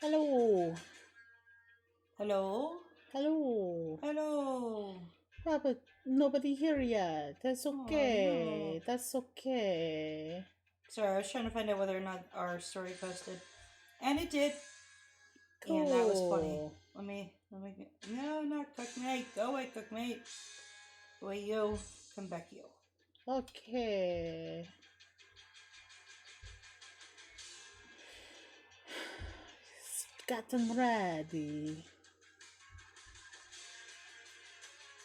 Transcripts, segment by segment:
Hello. Hello? Hello. Hello. Robert, nobody here yet. That's Oh, no. okay. That's okay. Sorry, I was trying to find out whether or not our story posted. And it did. And that was funny. Cool. No, not cookmate. Go away, cookmate. Go away, you. Come back, you. Okay. Got them ready.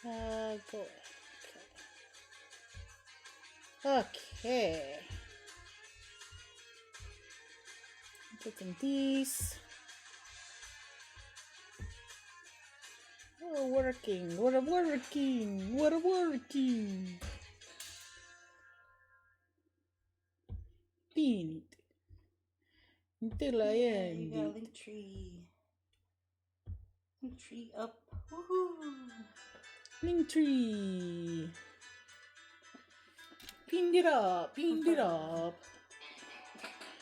Go. Okay. Taking these. Oh, working. What a working. What a working. Bean. Until I end You got a it. link tree. Link tree up. Woohoo! Link tree. Pinned it up. Pinned it up.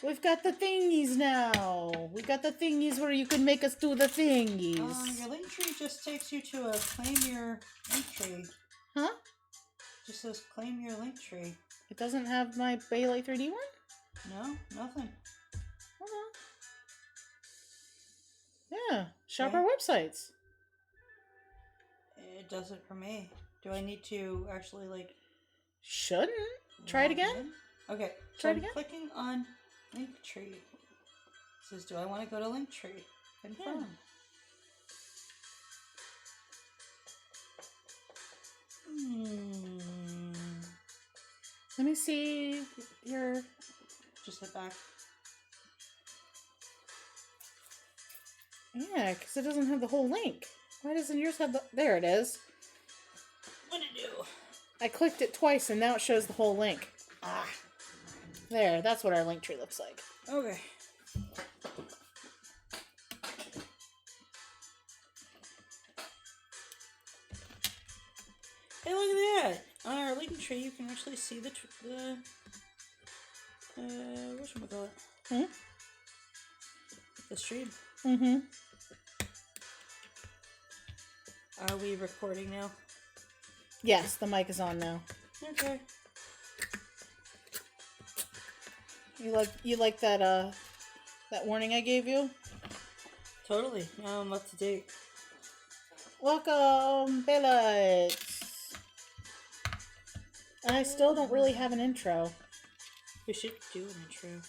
We've got the thingies now. We got the thingies where you can make us do the thingies. Your link tree just takes you to a claim your link tree. Huh? Just says claim your link tree. It doesn't have my Baylite 3D one? No, nothing. Yeah. Shop Okay. our websites. It does it for me. Do I need to actually Shouldn't. Try it again? In? Okay. Try it I'm again? clicking on Linktree. It says, do I want to go to Linktree? Confirm. Let me see your... Just hit back. Yeah, because it doesn't have the whole link. Why doesn't yours have the... There it is. What'd it do? I clicked it twice and now it shows the whole link. Ah. There, that's what our link tree looks like. Okay. Hey, look at that! On our link tree, you can actually see the whatchamacallit? Hmm? The stream. Mm-hmm. Are we recording now? Yes, the mic is on now. Okay. You like that that warning I gave you? Totally. Now I'm up to date. Welcome, Baylights. And I still don't really have an intro. We should do an intro.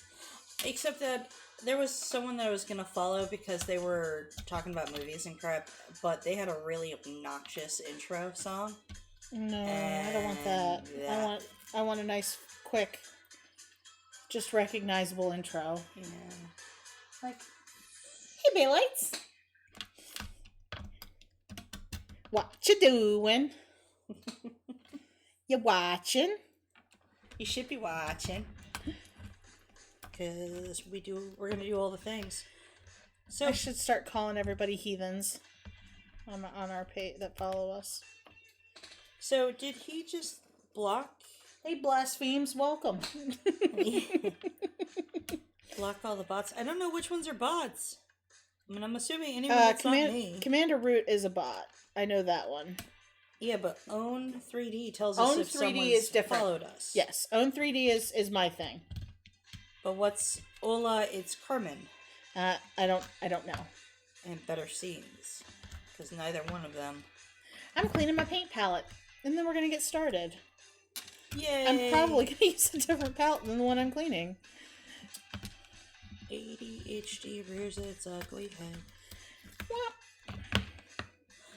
Except that there was someone that I was gonna follow because they were talking about movies and crap, but they had a really obnoxious intro song. No, I don't want that. I want a nice, quick, just recognizable intro. Yeah. Like, hey, Baylights. What you doing? You watching? You should be watching. Because we're gonna do all the things. So I should start calling everybody heathens on our page that follow us. So did he just block? Hey, blasphemes, welcome. Block all the bots. I don't know which ones are bots. I mean, I'm assuming anyone that's not me. Commander Root is a bot. I know that one. Yeah, but Own 3D tells us if 3D someone's is different. followed us. Yes, Own 3D is my thing. But what's Ola? It's Carmen. I don't know. And Better Scenes. Because neither one of them. I'm cleaning my paint palette. And then we're going to get started. Yay! I'm probably going to use a different palette than the one I'm cleaning. ADHD rears its ugly head. Well,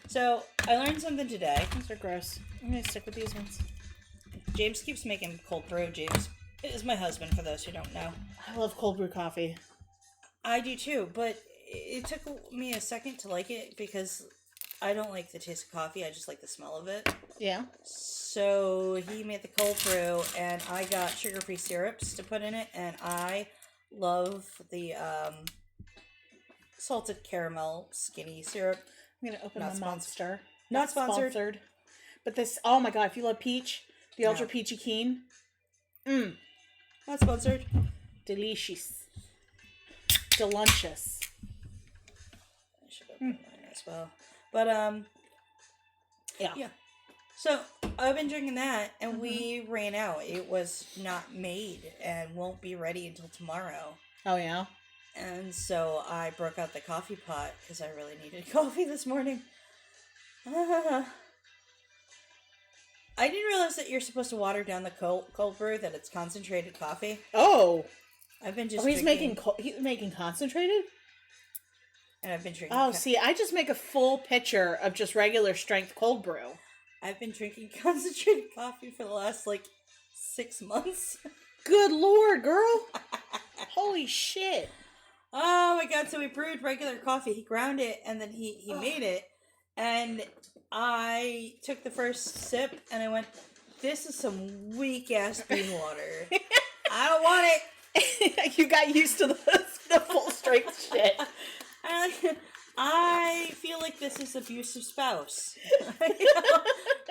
so, I learned something today. These are gross. I'm going to stick with these ones. James keeps making cold brew. James is my husband, for those who don't know. I love cold brew coffee. I do too, but it took me a second to like it because I don't like the taste of coffee. I just like the smell of it. Yeah. So he made the cold brew, and I got sugar-free syrups to put in it, and I love the salted caramel skinny syrup. I'm going to open Not my Monster. Not sponsored. But this, oh my god, if you love peach, the Ultra Peachy Keen. Not sponsored. Delicious. Delicious. mine as well. But yeah. So I've been drinking that, and we ran out. It was not made and won't be ready until tomorrow. Oh yeah. And so I broke out the coffee pot because I really needed coffee this morning. I didn't realize that you're supposed to water down the cold brew, that it's concentrated coffee. Oh. I've been just he's making concentrated? And I've been drinking... Oh, see, I just make a full pitcher of just regular strength cold brew. I've been drinking concentrated coffee for the last, 6 months. Good Lord, girl. Holy shit. Oh my god, so we brewed regular coffee. He ground it, and then he made it. And I took the first sip, and I went, this is some weak-ass bean water. I don't want it. You got used to the full-strength shit. I feel like this is abusive spouse.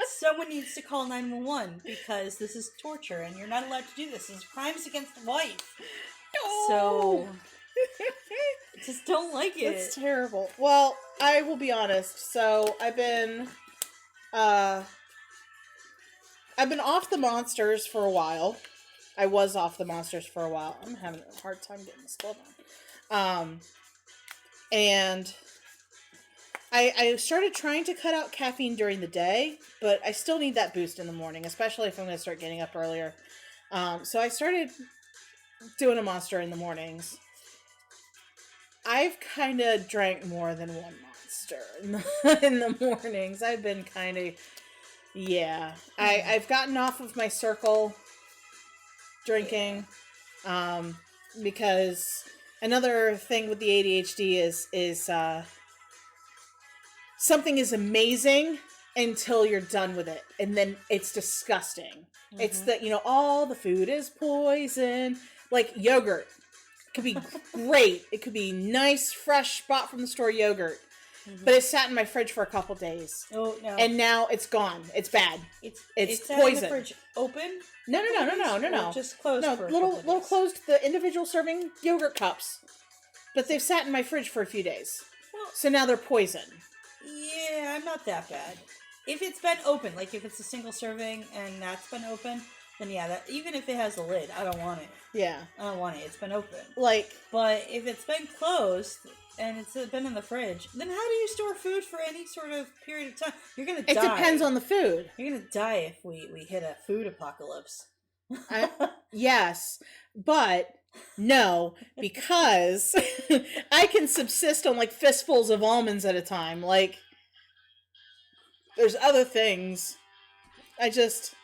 Someone needs to call 911 because this is torture, and you're not allowed to do this. This is crimes against the wife. No. So... just don't like it. It's terrible. Well, I will be honest. So I've been off the monsters for a while. I was off the monsters for a while. I'm having a hard time getting this glove on. And I started trying to cut out caffeine during the day, but I still need that boost in the morning, especially if I'm going to start getting up earlier. So I started doing a monster in the mornings. I've kind of drank more than one monster in the mornings. I've been kind of, yeah. I've gotten off of my circle drinking, because another thing with the ADHD is something is amazing until you're done with it, and then it's disgusting. Mm-hmm. It's that, all the food is poison, like yogurt. Could be great. It could be nice, fresh, bought from the store yogurt. Mm-hmm. But it sat in my fridge for a couple days. Oh, no. And now it's gone. It's bad. It's poison. In the fridge open? No. Just closed. No, for little closed, the individual serving yogurt cups. But they've sat in my fridge for a few days. Well, so now they're poison. Yeah, I'm not that bad. If it's been open, like if it's a single serving and that's been open, then yeah, that, even if it has a lid, I don't want it. Yeah. I don't want it. It's been open. But if it's been closed and it's been in the fridge, then how do you store food for any sort of period of time? You're going to die. It depends on the food. You're going to die if we hit a food apocalypse. Yes, but no, because I can subsist on fistfuls of almonds at a time. There's other things. I just...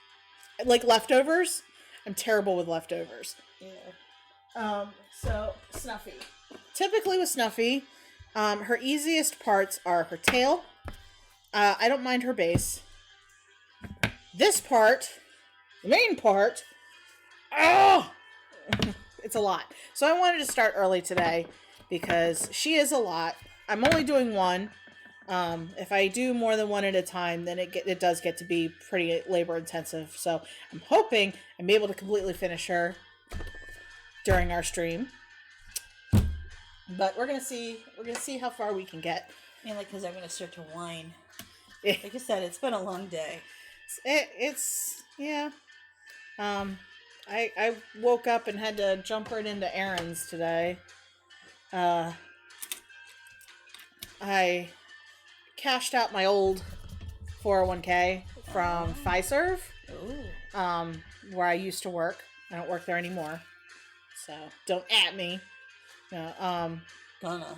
leftovers. I'm terrible with leftovers. Yeah. So Snuffy. Typically with Snuffy, her easiest parts are her tail. I don't mind her base. This part, the main part, it's a lot. So I wanted to start early today because she is a lot. I'm only doing one. If I do more than one at a time, then it does get to be pretty labor intensive. So I'm hoping I'm able to completely finish her during our stream. But we're gonna see how far we can get. Mainly because I'm gonna start to whine. Like I said, it's been a long day. It's yeah. I woke up and had to jump right into errands today. I cashed out my old 401k from Fiserv, where I used to work. I don't work there anymore, so don't at me. No, Gonna.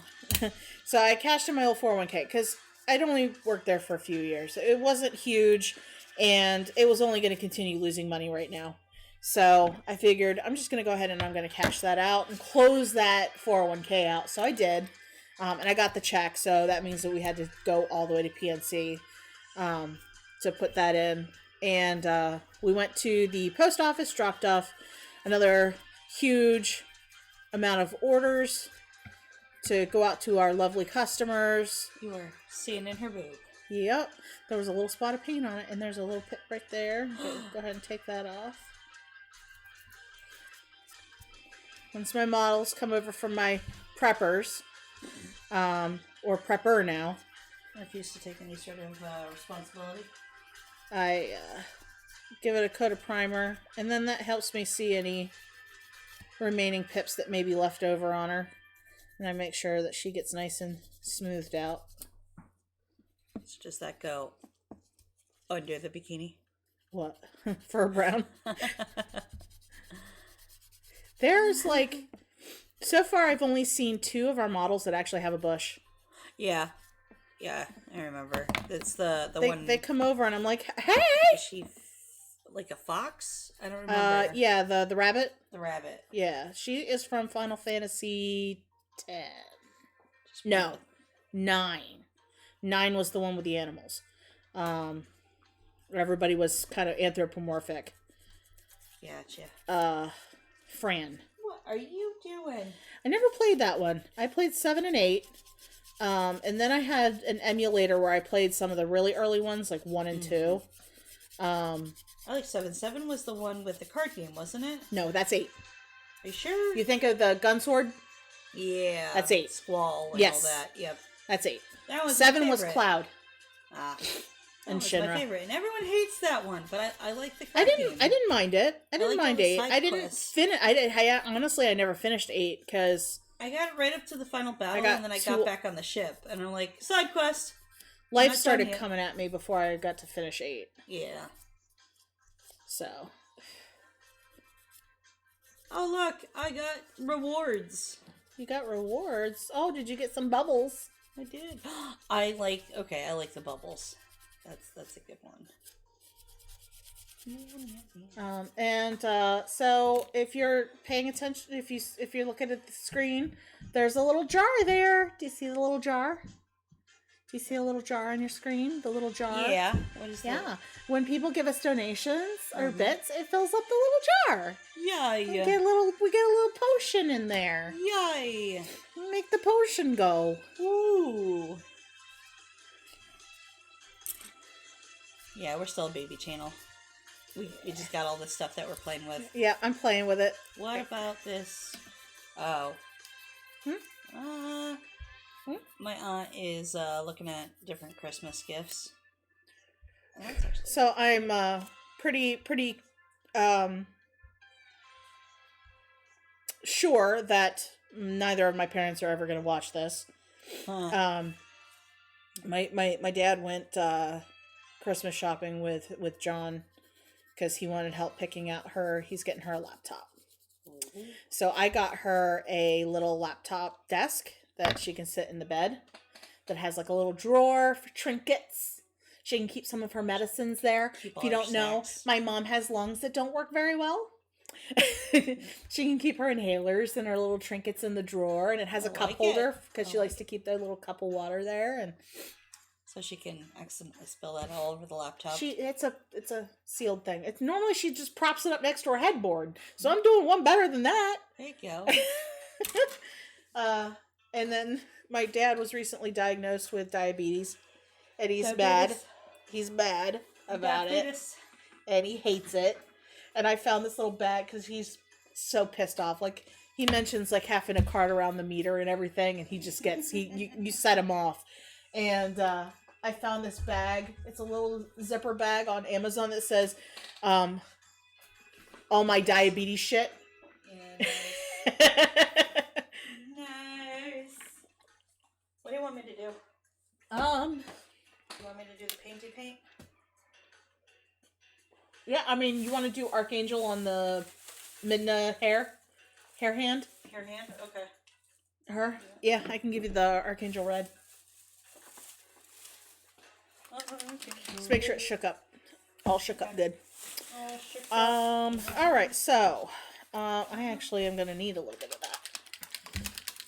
So I cashed in my old 401k because I'd only worked there for a few years. It wasn't huge, and it was only going to continue losing money right now. So I figured I'm just going to go ahead and I'm going to cash that out and close that 401k out. So I did. And I got the check, so that means that we had to go all the way to PNC to put that in. And we went to the post office, dropped off another huge amount of orders to go out to our lovely customers. You were seeing in her boob. Yep. There was a little spot of paint on it, and there's a little pit right there. Go ahead and take that off. Once my models come over from my preppers, or prepper now. I refuse to take any sort of responsibility. I give it a coat of primer, and then that helps me see any remaining pips that may be left over on her. And I make sure that she gets nice and smoothed out. So does that go under the bikini? What? Fur brown? There's like... So far, I've only seen 2 of our models that actually have a bush. Yeah. Yeah, I remember. It's the one... They come over and I'm like, hey! Is she like a fox? I don't remember. Yeah, the rabbit. The rabbit. Yeah, she is from Final Fantasy X. No, 9. 9 was the one with the animals. Everybody was kind of anthropomorphic. Gotcha. Fran. What are you doing? I never played that one. I played 7 and 8. And then I had an emulator where I played some of the really early ones, like 1 and 2. I like 7. 7 was the one with the card game, wasn't it? No, that's 8. Are you sure? You think of the gun sword? Yeah. That's 8. Squall and yes. all that. Yep. That's 8. That was 7 was Cloud. And Shinra. My favorite. And everyone hates that one, but I like the card game. I didn't mind it. I didn't mind 8. I didn't quests. finish. Honestly, I never finished 8 because I got right up to the final battle, and then I got back on the ship, and I'm like, side quest. Life started coming at me before I got to finish 8. Yeah. So. Oh look, I got rewards. You got rewards? Oh, did you get some bubbles? I did. I like the bubbles. That's a good one. So if you're paying attention, if you're looking at the screen, there's a little jar there. Do you see the little jar? Do you see a little jar on your screen? The little jar? Yeah. What is that? Yeah. When people give us donations or bits, it fills up the little jar. Yay. We get a little potion in there. Yay. Make the potion go. Ooh. Yeah, we're still a baby channel. We just got all this stuff that we're playing with. Yeah, I'm playing with it. What about this? Oh. My aunt is looking at different Christmas gifts. So I'm pretty sure that neither of my parents are ever going to watch this. Huh. My dad went Christmas shopping with John because he wanted help picking out he's getting her a laptop. Mm-hmm. So I got her a little laptop desk that she can sit in the bed that has like a little drawer for trinkets. She can keep some of her medicines there. If you don't know, my mom has lungs that don't work very well. She can keep her inhalers and her little trinkets in the drawer, and it has a cup holder because she likes to keep their little cup of water there, and so she can accidentally spill that all over the laptop. It's a sealed thing. It's normally she just props it up next to her headboard. So I'm doing one better than that. There you go. And then my dad was recently diagnosed with diabetes, and he's bad. He's bad about it, and he hates it. And I found this little bag because he's so pissed off. Like, he mentions like having a cart around the meter and everything, and he just gets you set him off. And I found this bag. It's a little zipper bag on Amazon that says, all my diabetes shit. Yeah, nice. What do you want me to do? You want me to do the painty paint? Yeah, I mean, you want to do Archangel on the Midna hair hand? Hair hand? Okay. Her? Yeah, I can give you the Archangel red. Just make sure it shook up. All shook up good. Alright, so I actually am gonna need a little bit of that.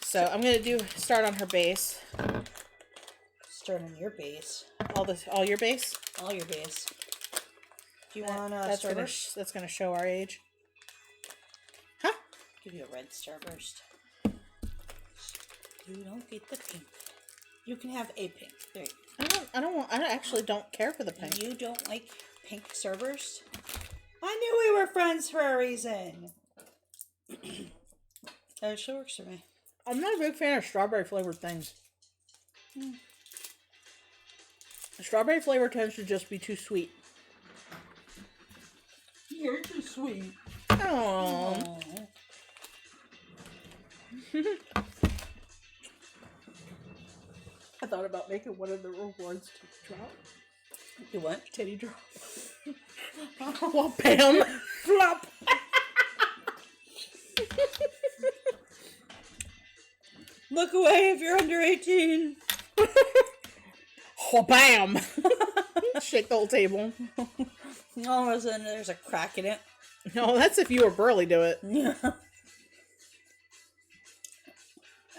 So I'm gonna start on her base. Start on your base. All your base? All your base. Do you want that's gonna show our age. Huh? Give you a red starburst. You don't get the pink. You can have a pink. There you go. I actually don't care for the pink. You don't like pink starburst? I knew we were friends for a reason. That sure works for me. I'm not a big fan of strawberry flavored things. Strawberry flavor tends to just be too sweet. You're too sweet. Oh. I thought about making one of the rewards to drop. You what? Titty drop. Well, bam. Flop. Look away if you're under 18. Oh, bam. Shake the whole table. All of a sudden, there's a crack in it. No, that's if you or Burley do it. Yeah.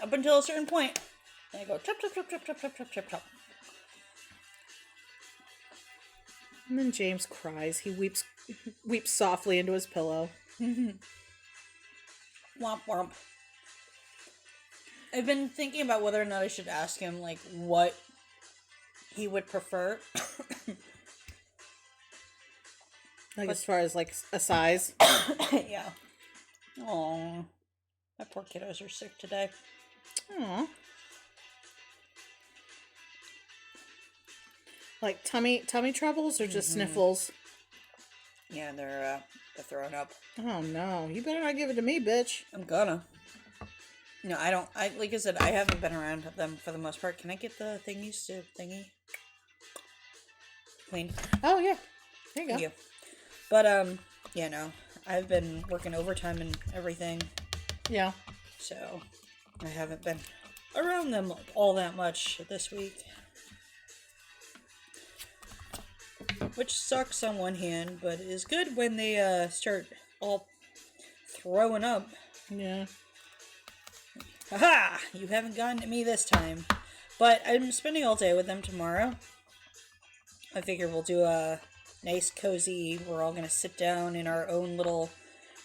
Up until a certain point. And I go chop, chop, chop, chop, chop, chop, chop, chop, chop. And then James cries. He weeps softly into his pillow. Womp womp. I've been thinking about whether or not I should ask him, like, what he would prefer. Like, as far as, like, a size? Yeah. Aww. My poor kiddos are sick today. Aw. Like, tummy troubles or just sniffles? Yeah, they're throwing up. Oh, no. You better not give it to me, bitch. I'm gonna. No, I don't. Like I said, I haven't been around them for the most part. Can I get the thingies to thingy? Clean. Oh, yeah. There you go. Thank you. But, yeah, no. I've been working overtime and everything. Yeah. So, I haven't been around them all that much this week. Which sucks on one hand, but is good when they, start all throwing up. Yeah. Haha! You haven't gotten to me this time. But I'm spending all day with them tomorrow. I figure we'll do a nice, cozy, we're all gonna sit down in our own little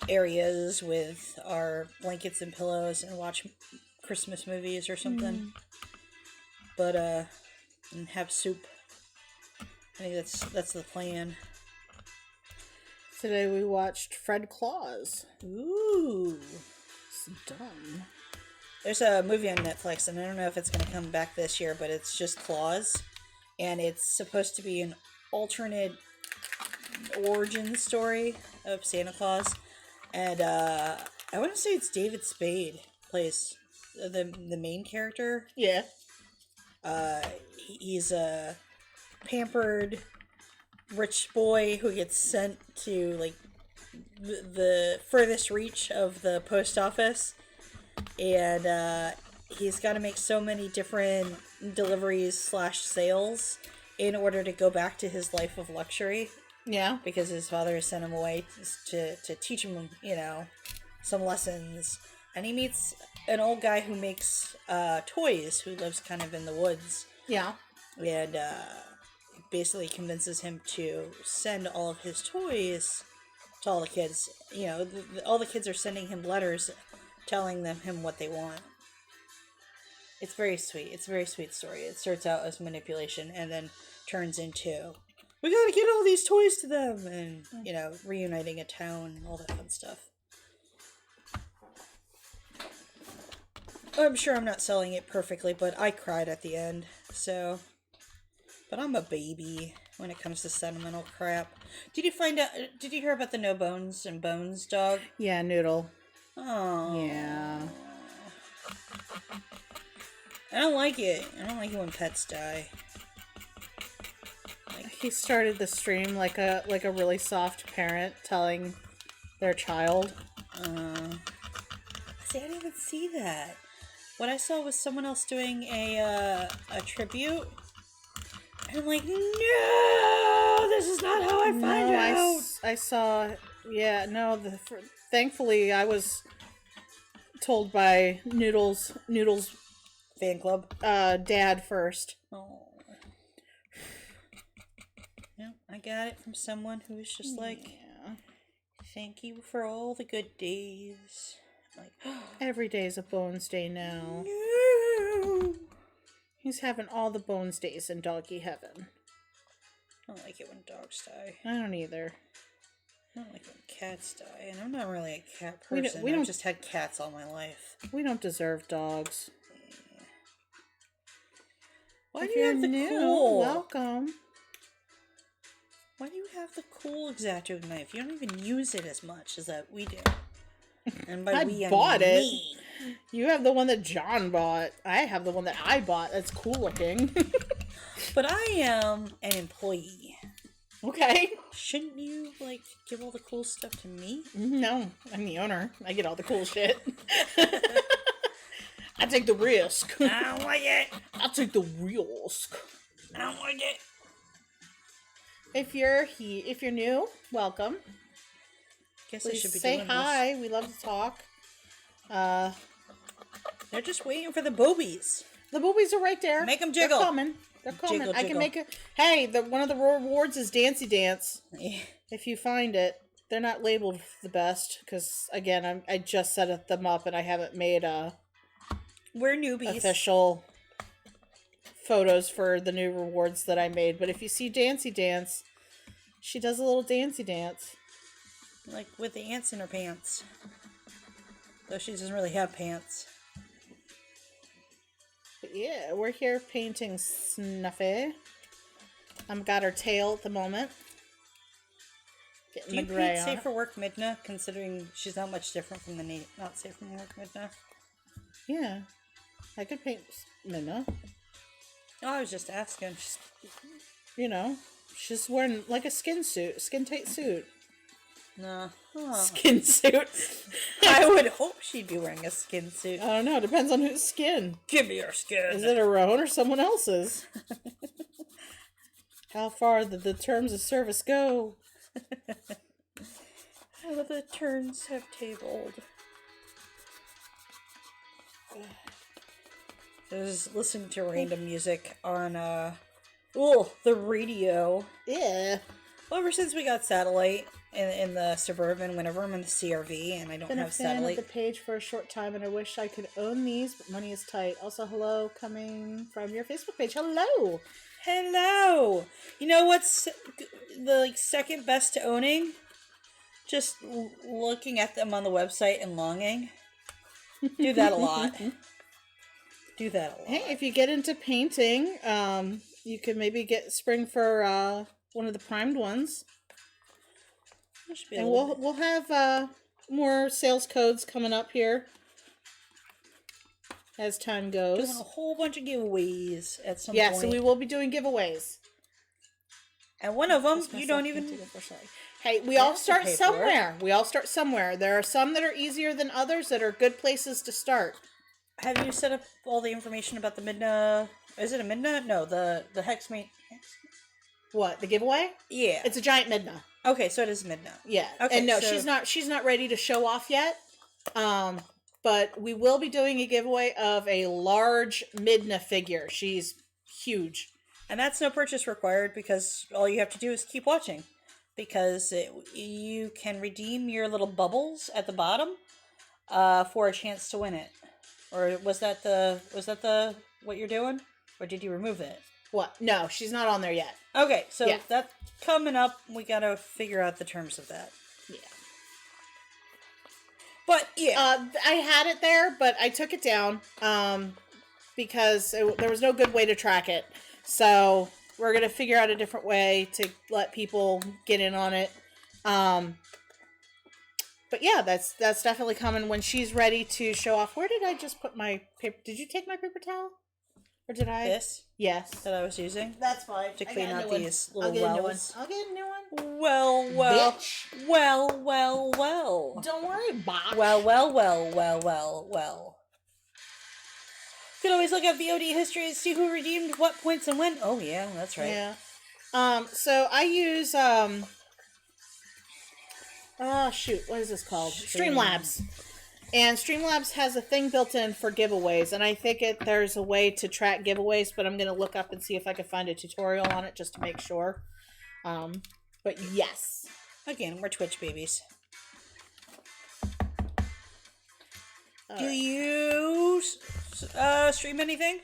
areas with our blankets and pillows and watch Christmas movies or something. But, and have soup. I think that's the plan. Today we watched Fred Claus. Ooh. It's dumb. There's a movie on Netflix, and I don't know if it's going to come back this year, but it's just Claus. And it's supposed to be an alternate origin story of Santa Claus. And I want to say it's David Spade plays the main character. Yeah. He's a pampered rich boy who gets sent to, like, the furthest reach of the post office. And he's got to make so many different deliveries / sales in order to go back to his life of luxury. Yeah. Because his father has sent him away to teach him, you know, some lessons. And he meets an old guy who makes toys, who lives kind of in the woods. Yeah. And basically convinces him to send all of his toys to all the kids. You know, all the kids are sending him letters telling him what they want. It's very sweet. It's a very sweet story. It starts out as manipulation and then turns into, we gotta get all these toys to them, and, you know, reuniting a town and all that fun stuff. I'm sure I'm not selling it perfectly, but I cried at the end, so. But I'm a baby when it comes to sentimental crap. Did you hear about the No Bones and Bones dog? Yeah, Noodle. Oh. Yeah. I don't like it. I don't like it when pets die. He started the stream like a really soft parent telling their child. See, I didn't even see that. What I saw was someone else doing a tribute. And I'm like, no, this is not how I find out. I saw, yeah, no, thankfully I was told by Noodle's fan club dad first. Oh. Yeah, I got it from someone who was just like, thank you for all the good days. I'm like, every day's a Bones Day now. No. He's having all the Bones Days in doggy heaven. I don't like it when dogs die. I don't either. I don't like when cats die, and I'm not really a cat person. I've just had cats all my life. We don't deserve dogs. Why if do you you're have the new, cool? welcome. Why do you have the cool X-Acto knife? You don't even use it as much as that we do. And by I we, bought I mean it. me. You have the one that John bought. I have the one that I bought. That's cool looking. But I am an employee. Okay. Shouldn't you, like, give all the cool stuff to me? No, I'm the owner. I get all the cool shit. I take the risk. I don't like it. I'll take the risk. I don't like it. If you're new, welcome. Guess I Please should be say doing hi. We love to talk. this. They're just waiting for the boobies. The boobies are right there. Make 'em jiggle. They're coming. They're coming. Jiggle, I can jiggle. make it. Hey, one of the rewards is Dancy Dance. Yeah. If you find it, they're not labeled the best because again, I just set them up and I haven't made We're newbies. official photos for the new rewards that I made. But if you see Dancy Dance, she does a little Dancy Dance. Like with the ants in her pants. Though she doesn't really have pants. But yeah, we're here painting Snuffy. Got her tail at the moment. Getting Do you the gray paint on Safe it. for Work Midna, considering she's not much different from the not Safe for Work Midna? Yeah, I could paint Minna. Oh, I was just asking. You know, she's wearing like a skin tight suit. No. Huh. Skin suit. I would hope she'd be wearing a skin suit. I don't know. Depends on whose skin. Give me your skin. Is it her own or someone else's? How far the terms of service go? How the turns have tabled. I was listening to random music on the radio. Yeah. Well, ever since we got satellite in the suburban, whenever I'm in the CRV and I don't Been a have fan satellite. of the page for a short time, and I wish I could own these, but money is tight. Also, hello, coming from your Facebook page. Hello. Hello. You know what's the second best to owning? Just looking at them on the website and longing. Do that a lot. Do that a lot. Hey, if you get into painting, you could maybe get spring for one of the primed ones. And we'll have more sales codes coming up here as time goes. doing a whole bunch of giveaways at some point. Yeah, so we will be doing giveaways. And one of them, That's you don't myself even... painting, unfortunately. Hey, we I all have to start pay for it. somewhere. We all start somewhere. There are some that are easier than others that are good places to start. Have you set up all the information about the Midna... Is it a Midna? No, the Hex Mate... What, the giveaway? Yeah. It's a giant Midna. Okay, so it is Midna. Yeah. Okay, and no, so- she's not ready to show off yet. But we will be doing a giveaway of a large Midna figure. She's huge. And that's no purchase required because all you have to do is keep watching. Because you can redeem your little bubbles at the bottom for a chance to win it. Or was that the what you're doing? Or did you remove it? What? No, she's not on there yet. Okay, so Yeah. that's coming up. We gotta figure out the terms of that. Yeah. But yeah, I had it there, but I took it down because there was no good way to track it. So we're gonna figure out a different way to let people get in on it. But yeah, that's definitely coming when she's ready to show off. Where did I just put my paper? Did you take my paper towel? Or did I? this Yes. that I was using. That's fine. To I clean got a out new one. these I'll little get a new one. wells. I'll get a new one. Well, Bitch. well. Don't worry, Bob. Well. You can always look at VOD history and see who redeemed what points and when. Oh yeah, that's right. Yeah. So I use what is this called? Streamlabs. And Streamlabs has a thing built in for giveaways, and I think there's a way to track giveaways, but I'm gonna look up and see if I can find a tutorial on it just to make sure. But yes. Again, we're Twitch babies. All Do right. you stream anything?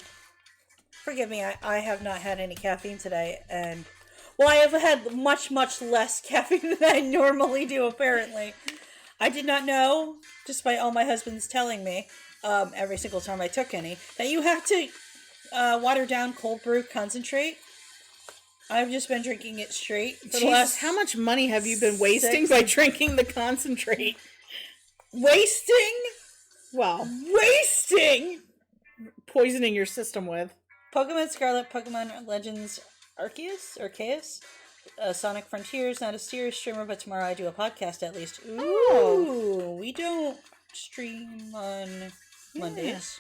Forgive me, I have not had any caffeine today, and I have had much less caffeine than I normally do. Apparently, I did not know, despite all my husband's telling me every single time I took any, that you have to watered down cold brew concentrate. I've just been drinking it straight for the Jesus, last. how much money have you been wasting by drinking the concentrate? Wasting? Well, Wasting! poisoning your system with. Pokemon Scarlet, Pokemon Legends Arceus, Sonic Frontiers, not a serious streamer, but tomorrow I do a podcast at least. Ooh, we don't stream on Mondays.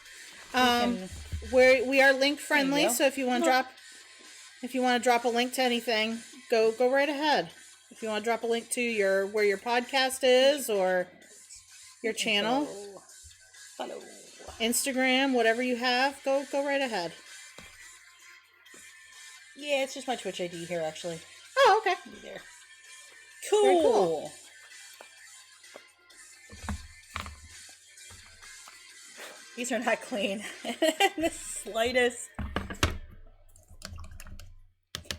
We are link friendly, so if you want to drop a link to anything, go right ahead. If you want to drop a link to where your podcast is or your channel, Follow. Instagram, whatever you have, go right ahead. Yeah, it's just my Twitch ID here, actually. Oh, okay. There. Very cool. These are not clean. The slightest.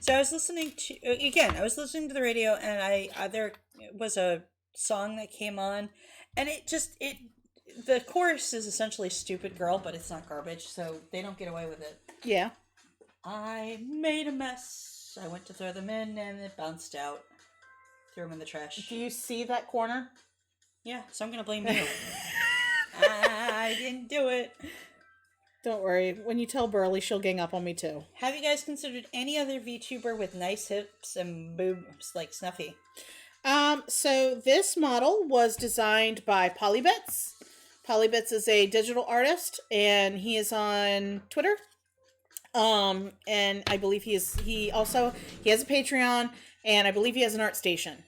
So I was listening to the radio, and there was a song that came on, and the chorus is essentially "Stupid Girl," but it's not garbage, so they don't get away with it. Yeah. I made a mess. I went to throw them in, and it bounced out. Threw them in the trash. Do you see that corner? Yeah, so I'm gonna blame you. I didn't do it. Don't worry. When you tell Burley, she'll gang up on me too. Have you guys considered any other VTuber with nice hips and boobs like Snuffy? So this model was designed by Polybits. Polybits is a digital artist, and he is on Twitter. And I believe he has a Patreon, and I believe he has an art station.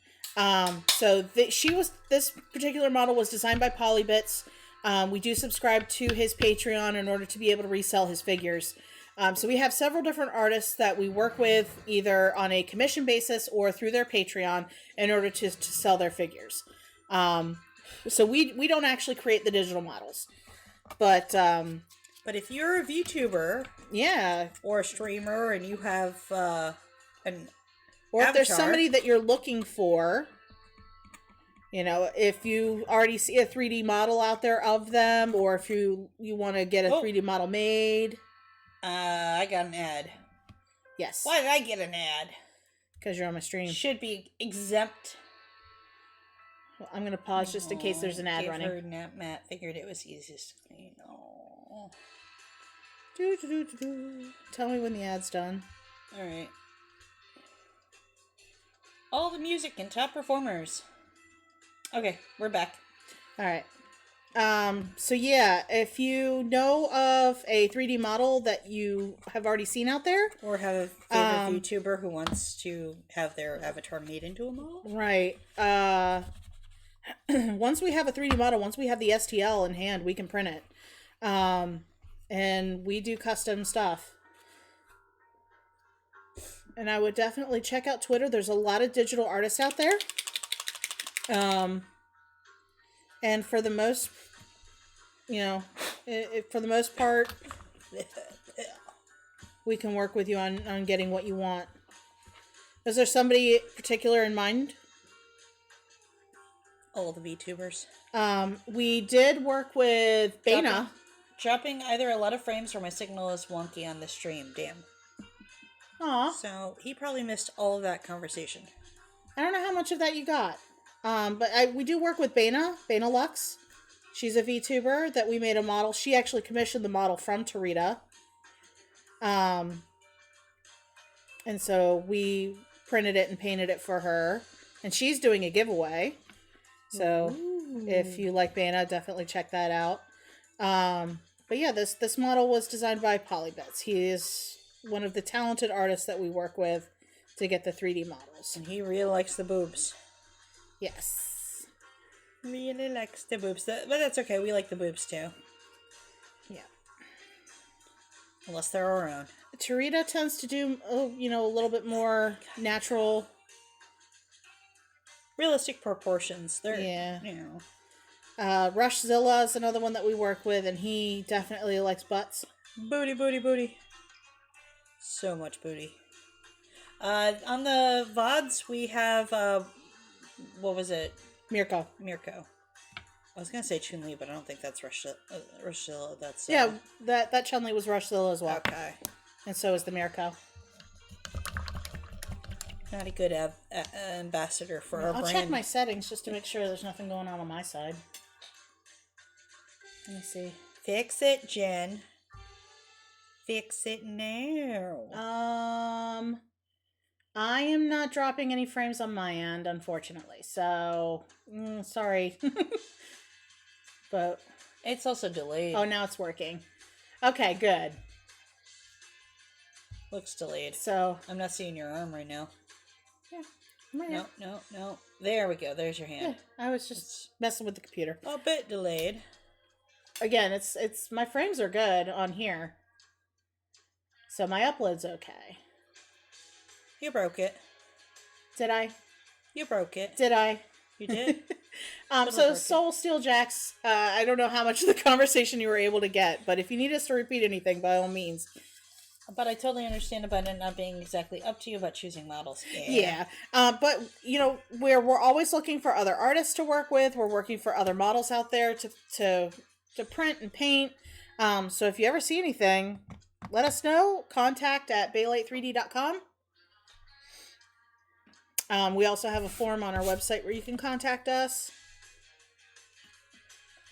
This particular model was designed by Polybits. We do subscribe to his Patreon in order to be able to resell his figures. So we have several different artists that we work with either on a commission basis or through their Patreon in order to sell their figures. So we don't actually create the digital models, but if you're a VTuber, yeah, or a streamer, and you have if there's somebody that you're looking for, if you already see a 3D model out there of them, or if you want to get a 3D model made. I got an ad. Yes. Why did I get an ad? Because you're on my stream. Should be exempt. Well, I'm going to pause just in case there's an ad running. Matt figured it was easiest to clean. Tell me when the ad's done. Alright. All the music and top performers. Okay, we're back. Alright. So yeah, if you know of a 3D model that you have already seen out there, or have a favorite YouTuber who wants to have their avatar made into a model, right? Once we have a 3D model, once we have the STL in hand, we can print it, and we do custom stuff. And I would definitely check out Twitter. There's a lot of digital artists out there. And for the most, for the most part, we can work with you on getting what you want. Is there somebody particular in mind? All the VTubers. We did work with Bana. Dropping either a lot of frames or my signal is wonky on the stream. Damn. Aw. So he probably missed all of that conversation. I don't know how much of that you got. But we do work with Bana Lux. She's a VTuber that we made a model. She actually commissioned the model from Tarita. And so we printed it and painted it for her. And she's doing a giveaway. So if you like Bana, definitely check that out. But yeah, this model was designed by Polybits. He is one of the talented artists that we work with to get the 3D models. And he really likes the boobs. Yes. Really likes the boobs. But that's okay. We like the boobs too. Yeah. Unless they're our own. Tarita tends to do, a little bit more natural. Realistic proportions. They're, Rushzilla is another one that we work with, and he definitely likes butts. Booty, booty, booty. So much booty. On the VODs, we have, what was it? Mirko. I was gonna say Chun-Li, but I don't think that's Rushzilla. That's Yeah, that Chun-Li was Rushzilla as well. Okay. And so is the Mirko. Not a good ambassador for our I'll brand. check my settings just to make sure there's nothing going on my side. Let me see. Fix it, Jen. Fix it now. I am not dropping any frames on my end, unfortunately. So, sorry. But it's also delayed. Oh, now it's working. Okay, good. Looks delayed. So I'm not seeing your arm right now. Yeah. No. There we go. There's your hand. Yeah, I was just messing with the computer. A bit delayed. Again, it's my frames are good on here. So my upload's okay. You broke it. Did I? You broke it. Did I? You did? So Soul Steel Jacks, I don't know how much of the conversation you were able to get, but if you need us to repeat anything, by all means. But I totally understand about it not being exactly up to you about choosing models. Yeah. But, we're always looking for other artists to work with. We're working for other models out there to print and paint. So if you ever see anything, let us know. Contact at baylight3d.com. We also have a form on our website where you can contact us.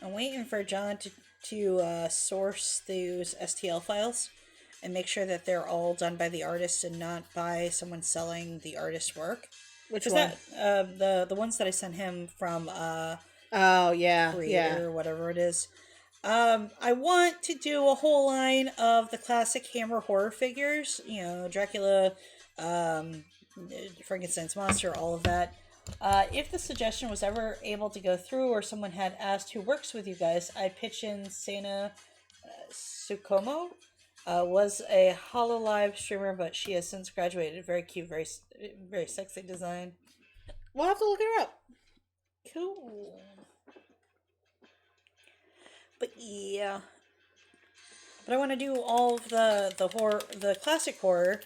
I'm waiting for John to source those STL files and make sure that they're all done by the artist and not by someone selling the artist's work. Which one? The ones that I sent him from oh yeah, Creator or whatever it is. I want to do a whole line of the classic Hammer horror figures. Dracula, Frankenstein's monster, all of that. If the suggestion was ever able to go through or someone had asked who works with you guys, I'd pitch in Sana Tsukomo. Was a HoloLive streamer, but she has since graduated. Very cute, very, very sexy design. We'll have to look her up. Cool. But yeah. But I want to do all of the horror, the classic horror.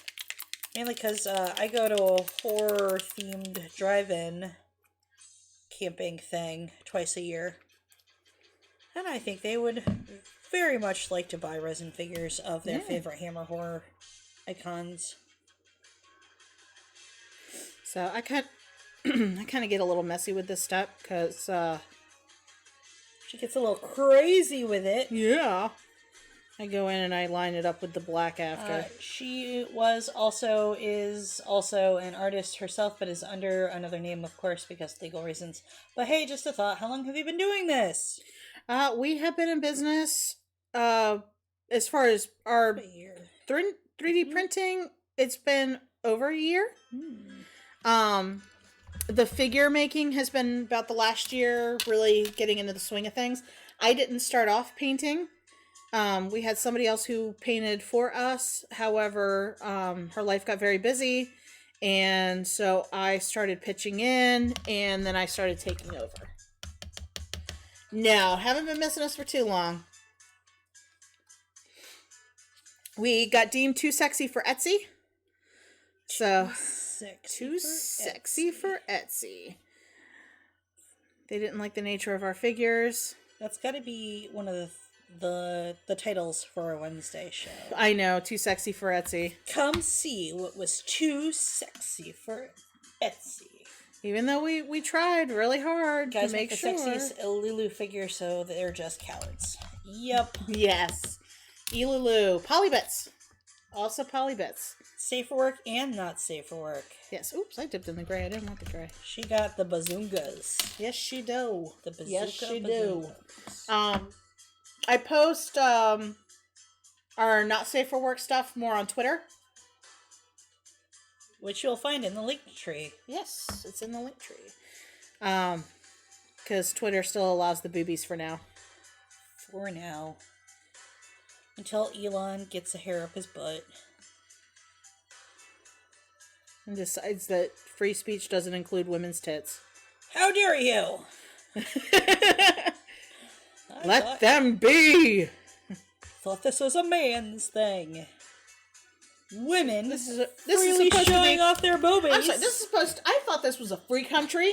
Mainly because I go to a horror-themed drive-in camping thing twice a year. And I think they would very much like to buy resin figures of their favorite Hammer horror icons. So I kind of get a little messy with this step because she gets a little crazy with it. Yeah. I go in and I line it up with the black after. She is also an artist herself, but is under another name, of course, because legal reasons. But hey, just a thought. How long have you been doing this? We have been in business, as far as our 3D printing, it's been over a year. The figure making has been about the last year, really getting into the swing of things. I didn't start off painting. We had somebody else who painted for us. However, her life got very busy, and so I started pitching in, and then I started taking over. No, haven't been missing us for too long. We got deemed too sexy for Etsy. So, too sexy for Etsy. They didn't like the nature of our figures. That's got to be one of the titles for a Wednesday show. I know, too sexy for Etsy. Come see what was too sexy for Etsy. Even though we tried really hard to make the sure. sexiest Lulu figure, so they're just cowards. Yep. Yes. Elulu. Polybits. Also polybits. Safe for work and not safe for work. Yes. Oops, I dipped in the gray. I didn't want the gray. She got the bazungas. Yes, she do. The bazooka yes, she bazungas. do. I post our not safe for work stuff more on Twitter. Which you'll find in the link tree. Yes, it's in the link tree. Because Twitter still allows the boobies for now. For now. Until Elon gets a hair up his butt. And decides that free speech doesn't include women's tits. How dare you! Let them be! Thought this was a man's thing. Women this is really showing off their boobies. I'm sorry, I thought this was a free country.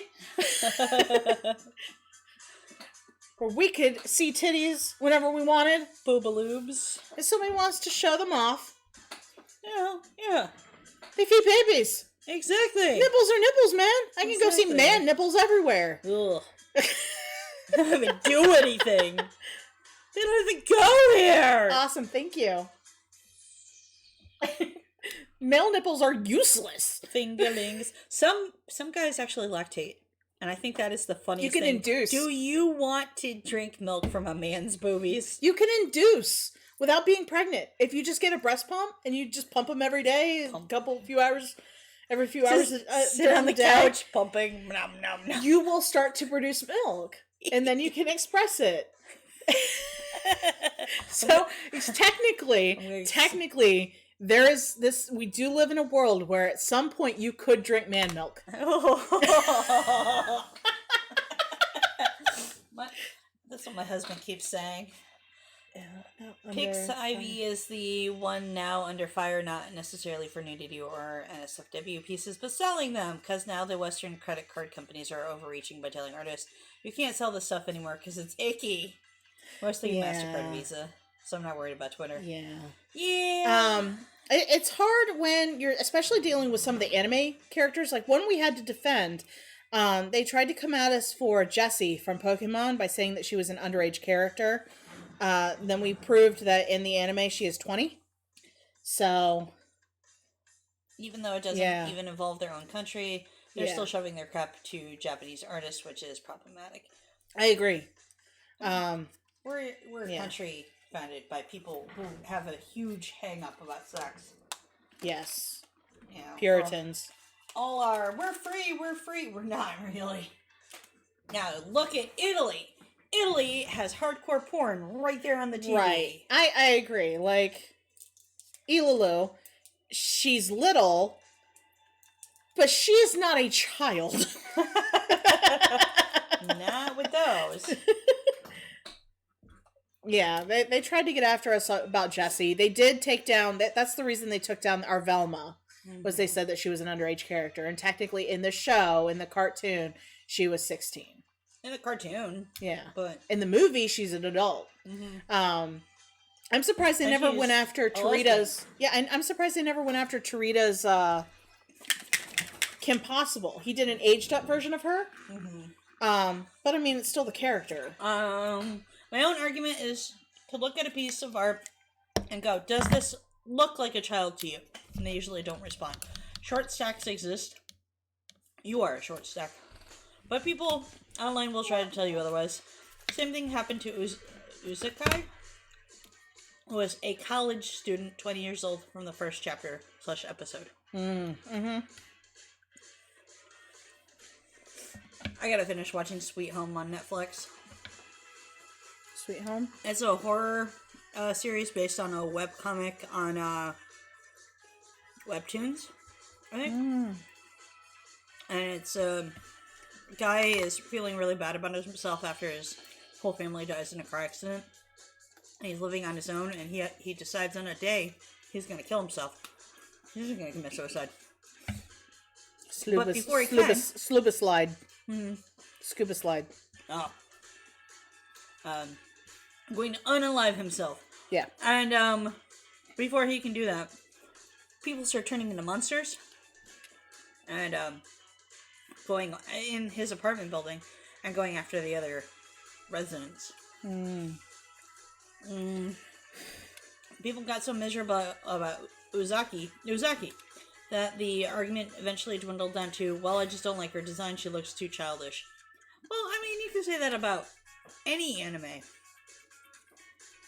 where we could see titties whenever we wanted. Boobaloobs. If somebody wants to show them off. Yeah. They feed babies. Exactly. Nipples are nipples, man. I can go see man nipples everywhere. Ugh. They don't even do anything. They don't even go here. Awesome, thank you. Male nipples are useless. Fingerlings. Some guys actually lactate. And I think that is the funniest thing. You can induce. Do you want to drink milk from a man's boobies? You can induce without being pregnant. If you just get a breast pump and you just pump them every day, every few hours, sit on the couch pumping. Nom, nom, nom. You will start to produce milk, and then you can express it. So it's technically, there is this. We do live in a world where at some point you could drink man milk. That's what my husband keeps saying. Pix Ivy is the one now under fire, not necessarily for nudity or NSFW pieces, but selling them, because now the Western credit card companies are overreaching by telling artists, you can't sell this stuff anymore because it's icky. Mostly MasterCard Visa, so I'm not worried about Twitter. Yeah. It's hard when you're especially dealing with some of the anime characters. Like one we had to defend, they tried to come at us for Jessie from Pokemon by saying that she was an underage character. Then we proved that in the anime she is 20. So even though it doesn't even involve their own country, they're still shoving their crap to Japanese artists, which is problematic. I agree. We're a country founded by people who have a huge hang up about sex. Yes. You know, Puritans. All are, we're free. We're not really. Now, look at Italy. Italy has hardcore porn right there on the TV. Right. I agree. Like, Ilalu, she's little, but she is not a child. Not with those. Yeah, they tried to get after us about Jessie. They did take down, that's the reason they took down our Velma, was they said that she was an underage character. And technically in the show, in the cartoon, she was 16. In the cartoon. Yeah. But in the movie, she's an adult. I'm surprised they never went after Tarita's... Yeah, and I'm surprised they never went after Tarita's Kim Possible. He did an aged up version of her. But I mean, it's still the character. My own argument is to look at a piece of art and go, does this look like a child to you? And they usually don't respond. Short stacks exist. You are a short stack. But people online will try to tell you otherwise. Same thing happened to Uzukai, who was a college student, 20 years old, from the first chapter / episode. I gotta finish watching Sweet Home on Netflix. Sweet Home? It's a horror series based on a webcomic on Webtoons, I think. And it's guy is feeling really bad about himself after his whole family dies in a car accident. And he's living on his own, and he decides on a day he's going to kill himself. He's just going to commit suicide. But before he can... Scuba slide. Scuba slide. Oh. Going to unalive himself. Yeah. And before he can do that, people start turning into monsters. And going in his apartment building and going after the other residents. People got so miserable about Uzaki that the argument eventually dwindled down to, well, I just don't like her design, she looks too childish. Well, I mean, you can say that about any anime.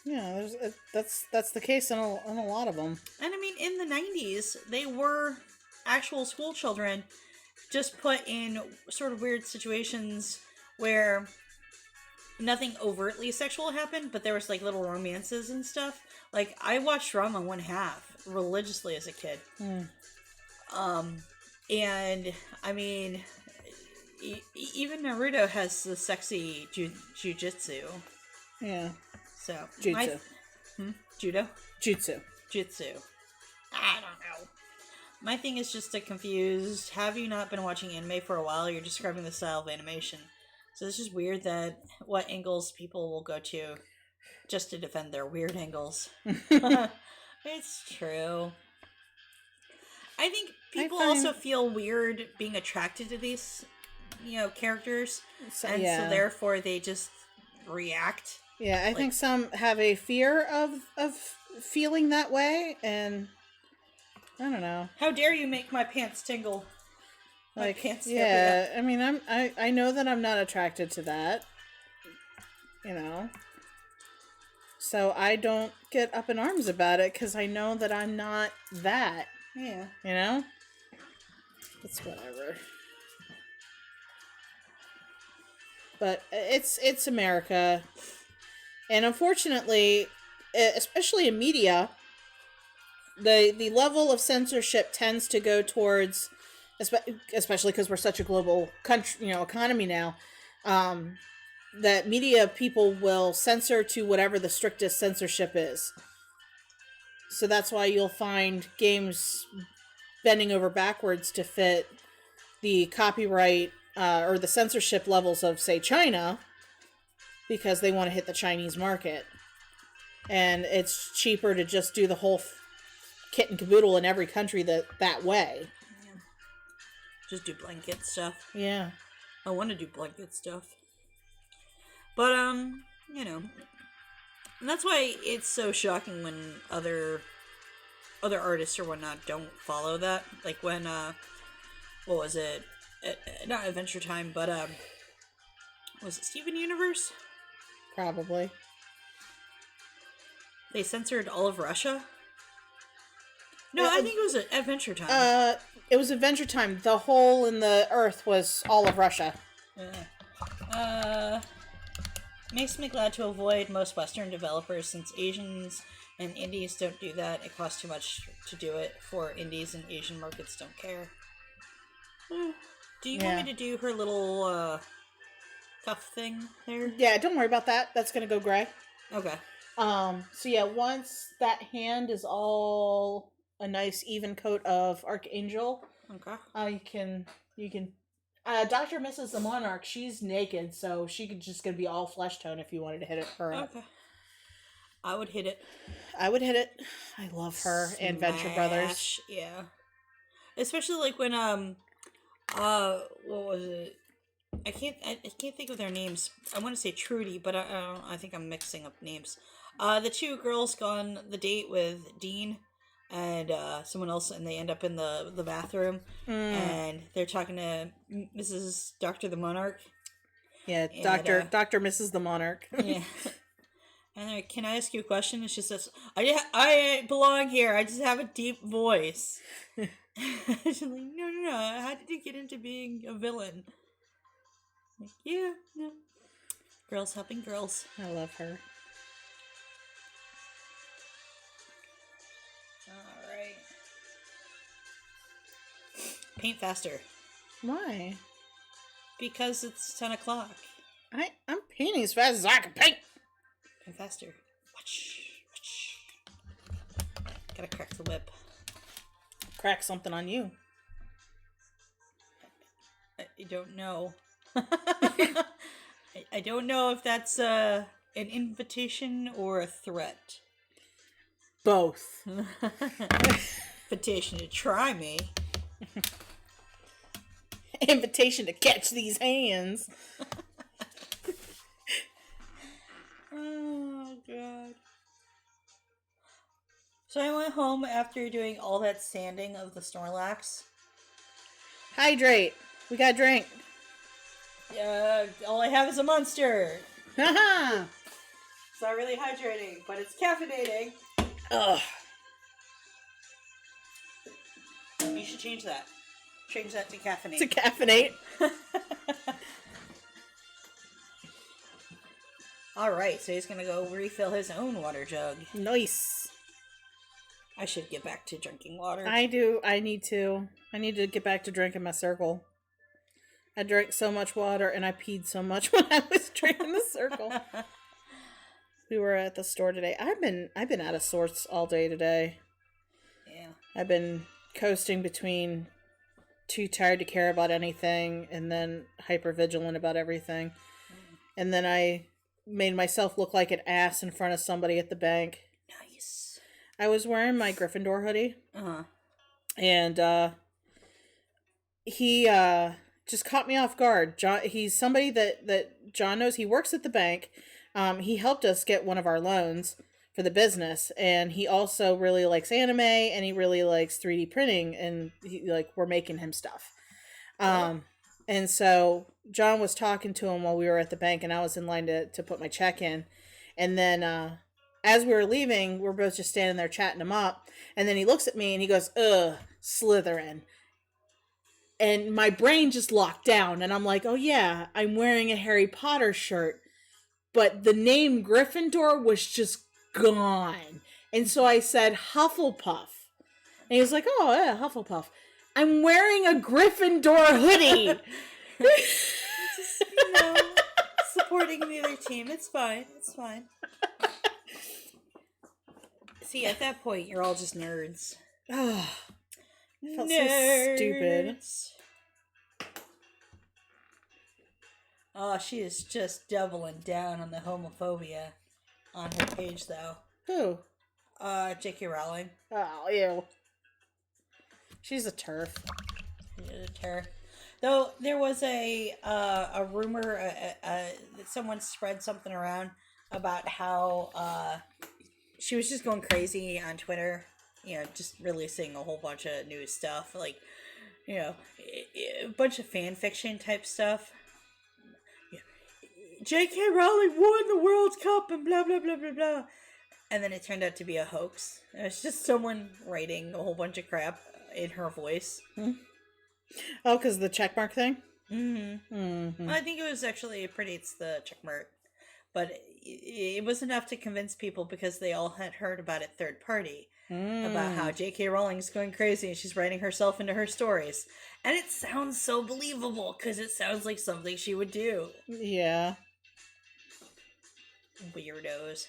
Yeah, that's the case in a lot of them. And I mean, in the 90s, they were actual school children just put in sort of weird situations where nothing overtly sexual happened, but there was like little romances and stuff. Like, I watched Rama 1/2 religiously as a kid. And I mean, even Naruto has the sexy jujitsu. Yeah. So Jutsu. Judo? Jutsu. I don't know. My thing is just confused. Have you not been watching anime for a while? You're describing the style of animation. So it's just weird that what angles people will go to just to defend their weird angles. It's true. I think people also feel weird being attracted to these, characters, so therefore they just react. Yeah, I think some have a fear of feeling that way, and I don't know. How dare you make my pants tingle? I mean, I know that I'm not attracted to that, so I don't get up in arms about it because I know that I'm not that. Yeah. It's whatever. But it's America, and unfortunately, especially in media, the level of censorship tends to go towards, especially because we're such a global country, economy now, that media people will censor to whatever the strictest censorship is. So that's why you'll find games bending over backwards to fit the copyright or the censorship levels of, say, China, because they want to hit the Chinese market. And it's cheaper to just do the whole kit and caboodle in every country that way. Yeah. Just do blanket stuff. Yeah. I want to do blanket stuff. But, and that's why it's so shocking when other artists or whatnot don't follow that. Like when, what was it? Not Adventure Time, but, was it Steven Universe? Probably. They censored all of Russia? No, I think it was Adventure Time. It was Adventure Time. The hole in the earth was all of Russia. Makes me glad to avoid most Western developers since Asians and indies don't do that. It costs too much to do it for indies and Asian markets don't care. Do you want me to do her little cuff thing there? Yeah, don't worry about that. That's gonna go gray. Okay. So yeah, once that hand is all a nice even coat of Archangel, okay. You can Dr. Mrs. the Monarch, she's naked, so she could just gonna be all flesh tone if you wanted to hit her up. Okay. I would hit it. I would hit it. I love her and Venture Brothers. Yeah. Especially like when what was it? I can't think of their names. I want to say Trudy, but I think I'm mixing up names. The two girls go on the date with Dean and someone else, and they end up in the bathroom, and they're talking to Mrs. Dr. the Monarch. Yeah, and, Dr. Mrs. the Monarch. Yeah. And they're like, "Can I ask you a question?" And she says, I belong here. I just have a deep voice." She's like, no. How did you get into being a villain? Like, yeah, no. Girls helping girls. I love her. Alright. Paint faster. Why? Because it's 10 o'clock. I'm painting as fast as I can paint. Paint faster. Watch. Gotta crack the whip. Crack something on you. I don't know. I don't know if that's an invitation or a threat. Both. Invitation to try me. Invitation to catch these hands. Oh, God. So I went home after doing all that sanding of the Snorlax. Hydrate. We got a drink. All I have is a Monster. Haha. It's not really hydrating, but it's caffeinating. Ugh. You should change that. Change that to caffeinate. To caffeinate. Alright, so he's gonna go refill his own water jug. Nice. I should get back to drinking water. I do. I need to get back to drinking my Circle. I drank so much water and I peed so much when I was drinking the Circle. We were at the store today. I've been out of sorts all day today. Yeah. I've been coasting between too tired to care about anything, and then hyper vigilant about everything. And then I made myself look like an ass in front of somebody at the bank. Nice. I was wearing my Gryffindor hoodie. Uh-huh. And he just caught me off guard. John, he's somebody that John knows. He works at the bank. He helped us get one of our loans for the business, and he also really likes anime, and he really likes 3D printing, and we're making him stuff. And so John was talking to him while we were at the bank, and I was in line to put my check in. And then as we were leaving, we're both just standing there chatting him up. And then he looks at me and he goes, "Ugh, Slytherin." And my brain just locked down. And I'm like, oh yeah, I'm wearing a Harry Potter shirt. But the name Gryffindor was just gone. And so I said Hufflepuff. And he was like, oh yeah, Hufflepuff. I'm wearing a Gryffindor hoodie. Just, supporting the other team. It's fine. It's fine. See, at that point, you're all just nerds. Oh, I felt so stupid. Oh, she is just doubling down on the homophobia on her page, though. Who? J.K. Rowling. Oh, ew. She's a turf. She's a turf. Though there was a rumor that someone spread something around about how she was just going crazy on Twitter, just releasing a whole bunch of new stuff, like, a bunch of fan fiction type stuff. J.K. Rowling won the World Cup and blah, blah, blah, blah, blah. And then it turned out to be a hoax. It was just someone writing a whole bunch of crap in her voice. Oh, because the checkmark thing? Mm-hmm. Mm-hmm. I think it was actually it's the checkmark. But it was enough to convince people because they all had heard about it third party. About how J.K. Rowling's going crazy and she's writing herself into her stories. And it sounds so believable because it sounds like something she would do. Yeah. Weirdos.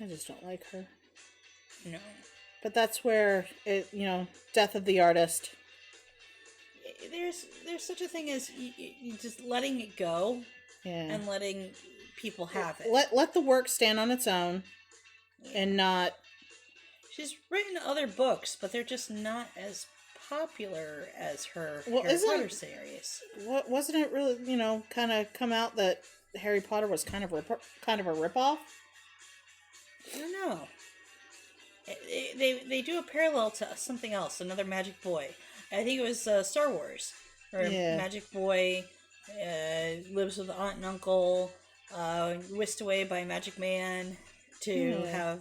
I just don't like her. No. But that's where it, death of the artist. There's such a thing as you just letting it go. Yeah. And letting people have it. Let the work stand on its own. Yeah. And not... She's written other books, but they're just not as popular as her Harry Potter series. Wasn't it really, kind of come out that Harry Potter was kind of a ripoff? I don't know. They do a parallel to something else, another Magic Boy. I think it was Star Wars, where Magic Boy lives with aunt and uncle, whisked away by a magic man to have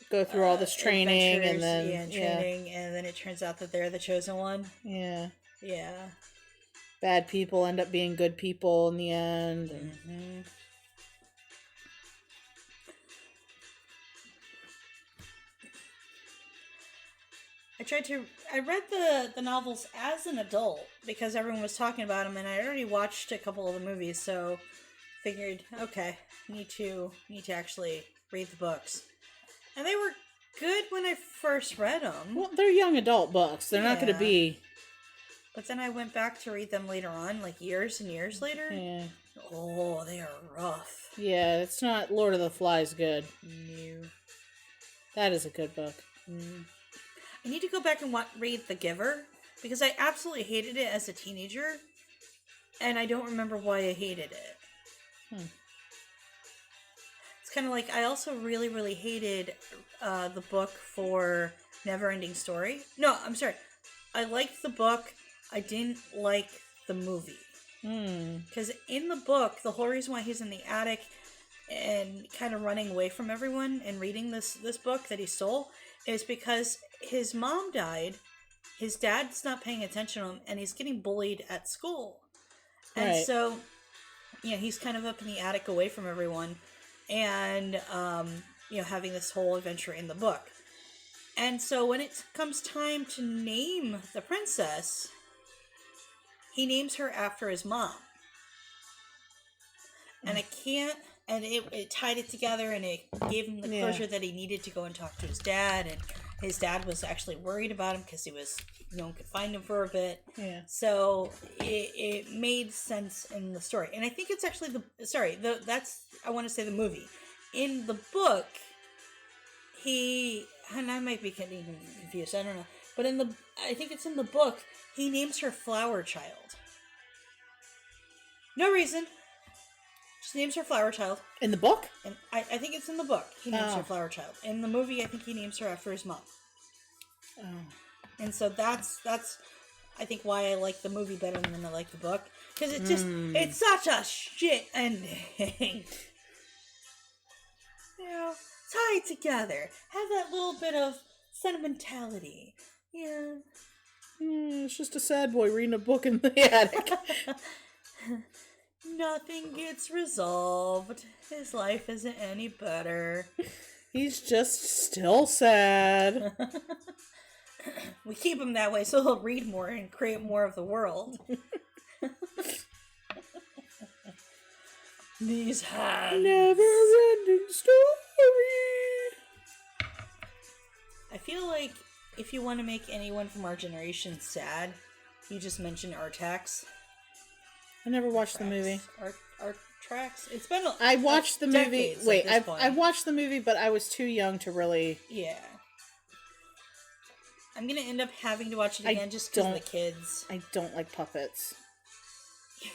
go through all this training and then and then it turns out that they're the chosen one. Yeah. Yeah. Bad people end up being good people in the end. Mm-hmm. I read the novels as an adult because everyone was talking about them, and I already watched a couple of the movies, so figured, okay, need to actually read the books. And they were good when I first read them. Well, they're young adult books. They're not going to be... But then I went back to read them later on, like years and years later. Yeah. Oh, they are rough. Yeah, it's not Lord of the Flies good. No. That is a good book. I need to go back and read The Giver, because I absolutely hated it as a teenager, and I don't remember why I hated it. It's kind of like, I also really, really hated the book for Neverending Story. No, I'm sorry. I liked the book. I didn't like the movie. Because in the book, the whole reason why he's in the attic and kind of running away from everyone and reading this book that he stole is because his mom died, his dad's not paying attention to him, and he's getting bullied at school. And so, he's kind of up in the attic away from everyone and, having this whole adventure in the book. And so when it comes time to name the princess, he names her after his mom. And I and it tied it together, and it gave him the closure that he needed to go and talk to his dad, and his dad was actually worried about him because he was, no one could find him for a bit. Yeah. So it made sense in the story, and I think it's actually I want to say the movie. In the book, and I might be getting confused, I don't know, but I think it's in the book, he names her Flower Child. No reason. Just names her Flower Child. In the book? And I think it's in the book. He names her Flower Child. In the movie, I think he names her after his mom. Oh. And so that's I think why I like the movie better than I like the book. Because it's such a shit ending. Tie it together. Have that little bit of sentimentality. Yeah. It's just a sad boy reading a book in the attic. Nothing gets resolved. His life isn't any better. He's just still sad. We keep him that way so he'll read more and create more of the world. These hands. Never-ending story. I feel like if you want to make anyone from our generation sad, you just mention Artax. I never watched the movie. Artax. It's been. I watched the movie. Wait, I watched the movie, but I was too young to really. Yeah. I'm gonna end up having to watch it again just because of the kids. I don't like puppets.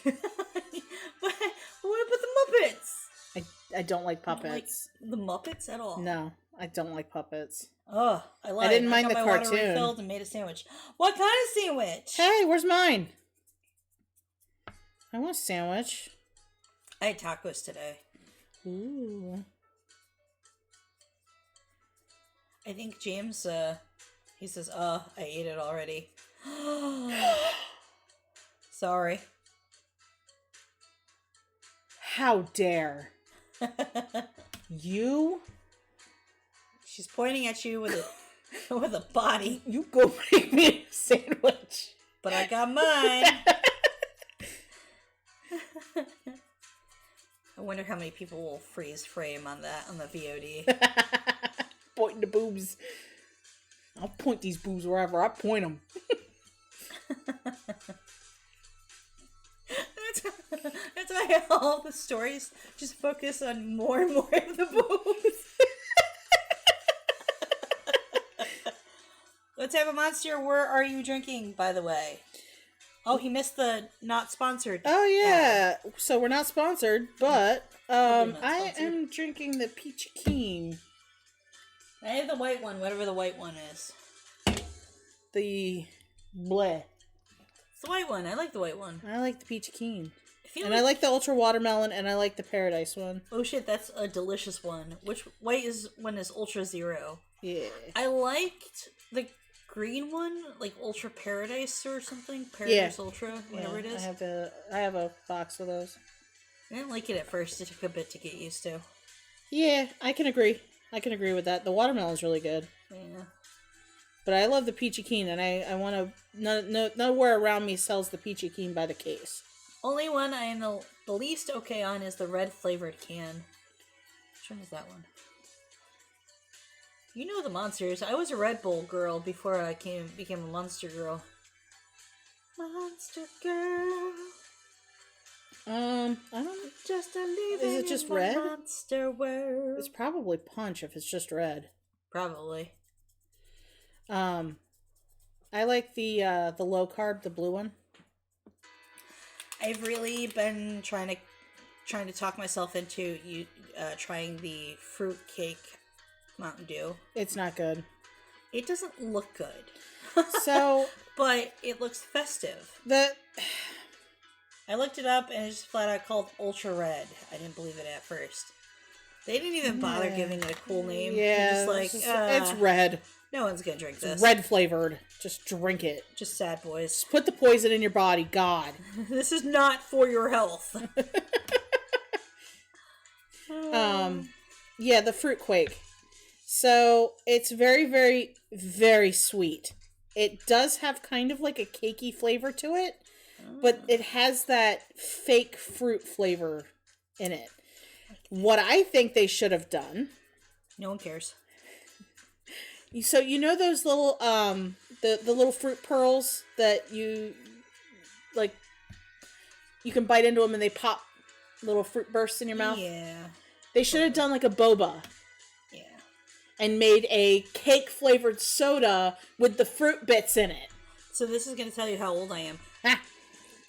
But what about the Muppets? I don't like puppets. Like the Muppets at all? No, I don't like puppets. Oh, I didn't mind the got my cartoon. Water refilled and made a sandwich. What kind of sandwich? Hey, where's mine? I want a sandwich. I had tacos today. Ooh. I think James, he says, I ate it already. Sorry. How dare. You? She's pointing at you with a body. You go make me a sandwich. But I got mine. I wonder how many people will freeze frame on the VOD. Pointing the boobs. I'll point these boobs wherever I point them. That's why all the stories just focus on more and more of the boobs. What type of monster were you drinking, by the way? Oh, he missed the not sponsored. Oh yeah, so we're not sponsored, but I am drinking the Peachy Keen. I have the white one, whatever the white one is. The bleh. It's the white one. I like the white one. I like the Peachy Keen. I like the Ultra Watermelon, and I like the Paradise one. Oh shit, that's a delicious one. Which white one is Ultra Zero? Yeah. I liked the green one, like Ultra Paradise or something. Paradise Ultra, whatever it is. I have a box of those. I didn't like it at first. It took a bit to get used to. Yeah, I can agree. I can agree with that. The watermelon's really good. Yeah. But I love the Peachy Keen, and I want to... nowhere around me sells the Peachy Keen by the case. Only one I am the least okay on is the red flavored can. Which one is that one? You know the monsters. I was a Red Bull girl before I became a Monster girl. Monster girl. I don't know. Just a living Is it just red? Monster world. It's probably punch if it's just red. Probably. I like the low carb, the blue one. I've really been trying to talk myself into trying the fruit cake Mountain Dew. It's not good. It doesn't look good. So, but it looks festive. I looked it up and it's flat out called Ultra Red. I didn't believe it at first. They didn't even bother giving it a cool name. Yeah, just like, it's red. No one's gonna drink this. It's red flavored. Just drink it. Just sad boys. Just put the poison in your body. God. This is not for your health. Yeah, the fruit quake. So it's very, very, very sweet. It does have kind of like a cakey flavor to it, but it has that fake fruit flavor in it. What I think they should have done. No one cares. So you know those little the little fruit pearls that you like, you can bite into them and they pop little fruit bursts in your mouth? Yeah. They should have done like a boba. Yeah. And made a cake flavored soda with the fruit bits in it. So this is going to tell you how old I am. Ah.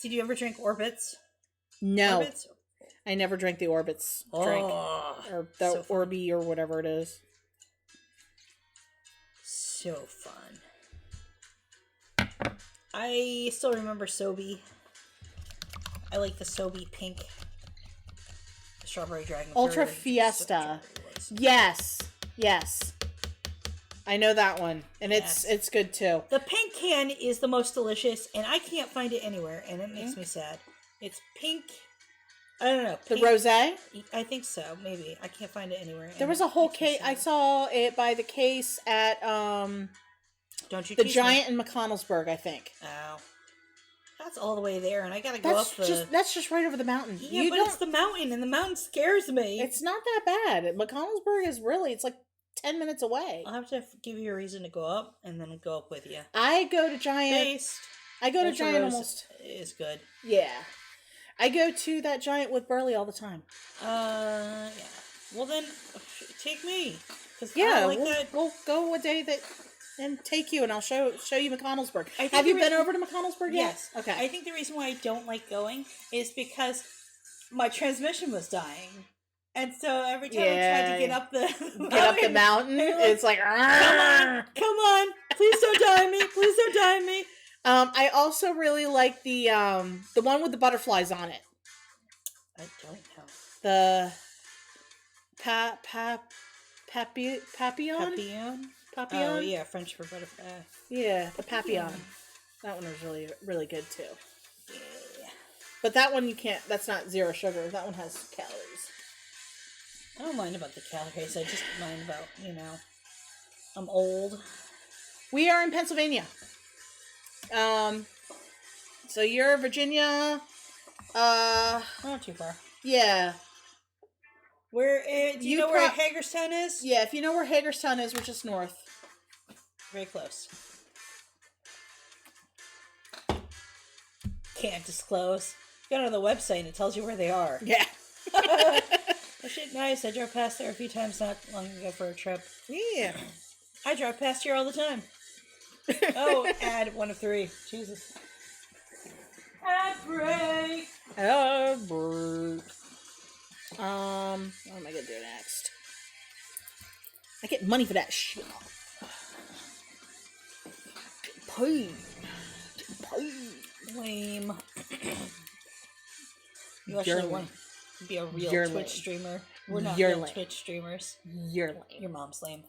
Did you ever drink Orbits? No. Orbits? I never drank the Orbits drink. Or the so Orby or whatever it is. So fun. I still remember Sobe. I like the Sobe pink. The strawberry dragon. Ultra Fiesta. Yes. Yes. I know that one. And it's good too. The pink can is the most delicious, and I can't find it anywhere, and it makes me sad. It's pink. I don't know. The rosé? I think so. Maybe. I can't find it anywhere. There was a whole case. I saw it by the case at Don't you the Giant in McConnellsburg, I think. Oh. That's all the way there, and I gotta go up the... That's just right over the mountain. Yeah, but it's the mountain, and the mountain scares me. It's not that bad. McConnellsburg is really, it's like 10 minutes away. I'll have to give you a reason to go up, and then go up with you. I go to Giant... I go to Giant almost... Is good. Yeah. I go to that Giant with Burley all the time. Yeah. Well then, take me. Yeah, we'll go a day and take you, and I'll show you McConnellsburg. Have you been over to McConnellsburg yet? Yes. Okay. I think the reason why I don't like going is because my transmission was dying, and so every time I tried to get up the mountain, it's like, come on, please don't die me, please don't die me. I also really like the one with the butterflies on it. I don't know. The Papillon? Papillon? Oh, yeah, French for butterfly. Yeah, the Papillon. That one was really, really good, too. Yeah. But that one you can't, that's not zero sugar. That one has calories. I don't mind about the calories. I just mind about, I'm old. We are in Pennsylvania. So you're Virginia. Not too far. Yeah. Where, do you know where Hagerstown is? Yeah, if you know where Hagerstown is, we're just north. Very close. Can't disclose. Go to the website and it tells you where they are. Yeah. Oh, shit, nice. I drove past there a few times not long ago for a trip. Yeah. I drive past here all the time. Oh, ad 1 of 3. Jesus. Ad break. Ad break. What am I gonna do next? I get money for that shit. Get paid. Lame. You actually want to be a real Twitch streamer. We're not real Twitch streamers. You're lame. Your mom's lame.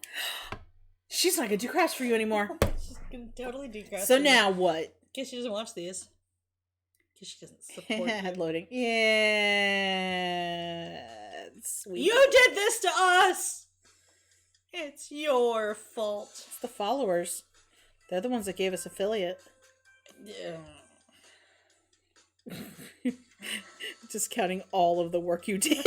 She's not gonna do crafts for you anymore. She's gonna totally do crafts. So now what? Guess she doesn't watch these. Because she doesn't support Head loading. Yeah. Sweet. You did this to us! It's your fault. It's the followers. They're the ones that gave us affiliate. Yeah. Just counting all of the work you did.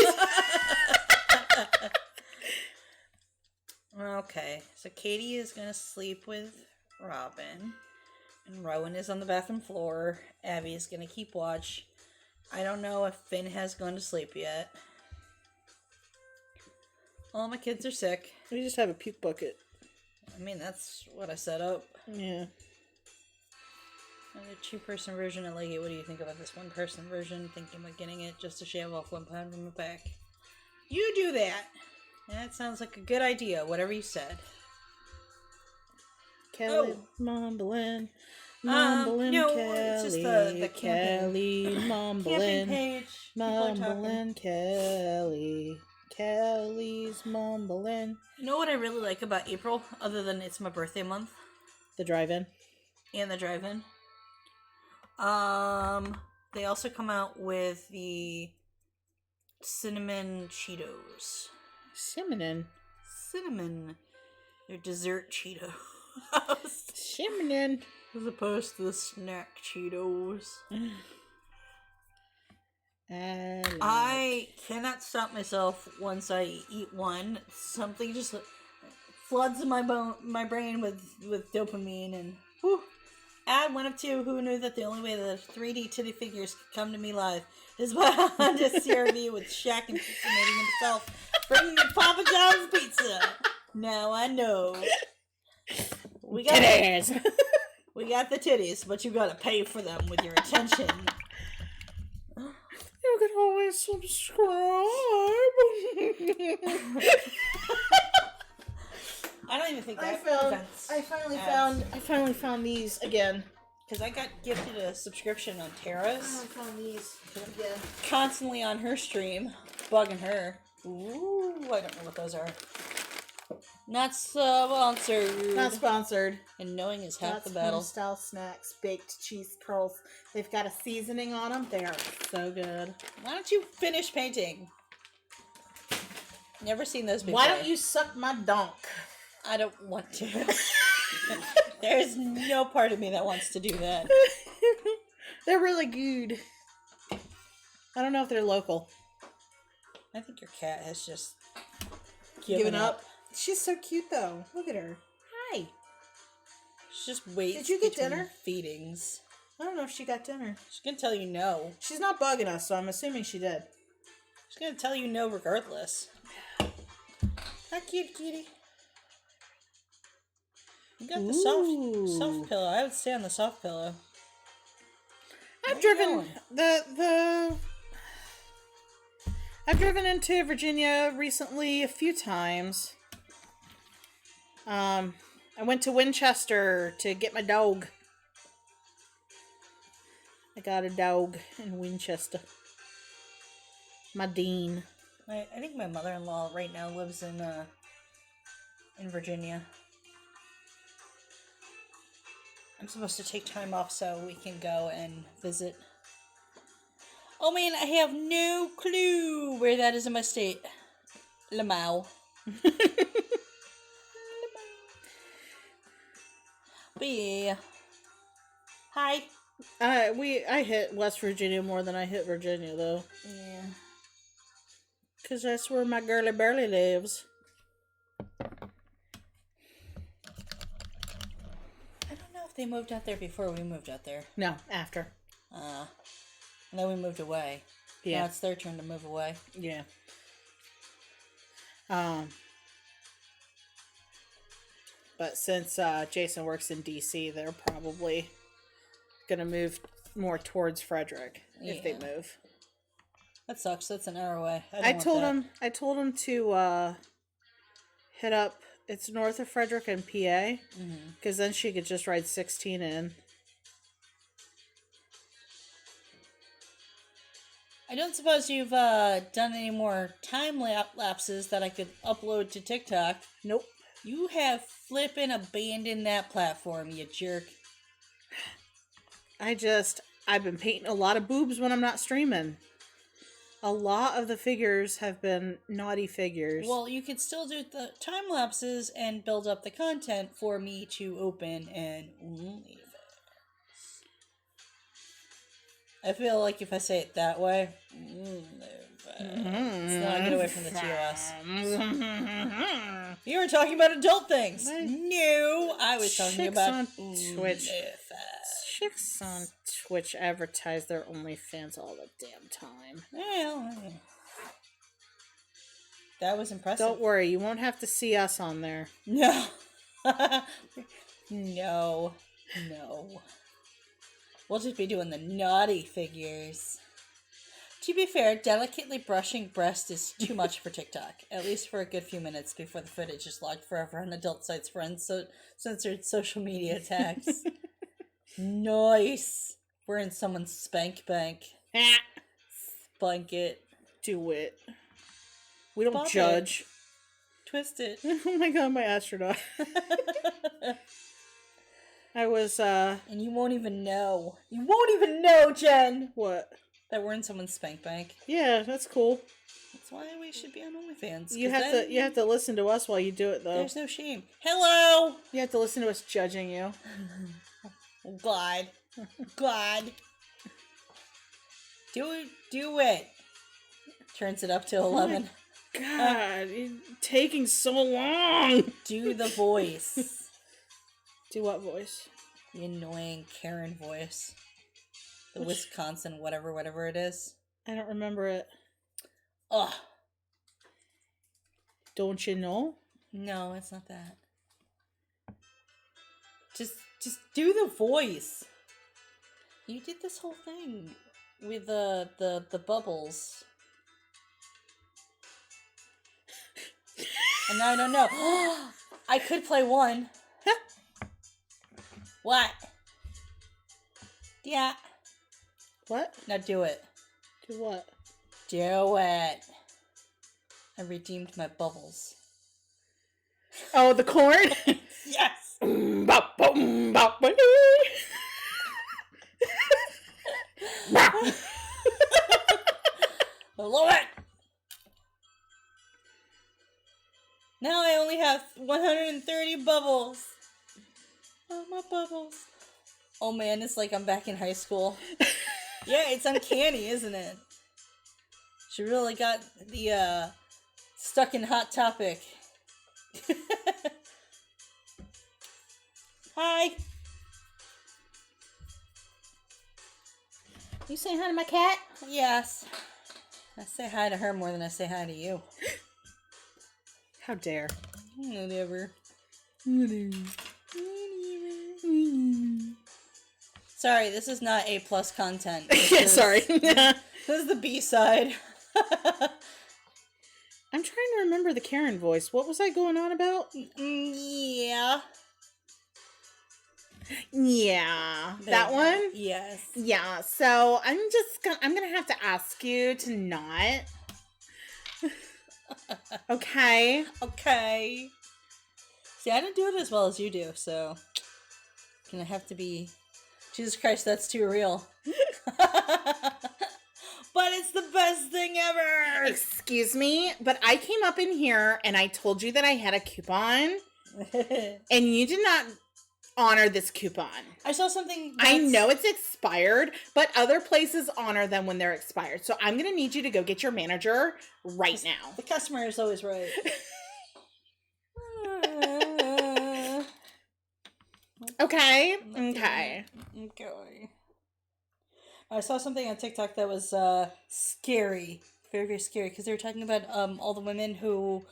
Okay, so Katie is gonna sleep with Robin, and Rowan is on the bathroom floor. Abby is gonna keep watch. I don't know if Finn has gone to sleep yet. All my kids are sick. We just have a puke bucket. I mean, that's what I set up. Yeah. A 2-person version, I like it. What do you think about this 1-person version? Thinking about getting it just to shave off 1 pound from the back. You do that! That sounds like a good idea, whatever you said. Kelly mumbling. No, Kelly. It's just the Kelly mumbling. Camping page. Mumbling Kelly. Kelly's mumbling. You know what I really like about April, other than it's my birthday month? The drive-in. And the drive-in. They also come out with the cinnamon Cheetos. Cinnamon. They're dessert Cheetos. Cinnamon. As opposed to the snack Cheetos. I cannot stop myself once I eat one. Something just floods my brain with dopamine, and whew. Add one of two. Who knew that the only way that 3D titty figures could come to me live is by Honda CRV with Shaq impersonating himself, bringing me Papa John's pizza. Now I know. We got titties. We got the titties, but you gotta pay for them with your attention. You can always subscribe. I don't even think that I finally found these again. Because I got gifted a subscription on Terrace. I found these again. Constantly on her stream, bugging her. Ooh, I don't know what those are. Not sponsored. Not sponsored. And knowing is half That's the battle. Style snacks, baked cheese curls. They've got a seasoning on them. They are so good. Why don't you finish painting? Never seen those before. Why don't you suck my donk? I don't want to. There's no part of me that wants to do that. They're really good. I don't know if they're local. I think your cat has just Given up. She's so cute though. Look at her. Hi. She just waits. Did you get between dinner? Feedings. I don't know if she got dinner. She's gonna tell you no. She's not bugging us, so I'm assuming she did. She's gonna tell you no regardless. How cute, kitty. You got the soft pillow. I would stay on the soft pillow. I've driven I've driven into Virginia recently a few times. I went to Winchester to get my dog. I got a dog in Winchester. My Dean. I think my mother-in-law right now lives in Virginia. I'm supposed to take time off so we can go and visit. Oh man, I have no clue where that is in my state. Lamau. But yeah. Hi. I hit West Virginia more than I hit Virginia though. Yeah. 'Cause that's where my girly burly lives. I don't know if they moved out there before we moved out there. No, after. And then we moved away. Yeah. Now it's their turn to move away. Yeah. But since Jason works in DC, they're probably gonna move more towards Frederick if they move. That sucks. That's an hour away. I told him to hit up. It's north of Frederick and PA, because then she could just ride 16 in. I don't suppose you've done any more time lapses that I could upload to TikTok. Nope. You have flippin' abandoned that platform, you jerk. I've been painting a lot of boobs when I'm not streaming. A lot of the figures have been naughty figures. Well, you could still do the time lapses and build up the content for me to open and leave it. I feel like if I say it that way, it's not get away from the two of us. You were talking about adult things. No, I was talking about on Twitch. Chicks on Twitch advertise their OnlyFans all the damn time. Well, that was impressive. Don't worry, you won't have to see us on there. No. No. We'll just be doing the naughty figures. To be fair, delicately brushing breast is too much for TikTok. At least for a good few minutes before the footage is logged forever on adult sites for censored social media tags. Nice. We're in someone's spank bank. Spank it. Do it. We don't Bop judge. Twist it. Oh my god, my astronaut. I was, And you won't even know. You won't even know, Jen! What? That we're in someone's spank bank. Yeah, that's cool. That's why we should be on OnlyFans. You have to listen to us while you do it, though. There's no shame. Hello! You have to listen to us judging you. God. God. Do it. Turns it up to 11. God, you're taking so long. Do the voice. Do what voice? The annoying Karen voice. The Wisconsin whatever it is. I don't remember it. Ugh. Don't you know? No, it's not that. Just do the voice. You did this whole thing with the bubbles. And now I don't know. I could play one. What? Yeah. What? Now do it. Do what? Do it. I redeemed my bubbles. Oh, the corn? Yes! I love it! Now I only have 130 bubbles. Oh, my bubbles. Oh man, it's like I'm back in high school. Yeah, it's uncanny, isn't it? She really got the, stuck in Hot Topic. Hi. You saying hi to my cat? Yes. I say hi to her more than I say hi to you. How dare. Whatever. Sorry, this is not A+ content. Sorry. This is the B-side. I'm trying to remember the Karen voice. What was I going on about? Yeah. Yeah. That one? Yes. Yeah. So I'm gonna have to ask you to not. Okay. Okay. See, I didn't do it as well as you do, so gonna have to be. Jesus Christ, that's too real. But it's the best thing ever! Excuse me, but I came up in here and I told you that I had a coupon, and you did not honor this coupon. I saw something I know it's expired, but other places honor them when they're expired. So I'm going to need you to go get your manager right now. The customer is always right. Okay. I saw something on TikTok that was scary, very, very scary, because they were talking about all the women who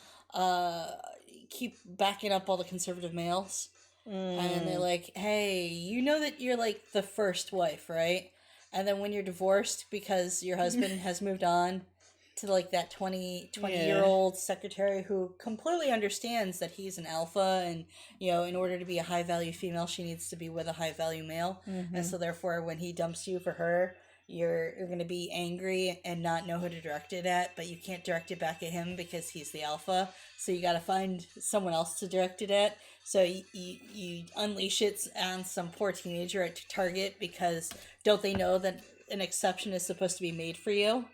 keep backing up all the conservative males, and they're like, "Hey, you know that you're like the first wife, right? And then when you're divorced because your husband has moved on to like that 20-year-old secretary who completely understands that he's an alpha, and you know, in order to be a high value female, she needs to be with a high value male, and so therefore when he dumps you for her, you're going to be angry and not know who to direct it at, but you can't direct it back at him because he's the alpha, so you got to find someone else to direct it at. So you unleash it on some poor teenager at Target because don't they know that an exception is supposed to be made for you?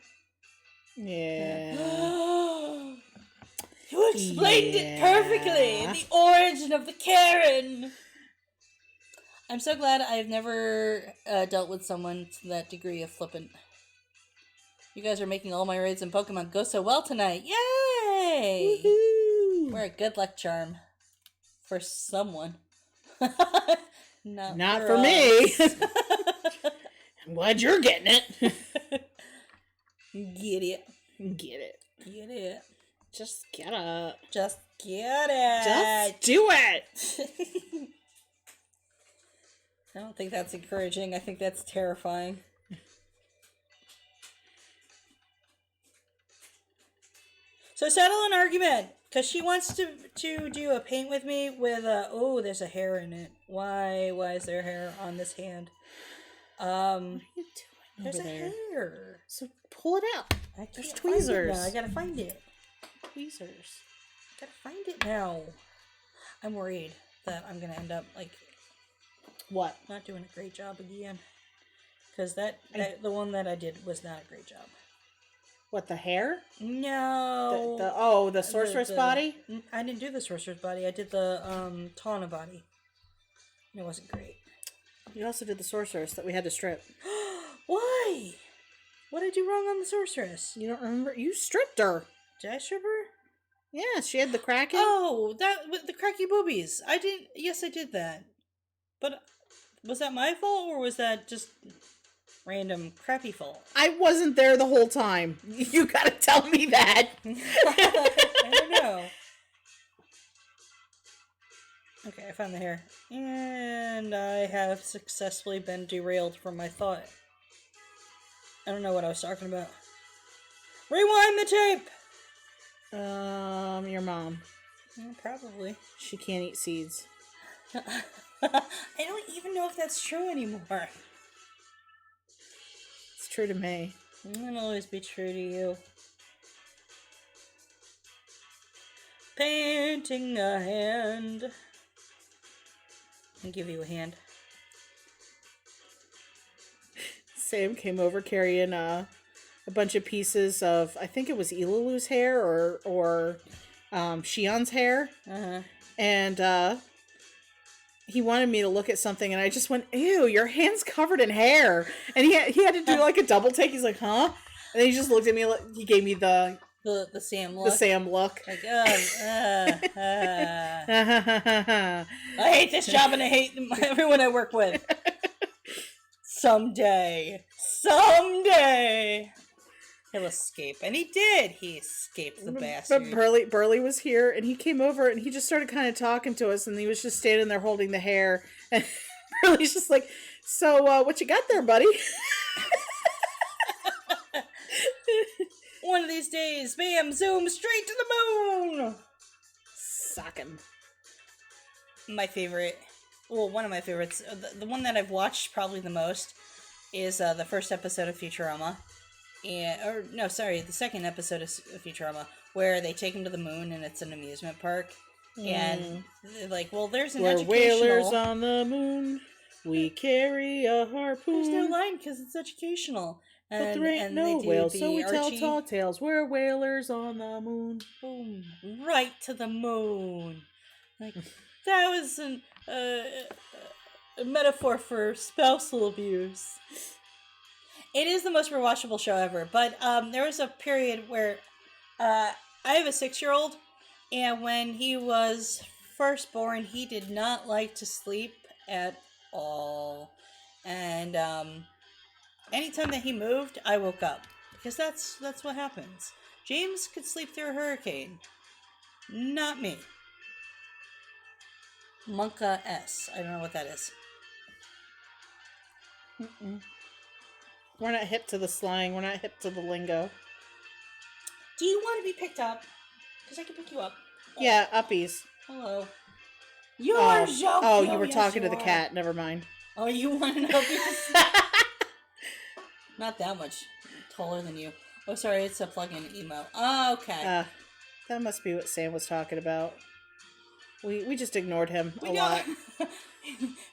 Yeah. You explained it perfectly. The origin of the Karen. I'm so glad I've never dealt with someone to that degree of flippant. You guys are making all my raids in Pokemon go so well tonight. Yay! Woohoo! We're a good luck charm. For someone. Not for me. I'm glad you're getting it. Get it. Get it. Get it. Just get it. Just get it. Just do it. I don't think that's encouraging. I think that's terrifying. So settle an argument. Because she wants to do a paint with me with a... Oh, there's a hair in it. Why is there hair on this hand? What are you doing There's over a there? hair. So pull it out. There's tweezers. I gotta find it. Tweezers. Gotta find it now. I'm worried that I'm gonna end up, like... What? Not doing a great job again. Because the one that I did was not a great job. What, the hair? No. The sorceress body? I didn't do the sorcerer's body. I did the Tawna body. And it wasn't great. You also did the sorceress that we had to strip. Why? What did I do wrong on the sorceress? You don't remember? You stripped her. Did I strip her? Yeah, she had the Kraken. Oh, that with the cracky boobies. I did. Yes, I did that. But was that my fault or was that just random crappy fault? I wasn't there the whole time. You gotta tell me that. I don't know. Okay, I found the hair. And I have successfully been derailed from my thought. I don't know what I was talking about. Rewind the tape! Your mom. Probably. She can't eat seeds. I don't even know if that's true anymore. It's true to me. It'll always be true to you. Painting a hand. I'll give you a hand. Sam came over carrying a bunch of pieces of, I think it was Ilalu's hair or Shion's hair. Uh-huh. And he wanted me to look at something, and I just went, ew, your hand's covered in hair. And he had to do like a double take. He's like, huh? And then he just looked at me, he gave me the Sam look. The Sam look. Like, I hate this job and I hate everyone I work with. Someday. He'll escape. And he did. He escaped the bastard. But Burley was here, and he came over, and he just started kind of talking to us, and he was just standing there holding the hair. And Burley's just like, so, what you got there, buddy? One of these days, bam, zoom, straight to the moon! Sock him. My favorite, well, one of my favorites, the one that I've watched probably the most, is the first episode of Futurama. The second episode of Futurama, where they take him to the moon and it's an amusement park. And they're like, well, there's an educational... We're whalers on the moon. We carry a harpoon. There's no line because it's educational. But there ain't no whales, so we tell tall tales. We're whalers on the moon. Boom. Right to the moon. Like, that was a metaphor for spousal abuse. It is the most rewatchable show ever, but there was a period where I have a 6-year-old, and when he was first born, he did not like to sleep at all. And anytime that he moved, I woke up. Because that's what happens. James could sleep through a hurricane. Not me. Monka S. I don't know what that is. We're not hip to the slang. We're not hip to the lingo. Do you want to be picked up? Because I can pick you up. Yeah, uppies. Hello. You're joking. Oh, you were talking to the cat. Never mind. Oh, you want an uppies? Not that much taller than you. Oh, sorry, it's a plug-in emo. Oh, okay. That must be what Sam was talking about. We just ignored him a lot.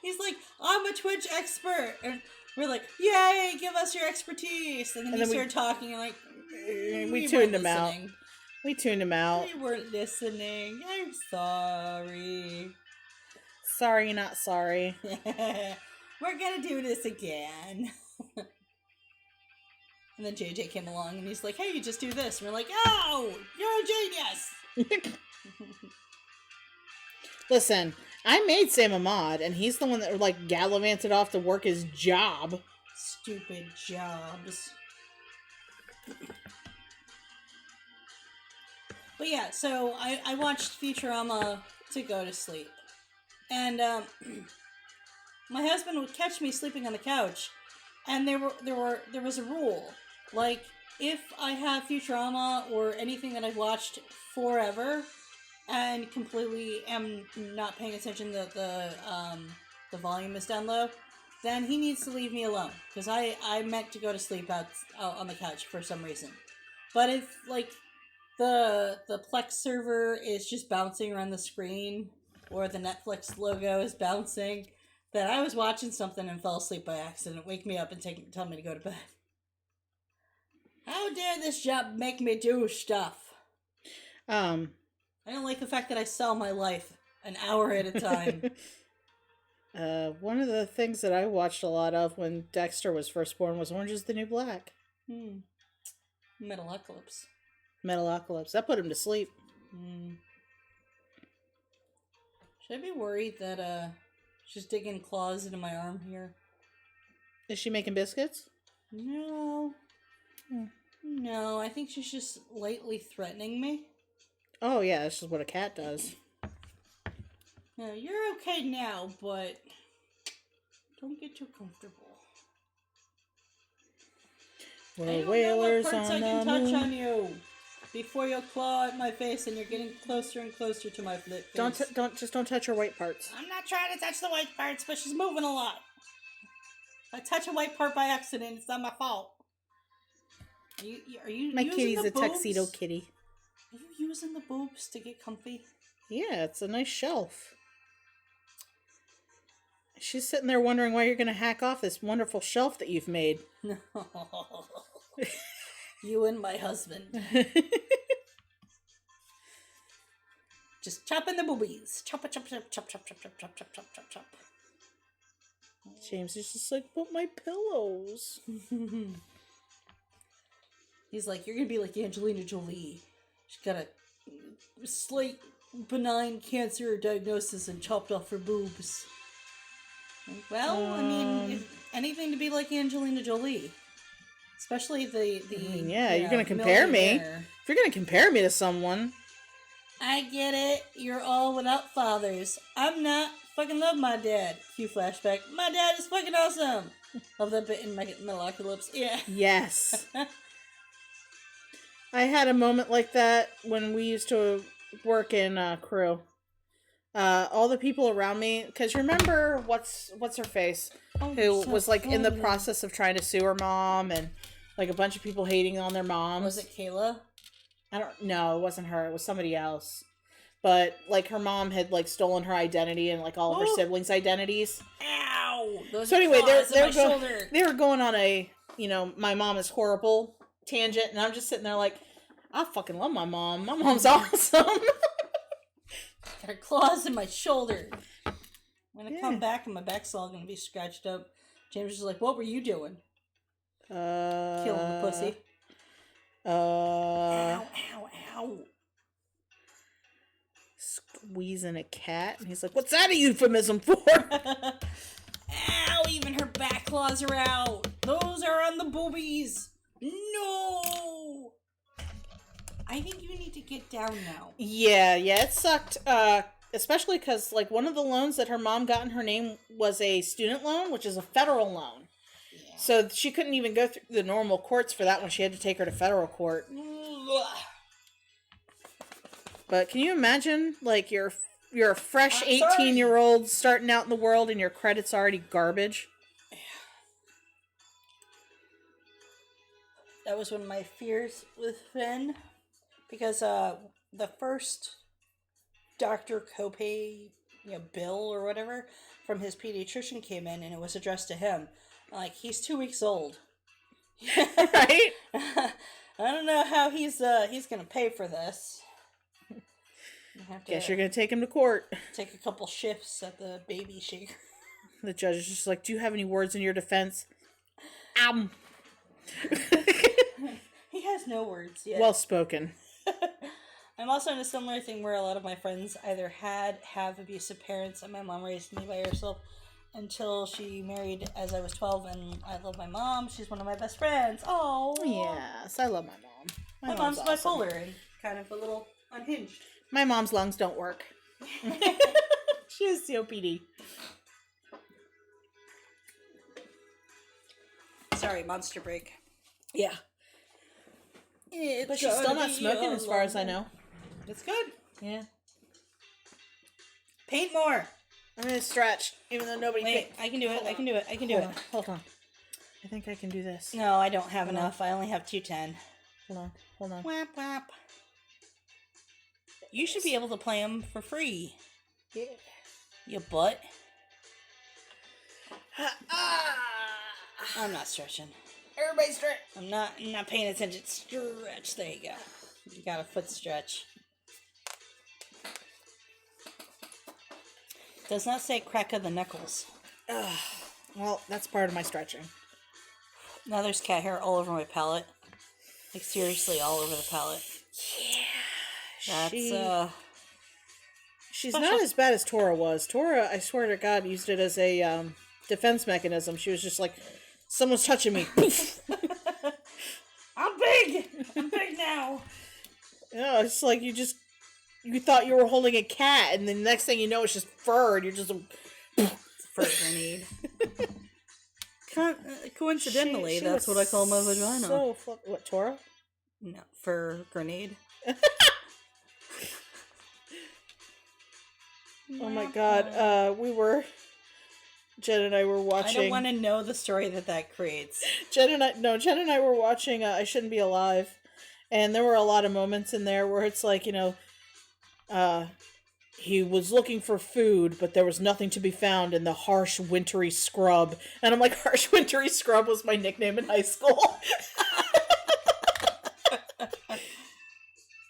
He's like, I'm a Twitch expert. And we're like, yay, give us your expertise. And then he started talking and like, we tuned him out. We tuned him out. We weren't listening. I'm sorry. Sorry, not sorry. We're gonna do this again. And then JJ came along and he's like, hey, you just do this. And we're like, oh, you're a genius. Listen, I made Sam a mod, and he's the one that like gallivanted off to work his job. Stupid jobs. But yeah, so I watched Futurama to go to sleep. And my husband would catch me sleeping on the couch, and there was a rule. Like, if I have Futurama or anything that I've watched forever and completely am not paying attention that the volume is down low, then he needs to leave me alone. Because I meant to go to sleep out on the couch for some reason. But if, like, the Plex server is just bouncing around the screen, or the Netflix logo is bouncing, then I was watching something and fell asleep by accident. Wake me up and tell me to go to bed. How dare this job make me do stuff? I don't like the fact that I sell my life an hour at a time. One of the things that I watched a lot of when Dexter was first born was Orange is the New Black. Metalocalypse. Metalocalypse. That put him to sleep. Should I be worried that she's digging claws into my arm here? Is she making biscuits? No. No, I think she's just lightly threatening me. Oh, yeah, that's just what a cat does. Yeah, you're okay now, but don't get too comfortable. We're whalers I on can the touch moon. on you before you claw at my face, and you're getting closer and closer to my face. Don't touch her white parts. I'm not trying to touch the white parts, but she's moving a lot. If I touch a white part by accident, it's not my fault. Are you My using kitty's the a boobs? tuxedo kitty. Are you using the boobs to get comfy? Yeah, it's a nice shelf. She's sitting there wondering why you're going to hack off this wonderful shelf that you've made. No. You and my husband. Just chopping the boobies. Chop, chop, chop, chop, chop, chop, chop, chop, chop, chop, chop, chop. James is just like, but my pillows. He's like, you're going to be like Angelina Jolie. She's got a slight benign cancer diagnosis and chopped off her boobs. Well, I mean, anything to be like Angelina Jolie. Especially the yeah, you're going to compare me. If you're going to compare me to someone. I get it. You're all without fathers. I'm not. Fucking love my dad. Cue flashback. My dad is fucking awesome. Love that bit in Metalocalypse. Yeah. Yes. I had a moment like that when we used to work in crew. All the people around me, because remember what's her face, who was like in the process of trying to sue her mom, and like a bunch of people hating on their moms. Was it Kayla? I don't know. It wasn't her. It was somebody else. But like her mom had like stolen her identity and like all of her siblings' identities. Ow! So anyway, they were going on a my mom is horrible tangent, and I'm just sitting there like, I fucking love my mom. My mom's awesome. Got her claws in my shoulder. When I come back and my back's all gonna be scratched up, James is like, "What were you doing?" Killing the pussy. Ow! Ow! Ow! Squeezing a cat, and he's like, "What's that a euphemism for?" Ow! Even her back claws are out. Those are on the boobies. No. I think you need to get down now. Yeah, it sucked. Especially because like one of the loans that her mom got in her name was a student loan, which is a federal loan. Yeah. So she couldn't even go through the normal courts for that one. She had to take her to federal court. But can you imagine, like, you're a fresh 18-year-old starting out in the world and your credit's already garbage? Yeah. That was one of my fears with Finn. Because the first doctor copay, bill or whatever from his pediatrician came in, and it was addressed to him. Like, he's 2 weeks old. Right? I don't know how he's gonna pay for this. Guess you're gonna take him to court. Take a couple shifts at the baby shaker. The judge is just like, do you have any words in your defense? He has no words yet. Well spoken. I'm also in a similar thing where a lot of my friends either have abusive parents, and my mom raised me by herself until she married as I was 12, and I love my mom. She's one of my best friends. Oh. Yes, I love my mom. My mom's bipolar and kind of a little unhinged. My mom's lungs don't work. She has COPD. Sorry, monster break. Yeah. But she's still not smoking as far as I know. That's good. Yeah. Paint more. I'm gonna stretch, even though nobody. Wait, I can do it. I can do it. I can do it. Hold on. I think I can do this. No, I don't have enough. I only have 210. Hold on. Whap whap. You should be able to play them for free. Yeah. You butt. I'm not stretching. Everybody stretch. I'm not paying attention. Stretch. There you go. You got a foot stretch. Does not say crack of the knuckles. Well, that's part of my stretching. Now there's cat hair all over my palette. Like, seriously, all over the palette. Yeah. That's, She's special. not as bad as Tora was. Tora, I swear to God, used it as a defense mechanism. She was just like, someone's touching me. Poof! I'm big! I'm big now! Yeah, it's like you thought you were holding a cat, and the next thing you know, it's just fur, and you're just Fur grenade. Coincidentally, that's what I call my vagina. So what, Tora? No, fur grenade. Oh my God! Jen and I were watching. I don't want to know the story that creates. Jen and I were watching. I Shouldn't Be Alive, and there were a lot of moments in there where it's like, he was looking for food, but there was nothing to be found in the harsh, wintry scrub. And I'm like, harsh, wintry scrub was my nickname in high school.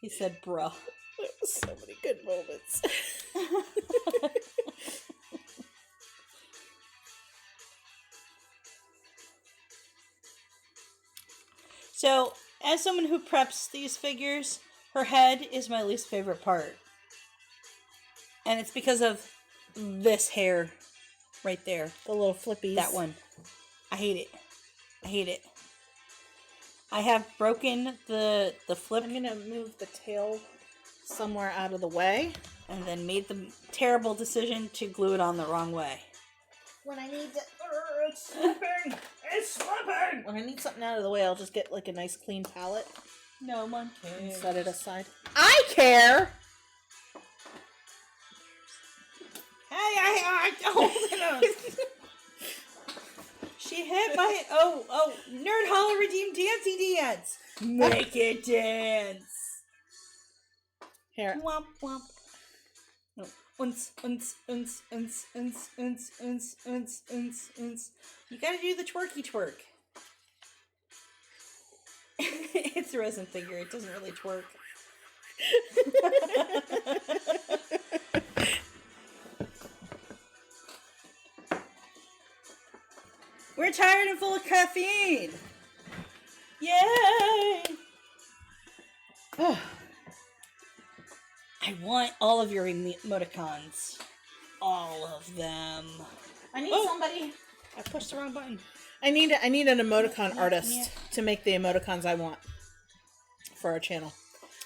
He said, bruh. So many good moments. So, as someone who preps these figures, her head is my least favorite part. And it's because of this hair right there. The little flippies. That one. I hate it. I hate it. I have broken the flip. I'm going to move the tail somewhere out of the way. And then made the terrible decision to glue it on the wrong way. When I need to... it's slipping! It's slipping! When I need something out of the way, I'll just get like a nice clean palette. No one cares. And set it aside. I care! Hey, I hold it up. She hit my... Oh, Nerd Hollow Redeemed Dancey Dance! Make it dance! Here. Womp womp. No. Uns. You gotta do the twerky twerk. It's a resin figure. It doesn't really twerk. We're tired and full of caffeine. Yay! I want all of your emoticons. All of them. I need somebody. I pushed the wrong button. I need an emoticon artist to make the emoticons I want for our channel.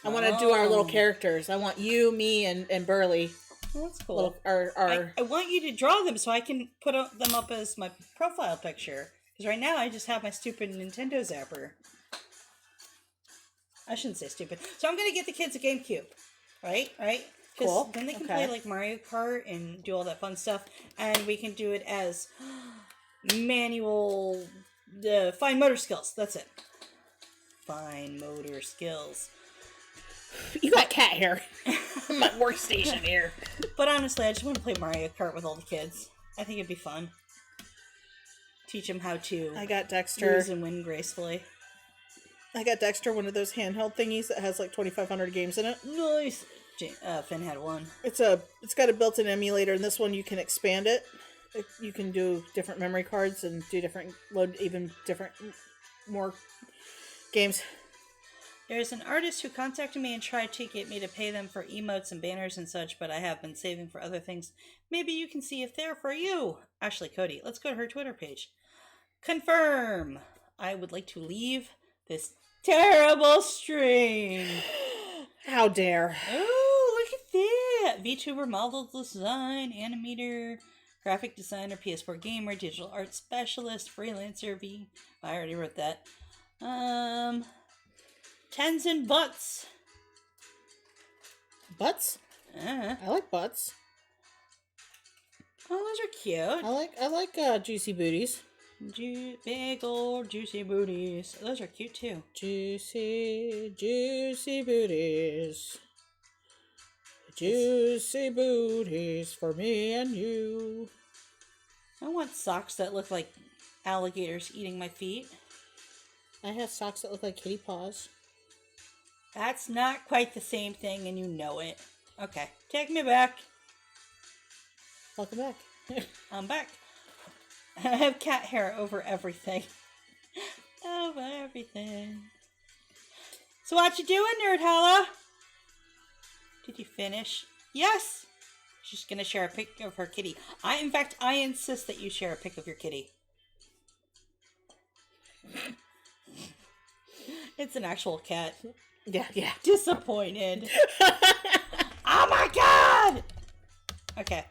I want to do our little characters. I want you, me, and Burley. Oh, that's cool. I want you to draw them so I can put them up as my profile picture. Because right now I just have my stupid Nintendo Zapper. I shouldn't say stupid. So I'm going to get the kids a GameCube. Right? Cool. Then they can play like Mario Kart and do all that fun stuff. And we can do it as manual, fine motor skills. That's it. Fine motor skills. You got cat hair on my workstation here. But honestly, I just want to play Mario Kart with all the kids. I think it'd be fun. Teach them how to I got Dexter. lose and win gracefully. I got Dexter, one of those handheld thingies that has like 2,500 games in it. Nice. Finn had one. It's got a built-in emulator, and this one you can expand it. You can do different memory cards and load even different, more games. There's an artist who contacted me and tried to get me to pay them for emotes and banners and such, but I have been saving for other things. Maybe you can see if they're for you. Ashley Cody. Let's go to her Twitter page. Confirm. I would like to leave this terrible stream. How dare. Oh, look at that. VTuber, model design, animator, graphic designer, PS4 gamer, digital art specialist, freelancer, I already wrote that. Tens and butts. Butts? I like butts. Oh, those are cute. I like juicy booties. Big old juicy booties. Those are cute too. Juicy booties. Juicy booties for me and you. I want socks that look like alligators eating my feet. I have socks that look like kitty paws. That's not quite the same thing, and you know it. Okay, take me back. Welcome back. I'm back. I have cat hair over everything. Over everything. So what you doing, Nerd Holla? Did you finish? Yes! She's gonna share a pic of her kitty. In fact, I insist that you share a pic of your kitty. It's an actual cat. Yeah. Disappointed. Oh my god! Okay.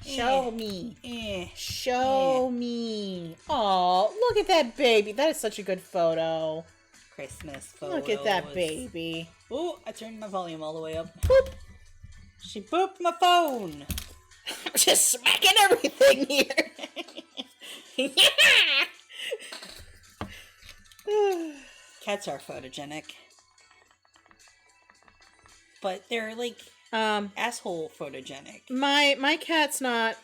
Show me. Eh. Show me. Oh, look at that baby. That is such a good photo. Christmas photos. Look at that baby. Oh, I turned my volume all the way up. Boop. She booped my phone. I'm just smacking everything here. Cats are photogenic. But they're like asshole photogenic. My cat's not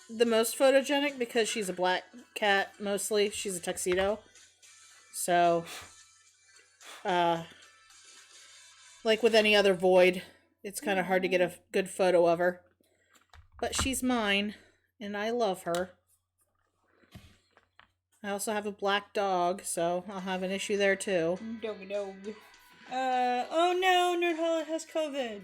the most photogenic because she's a black cat mostly. She's a tuxedo. So like with any other void, it's kind of hard to get a good photo of her. But she's mine and I love her. I also have a black dog, so I'll have an issue there too. Dog. Oh no, Nerd Holla has COVID.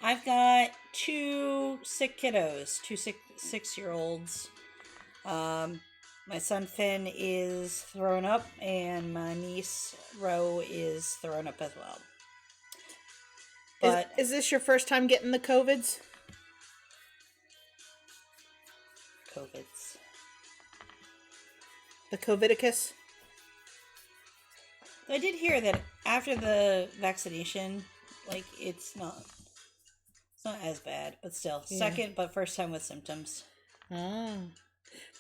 I've got 2 sick kiddos, 2 6-year-olds. My son Finn is thrown up, and my niece Ro is thrown up as well. But is this your first time getting the COVIDs? The COVIDicus? I did hear that after the vaccination, like it's not as bad, but still Yeah. second, but first time with symptoms. Oh,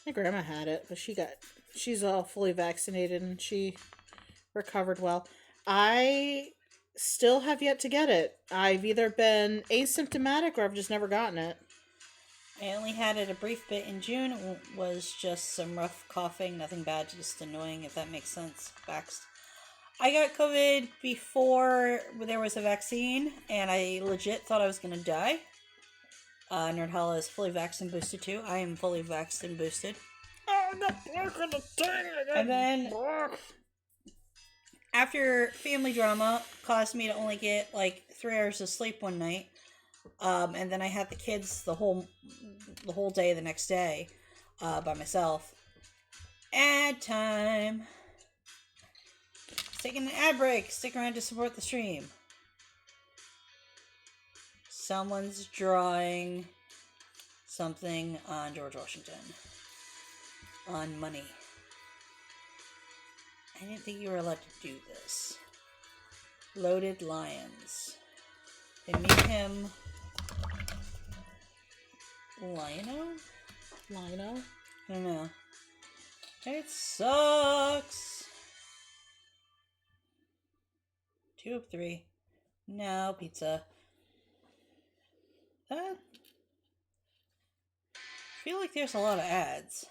my grandma had it, but she's all fully vaccinated and she recovered well. I still have yet to get it. I've either been asymptomatic or I've just never gotten it. I only had it a brief bit in June. It was just some rough coughing, nothing bad, just annoying, if that makes sense. Vaxxed. I got COVID before there was a vaccine, and I legit thought I was going to die. Nerd Holla is fully vaxxed and boosted too. I am fully vaxxed and boosted. Oh, I got black on the thing. And then, after family drama caused me to only get like 3 hours of sleep one night, and then I had the kids the whole day the next day by myself. Ad time. Taking an ad break. Stick around to support the stream. Someone's drawing something on George Washington. On money. I didn't think you were allowed to do this. Loaded lions. They meet him. Lino? Lino? I don't know. It sucks. 2 of 3. No, pizza. I feel like there's a lot of ads.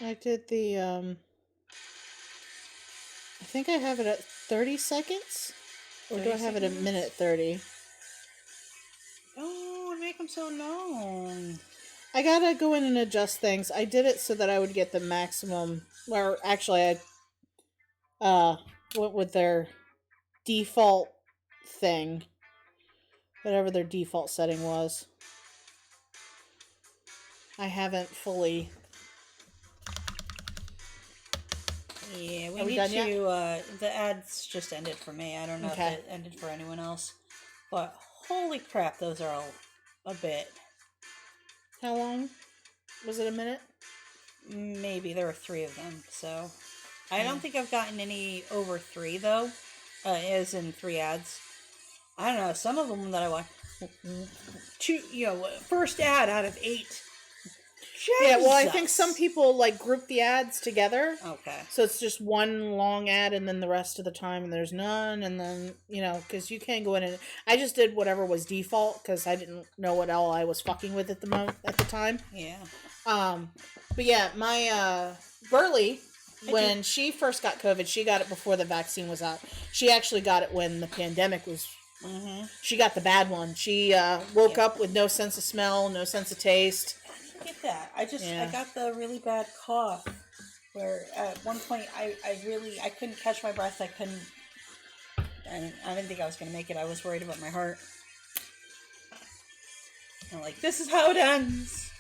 I did the, I think I have it at 30 seconds? Or 30 do I have it at seconds? minute 30? Oh, make them so long. I gotta go in and adjust things. I did it so that I would get the maximum, or actually I went with their default thing. Whatever their default setting was. I haven't fully... Yeah, we Are we need done to, yet? the ads just ended for me. I don't know Okay. if it ended for anyone else. But holy crap, those are all a bit. How long? Was it a minute? Maybe there were 3 of them, so I don't think I've gotten any over 3 though, as in 3 ads. I don't know. Some of them that I watched, 2, first ad out of 8. Jesus. Yeah, well, I think some people like group the ads together. Okay. So it's just one long ad and then the rest of the time there's none. And then, because you can't go in and... I just did whatever was default because I didn't know what all I was fucking with at the time. Yeah. But yeah, my Burley, when she first got COVID, she got it before the vaccine was out. She actually got it when the pandemic was... Mm-hmm. She got the bad one. She woke up with no sense of smell, no sense of taste. get that. I Yeah. got the really bad cough where at one point I couldn't catch my breath. I didn't think I was going to make it. I was worried about my heart. I'm like, this is how it ends.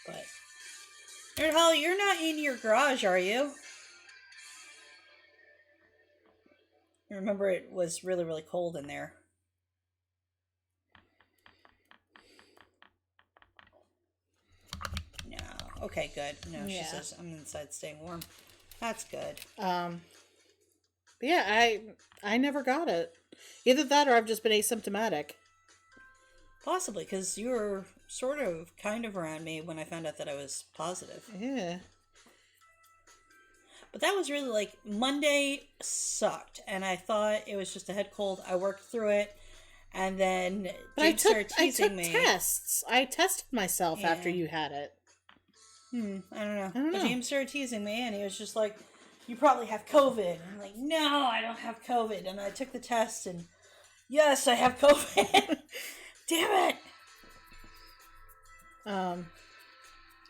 But, Nerd Holly, you're not in your garage, are you? Remember, it was really, really cold in there. No. Okay, good. No, she says I'm inside staying warm. That's good. But yeah, I never got it. Either that or I've just been asymptomatic. Possibly, because you were sort of kind of around me when I found out that I was positive. Yeah. But that was really like Monday sucked, and I thought it was just a head cold. I worked through it, and then But started teasing me. tests. I tested myself after you had it. I don't know. I don't know. James started teasing me, and he was just like, "You probably have COVID." And I'm like, "No, I don't have COVID." And I took the test, and yes, I have COVID. Damn it.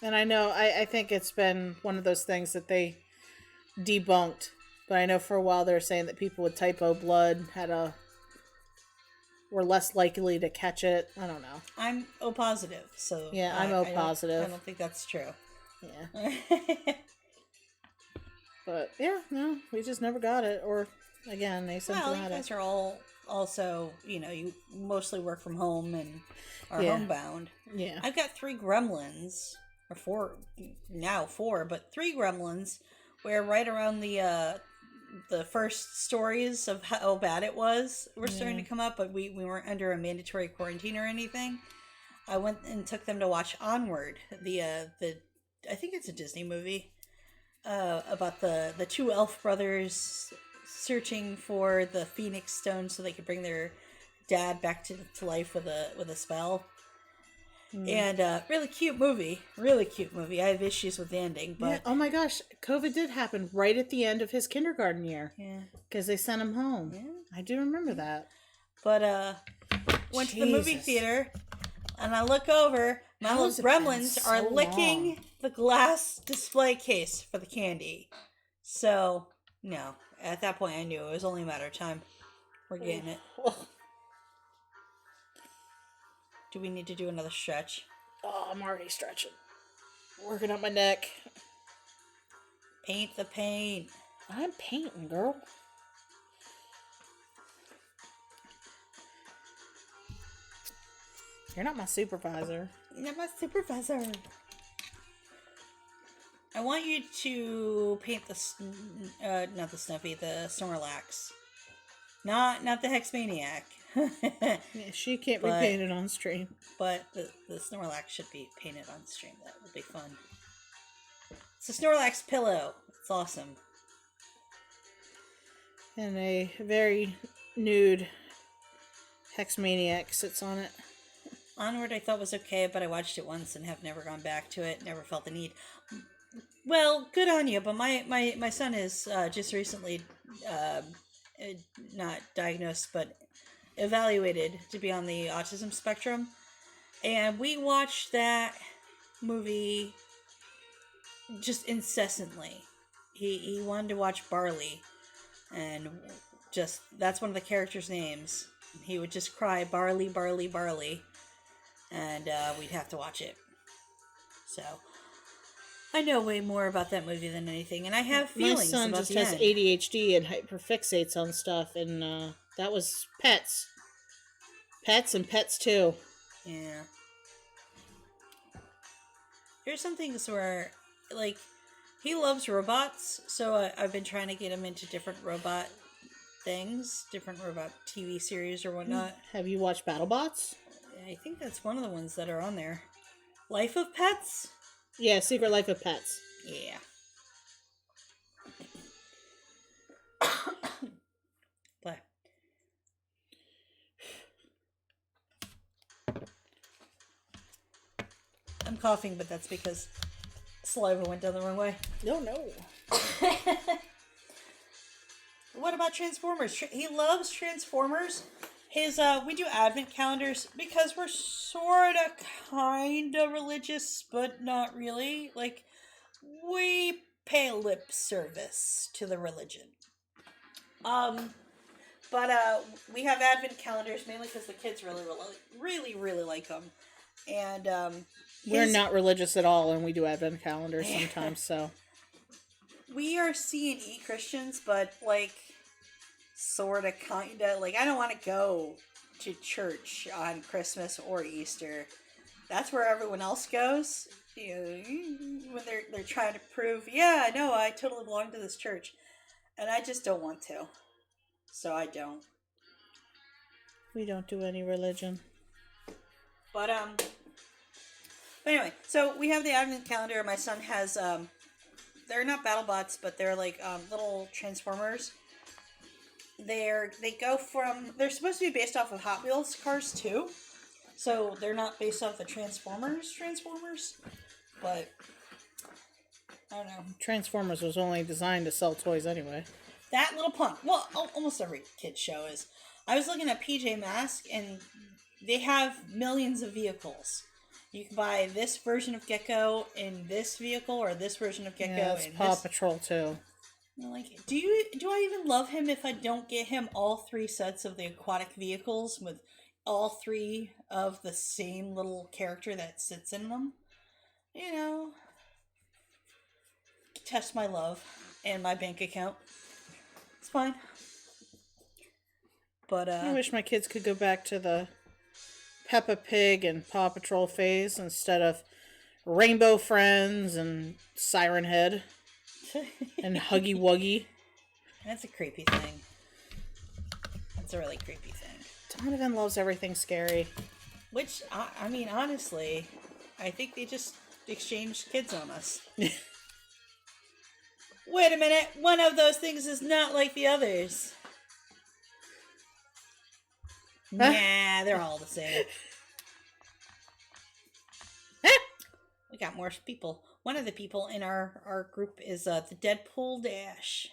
And I know, I think it's been one of those things that they debunked, but I know for a while they were saying that people with type O blood were less likely to catch it. I don't know. I'm O positive, so yeah, I'm O positive. I don't think that's true. Yeah. But yeah, no, we just never got it. Or again, asymptomatic. Well, you guys are all also, you mostly work from home and are homebound. Yeah. I've got 3 gremlins, or 4 now, 4, but 3 gremlins. Where right around the first stories of how bad it was were starting to come up, but we weren't under a mandatory quarantine or anything. I went and took them to watch Onward, the I think it's a Disney movie, about the 2 elf brothers searching for the Phoenix Stone so they could bring their dad back to life with a spell. And really cute movie. I have issues with the ending, but oh my gosh, COVID did happen right at the end of his kindergarten year. Yeah, because they sent him home. Yeah. I do remember that. But went to the movie theater, and I look over. My little gremlins are licking the glass display case for the candy. So no, at that point I knew it was only a matter of time. We're getting it. Do we need to do another stretch? Oh, I'm already stretching. Working up my neck. Paint the paint. I'm painting, girl. You're not my supervisor. You're my supervisor. I want you to paint not the Snuffy, the Snorlax. Not the Hexmaniac. Yeah, she can't be painted on stream. But the Snorlax should be painted on stream. That would be fun. It's a Snorlax pillow. It's awesome. And a very nude Hexmaniac sits on it. Onward I thought was okay, but I watched it once and have never gone back to it. Never felt the need. Well, good on you, but my son is just recently not diagnosed, but evaluated to be on the autism spectrum, and we watched that movie just incessantly. He wanted to watch Barley, and just that's one of the characters' names. He would just cry Barley, Barley, Barley, and we'd have to watch it. So I know way more about that movie than anything, and I have feelings. My son about just the has end. ADHD and hyperfixates on stuff, and that was Pets. Pets and Pets 2. Yeah. There's some things where, like, he loves robots, so I've been trying to get him into different robot things, different robot TV series or whatnot. Have you watched BattleBots? I think that's one of the ones that are on there. Life of Pets? Yeah, Secret Life of Pets. Yeah. But I'm coughing, but that's because saliva went down the wrong way. No. What about Transformers? He loves Transformers, We do advent calendars because we're sort of kind of religious, but not really. Like, we pay lip service to the religion. Um, but we have advent calendars mainly because the kids really like them. And We're not religious at all, and we do advent calendars sometimes, so. We are C&E Christians, but, like, sort of, kind of. Like, I don't want to go to church on Christmas or Easter. That's where everyone else goes. You know, when they're trying to prove, yeah, no, I totally belong to this church. And I just don't want to. So I don't. We don't do any religion. But anyway, so we have the advent calendar. My son has, they're not battle bots, but they're like little transformers. They're supposed to be based off of Hot Wheels cars too. So they're not based off the Transformers, but I don't know. Transformers was only designed to sell toys anyway. That little punk. Well, almost every kid's show is. I was looking at PJ Masks, and they have millions of vehicles. You can buy this version of Gecko in this vehicle, or this version of Gecko in Paw Patrol too. I'm like, do I even love him if I don't get him all 3 sets of the aquatic vehicles with all 3 of the same little character that sits in them? You know, test my love and my bank account. It's fine. But I wish my kids could go back to the Peppa Pig and Paw Patrol phase instead of Rainbow Friends and Siren Head and Huggy Wuggy. That's a creepy thing. That's a really creepy thing. Donovan loves everything scary. Which, I mean, honestly, I think they just exchanged kids on us. Wait a minute, one of those things is not like the others. Nah, they're all the same. We got more people. One of the people in our group is the Deadpool Dash.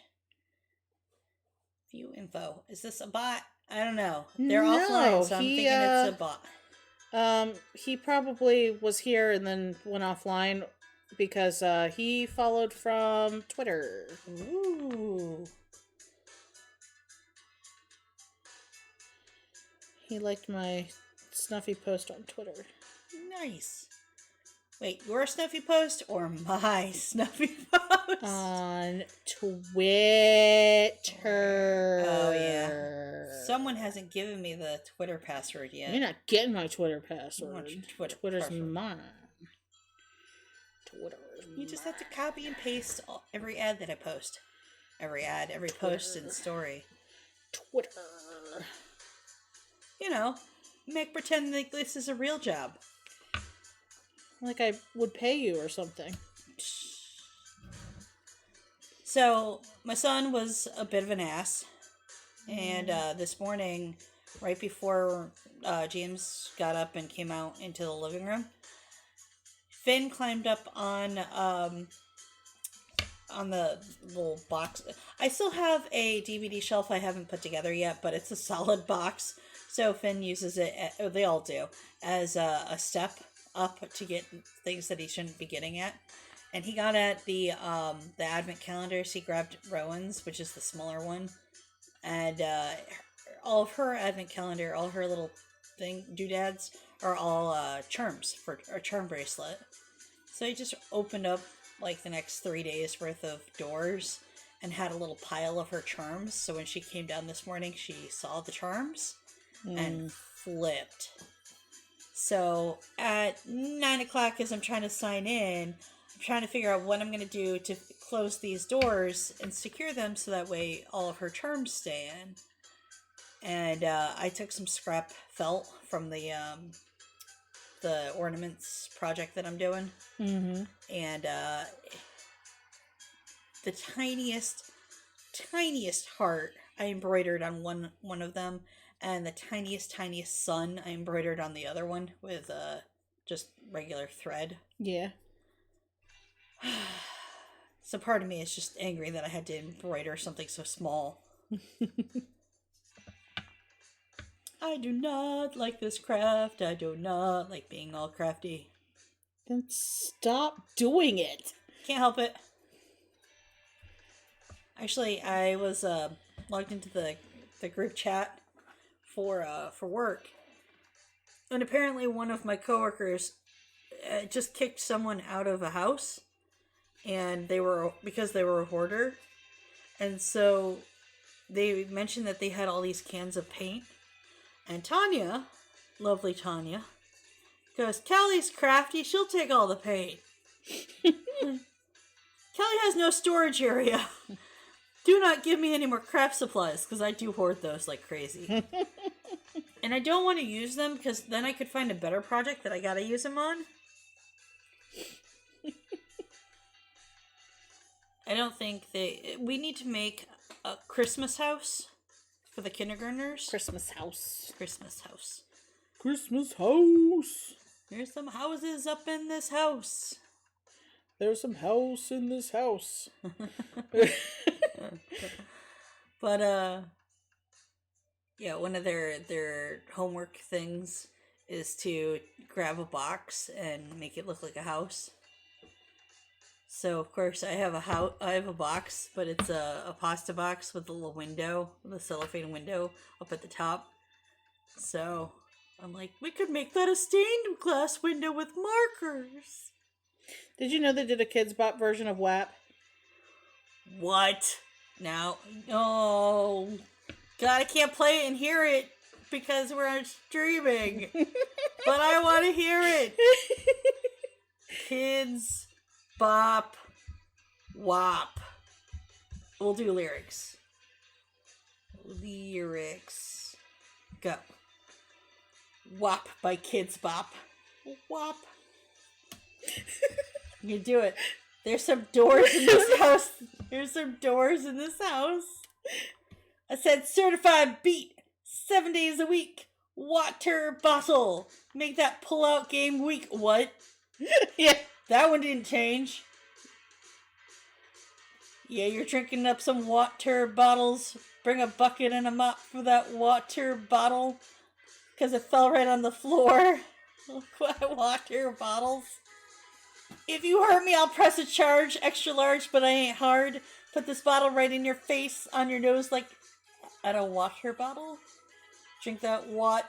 View info. Is this a bot? I don't know. They're offline, so I'm thinking it's a bot. He probably was here and then went offline because he followed from Twitter. Ooh. He liked my Snuffy post on Twitter. Nice. Wait, your Snuffy post or my Snuffy post? On Twitter. Oh, yeah. Someone hasn't given me the Twitter password yet. You're not getting my Twitter password. Twitter's password. mine. You just have to copy and paste every ad that I post. Every ad, every post and story. Twitter. You know, make pretend like this is a real job. Like I would pay you or something. So, my son was a bit of an ass. And this morning, right before James got up and came out into the living room, Finn climbed up on the little box. I still have a DVD shelf I haven't put together yet, but it's a solid box. So Finn uses it, they all do, as a step up to get things that he shouldn't be getting at. And he got at the advent calendars. He grabbed Rowan's, which is the smaller one. And all of her advent calendar, all her little doodads are all charms for a charm bracelet. So he just opened up like the next 3 days worth of doors and had a little pile of her charms. So when she came down this morning, she saw the charms and flipped. So at 9 o'clock, as I'm trying to sign in, I'm trying to figure out what I'm going to do to close these doors and secure them so that way all of her charms stay in. And I took some scrap felt from the ornaments project that I'm doing. Mm-hmm. And the tiniest heart I embroidered on one of them, and the tiniest sun I embroidered on the other one with just regular thread. Yeah. So part of me is just angry that I had to embroider something so small. I do not like this craft. I do not like being all crafty. Then stop doing it. Can't help it. Actually, I was logged into the group chat for work, and apparently one of my coworkers just kicked someone out of a house, and because they were a hoarder, and so they mentioned that they had all these cans of paint, and Tanya, lovely Tanya, goes, "Kelly's crafty. She'll take all the paint." Kelly has no storage area. Do not give me any more craft supplies, because I do hoard those like crazy. And I don't want to use them, because then I could find a better project that I gotta use them on. I don't think we need to make a Christmas house for the kindergartners. Christmas house. Christmas house. Christmas house. There's some houses up in this house. There's some house in this house. But yeah, one of their homework things is to grab a box and make it look like a house. So of course I have a box, but it's a pasta box with a little window, with a cellophane window up at the top. So I'm like, we could make that a stained glass window with markers. Did you know they did a Kids Bop version of WAP? What? Now, oh, God, I can't play it and hear it because we're on streaming. But I want to hear it. Kids Bop WAP. We'll do lyrics. Lyrics. Go. WAP by Kids Bop. WAP. You do it. There's some doors in this house. There's some doors in this house. I said certified beat. 7 days a week. Water bottle. Make that pull-out game weak. What? Yeah. That one didn't change. Yeah, you're drinking up some water bottles. Bring a bucket and a mop for that water bottle. Because it fell right on the floor. Water bottles. If you hurt me, I'll press a charge. Extra large, but I ain't hard. Put this bottle right in your face, on your nose, like at a water bottle. Drink that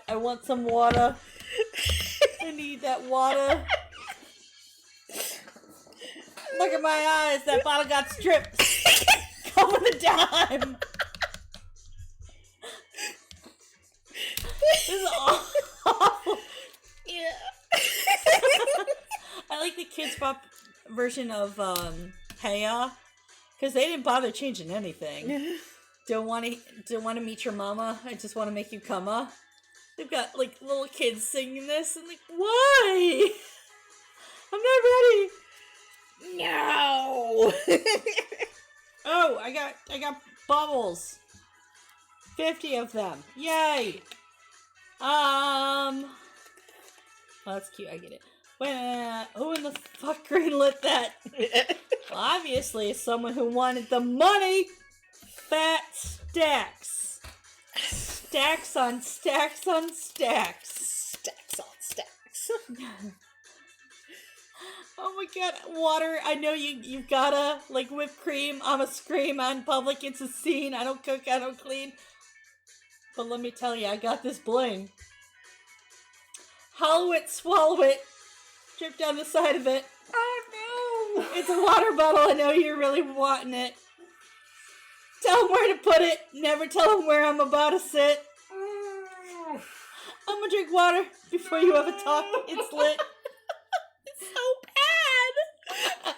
I want some water. I need that water. Look at my eyes. That bottle got stripped. Come with a dime. This is awful. Yeah. I like the Kids Bop version of Heya, because they didn't bother changing anything. Don't want to meet your mama. I just want to make you cumma. They've got like little kids singing this, and like, why? I'm not ready. No. Oh, I got bubbles. 50 of them. Yay. Oh, that's cute. I get it. Who in the fuck greenlit that? Well, obviously, someone who wanted the money. Fat stacks. Stacks on stacks on stacks. Stacks on stacks. Oh my god, water. I know you've gotta, like, whipped cream. I'm a scream out in public. It's a scene. I don't cook, I don't clean. But let me tell you, I got this bling. Hollow it, swallow it. Drip down the side of it. Oh no! It's a water bottle. I know you're really wanting it. Tell him where to put it. Never tell him where I'm about to sit. I'm gonna drink water before you have a talk. It's lit. It's so bad.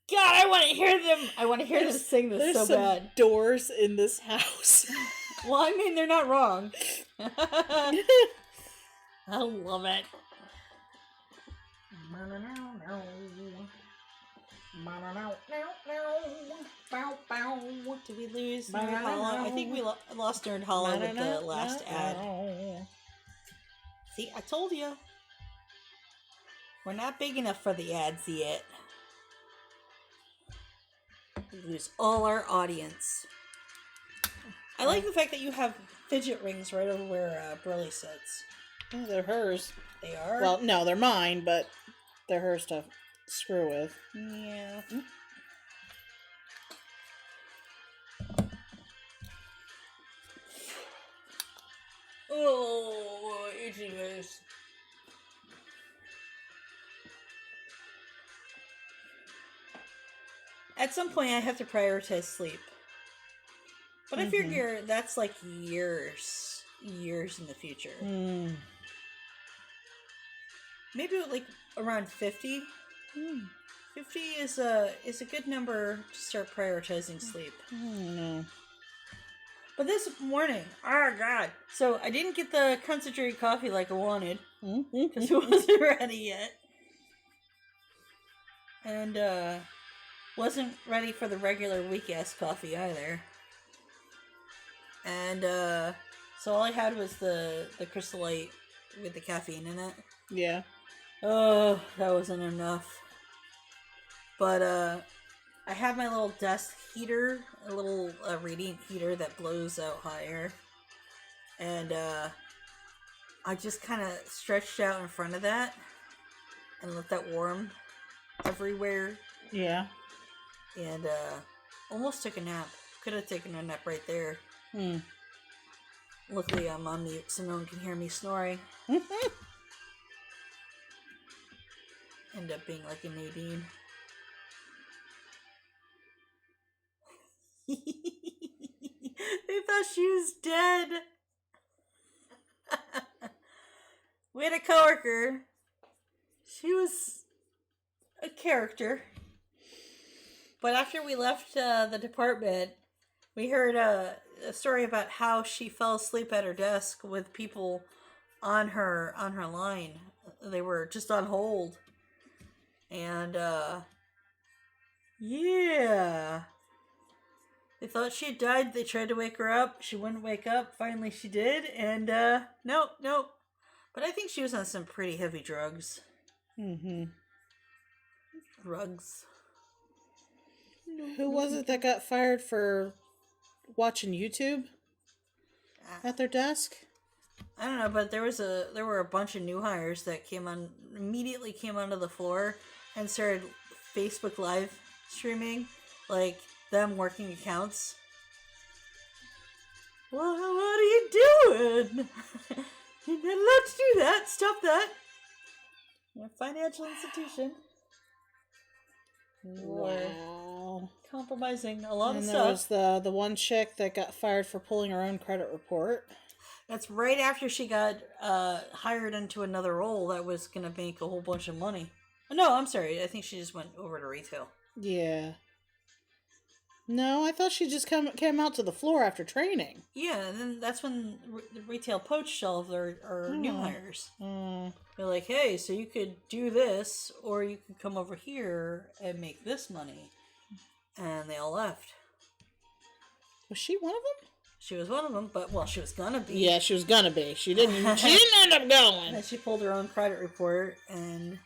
God, I want to hear them. I want to hear them sing this There's so some bad. doors in this house. Well, I mean, they're not wrong. I love it. Did we lose Nerd Hollow? I think we lost Nerd Hollow with the last ad. See, I told you. We're not big enough for the ads yet. We lose all our audience. I like the fact that you have fidget rings right over where Burley sits. Oh, they're hers. They are? Well, no, they're mine, but they're hers to screw with. Yeah. Oh, itchy face. At some point, I have to prioritize sleep. But I figure that's like years in the future. Maybe like around 50. 50 is a good number to start prioritizing sleep. No. But this morning, oh god! So I didn't get the concentrated coffee like I wanted because it wasn't ready yet, and wasn't ready for the regular weak ass coffee either. And so all I had was the Crystal Light with the caffeine in it. Yeah. Oh, that wasn't enough. But I have my little desk heater, a little radiant heater that blows out hot air. And I just kind of stretched out in front of that and let that warm everywhere. Yeah. And almost took a nap. Could have taken a nap right there. Luckily, I'm on mute so no one can hear me snoring. End up being like a Nadine. They thought she was dead. We had a coworker. She was a character. But after we left the department, we heard a story about how she fell asleep at her desk with people on her line. They were just on hold. And yeah. They thought she had died. They tried to wake her up. She wouldn't wake up. Finally she did. And nope. But I think she was on some pretty heavy drugs. Drugs. Who was it that got fired for watching YouTube at their desk? I don't know, but there were a bunch of new hires that immediately came onto the floor and started Facebook live streaming, like them working accounts. Well, what are you doing? You're not allowed to do that. Stop that. You're a financial institution. Wow. Compromising a lot of and stuff. And there was the one chick that got fired for pulling her own credit report. That's right after she got hired into another role that was going to make a whole bunch of money. No, I'm sorry. I think she just went over to retail. Yeah. No, I thought she just came out to the floor after training. Yeah, and then that's when the retail poached all of their new hires. They're like, hey, so you could do this, or you could come over here and make this money. And they all left. Was she one of them? She was one of them, but, well, she was gonna be. Yeah, she was gonna be. She didn't end up going. And then she pulled her own credit report, and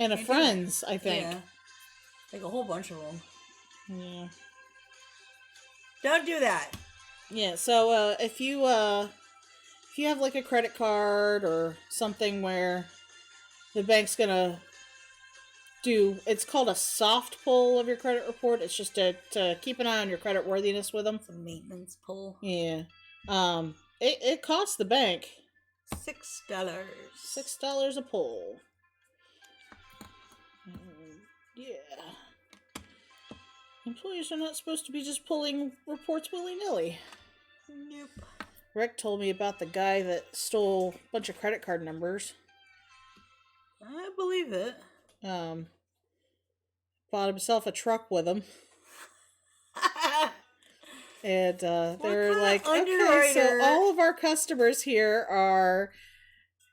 a friend's, I think. Yeah. Like a whole bunch of them. Yeah. Don't do that. Yeah, so if you have like a credit card or something where the bank's gonna it's called a soft pull of your credit report. It's just to keep an eye on your credit worthiness with them. It's a maintenance pull. Yeah. It costs the bank $6. $6 a pull. Yeah. Employees are not supposed to be just pulling reports willy-nilly. Nope. Rick told me about the guy that stole a bunch of credit card numbers. I believe it. Bought himself a truck with him. And they're like, okay, so all of our customers here are,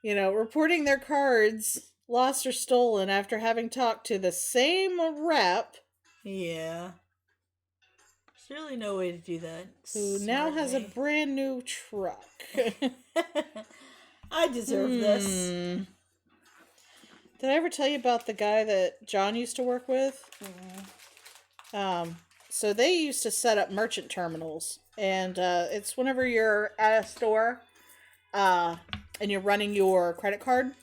reporting their cards lost or stolen after having talked to the same rep. Yeah. There's really no way to do that. Who now has a brand new truck. I deserve this. Did I ever tell you about the guy that John used to work with? So they used to set up merchant terminals, and it's whenever you're at a store, and you're running your credit card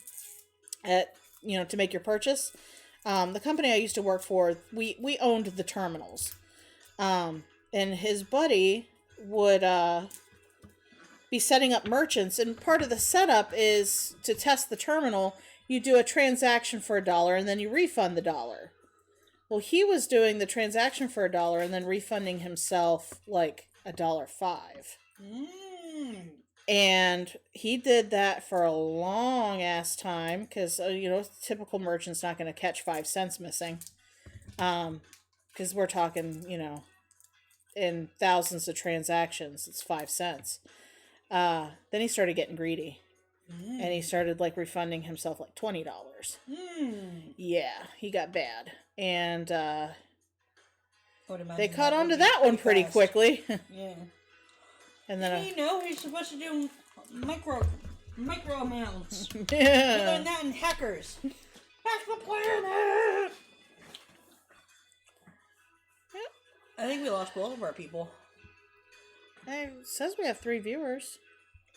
at to make your purchase. The company I used to work for, we owned the terminals, and his buddy would be setting up merchants, and part of the setup is to test the terminal. You do a transaction for $1, and then you refund the $1. Well, he was doing the transaction for $1 and then refunding himself like $1.05. And he did that for a long ass time because typical merchant's not going to catch 5 cents missing, because we're talking in thousands of transactions. It's 5 cents. Then he started getting greedy. And he started like refunding himself like $20. Yeah, he got bad. And they caught on to that one pretty quickly. Yeah. And then he's supposed to do micro amounts. Yeah. We learned that in Hackers. Hack the planet. Yep. I think we lost both of our people. It says we have 3 viewers.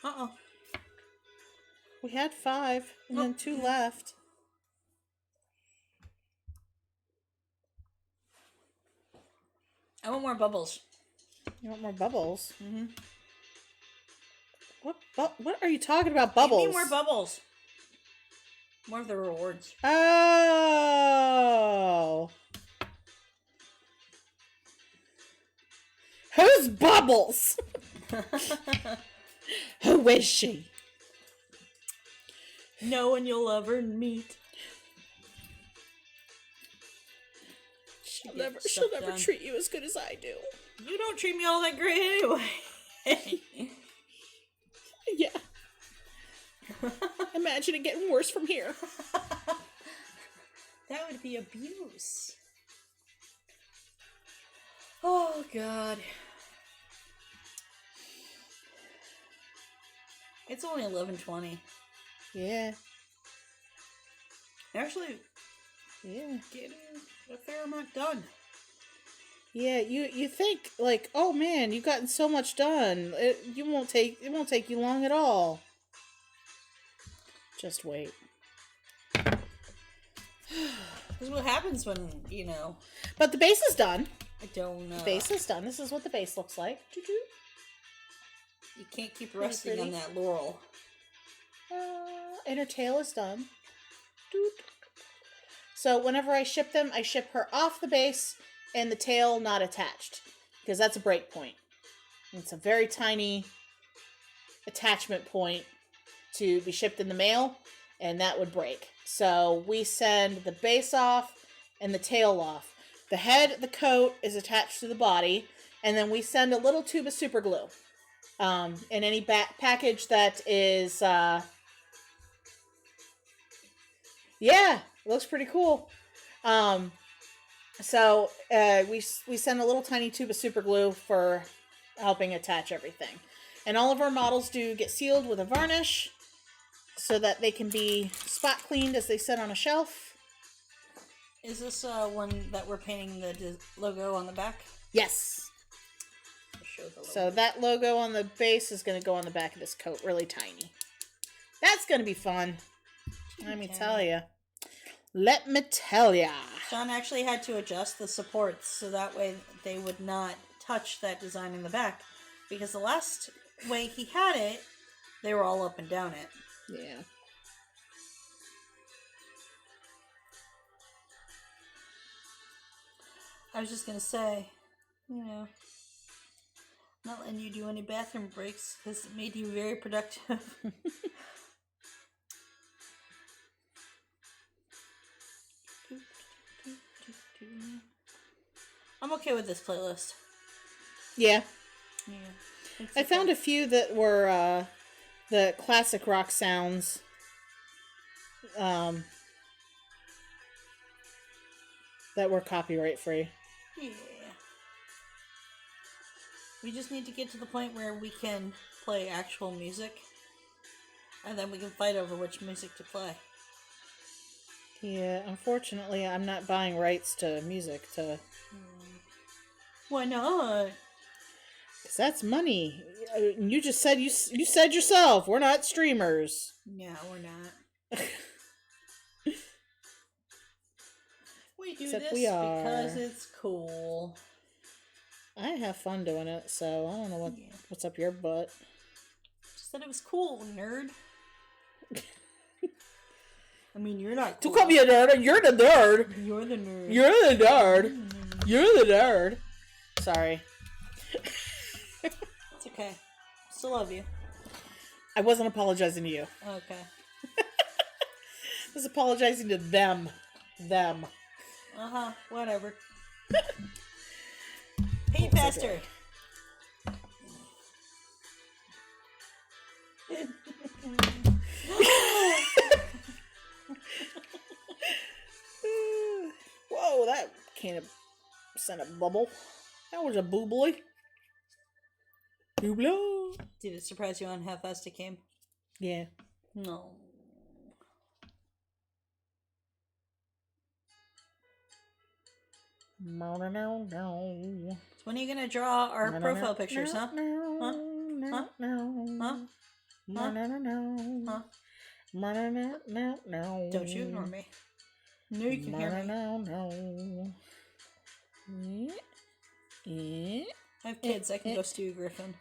Uh-oh. We had 5, and then 2 left. I want more bubbles. You want more bubbles? Mm-hmm. What are you talking about, bubbles? Give me more bubbles. More of the rewards. Oh. Who's Bubbles? Who is she? No one you'll ever meet. She'll never treat you as good as I do. You don't treat me all that great anyway. Yeah. Imagine it getting worse from here. That would be abuse. Oh, God. It's only 11:20. Yeah. Actually, yeah, getting a fair amount done. Yeah, you think like, oh man, you've gotten so much done. It won't take you long at all. Just wait. This is what happens when, But the base is done. I don't know. The base is done. This is what the base looks like. You can't keep resting on that laurel. And her tail is done. So whenever I ship them, I ship her off the base and the tail not attached, because that's a break point. It's a very tiny attachment point to be shipped in the mail, and that would break. So we send the base off and the tail off. The head, the coat is attached to the body, and then we send a little tube of super glue. In any package that is, yeah, it looks pretty cool. So we send a little tiny tube of super glue for helping attach everything. And all of our models do get sealed with a varnish so that they can be spot cleaned as they sit on a shelf. Is this one that we're painting the logo on the back? Yes. Show the logo. So that logo on the base is going to go on the back of this coat, really tiny. That's going to be fun. Let me tell you. Let me tell ya. Sean actually had to adjust the supports so that way they would not touch that design in the back. Because the last way he had it, they were all up and down it. Yeah. I was just going to say, not letting you do any bathroom breaks has made you very productive. I'm okay with this playlist. Yeah. Yeah. I found a few that were the classic rock sounds. That were copyright free. Yeah. We just need to get to the point where we can play actual music. And then we can fight over which music to play. Yeah, unfortunately, I'm not buying rights to music to Why not? Because that's money. You just said you said yourself, we're not streamers. Yeah, we're not. We do Except this we are. because it's cool. I have fun doing it, so I don't know what's up your butt. Just said it was cool, nerd. I mean, you're not cool. Don't call me a nerd. You're the nerd. You're the nerd. You're the nerd. You're the nerd. Sorry. It's okay. Still love you. I wasn't apologizing to you. Okay. I was apologizing to them. Them. Uh-huh. Whatever. Paint faster. Whoa, that can't have sent a bubble. That was a boobly. Booblo. Did it surprise you on how fast it came? Yeah. No. No. So when are you gonna draw our profile pictures, huh? Huh? Huh? Huh? Huh? Huh? Don't you ignore me. No, you can hear me. I have kids. I can go Stu Griffin.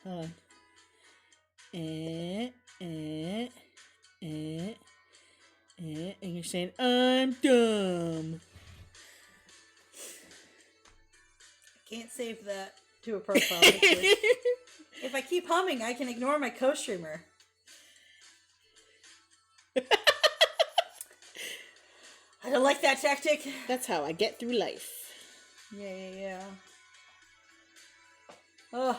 Hold on. And you're saying, I'm dumb. I can't save that to a profile picture. If I keep humming, I can ignore my co-streamer. I don't like that tactic. That's how I get through life. Yeah. Ugh.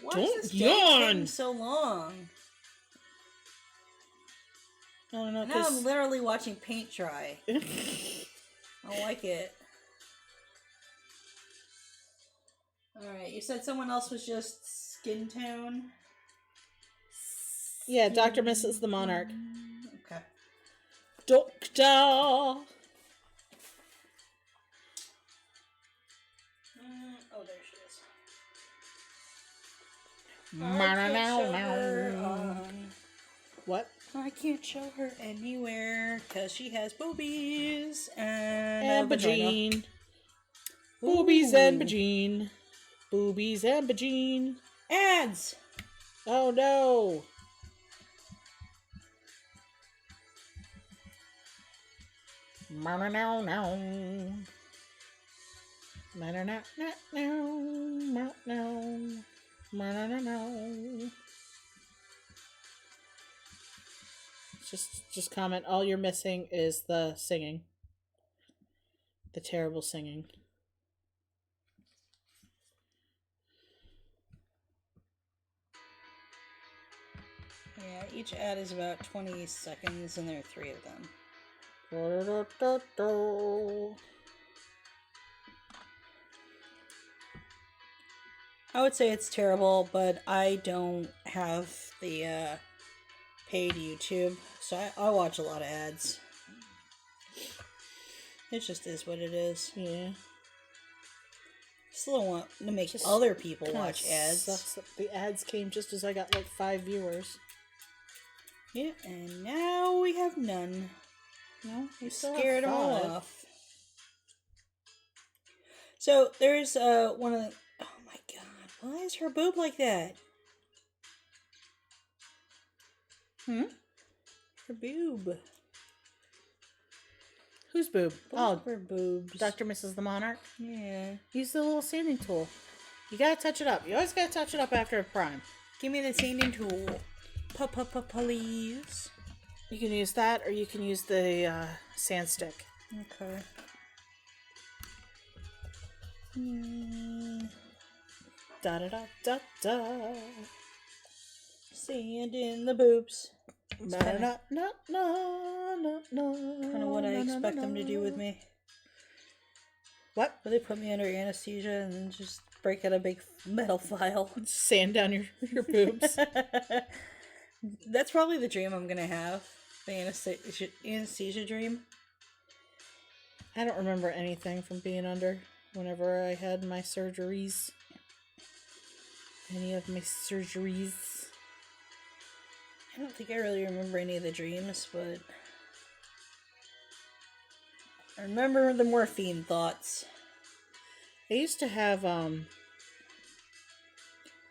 Why Don't is this day yawn. taking so long? I don't know. Now I'm literally watching paint dry. I don't like it. Alright, you said someone else was just skin tone? Yeah, Dr. Mrs. the Monarch. Okay. Doctor! Oh, there she is. What? I can't show her anywhere because she has boobies and a vagina. Vagine. Boobies and vagine. Boobies and vagine. Ads! Oh no! Just comment. All you're missing is the singing. The terrible singing. Yeah, each ad is about 20 seconds and there are 3 of them. I would say it's terrible, but I don't have the paid YouTube, so I watch a lot of ads. It just is what it is. Yeah. Still want to make other people watch ads. Sucks that the ads came just as I got like 5 viewers. Yeah, and now we have none. No, We scared them all off. So there's one of the. Oh my god! Why is her boob like that? Her boob. Whose boob? Both her boobs. Dr. Mrs. the Monarch. Yeah. Use the little sanding tool. You gotta touch it up. You always gotta touch it up after a prime. Give me the sanding tool. Please. You can use that, or you can use the sand stick. Okay. Da da da da da. Sand in the boobs. Kind Kind of what I expect them to do with me. What? Where they put me under anesthesia and then just break out a big metal file. Sand down your boobs. That's probably the dream I'm gonna have. The anesthesia dream. I don't remember anything from being under whenever I had my surgeries. Any of my surgeries. I don't think I really remember any of the dreams, but I remember the morphine thoughts. I used to have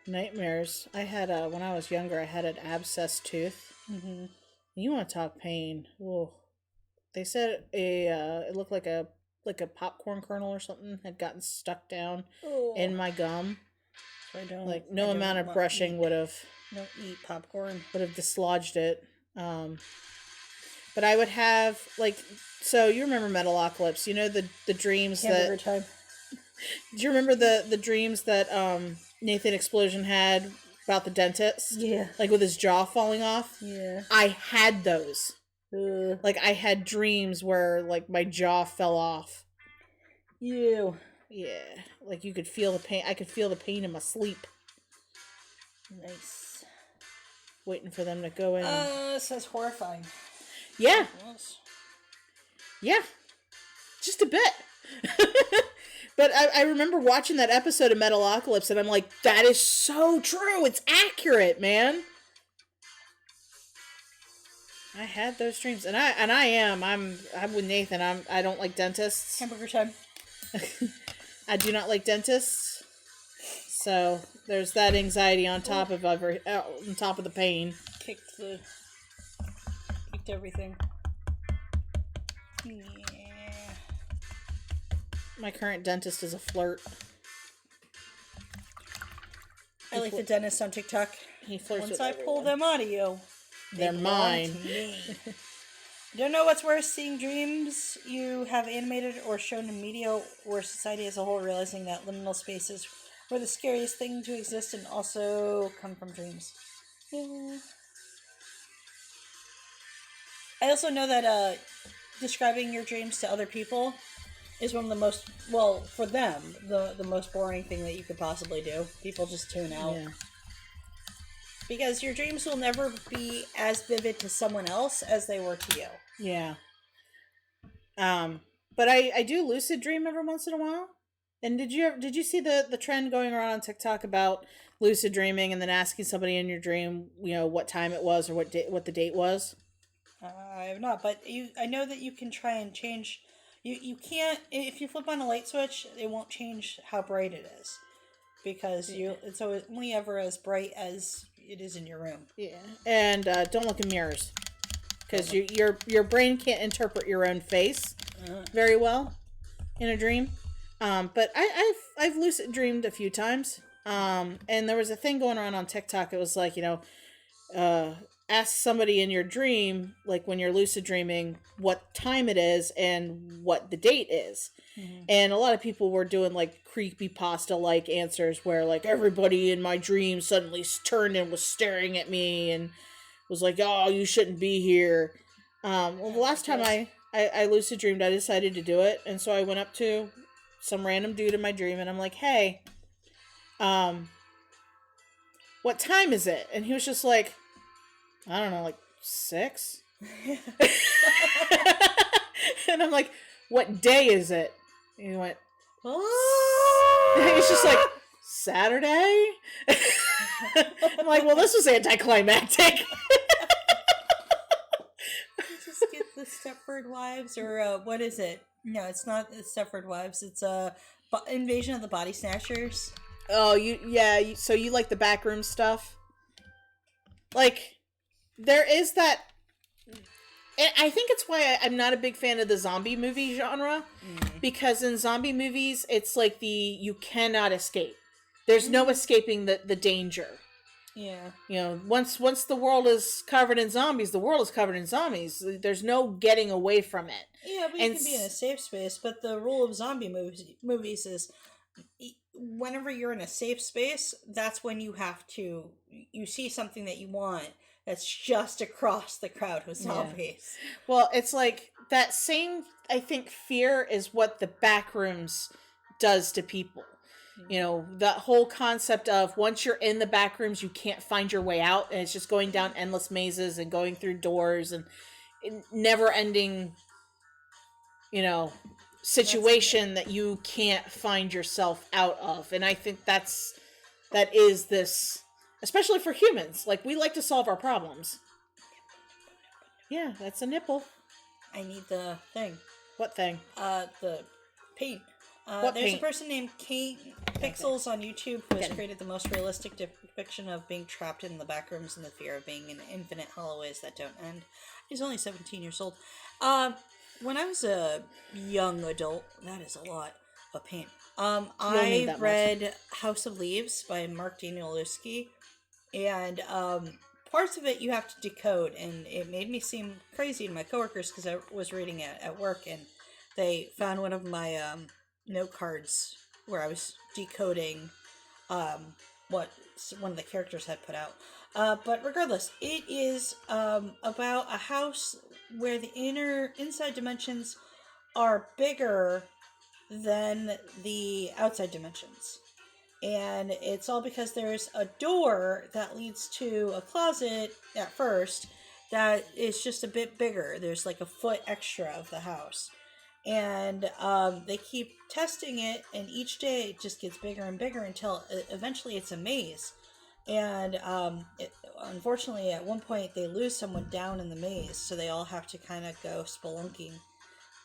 nightmares. I had when I was younger, I had an abscessed tooth. Mm-hmm. You want to talk pain? Whoa. They said it looked like a popcorn kernel or something had gotten stuck down in my gum. So I don't like no amount of brushing would have. Don't eat popcorn. Would have dislodged it. But I would have so you remember Metalocalypse? You know the dreams Hamburger that. Time. Do you remember the dreams that Nathan Explosion had about the dentist? Yeah. Like with his jaw falling off? Yeah. I had those. Like I had dreams where like my jaw fell off. Ew. Yeah. Like you could feel the pain. I could feel the pain in my sleep. Nice. Waiting for them to go in. It says horrifying. Yeah. Yeah. Just a bit. But I remember watching that episode of Metalocalypse and I'm like, that is so true. It's accurate, man. I had those dreams. And I'm with Nathan. I don't like dentists. Hamburger Time. I do not like dentists. So there's that anxiety on top of the pain. Kicked everything. Yeah. My current dentist is a flirt. I like the dentist on TikTok. He flirts Once with I everyone. pull them out of you, they're mine. Don't know what's worse, seeing dreams you have animated or shown in media, or society as a whole realizing that liminal spaces were the scariest thing to exist and also come from dreams. Yeah. I also know that describing your dreams to other people is one of the most, well, for them, the most boring thing that you could possibly do. People just tune out. Yeah. Because your dreams will never be as vivid to someone else as they were to you. Yeah. But I do lucid dream every once in a while. And did you see the trend going around on TikTok about lucid dreaming and then asking somebody in your dream, what time it was or what the date was? I have not, but I know that you can try and change. You can't, if you flip on a light switch, it won't change how bright it is, because it's only ever as bright as it is in your room. Yeah, and don't look in mirrors, because your brain can't interpret your own face very well in a dream. But I've lucid dreamed a few times. And there was a thing going around on TikTok. It was like, ask somebody in your dream, like when you're lucid dreaming, what time it is and what the date is. Mm-hmm. And a lot of people were doing like creepypasta like answers where like everybody in my dream suddenly turned and was staring at me and was like, oh, you shouldn't be here. Well, the last time I lucid dreamed, I decided to do it. And so I went up to some random dude in my dream and I'm like, hey, what time is it? And he was just like, I don't know, like 6? And I'm like, what day is it? And he went, oh. He's just like, Saturday? I'm like, well, this was anticlimactic. Just get the Stepford Wives, or what is it? No, it's not the Stepford Wives. It's Invasion of the Body Snatchers. Oh, so you like the backroom stuff? Like, there is that. I think it's why I'm not a big fan of the zombie movie genre, because in zombie movies, it's like you cannot escape. There's no escaping the danger. Yeah. Once the world is covered in zombies, the world is covered in zombies. There's no getting away from it. Yeah, but you can be in a safe space. But the rule of zombie movies is whenever you're in a safe space, that's when you see something that you want that's just across the crowd with zombies. Yeah. Well, it's like that same, I think, fear is what the backrooms does to people. That whole concept of once you're in the backrooms, you can't find your way out, and it's just going down endless mazes and going through doors, and never-ending, situation that you can't find yourself out of. And I think that is this, especially for humans. Like, we like to solve our problems. Yeah, that's a nipple. I need the thing. What thing? The paint. What there's paint? a person named Kate Pixels on YouTube who has created the most realistic depiction of being trapped in the back rooms and the fear of being in infinite hallways that don't end. He's only 17 years old. When I was a young adult, that is a lot of paint. I read House of Leaves by Mark Danielewski, and parts of it you have to decode, and it made me seem crazy to my coworkers because I was reading it at work, and they found one of my note cards where I was decoding what one of the characters had put out. But regardless, it is about a house where the inside dimensions are bigger than the outside dimensions. And it's all because there's a door that leads to a closet at first that is just a bit bigger. There's like a foot extra of the house. And they keep testing it, and each day it just gets bigger and bigger until eventually it's a maze. And unfortunately, at one point, they lose someone down in the maze, so they all have to kind of go spelunking.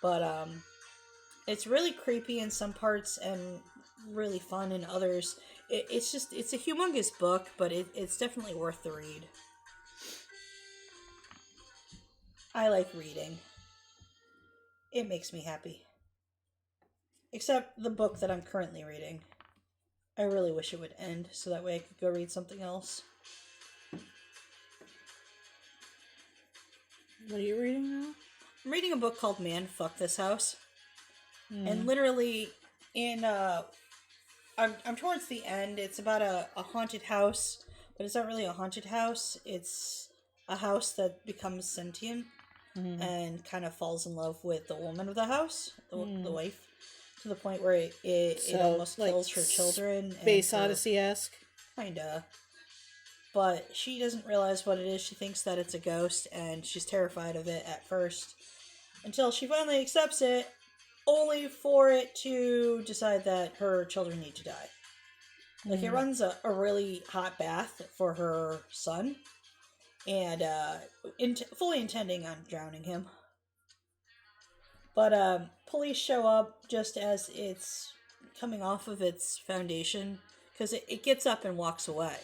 But it's really creepy in some parts and really fun in others. It's a humongous book, but it's definitely worth the read. I like reading. It makes me happy. Except the book that I'm currently reading. I really wish it would end so that way I could go read something else. What are you reading now? I'm reading a book called Man, Fuck This House. And literally I'm towards the end. It's about a haunted house, but it's not really a haunted house. It's a house that becomes sentient and kind of falls in love with the woman of the house, the wife, to the point where it almost kills her children. Space Odyssey-esque? Kinda. But she doesn't realize what it is. She thinks that it's a ghost, and she's terrified of it at first. Until she finally accepts it, only for it to decide that her children need to die. Like, it runs a really hot bath for her son, and fully intending on drowning him. But police show up just as it's coming off of its foundation, because it gets up and walks away.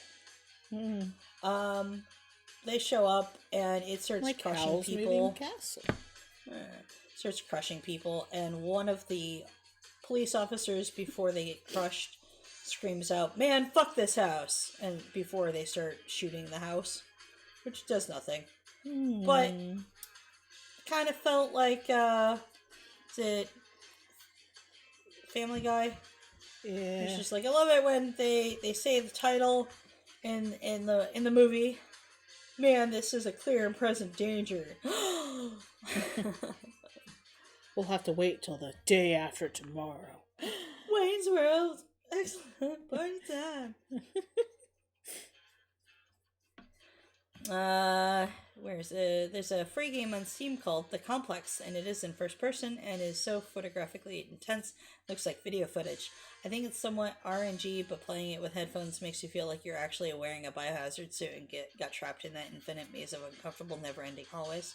They show up, and it starts crushing people. Starts crushing people, and one of the police officers, before they get crushed, screams out, "Man, fuck this house!" And before they start shooting the house, which does nothing. But kind of felt like, is it Family Guy? Yeah. It's just like, I love it when they say the title in the movie. Man, this is a clear and present danger. We'll have to wait till the day after tomorrow. Wayne's World. Excellent party time. There's a free game on Steam called The Complex, and it is in first person and is so photographically intense, looks like video footage. I think it's somewhat RNG, but playing it with headphones makes you feel like you're actually wearing a biohazard suit and got trapped in that infinite maze of uncomfortable, never-ending hallways.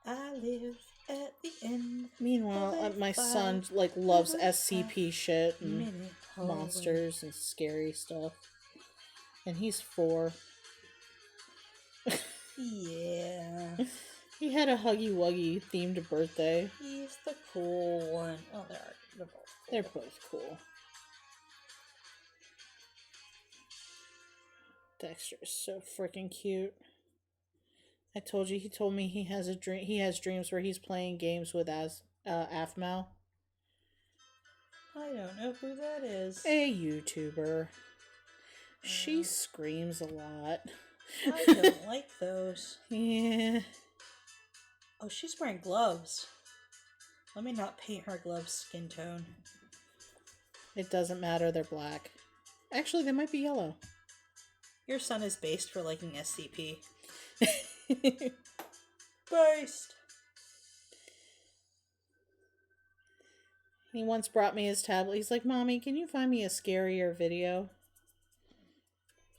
I live at the end. Meanwhile, my son loves SCP shit and monsters and scary stuff, and he's 4. Yeah. He had a Huggy Wuggy themed birthday. He's the cool one. Oh, they're both cool. Dexter is so freaking cute. I told you, he told me he has a dream. He has dreams where he's playing games with Afmal. I don't know who that is. A YouTuber. She screams a lot. I don't like those. Yeah. Oh, she's wearing gloves. Let me not paint her gloves skin tone. It doesn't matter, they're black. Actually, they might be yellow. Your son is based for liking SCP. Based. He once brought me his tablet. He's like, Mommy, can you find me a scarier video?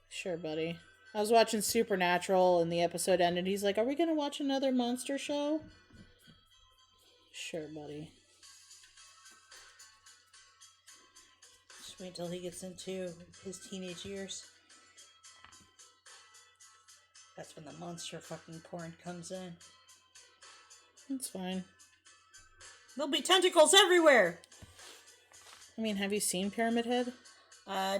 Sure, buddy. I was watching Supernatural and the episode ended. He's like, are we going to watch another monster show? Sure, buddy. Just wait till he gets into his teenage years. That's when the monster fucking porn comes in. That's fine. There'll be tentacles everywhere! I mean, have you seen Pyramid Head?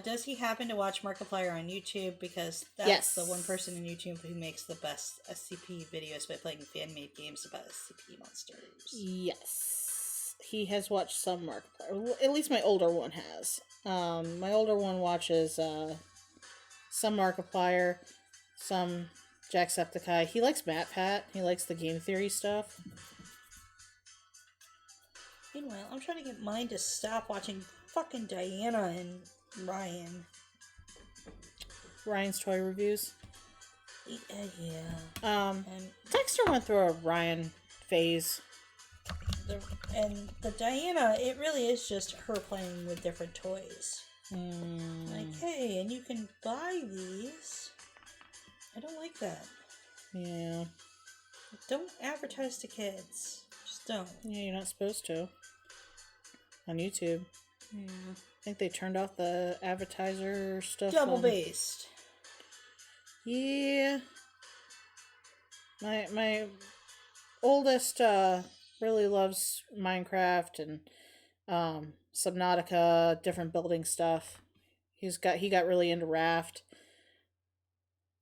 Does he happen to watch Markiplier on YouTube? Because that's Yes. the one person in YouTube who makes the best SCP videos by playing fan-made games about SCP monsters. Yes. He has watched some Markiplier. Well, at least my older one has. My older one watches some Markiplier, some Jacksepticeye. He likes MatPat. He likes the game theory stuff. Meanwhile, I'm trying to get mine to stop watching fucking Diana and Ryan. Ryan's toy reviews. Yeah. And Dexter went through a Ryan phase. the Diana, it really is just her playing with different toys. Like, hey, and you can buy these. I don't like that. Yeah. Don't advertise to kids. Just don't. Yeah, you're not supposed to. On YouTube. Yeah. I think they turned off the advertiser stuff. Double based. Yeah. My oldest really loves Minecraft and Subnautica, different building stuff. He got really into Raft.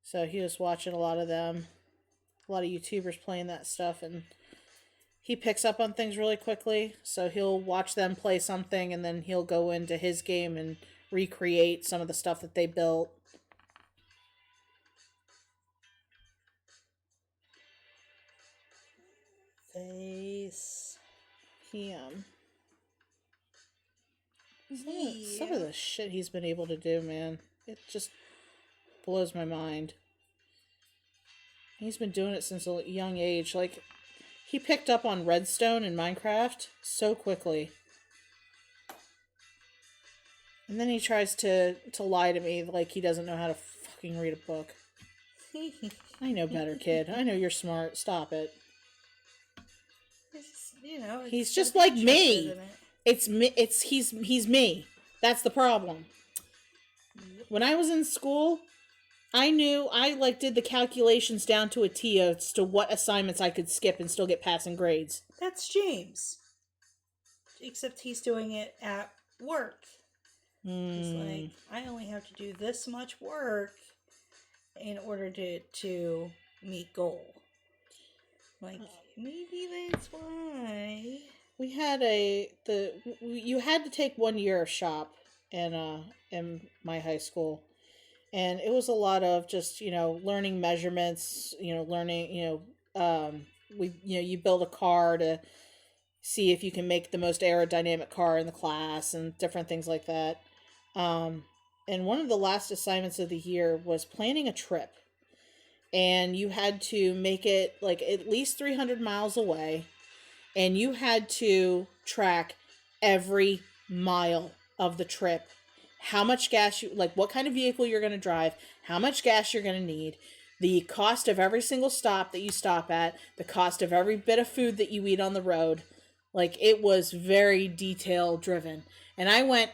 So he was watching a lot of them. A lot of YouTubers playing that stuff, and he picks up on things really quickly. So he'll watch them play something and then he'll go into his game and recreate some of the stuff that they built. Face. He some of the shit he's been able to do, man, it just blows my mind. He's been doing it since a young age. Like, he picked up on redstone in Minecraft so quickly. And then he tries to lie to me like he doesn't know how to fucking read a book. I know better, kid. I know you're smart. Stop it. He's just like me. He's me. That's the problem. When I was in school, I knew I did the calculations down to a T as to what assignments I could skip and still get passing grades. That's James. Except he's doing it at work. He's like, I only have to do this much work in order to meet goal. Like, maybe that's why. We had you had to take 1 year of shop in my high school. And it was a lot of just, learning measurements, learning, you build a car to see if you can make the most aerodynamic car in the class and different things like that. And one of the last assignments of the year was planning a trip. And you had to make it at least 300 miles away. And you had to track every mile of the trip. How much gas what kind of vehicle you're going to drive, how much gas you're going to need, the cost of every single stop that you stop at, the cost of every bit of food that you eat on the road. It was very detail driven. And I went,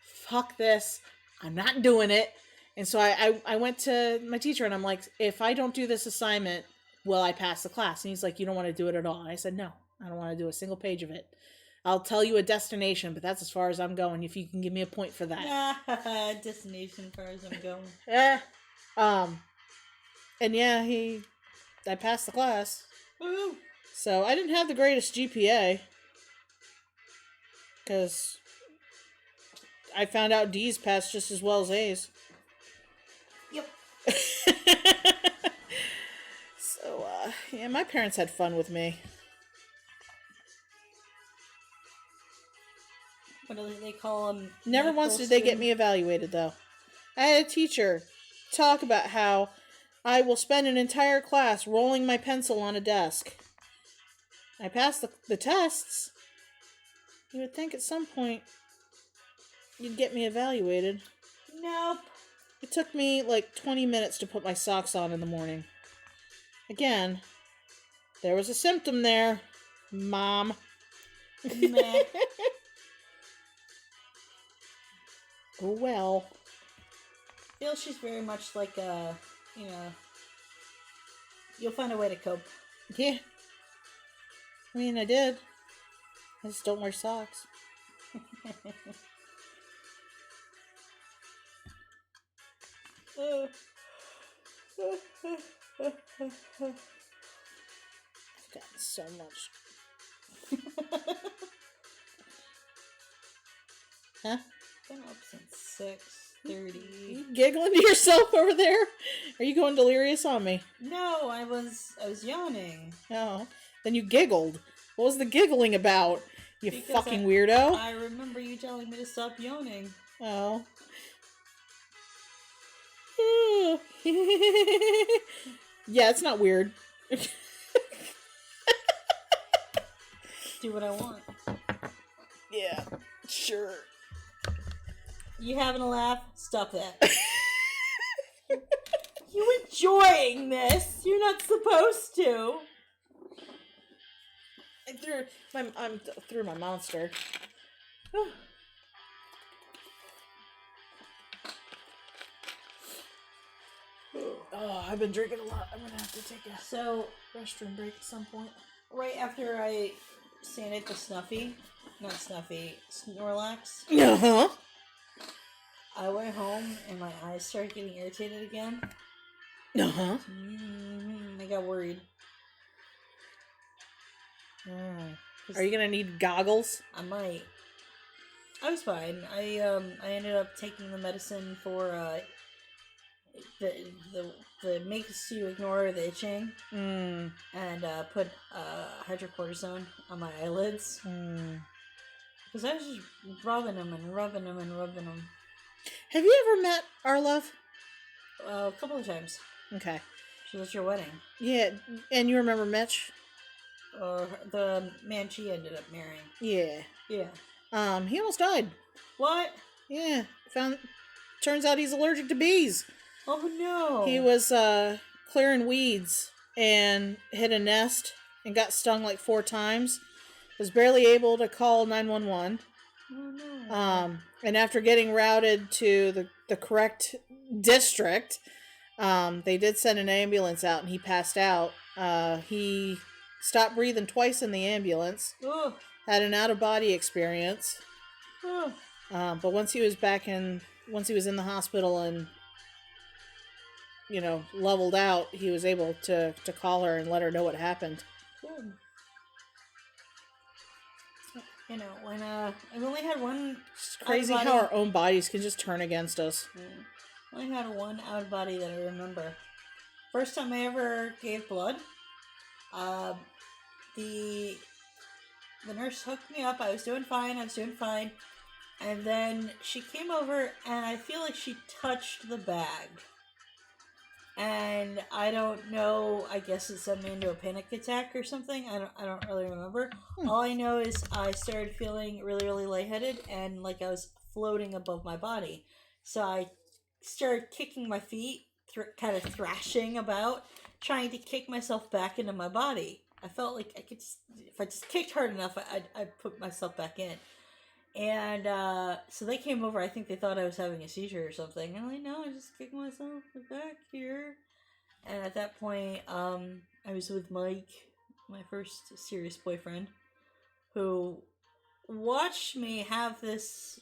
fuck this. I'm not doing it. And so I went to my teacher and I'm like, if I don't do this assignment, will I pass the class? And he's like, you don't want to do it at all. And I said, no, I don't want to do a single page of it. I'll tell you a destination, but that's as far as I'm going. If you can give me a point for that. Destination as far as I'm going. Yeah. And yeah, I passed the class. Woo! So I didn't have the greatest GPA. Because I found out D's passed just as well as A's. Yep. So, yeah, my parents had fun with me. What do they call them? Never once did they get me evaluated, though. I had a teacher talk about how I will spend an entire class rolling my pencil on a desk. I passed the tests. You would think at some point you'd get me evaluated. Nope. It took me like 20 minutes to put my socks on in the morning. Again, there was a symptom there, Mom. Meh. Oh well. I feel she's very much like a, you'll find a way to cope. Yeah. I mean, I did. I just don't wear socks. I've gotten so much. Huh? Been up since 6:30. You giggling to yourself over there? Are you going delirious on me? No, I was yawning. Oh. Then you giggled. What was the giggling about? You Because fucking weirdo. I remember you telling me to stop yawning. Oh. Yeah, it's not weird. Do what I want. Yeah, sure. You having a laugh? Stop that. You enjoying this? You're not supposed to. I threw my monster. Oh, I've been drinking a lot. I'm gonna have to take a restroom break at some point. Right after I sanded the Snuffy, not Snuffy, Snorlax, Uh-huh. I went home and my eyes started getting irritated again. Uh-huh. I got worried. Are you gonna need goggles? I might. I was fine. I ended up taking the medicine for the makes you ignore the itching, and put hydrocortisone on my eyelids because I was just rubbing them and rubbing them and rubbing them. Have you ever met our love? A couple of times. Okay. She was at your wedding. Yeah, and you remember Mitch? The man she ended up marrying. Yeah. Yeah. He almost died. What? Yeah. Turns out he's allergic to bees. Oh no. He was clearing weeds and hit a nest and got stung like 4 times. Was barely able to call 911. Oh no. And after getting routed to the correct district, they did send an ambulance out and he passed out. He stopped breathing twice in the ambulance. Oh. Had an out-of-body experience. Oh. But once he was in the hospital and, leveled out, he was able to call her and let her know what happened. Good. When I've only had one. It's crazy how our own bodies can just turn against us. Yeah. I only had one out of body that I remember. First time I ever gave blood, the nurse hooked me up. I was doing fine. And then she came over, and I feel like she touched the bag. And I don't know, I guess it sent me into a panic attack or something. I don't really remember. All I know is I started feeling really, really lightheaded and like I was floating above my body. So I started kicking my feet, kind of thrashing about, trying to kick myself back into my body. I felt like I could if I just kicked hard enough, I'd put myself back in. And so they came over. I think they thought I was having a seizure or something. And I'm like, no, I just kicked myself back here. And at that point, I was with Mike, my first serious boyfriend, who watched me have this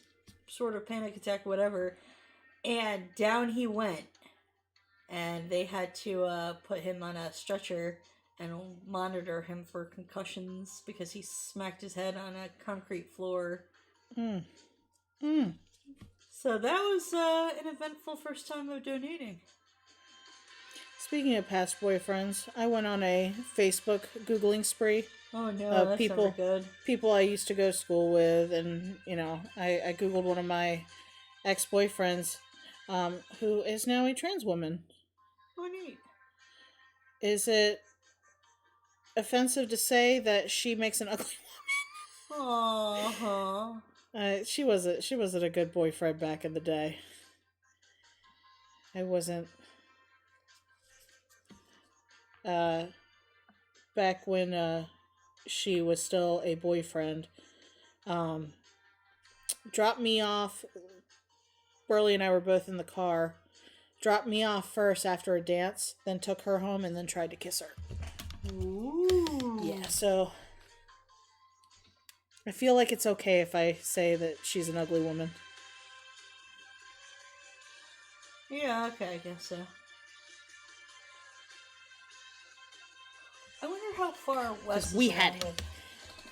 sort of panic attack, whatever, and down he went. And they had to put him on a stretcher and monitor him for concussions because he smacked his head on a concrete floor. So that was an eventful first time of donating. Speaking of past boyfriends, I went on a Facebook Googling spree. Oh no, that's never good. People I used to go to school with, and I Googled one of my ex-boyfriends, who is now a trans woman. Oh neat. Is it offensive to say that she makes an ugly Aww. she wasn't a good boyfriend back in the day. I wasn't. Back when she was still a boyfriend, dropped me off. Burley and I were both in the car. Dropped me off first after a dance, then took her home, and then tried to kiss her. Ooh. Yeah, so I feel like it's okay if I say that she's an ugly woman. Yeah, okay, I guess so. I wonder how far Wes we is had along with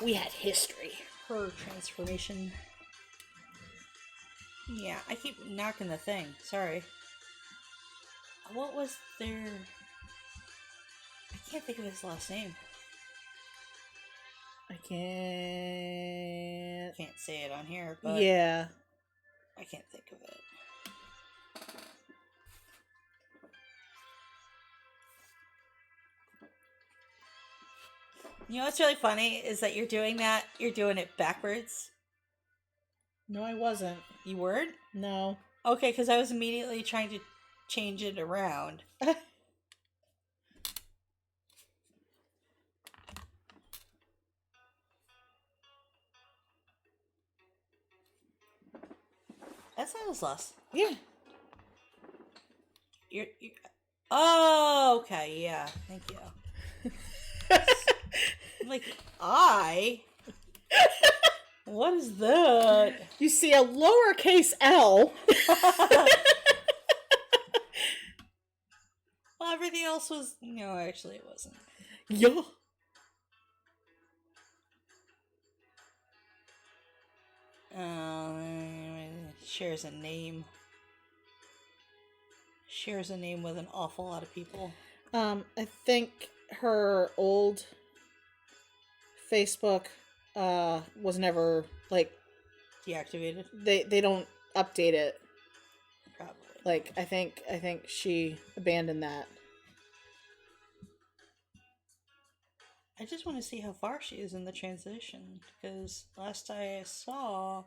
we had history. her transformation. Yeah, I keep knocking the thing. Sorry. What was their... I can't think of his last name. I can't. Can't say it on here, but Yeah. I can't think of it. You know what's really funny is that you're doing it backwards. No, I wasn't. You weren't? No. Okay, because I was immediately trying to change it around. That's not his loss. Yeah. You're... Oh, okay, yeah. Thank you. I'm like, what is that? You see a lowercase L. Well, everything else was... No, actually it wasn't. Yeah. Shares a name. Shares a name with an awful lot of people. I think her old Facebook was never like Deactivated? they don't update it. Probably. Like I think she abandoned that. I just want to see how far she is in the transition, because last I saw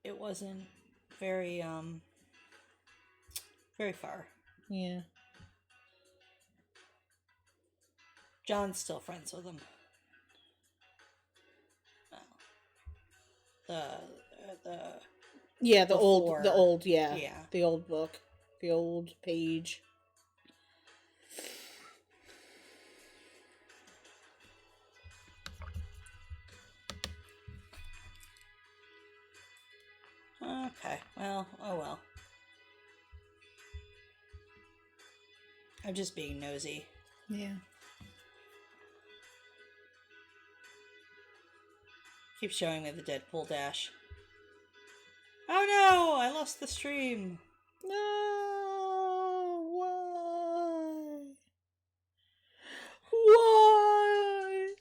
it wasn't very far. Yeah. John's still friends with him. Yeah, the Before. old, yeah. Yeah. The old book. The old page. Okay, well, oh well. I'm just being nosy. Yeah. Keep showing me the Deadpool dash. Oh no! I lost the stream. No, why? Why?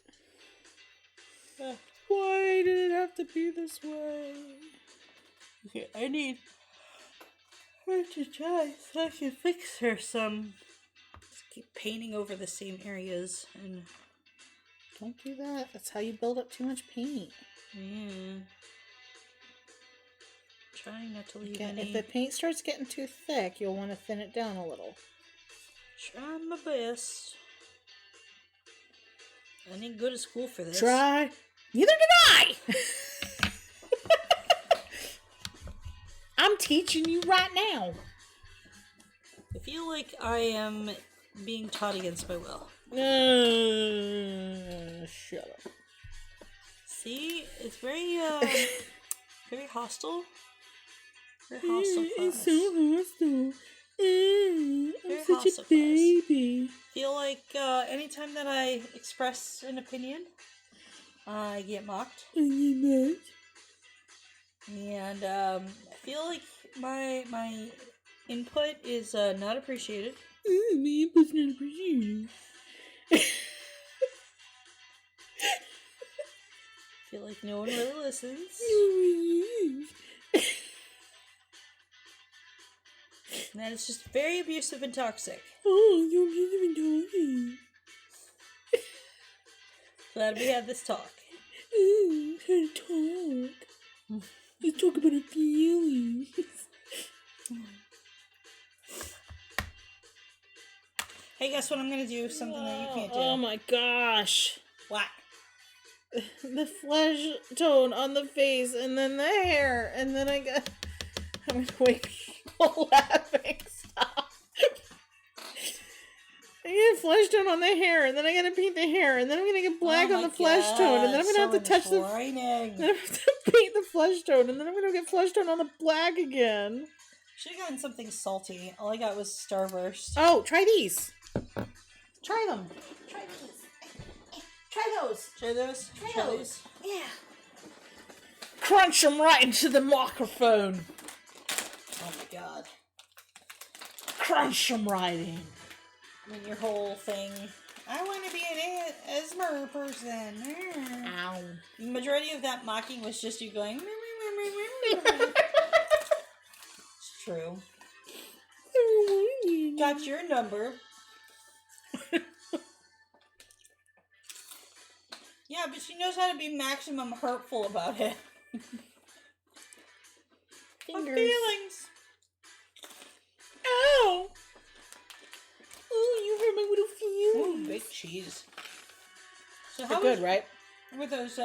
Why did it have to be this way? Okay, I need her to try so I can fix her some. Just keep painting over the same areas and... Don't do that. That's how you build up too much paint. Trying not to leave Again, any... if the paint starts getting too thick, you'll want to thin it down a little. Trying my best. I ain't good at school for this. Try. Neither did I! I'm teaching you right now. I feel like I am being taught against my will. Shut up. See? It's very, very hostile. Very hostile class. It's so hostile. I'm Very such hostile a baby. Feel like anytime that I express an opinion, I get mocked. And I feel like my input is not appreciated. My input's not appreciated. Feel like no one really listens. And that is just very abusive and toxic. Oh, you're abusive and toxic. Glad we had this talk. Ooh, how to talk. Let's talk about our feelings. Hey, guess what I'm gonna do? Something that you can't do. Oh my gosh. What? The flesh tone on the face, and then the hair, and then I'm gonna wake people laughing. Stop. I get flesh tone on the hair, and then I gotta paint the hair, and then I'm gonna get black on the flesh tone, and then I'm gonna have to touch the. Then I have to paint the flesh tone, and then I'm gonna get flesh tone on the black again. Should have gotten something salty. All I got was Starburst. Oh, try these. Try them. Try these. Try those. Try those? Try those. These? Yeah. Crunch them right into the microphone. Oh my god. Crunch them right in. I mean, your whole thing. I want to be an Esmer person. Ow. The majority of that mocking was just you going. It's true. Got your number. Yeah, but she knows how to be maximum hurtful about it. My feelings. Ow. Oh, you hurt my little feelings. Ooh, big cheese. So They're good, right? Were those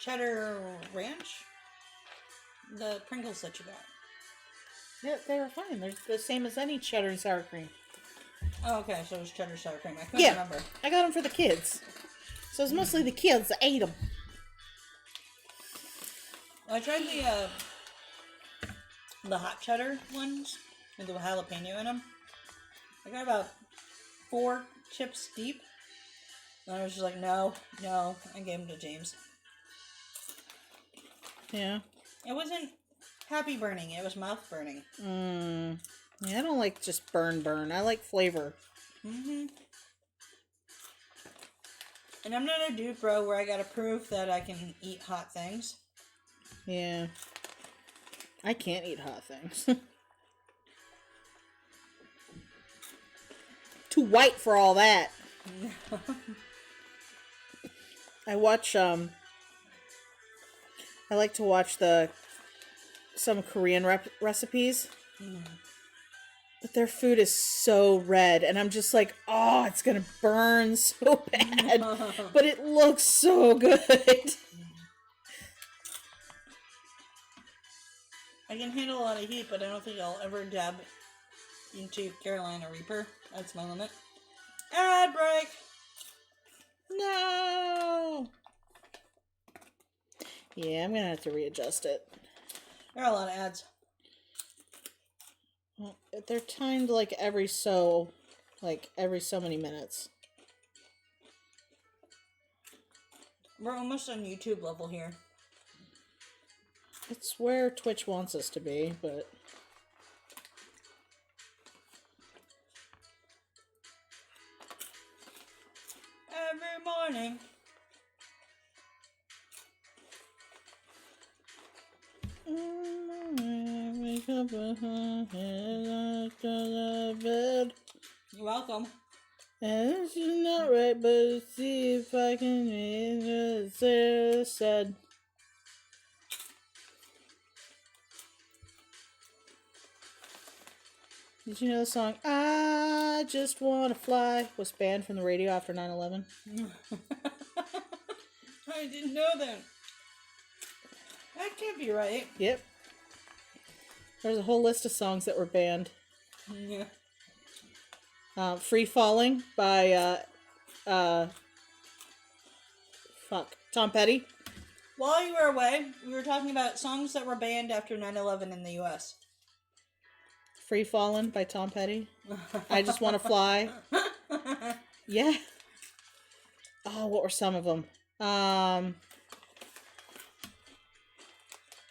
cheddar ranch? The Pringles that you got? Yeah, they were fine. They're the same as any cheddar and sour cream. Oh, okay. So it was cheddar sour cream. I couldn't remember. I got them for the kids. So it's mostly the kids that ate them. I tried the hot cheddar ones with the jalapeno in them. I got about 4 chips deep. And I was just like, no. I gave them to James. Yeah. It wasn't happy burning. It was mouth burning. Yeah, I don't like just burn. I like flavor. Mm-hmm. And I'm not a dude, bro, where I gotta prove that I can eat hot things. Yeah. I can't eat hot things. Too white for all that. I watch, I like to watch some Korean recipes. But their food is so red, and I'm just like, oh, it's gonna burn so bad. But it looks so good. I can handle a lot of heat, but I don't think I'll ever dab into Carolina Reaper. That's my limit. Ad break! No! Yeah, I'm gonna have to readjust it. There are a lot of ads. Well, they're timed like every so many minutes. We're almost on YouTube level here. It's where Twitch wants us to be, but... Every morning. Wake up after the bed. You're welcome. And it's just not right, but see if I can make it Sarah said. Did you know the song I Just Wanna Fly was banned from the radio after 9/11? I didn't know that. That can't be right. Yep. There's a whole list of songs that were banned. Yeah. Free Falling by, Tom Petty. While you were away, we were talking about songs that were banned after 9/11 in the U.S. Free Fallin' by Tom Petty. I Just Wanna Fly. Yeah. Oh, what were some of them?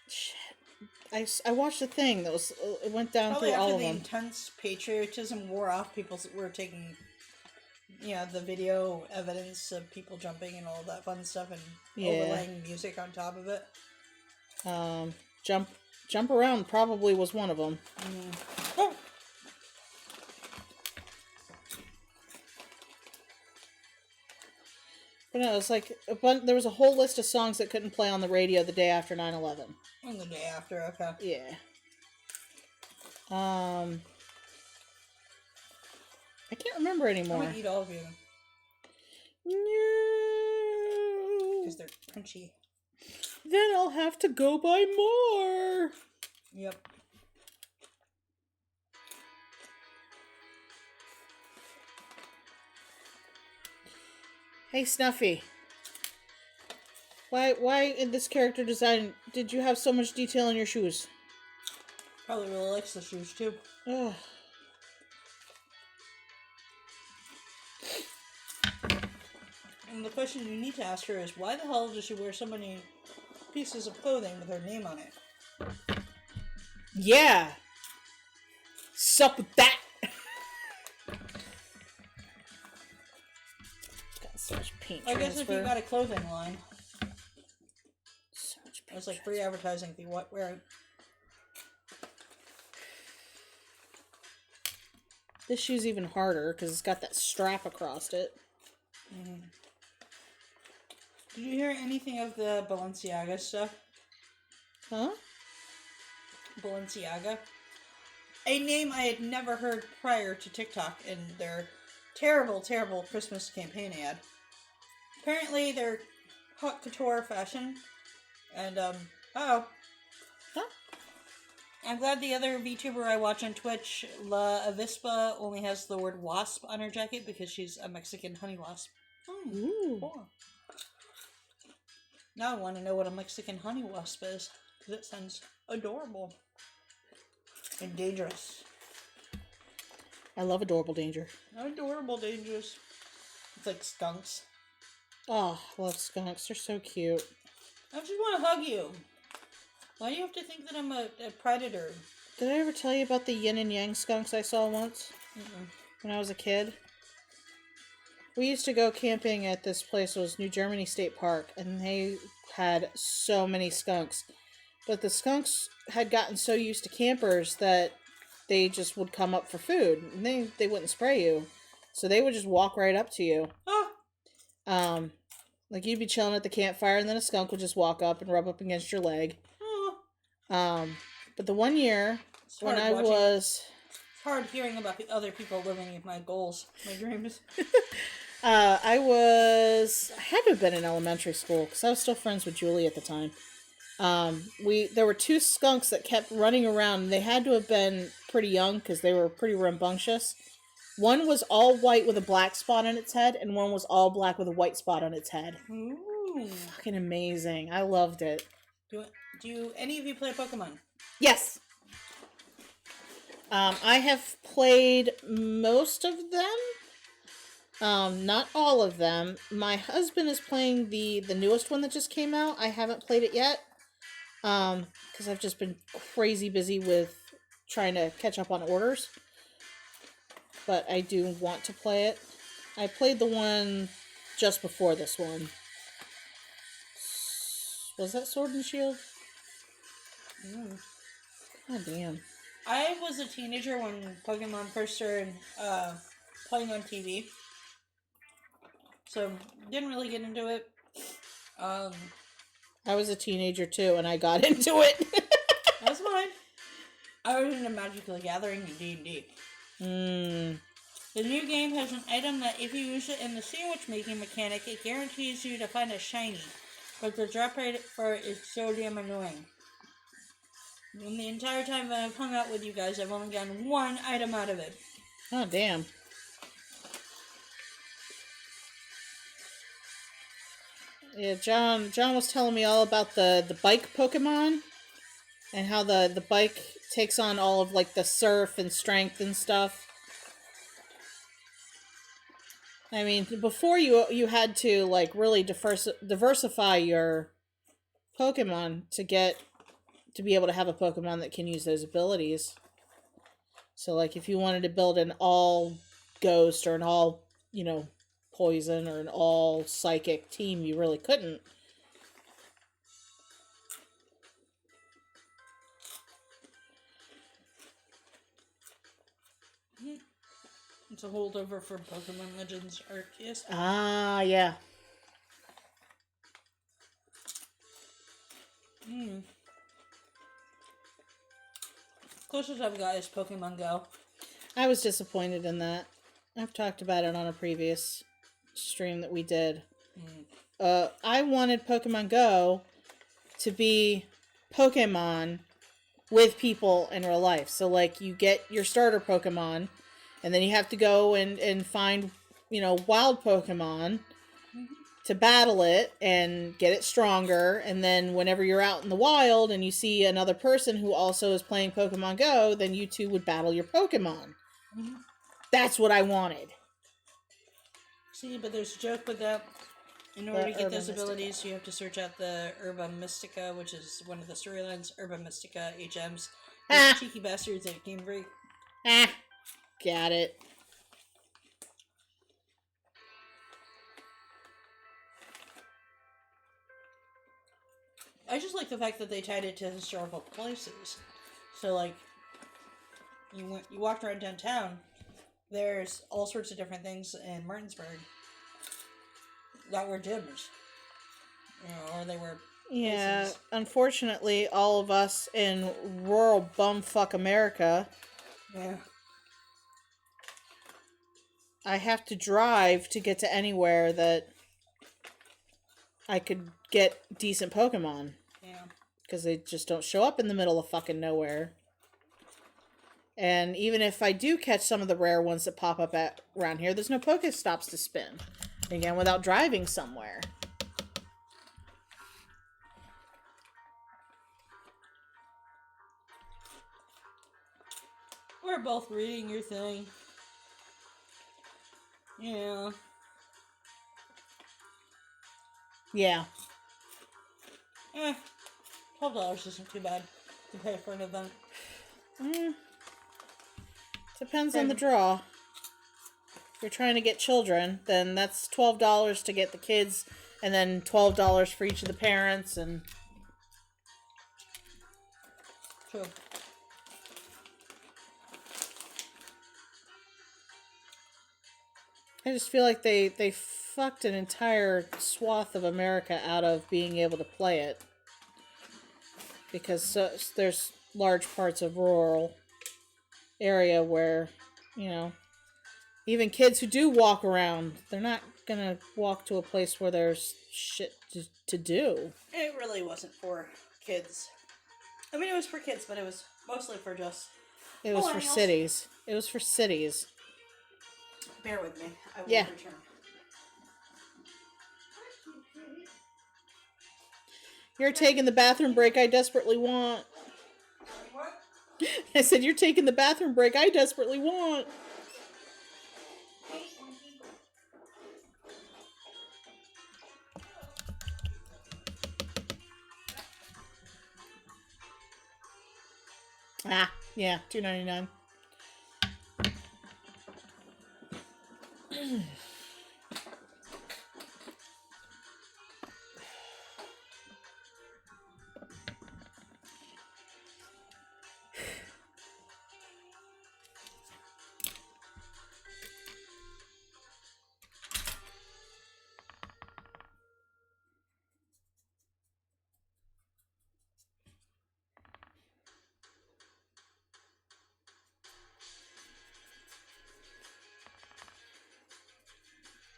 Shit. I watched a thing that was, it went down Probably through all after of the them. intense patriotism wore off, people were taking, the video evidence of people jumping and all that fun stuff and overlaying music on top of it. Jump Around probably was one of them. Oh, But no, it was like there was a whole list of songs that couldn't play on the radio the day after 9/11. On the day after, okay. Yeah. I can't remember anymore. I'm gonna eat all of you. No. Because they're crunchy. Then I'll have to go buy more. Yep. Hey, Snuffy. Why in this character design did you have so much detail in your shoes? Probably really likes the shoes too. Ugh. And the question you need to ask her is, why the hell does she wear so many pieces of clothing with her name on it? Yeah. Sup with that? Got so much paint I guess if you got a clothing line, so much paint it's like free advertising if you wear it. This shoe's even harder because it's got that strap across it. Mm. Did you hear anything of the Balenciaga stuff? Huh? Balenciaga. A name I had never heard prior to TikTok in their terrible, terrible Christmas campaign ad. Apparently they're haute couture fashion. And, Huh? I'm glad the other VTuber I watch on Twitch, La Avispa, only has the word wasp on her jacket because she's a Mexican honey wasp. Ooh. Cool. Now I want to know what a Mexican honey wasp is, because it sounds adorable. And dangerous. I love adorable danger. Adorable dangerous. It's like skunks. Oh, I love skunks. They're so cute. I just want to hug you. Why do you have to think that I'm a predator? Did I ever tell you about the yin and yang skunks I saw once? Mm-mm. When I was a kid? We used to go camping at this place. It was New Germany State Park, and they had so many skunks. But the skunks had gotten so used to campers that they just would come up for food. And they wouldn't spray you. So they would just walk right up to you. Ah! Like you'd be chilling at the campfire, and then a skunk would just walk up and rub up against your leg. But the one year when I was... It's hard hearing about the other people living in my goals, my dreams. I had to have been in elementary school because I was still friends with Julie at the time. There were two skunks that kept running around, and they had to have been pretty young because they were pretty rambunctious. One was all white with a black spot on its head, and one was all black with a white spot on its head. Ooh. Fucking amazing. I loved it. Do any of you play Pokemon? Yes. I have played most of them. Not all of them. My husband is playing the newest one that just came out. I haven't played it yet. Because I've just been crazy busy with trying to catch up on orders. But I do want to play it. I played the one just before this one. Was that Sword and Shield? God damn. I was a teenager when Pokemon first started playing on TV. So, didn't really get into it. I was a teenager too, and I got into it. That's fine. I was into Magic the Gathering and D&D. The new game has an item that if you use it in the sandwich making mechanic, it guarantees you to find a shiny. But the drop rate for it is so damn annoying. And the entire time that I've hung out with you guys, I've only gotten one item out of it. Oh, damn. Yeah, John was telling me all about the bike Pokemon and how the bike takes on all of like the surf and strength and stuff. I mean, before you had to like really diversify your Pokemon to be able to have a Pokemon that can use those abilities. So like if you wanted to build an all ghost or an all, poison or an all psychic team, you really couldn't. It's a holdover for Pokemon Legends Arceus. Ah, yeah. Mm. Closest I've got is Pokemon Go. I was disappointed in that. I've talked about it on a previous stream that we did. I wanted Pokemon Go to be Pokemon with people in real life. So, like, you get your starter Pokemon, and then you have to go and find, wild Pokemon to battle it and get it stronger. And then whenever you're out in the wild and you see another person who also is playing Pokemon Go, then you two would battle your Pokemon. Mm-hmm. That's what I wanted. See, but there's a joke with that. In order to get those abilities, you have to search out the Herba Mystica, which is one of the storylines. Herba Mystica HMs. Those cheeky bastards at Game Break. Got it. I just like the fact that they tied it to historical places. So, like, you walked around downtown, there's all sorts of different things in Martinsburg that were gyms. Or they were places. Unfortunately, all of us in rural bumfuck America, I have to drive to get to anywhere that I could get decent Pokemon. Yeah. Because they just don't show up in the middle of fucking nowhere. And even if I do catch some of the rare ones that pop up around here, there's no Pokestops to spin. Again, without driving somewhere. We're both reading your thing. Yeah. Yeah. $12 isn't too bad to pay for an event. Depends on the draw. If you're trying to get children, then that's $12 to get the kids, and then $12 for each of the parents, and... True. I just feel like they fucked an entire swath of America out of being able to play it. Because there's large parts of rural area where, even kids who do walk around, they're not gonna walk to a place where there's shit to do. It really wasn't for kids. I mean, it was for kids, but it was mostly for just It was for cities. It was for cities. Bear with me. I will return. You're taking the bathroom break I desperately want. What? I said, you're taking the bathroom break I desperately want. Yeah, $2.99.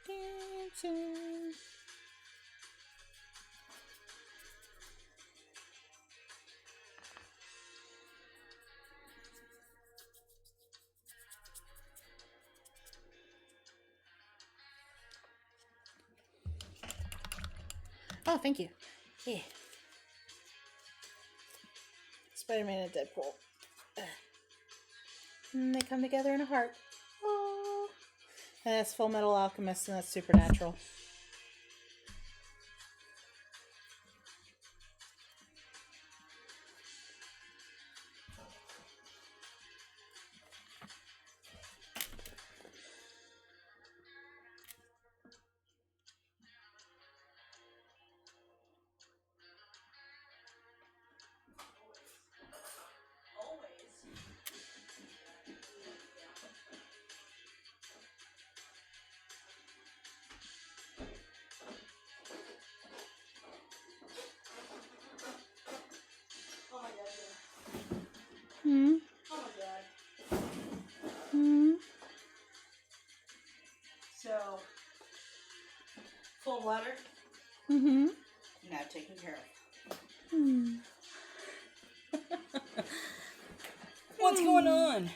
Dancing. Oh, thank you. Yeah. Spider-Man and Deadpool. And they come together in a heart. Oh. And that's Full Metal Alchemist, and that's Supernatural. gallbladder. Mm-hmm. Now taken care of. Hmm. What's going on?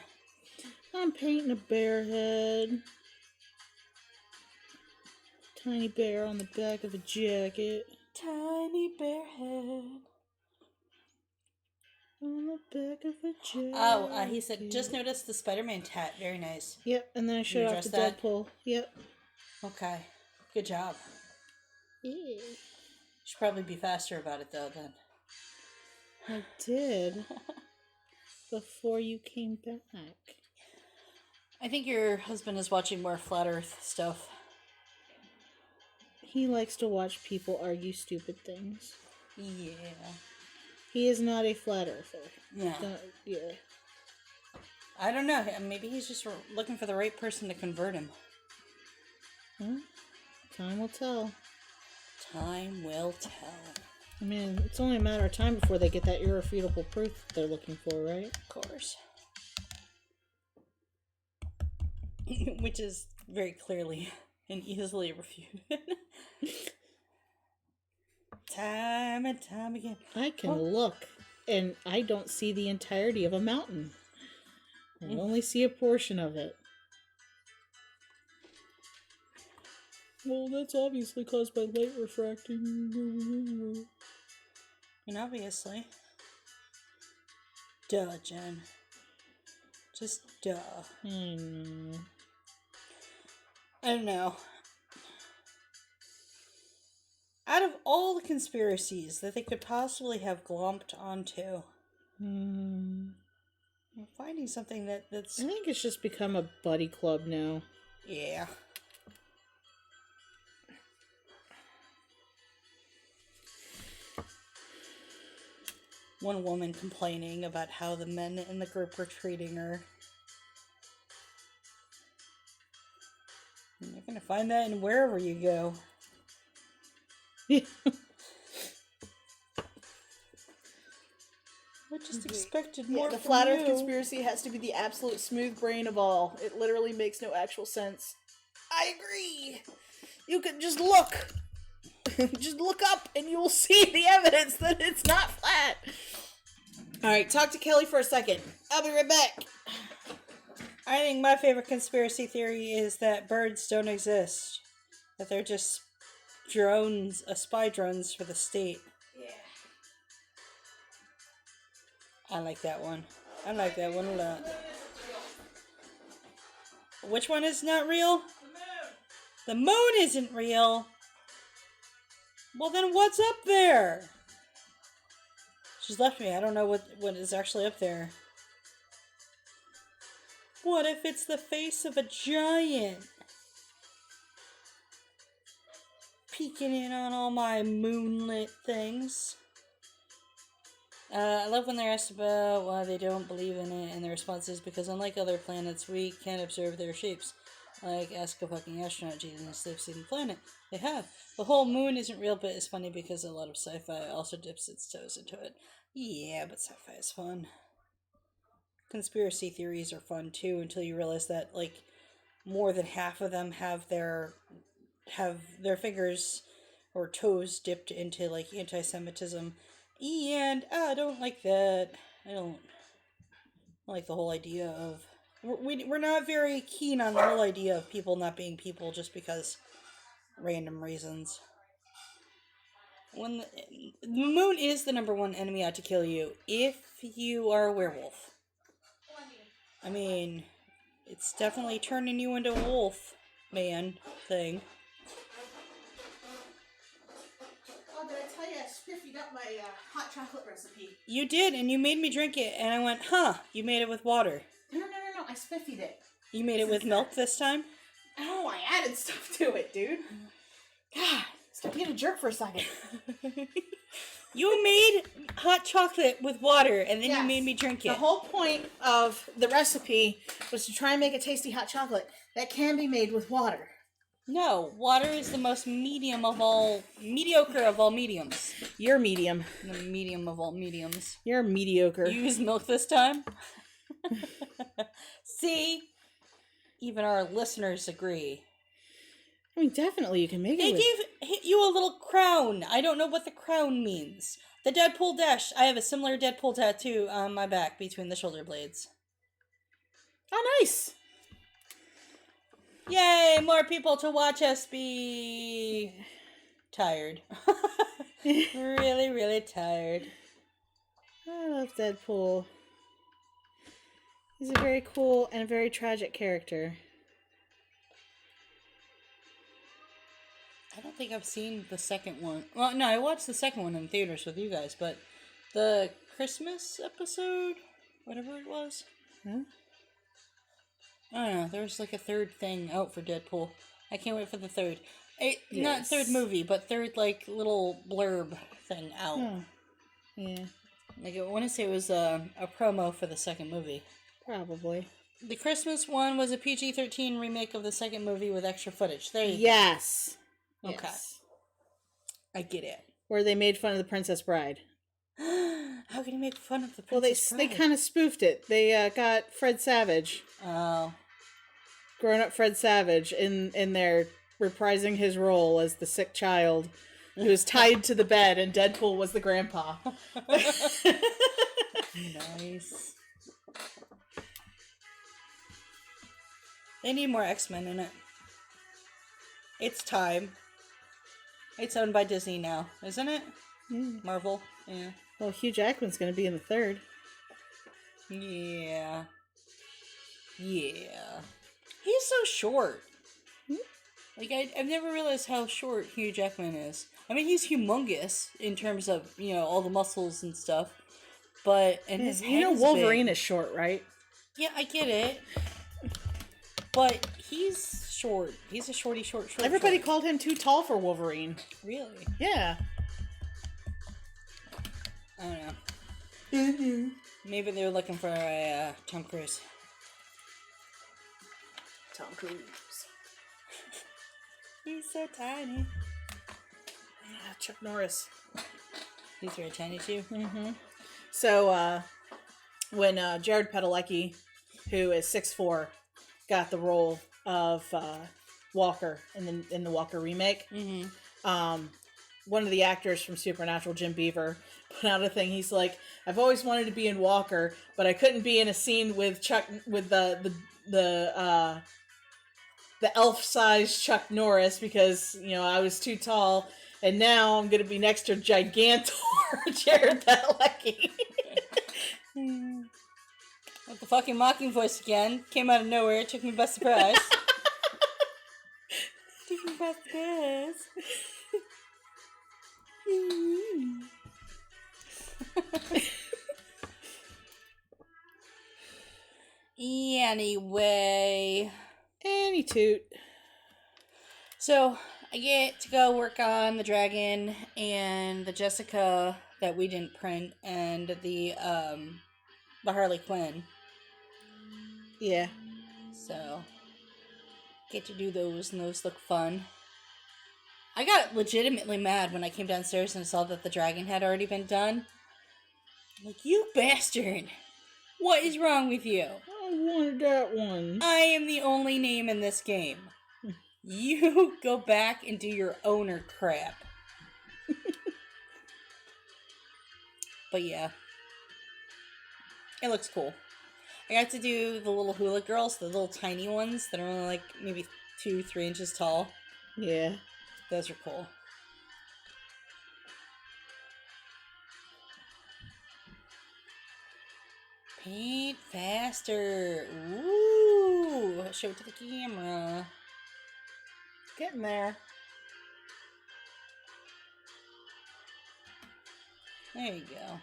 I'm painting a bear head. Tiny bear on the back of a jacket. Tiny bear head. On the back of a jacket. Oh, he said, just noticed the Spider-Man tat. Very nice. Yep, and then I showed off the that? Deadpool. Yep. Okay. Good job. Yeah. Should probably be faster about it, though, then. I did. Before you came back. I think your husband is watching more Flat Earth stuff. He likes to watch people argue stupid things. Yeah. He is not a flat earther. Yeah. Yeah. I don't know. Maybe he's just looking for the right person to convert him. Huh? Time will tell. Time will tell. I mean, it's only a matter of time before they get that irrefutable proof they're looking for, right? Of course. Which is very clearly and easily refuted. Time and time again. I can look, and I don't see the entirety of a mountain. I only see a portion of it. Well, that's obviously caused by light refracting. And obviously. Duh, Jen. Just duh. I don't know. Out of all the conspiracies that they could possibly have glomped onto, I'm finding something that's... I think it's just become a buddy club now. Yeah. One woman complaining about how the men in the group were treating her. You're gonna find that in wherever you go. I just expected more. The from flat Earth you. conspiracy has to be the absolute smooth brain of all. It literally makes no actual sense. I agree. You can just look. Just look up and you will see the evidence that it's not flat. Alright, talk to Kelly for a second. I'll be right back. I think my favorite conspiracy theory is that birds don't exist. That they're just drones, spy drones for the state. Yeah. I like that one. I like that one a lot. Which one is not real? The moon isn't real. Well, then what's up there? She's left me. I don't know what is actually up there. What if it's the face of a giant? Peeking in on all my moonlit things. I love when they're asked about why they don't believe in it, and the response is because unlike other planets, we can't observe their shapes. Like, ask a fucking astronaut, Jesus, they've seen the planet. They have. The whole moon isn't real, but it's funny because a lot of sci-fi also dips its toes into it. Yeah, but sci-fi is fun. Conspiracy theories are fun, too, until you realize that, like, more than half of them have their fingers or toes dipped into, like, anti-Semitism. And I don't like that. I don't like the whole idea of... We're not very keen on the whole idea of people not being people just because random reasons. When the moon is the number one enemy out to kill you if you are a werewolf. I mean, it's definitely turning you into a wolf man thing. Oh, did I tell you I spiffied up my hot chocolate recipe? You did, and you made me drink it, and I went, huh, you made it with water. No, I spiffied it. You made it with milk this time? Oh, I added stuff to it, dude. God, stop being a jerk for a second. You made hot chocolate with water, and then you Yes. made me drink it. The whole point of the recipe was to try and make a tasty hot chocolate that can be made with water. No, water is the most mediocre of all mediums. You're medium. The medium of all mediums. You're mediocre. You used milk this time? See? Even our listeners agree. I mean, definitely you can make They it with... gave you a little crown. I don't know what the crown means. The Deadpool dash. I have a similar Deadpool tattoo on my back between the shoulder blades. Oh, nice. Yay! More people to watch us be tired. Really, really tired. I love Deadpool. He's a very cool and very tragic character. I don't think I've seen the second one. Well, no, I watched the second one in theaters with you guys, but the Christmas episode, whatever it was. Huh? I don't know. There was like a third thing out for Deadpool. I can't wait for the third. Not Yes. third movie, but third like little blurb thing out. Oh. Yeah, Like I want to say it was a promo for the second movie. probably. The Christmas one was a PG-13 remake of the second movie with extra footage. There you Yes. go. Okay, Yes. I get it. Where they made fun of the Princess Bride. How can you make fun of the Well, they Princess Bride? kind of spoofed it. They got Fred Savage, Oh. grown-up Fred Savage, in there reprising his role as the sick child who was tied to the bed, and Deadpool was the grandpa. Nice. They need more X-Men in it. It's time. It's owned by Disney now, isn't it? Marvel. Yeah. Well, Hugh Jackman's going to be in the third. Yeah. Yeah. He's so short. Like, I've never realized how short Hugh Jackman is. I mean, he's humongous in terms of, all the muscles and stuff. But, and his head is Wolverine big. is short, right? Yeah, I get it. But he's short. He's a short. Everybody short. called him too tall for Wolverine. Really? Yeah. I don't know. Maybe they're looking for a Tom Cruise. Tom Cruise. He's so tiny. Yeah, Chuck Norris. He's very tiny too. Mm-hmm. So, when Jared Padalecki, who is 6'4", got the role of Walker in the Walker remake, one of the actors from Supernatural, Jim Beaver, put out a thing. He's like, I've always wanted to be in Walker, but I couldn't be in a scene with the elf-sized Chuck Norris because, I was too tall, and now I'm going to be next to Gigantor Jared Padalecki. With the fucking mocking voice again. Came out of nowhere. Took me by surprise. Took me by surprise. Anyway. Any toot. So, I get to go work on the dragon and the Jessica that we didn't print and the Harley Quinn. Yeah. So, get to do those, and those look fun. I got legitimately mad when I came downstairs and saw that the dragon had already been done. I'm like, you bastard! What is wrong with you? I wanted that one. I am the only name in this game. You go back and do your owner crap. But yeah. It looks cool. I got to do the little hula girls, the little tiny ones that are only like maybe 2-3 inches tall. Yeah. Those are cool. Paint faster. Ooh. Show it to the camera. Getting there. There you go.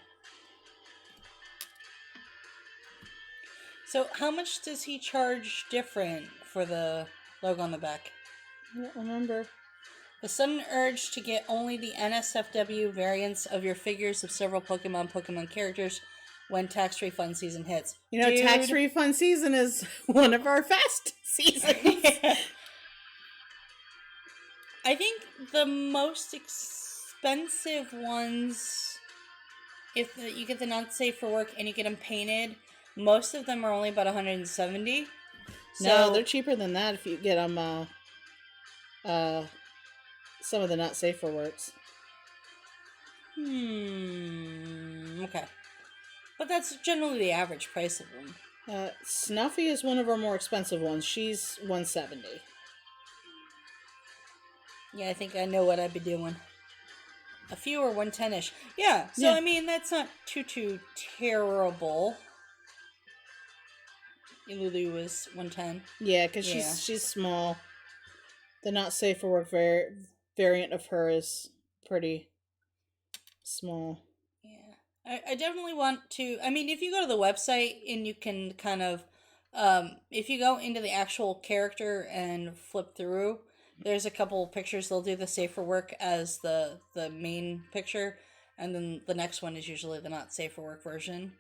So, how much does he charge different for the logo on the back? I don't remember. The sudden urge to get only the NSFW variants of your figures of several Pokemon characters when tax refund season hits. Dude, tax refund season is one of our fast seasons. I think the most expensive ones, if you get the not safe for work and you get them painted, most of them are only about $170. No, they're cheaper than that if you get them some of the not safe for works. Okay. But that's generally the average price of them. Snuffy is one of our more expensive ones. She's $170. Yeah, I think I know what I'd be doing. A few are 110-ish. Yeah, so Yeah. I mean, that's not too terrible. Lulu was 110. Yeah, because Yeah. she's small. The not safe for work variant of her is pretty small. Yeah. I definitely want to. I mean, if you go to the website and you can kind of. If you go into the actual character and flip through, there's a couple pictures. They'll do the safe for work as the main picture, and then the next one is usually the not safe for work version.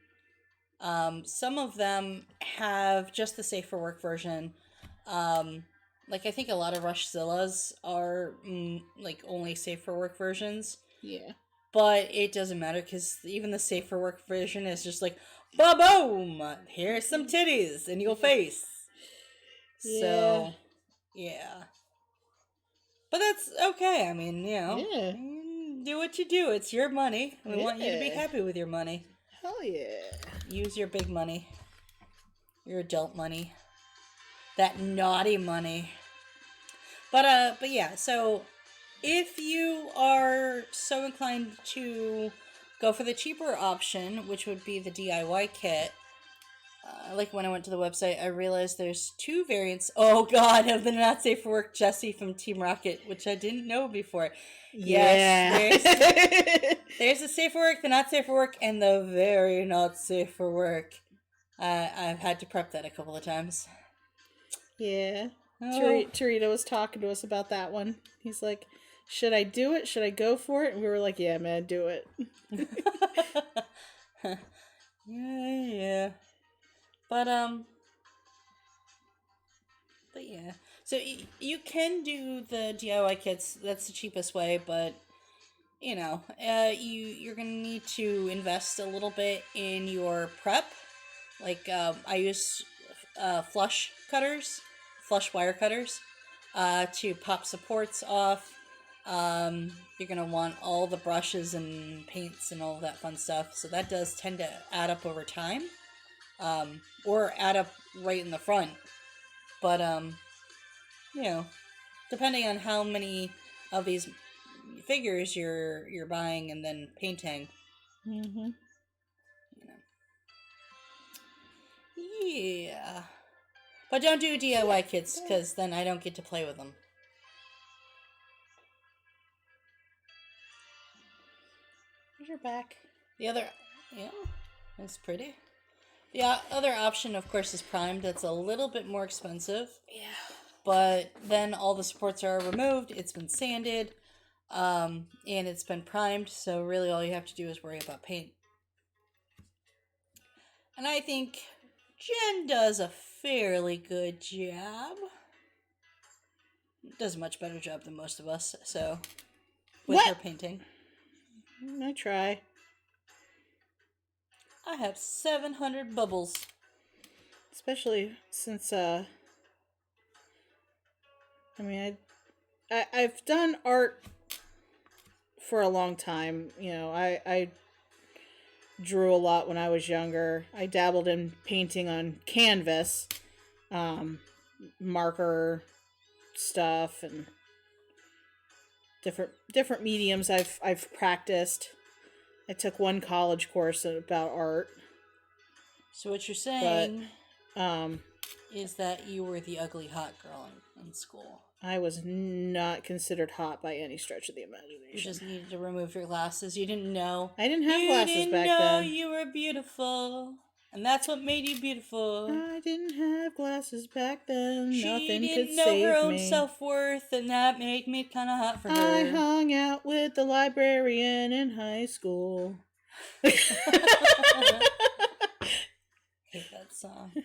Some of them have just the safe for work version. Like I think a lot of Rushzillas are like only safe for work versions. Yeah. But it doesn't matter because even the safe for work version is just like, ba-boom! Here's some titties in your face. Yeah. So, yeah. But that's okay. I mean, you know, Yeah. do what you do. It's your money. We want you to be Yeah. happy with your money. Hell yeah. Use your big money. Your adult money. That naughty money. But yeah, so if you are so inclined to go for the cheaper option, which would be the DIY kit, like when I went to the website, I realized there's two variants. Oh god, of the Not Safe for Work Jessie from Team Rocket, which I didn't know before. Yeah. Yes, there's the Safe for Work, the Not Safe for Work, and the very Not Safe for Work. I've had to prep that a couple of times. Yeah. Oh. Tarita was talking to us about that one. He's like, should I do it? Should I go for it? And we were like, yeah, man, do it. yeah. But yeah. So you can do the DIY kits. That's the cheapest way, but you know, you're gonna need to invest a little bit in your prep. Like I use flush wire cutters, to pop supports off. You're gonna want all the brushes and paints and all that fun stuff. So that does tend to add up over time, or add up right in the front. But you know, depending on how many of these figures you're buying and then painting. Mm-hmm. You know. Yeah. But don't do DIY kits, because then I don't get to play with them. Here's your back. The other... Yeah, that's pretty. The other option, of course, is primed. That's a little bit more expensive. Yeah. But then all the supports are removed. It's been sanded. And it's been primed. So really all you have to do is worry about paint. And I think Jen does a fairly good job. Does a much better job than most of us, so with her painting. I try. I have 700 bubbles. Especially since I mean I've done art for a long time. You know, I drew a lot when I was younger. I dabbled in painting on canvas, marker stuff, and different mediums I've practiced. I took one college course about art. So what you're saying But is that you were the ugly hot girl in school. I was not considered hot by any stretch of the imagination. You just needed to remove your glasses. You didn't know. I didn't have glasses You back didn't know then. you were beautiful. And that's what made you beautiful. I didn't have glasses back then. She Nothing didn't could know save her own me. self-worth, and that made me kind of hot for her. I hung out with the librarian in high school. Hate that song. I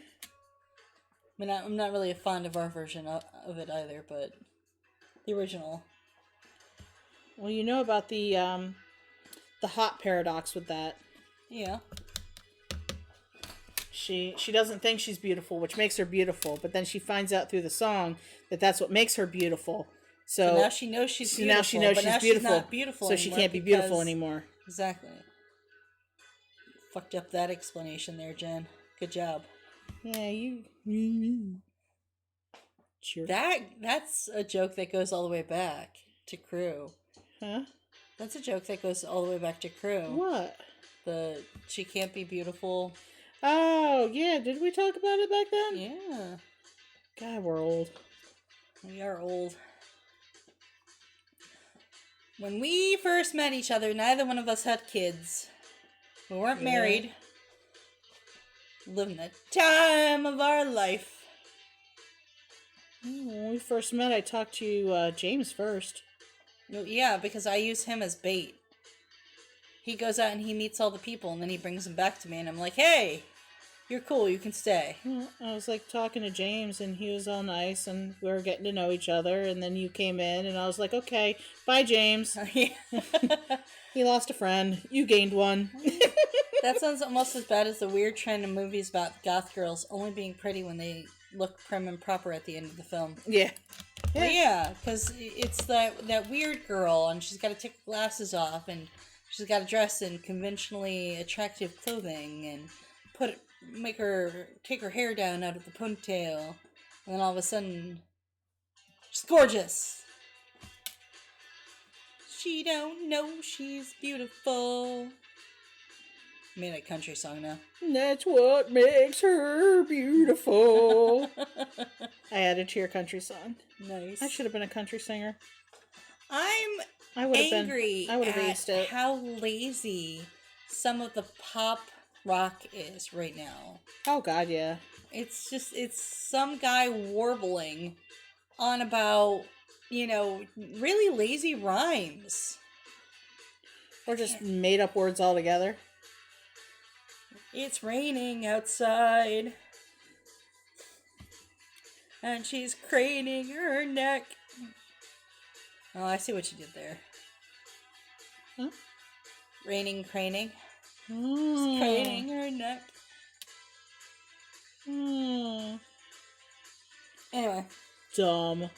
mean, I'm not really fond of our version of it either, but the original. Well, you know about the hot paradox with that. Yeah. She doesn't think she's beautiful, which makes her beautiful, but then she finds out through the song that that's what makes her beautiful, So now she knows she's beautiful. Now she knows but she's now beautiful. She's not beautiful so she anymore can't be beautiful because- anymore. Exactly. Fucked up that explanation there, Jen. Good job. Yeah, you. Sure. That's a joke that goes all the way back to Crew. Huh? That's a joke that goes all the way back to Crew. What? She can't be beautiful. Oh, yeah. Did we talk about it back then? Yeah. God, we're old. We are old. When we first met each other, neither one of us had kids. We weren't married. Living the time of our life. When we first met, I talked to James first. Yeah, because I use him as bait. He goes out and he meets all the people, and then he brings them back to me, and I'm like, hey, you're cool, you can stay. I was like talking to James, and he was all nice, and we were getting to know each other, and then you came in, and I was like, okay, bye, James. He lost a friend. You gained one. That sounds almost as bad as the weird trend in movies about goth girls only being pretty when they look prim and proper at the end of the film. Yeah. Well, yeah, because it's that weird girl, and she's got to take her glasses off, and she's got to dress in conventionally attractive clothing, and take her hair down out of the ponytail, and then all of a sudden, she's gorgeous. She don't know she's beautiful. Made a country song now. That's what makes her beautiful. I added to your country song. Nice. I should have been a country singer. I would have angry I would have at aced it. how lazy some of the pop rock is right now. Oh God, yeah. It's some guy warbling on about, really lazy rhymes. Or just made up words altogether. It's raining outside, and she's craning her neck. Oh, I see what you did there. Huh? Raining, craning. Mm. Craning her neck. Anyway. Dumb.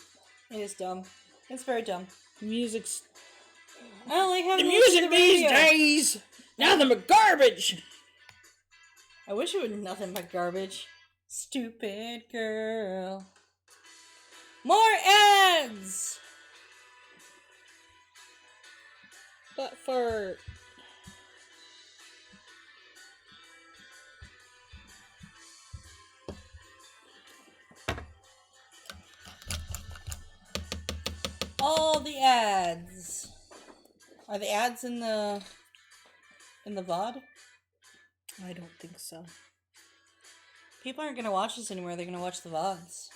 It is dumb. It's very dumb. Music's... I only have The music these radio. days! Nothing but garbage! I wish it was nothing but garbage. Stupid girl. More ads! But for... All the ads. Are the ads in the VOD? I don't think so. People aren't gonna watch this anymore, they're gonna watch the VODs.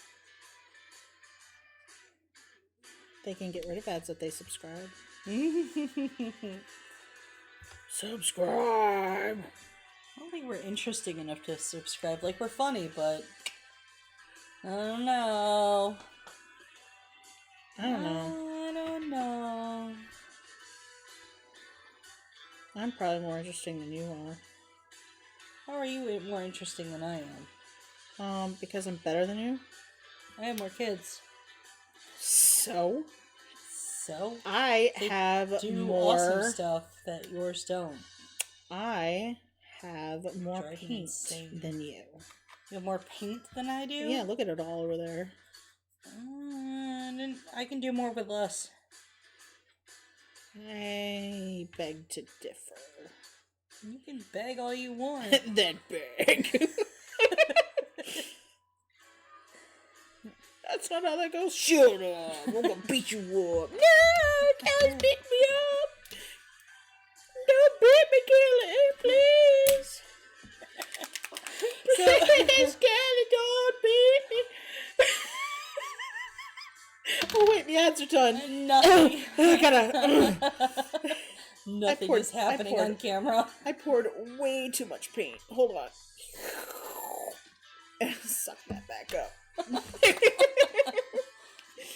They can get rid of ads if they subscribe. Subscribe! I don't think we're interesting enough to subscribe. Like, we're funny, but... I don't know. I don't know. I don't know. I'm probably more interesting than you are. How are you more interesting than I am? Because I'm better than you? I have more kids. So? So? I They have do more... awesome stuff that yours don't. I have more Drive me paint insane. than you. You have more paint than I do? Yeah, look at it all over there. I can do more with less. I beg to differ. You can beg all you want. That beg. That's not how that goes. Shut up. I'm gonna beat you up. No, Kelly's beat me up. Don't beat me, Kelly, please. Please, Kelly, don't beat me. Oh, wait, the ads are done. Nothing. I gotta... Nothing is happening on camera. I poured way too much paint. Hold on. And suck that back up.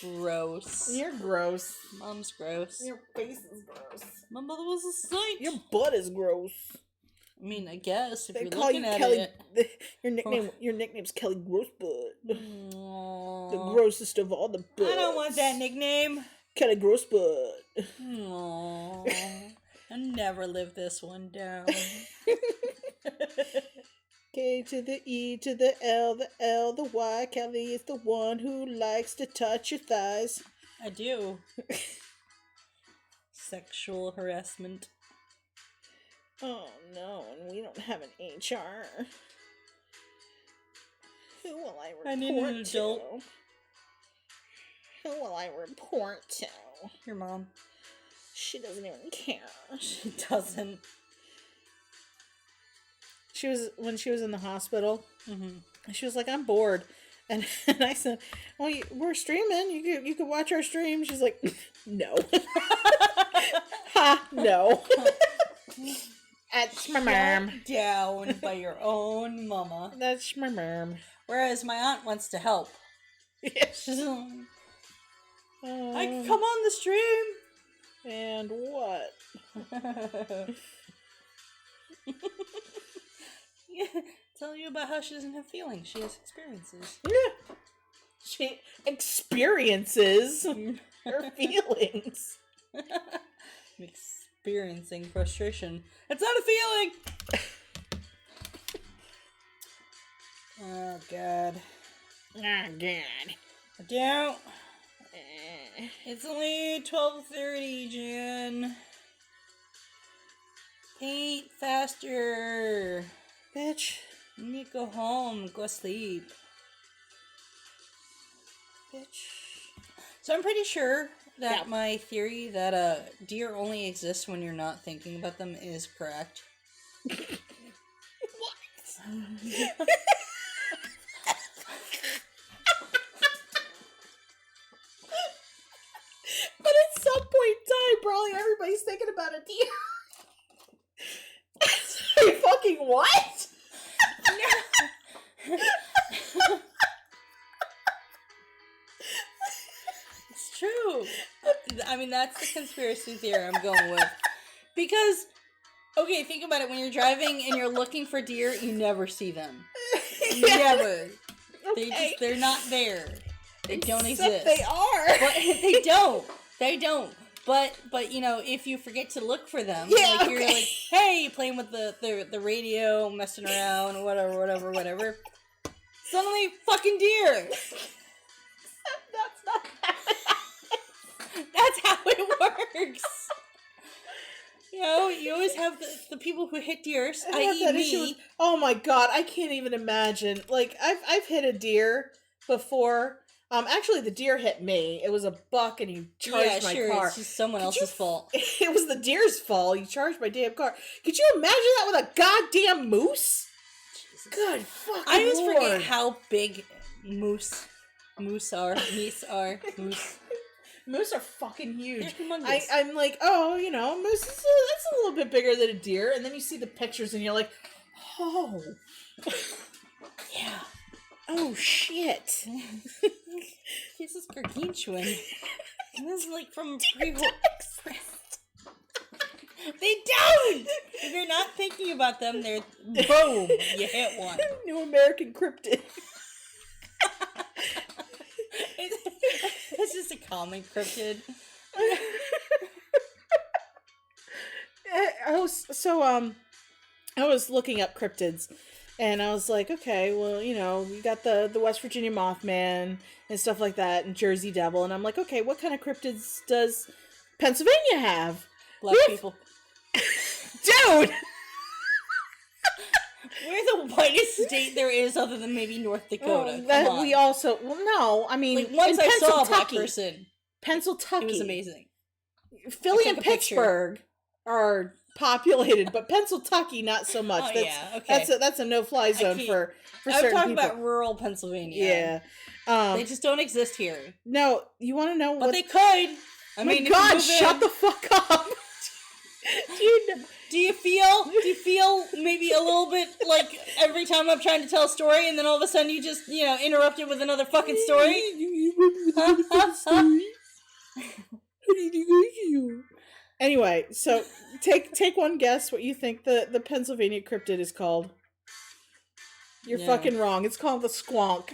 Gross. You're gross. Mom's gross. Your face is gross. My mother was a saint. Your butt is gross. I mean, I guess if They you're call you looking at Kelly. it. Your nickname's Kelly Grossbutt. Aww. The grossest of all the butts. I don't want that nickname. Kelly Grossbutt. Aww. I'll never live this one down. K to the E to the L, the Y. Kelly is the one who likes to touch your thighs. I do. Sexual harassment. Oh no, and we don't have an HR. Who will I report I need an adult. to? Who will I report to? Your mom. She doesn't even care. She doesn't. When she was in the hospital, Mm-hmm. she was like, I'm bored. And I said, well, we're streaming. You could watch our stream. She's like, no. Ha, no. That's my mom. Shut down by your own mama. That's my mom. Whereas my aunt wants to help. She's like, I can come on the stream. And what? Yeah, tell you about how she doesn't have feelings. She has experiences. Yeah. She experiences her feelings. I'm experiencing frustration. It's not a feeling! Oh, God. Oh, God. I don't. It's only 12:30, Jen. Paint faster. Bitch. You need to go home, go sleep. Bitch. So I'm pretty sure that Yeah. my theory that deer only exist when you're not thinking about them is correct. What? But at some point in time, probably everybody's thinking about a deer. Sorry, fucking what? It's true. I mean, that's the conspiracy theory I'm going with. Because, okay, think about it. When you're driving and you're looking for deer, you never see them. Never. Okay. They're not there. They don't Except exist. they are. But they don't. They don't. But you know, if you forget to look for them, Yeah, like you're okay. like, hey, playing with the radio, messing around, whatever. Suddenly, fucking deer. That's not That's how it works. You know, you always have the people who hit deers, I have i.e. that issue with- me. oh my god, I can't even imagine. Like I've hit a deer before. Actually, the deer hit me. It was a buck, and he charged my car. It's just someone Could you else's fault. It was the deer's fault. He charged my damn car. Could you imagine that with a goddamn moose? Jesus. Good fucking I always Lord. forget how big moose are. Moose are fucking huge. They're humongous. I'm like, oh, you know, moose is that's a little bit bigger than a deer, and then you see the pictures, and you're like, oh, Yeah. oh shit. This is gargantuan. And this is like from They don't! If you're not thinking about them, they're boom, you hit one. New American cryptid. It's just a common cryptid. I was looking up cryptids, and I was like, okay, well, you know, we got the West Virginia Mothman and stuff like that, and Jersey Devil, and I'm like, okay, what kind of cryptids does Pennsylvania have? Black people. Dude! We're the whitest state there is other than maybe North Dakota. That Come on. we also, well, no, I mean, Like, once in I saw a black Pennsyltucky- person, Pennsyltucky. it was amazing. Philly I and took a picture. Pittsburgh are populated, but Pennsyltucky not so much. Oh, yeah, okay. That's a no-fly zone can't- for I'm certain talking people. about rural Pennsylvania. Yeah. They just don't exist here. No, you want to know But what? they could. I My mean, if God, you move shut in, the fuck up! Dude, Do you feel maybe a little bit like every time I'm trying to tell a story and then all of a sudden you just, you know, interrupt it with another fucking story? Anyway, so take one guess what you think the Pennsylvania cryptid is called. You're No. fucking wrong. It's called the squonk.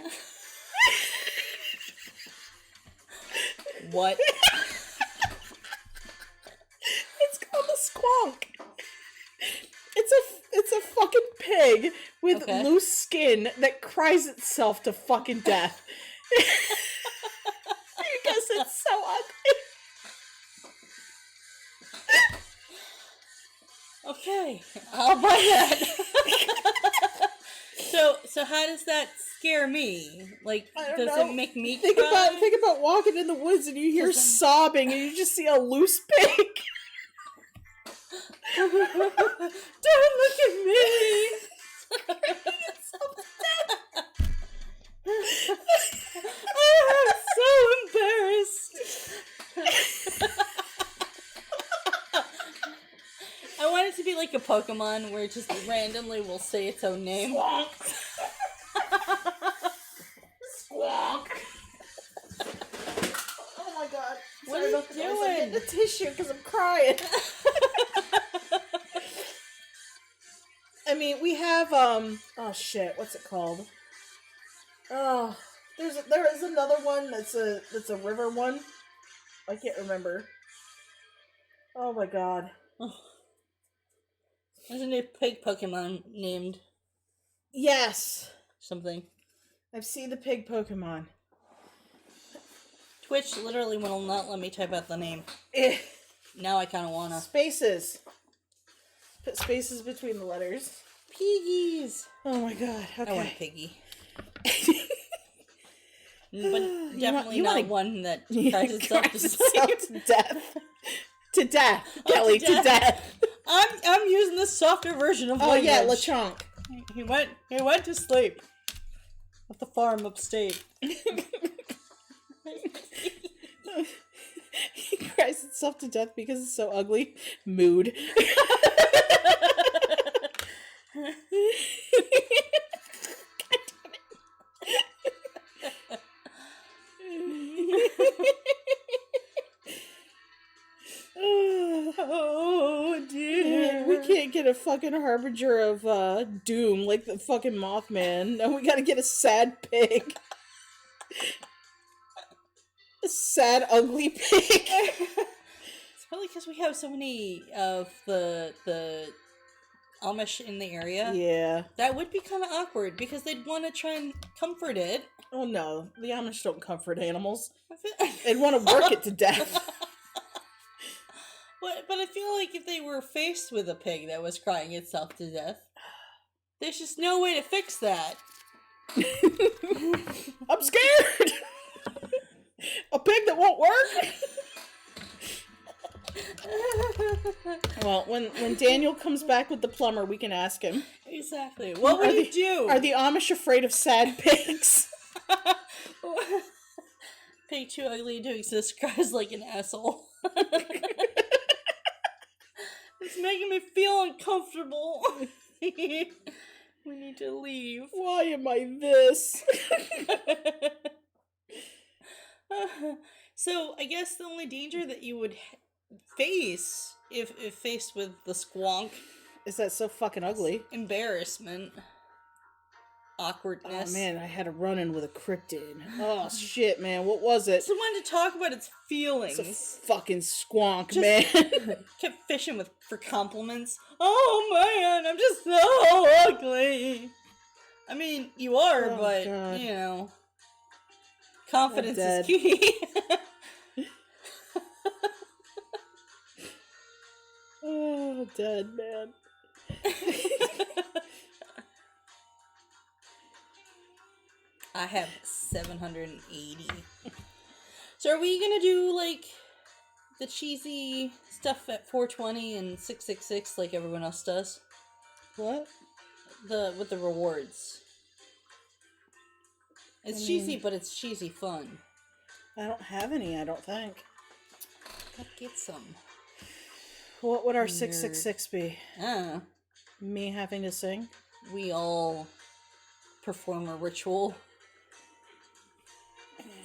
What? It's called the squonk. It's a fucking pig with Okay. loose skin that cries itself to fucking death. Because it's so ugly. Okay, I'll buy that. So how does that scare me? Like, I don't does know. it make me Think cry? about walking in the woods and you hear 'Cause I'm- sobbing and you just see a loose pig. Don't look at me. I'm so embarrassed. I want it to be like a Pokemon where it just randomly will say its own name. Squonk. Squonk. Oh my god. What Sorry are you about the noise. I'm doing? getting a tissue because I'm crying. I mean, we have oh shit, what's it called? Oh, there is another one that's a river one. I can't remember. Oh my god. There's a new pig Pokemon named Yes. something. I've seen the pig Pokemon. Twitch literally will not let me type out the name. Eh. Now I kind of wanna. Spaces. Put spaces between the letters. Piggies. Oh my god. I want Okay. a piggy. But definitely you not wanna- one that tries itself to Cries itself sleep. to death. To death. Oh, Kelly, to to death. death. I'm using the softer version of Oh language. yeah, LeChonk. He went to sleep at the farm upstate. He cries itself to death because it's so ugly. Mood. Oh dear. We can't get a fucking harbinger of doom like the fucking Mothman. No, we gotta get a sad pig. A sad, ugly pig. It's probably because we have so many of the Amish in the area. Yeah. That would be kind of awkward because they'd want to try and comfort it. Oh no, the Amish don't comfort animals. I feel- They'd want to work it to death. But I feel like if they were faced with a pig that was crying itself to death, there's just no way to fix that. I'm scared. A pig that won't work. Well, when Daniel comes back with the plumber, we can ask him. Exactly. What would you do? Are the Amish afraid of sad pigs? Pig too ugly to exist cries like an asshole. It's making me feel uncomfortable. We need to leave. Why am I this? So I guess the only danger that you would face if faced with the squonk, Is that so fucking ugly? embarrassment, awkwardness. Oh man, I had a run-in with a cryptid. Oh shit, man, what was it? So wanted to talk about its feelings. It's a fucking squonk, Just- man. Kept fishing for compliments. Oh man, I'm just so ugly. I mean, you are, Oh, but God. you know, confidence is dead. key. Oh, dead, man. I have 780. So are we gonna do like the cheesy stuff at 420 and 666 like everyone else does? What? With the rewards. It's I cheesy, mean- but it's cheesy fun. I don't have any, I don't think. Gotta get some. What would our Nerd. 666 be? Ah, Me having to sing? we all perform a ritual.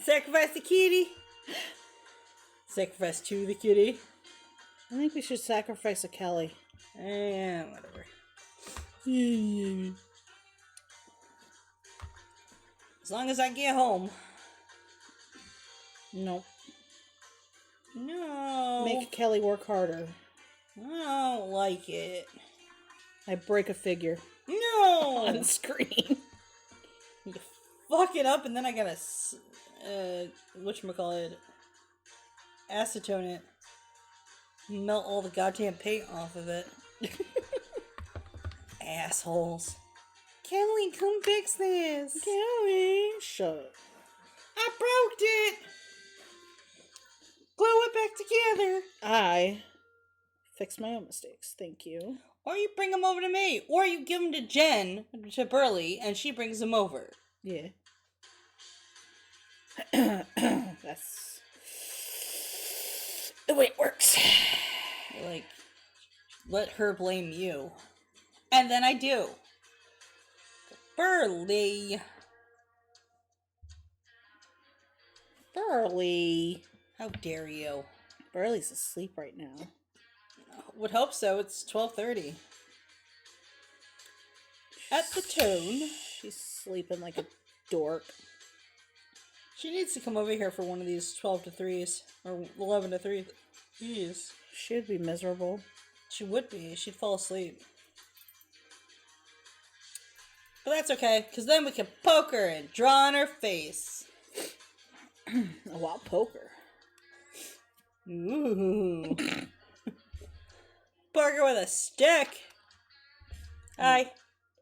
Sacrifice the kitty. Sacrifice to the kitty. I think we should sacrifice a Kelly. Whatever. As long as I get home. Nope. No. Make Kelly work harder. I don't like it. I break a figure No. on screen. You fuck it up, and then I gotta, whatchamacallit, acetone it. Melt all the goddamn paint off of it. Assholes. Kelly, come fix this. Kelly, shut up. I broke it. Glue it back together. I fix my own mistakes. Thank you. Or you bring them over to me. Or you give them to Jen, to Burley, and she brings them over. Yeah. That's the way it works. Like, let her blame you. And then I do. Burley. Burley. How dare you? Burley's asleep right now. Would hope so. It's 12:30. At the tone. She's sleeping like a dork. She needs to come over here for one of these 12 to 3s. Or 11 to 3. Jeez. She'd be miserable. She would be. She'd fall asleep. But that's okay, because then we can poke her and draw on her face. A wild poker. Ooh. Poke her with a stick. Hi.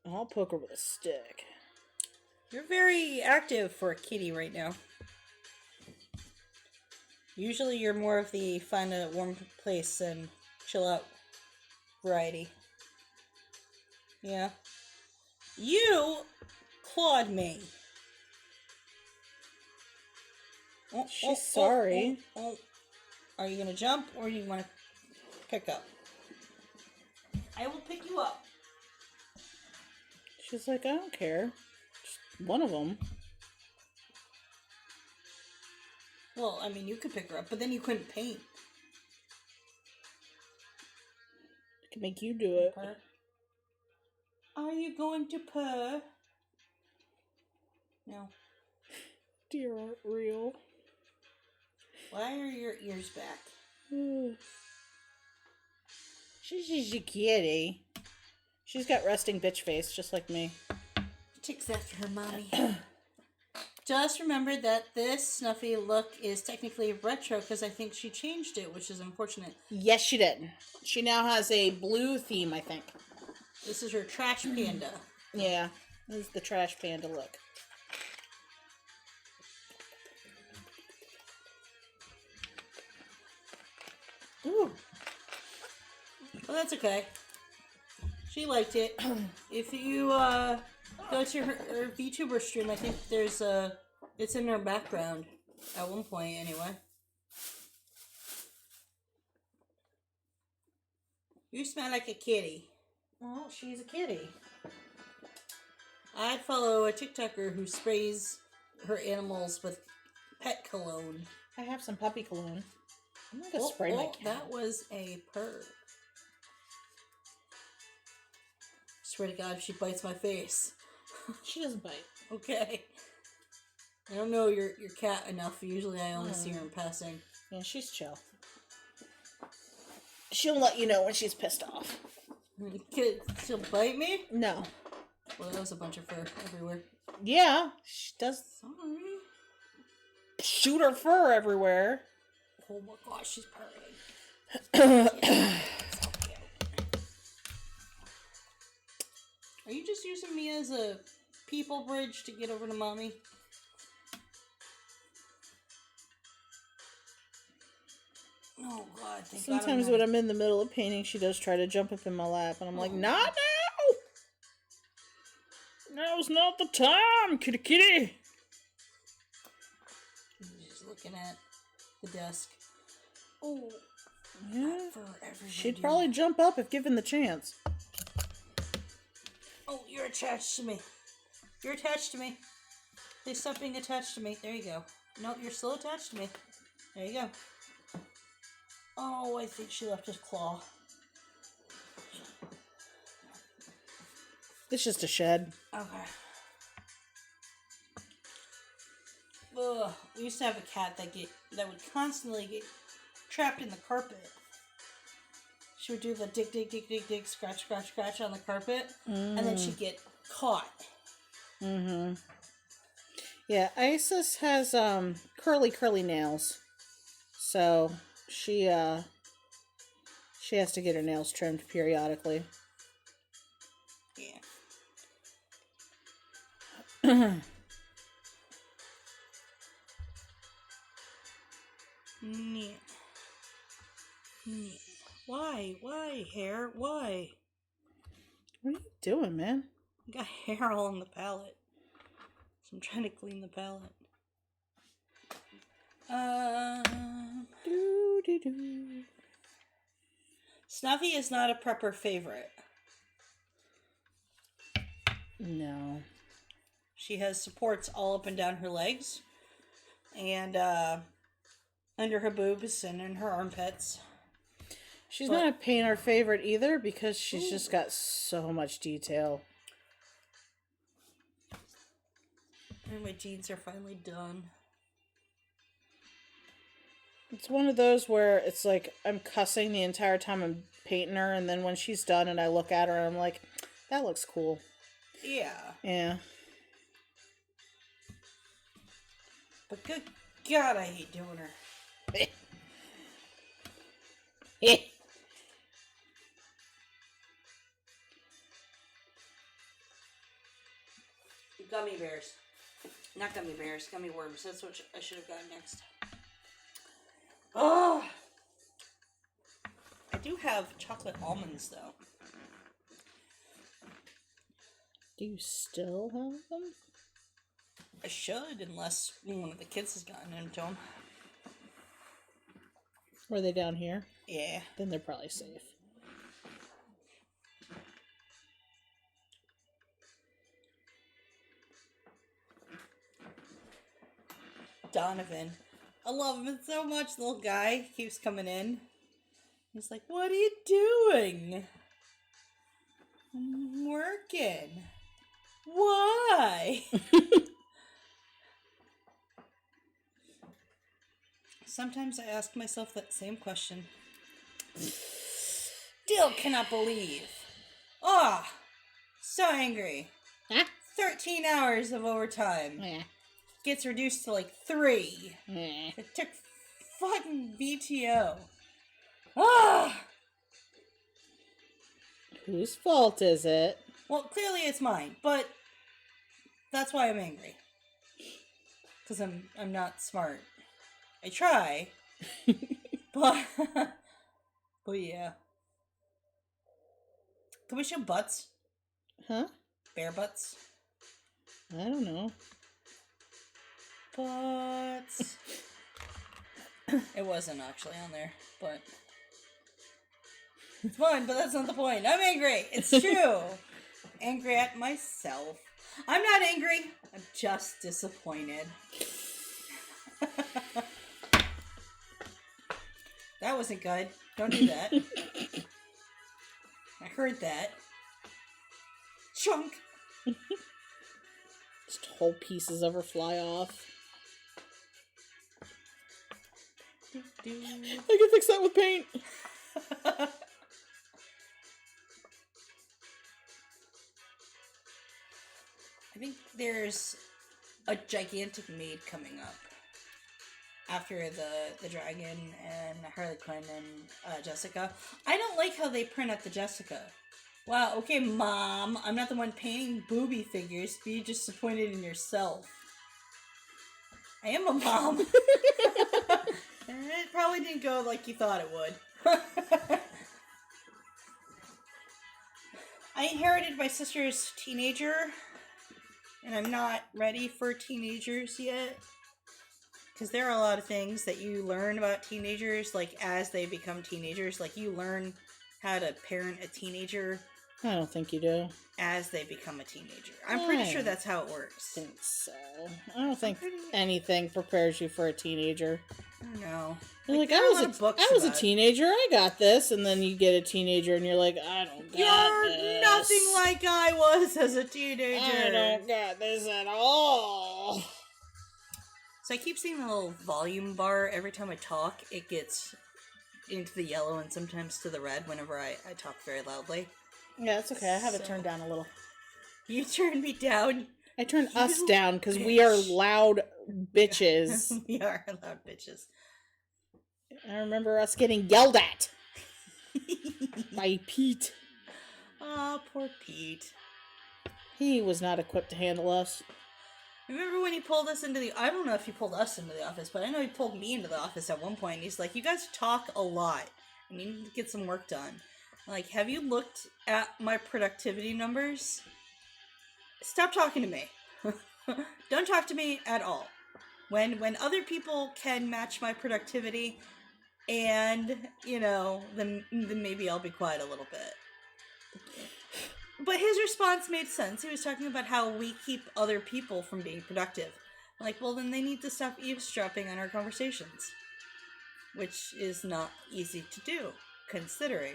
I'll poke her with a stick. You're very active for a kitty right now. Usually you're more of the find a warm place and chill out variety. Yeah. You clawed me. She's sorry. Are you gonna jump or do you want to pick up? I will pick you up. She's like, I don't care. Just one of them. Well, I mean, you could pick her up, but then you couldn't paint. I can make you do it. Purr. Are you going to purr? No. Dear Aunt Real. Why are your ears back? She's just a kitty. She's got resting bitch face, just like me. Takes after her mommy. Just remember that this Snuffy look is technically retro because I think she changed it, which is unfortunate. Yes, she did. She now has a blue theme, I think. This is her trash panda. Yeah, this is the trash panda look. Ooh. Well, that's okay. She liked it. If you go to her VTuber stream, I think there's it's in her background at one point anyway. You smell like a kitty. Well, she's a kitty. I'd follow a TikToker who sprays her animals with pet cologne. I have some puppy cologne. I'm not gonna spray my cat. That was a purr. Swear to God, if she bites my face. She doesn't bite. Okay. I don't know your cat enough. Usually I only see her in passing. Yeah, she's chill. She'll let you know when she's pissed off. She'll bite me? No. Well, that was a bunch of fur everywhere. Yeah, she does. Sorry. Shoot her fur everywhere. Oh my gosh, she's purring. Yeah. Are you just using me as a people bridge to get over to mommy? Oh God! Sometimes when I'm in the middle of painting, she does try to jump up in my lap, and I'm like, "Not now! Now's not the time, kitty kitty." She's looking at the desk. Oh, yeah. Everywhere, She'd probably jump up if given the chance. Oh, you're attached to me. You're attached to me. Please stop being attached to me. There you go. Nope, you're still attached to me. There you go. Oh, I think she left his claw. It's just a shed. Okay. Ugh. We used to have a cat that would constantly get trapped in the carpet. She would do the dig, scratch, scratch, scratch on the carpet, and then she'd get caught. Mm-hmm. Yeah, Isis has curly nails, so she has to get her nails trimmed periodically. Yeah. Yeah. Yeah. Why, hair? Why? What are you doing, man? I got hair all on the palette. So I'm trying to clean the palette. Do. Snuffy is not a prepper favorite. No. She has supports all up and down her legs. And under her boobs and in her armpits. She's not a painter favorite either because she's just got so much detail. And my jeans are finally done. It's one of those where it's like I'm cussing the entire time I'm painting her, and then when she's done and I look at her, I'm like, that looks cool. Yeah. Yeah. But good God, I hate doing her. Gummy bears. Not gummy bears, gummy worms. That's what I should have gotten next. Oh! I do have chocolate almonds, though. Do you still have them? I should, unless one of the kids has gotten into them. Were they down here? Yeah. Then they're probably safe. Donovan. I love him so much, little guy. Keeps coming in. He's like, what are you doing? I'm working. Why? Sometimes I ask myself that same question. Still cannot believe. Ah, so angry. Huh? 13 hours of overtime. Yeah. Gets reduced to like 3. Yeah. It took fucking BTO. Ah! Whose fault is it? Well, clearly it's mine, but that's why I'm angry. Because I'm not smart. I try, but yeah. Can we show butts? Huh? Bear butts? I don't know. Butts. It wasn't actually on there, but it's fun, but that's not the point. I'm angry. It's true. Angry at myself. I'm not angry. I'm just disappointed. That wasn't good. Don't do that. I heard that. Chunk. Just whole pieces of her fly off. I can fix that with paint. I think there's a gigantic maid coming up after the dragon and Harley Quinn and Jessica. I don't like how they print out the Jessica. Wow, okay, Mom, I'm not the one painting booby figures. Be disappointed in yourself. I am a mom. It probably didn't go like you thought it would. I inherited my sister's teenager, and I'm not ready for teenagers yet. Because there are a lot of things that you learn about teenagers, like, as they become teenagers. Like, you learn how to parent a teenager I don't think you do. as they become a teenager. I'm pretty sure that's how it works. I think so. I don't think anything prepares you for a teenager. I don't know. You're like, there are a lot of books I was a about it. teenager, I got this, and then you get a teenager and you're like, I don't got You're this. nothing like I was as a teenager. I don't got this at all. So I keep seeing the little volume bar every time I talk. It gets into the yellow and sometimes to the red whenever I talk very loudly. Yeah, it's okay. I have it turned down a little. You turned me down. I turned us down because we are loud bitches. We are loud bitches. I remember us getting yelled at by Pete. Oh, poor Pete. He was not equipped to handle us. Remember when he pulled us into the... I don't know if he pulled us into the office, but I know he pulled me into the office at one point. And he's like, you guys talk a lot. And you need to get some work done. Like, have you looked at my productivity numbers? Stop talking to me. Don't talk to me at all. When other people can match my productivity, and, you know, then maybe I'll be quiet a little bit. But his response made sense. He was talking about how we keep other people from being productive. Like, well, then they need to stop eavesdropping on our conversations. Which is not easy to do, considering.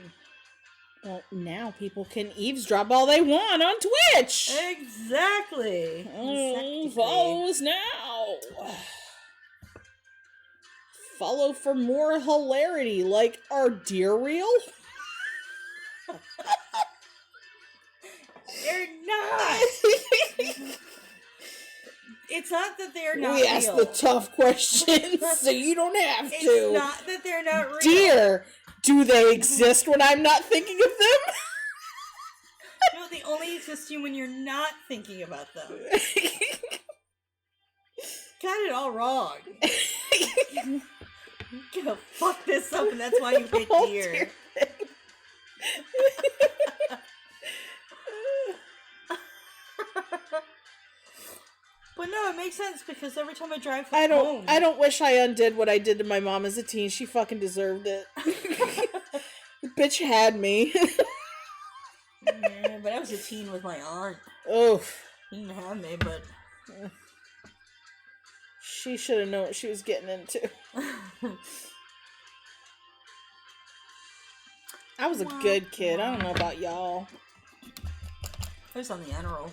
Well, now people can eavesdrop all they want on Twitch! Exactly! Follow us now! Follow for more hilarity, like our deer reel? They're not! It's not that they're not We ask the tough questions, so you don't have to. It's not that they're not real. Deer, do they exist when I'm not thinking of them? No, they only exist when you're not thinking about them. Got it all wrong. You're gonna fuck this up, and that's why you hit deer. But no, it makes sense because every time I drive home... I don't wish I undid what I did to my mom as a teen. She fucking deserved it. The bitch had me. Yeah, but I was a teen with my aunt. Oof. She didn't have me, but... She should have known what she was getting into. I was a good kid. I don't know about y'all. I was on the honor roll.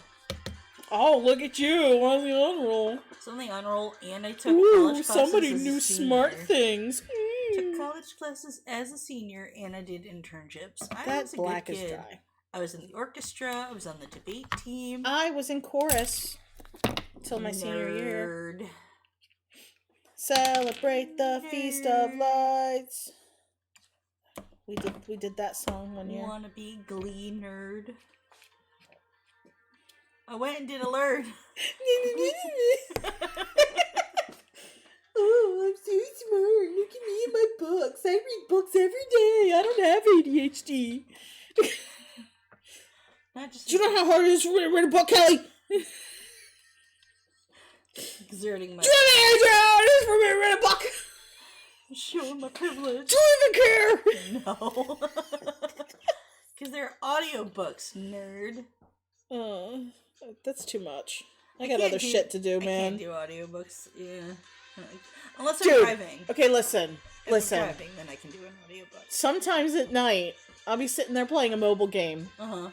Oh, look at you on the honor roll. I was on the honor roll, and I took Ooh, college classes somebody as a knew senior. smart things. Took college classes as a senior, and I did internships. I That was a black good is kid. dry. I was in the orchestra. I was on the debate team. I was in chorus till my senior year. Nerd. Celebrate the Feast of Lights. We did that song one year. Wanna be Glee nerd. I went and did a learn. Oh, I'm so smart. Look at me and my books. I read books every day. I don't have ADHD. Not just Do you know how hard it is for me to read a book, Kelly? exerting my... Do you know how hard it is for me to read a book? Showing my privilege. Do you even care? No. Because they're audiobooks, nerd. That's too much. I got can't other shit to do, I man. can't do audiobooks, yeah. Unless Dude, I'm driving. okay, listen. If Listen. I'm driving, then I can do an audiobook. Sometimes at night, I'll be sitting there playing a mobile game. Uh-huh.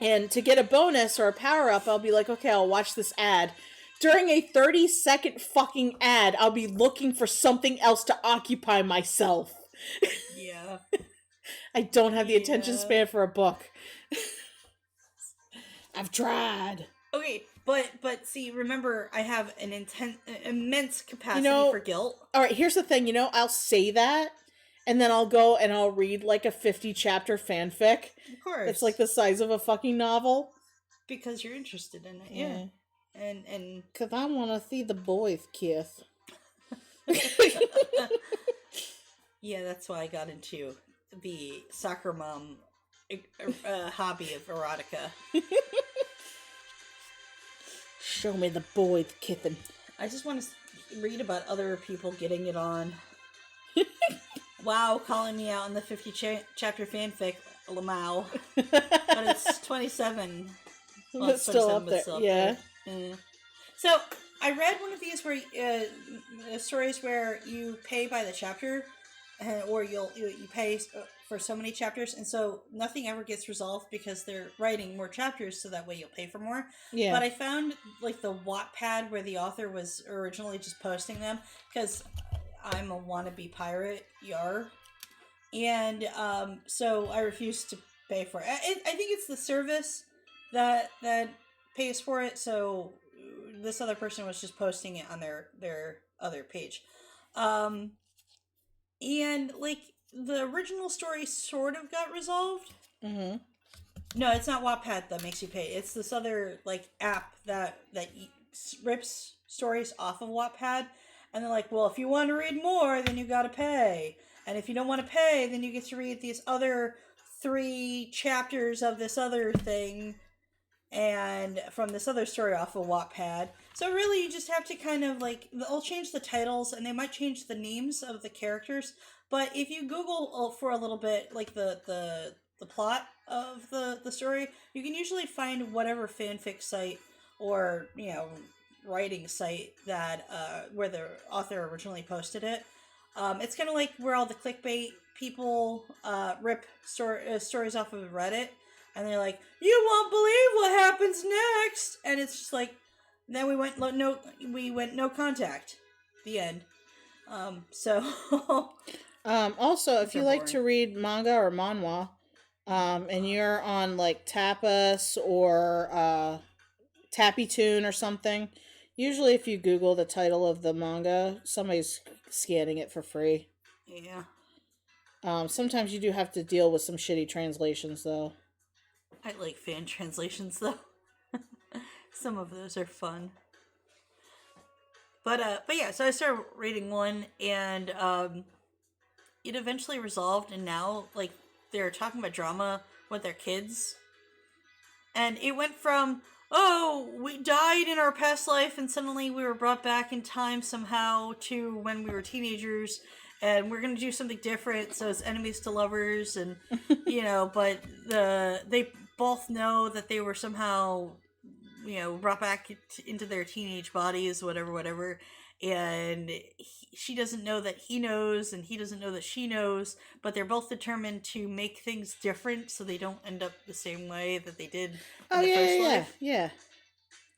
And to get a bonus or a power-up, I'll be like, okay, I'll watch this ad. During a 30-second fucking ad, I'll be looking for something else to occupy myself. Yeah. I don't have the attention Yeah. span for a book. I've tried. Okay, but see, remember, I have an immense capacity for guilt. Alright, here's the thing, I'll say that, and then I'll go and I'll read like a 50-chapter fanfic. Of course. It's like the size of a fucking novel. Because you're interested in it, yeah. And Because I want to see the boys kiss. yeah, that's why I got into the soccer mom hobby of erotica. Show me the boys kissing. I just want to read about other people getting it on. Wow, calling me out in the 50 chapter fanfic Lamau. But it's 27. Well, It's still up there. Yeah. Yeah. So I read one of these where stories where you pay by the chapter, or you pay for so many chapters, and so nothing ever gets resolved because they're writing more chapters, so that way you'll pay for more. Yeah. But I found like the Wattpad where the author was originally just posting them, because I'm a wannabe pirate, yar. And so I refused to pay for it. I think it's the service that pays for it. So this other person was just posting it on their other page. And like the original story sort of got resolved. Mm-hmm. No, it's not Wattpad that makes you pay. It's this other like app that rips stories off of Wattpad. And they're like, well, if you want to read more, then you got to pay. And if you don't want to pay, then you get to read these other 3 chapters of this other thing, and from this other story off of Wattpad. So really, you just have to kind of like, they'll change the titles, and they might change the names of the characters. But if you Google for a little bit, like the plot of the story, you can usually find whatever fanfic site or, writing site that where the author originally posted it. It's kind of like where all the clickbait people rip stories off of Reddit, and they're like, "You won't believe what happens next," and it's just like, then we went no contact, the end. Also, if you like boring. to read manga or manhwa, and you're on like Tapas or Tappytoon or something, usually if you Google the title of the manga, somebody's scanning it for free. Yeah. Sometimes you do have to deal with some shitty translations, though. I like fan translations, though. Some of those are fun. But yeah, so I started reading one, and it eventually resolved, and now, like, they're talking about drama with their kids. And it went from, oh, we died in our past life, and suddenly we were brought back in time somehow to when we were teenagers, and we're going to do something different, so it's enemies to lovers, and, but they both know that they were somehow, brought back into their teenage bodies, whatever, and she doesn't know that he knows, and he doesn't know that she knows, but they're both determined to make things different so they don't end up the same way that they did in the first life. Yeah.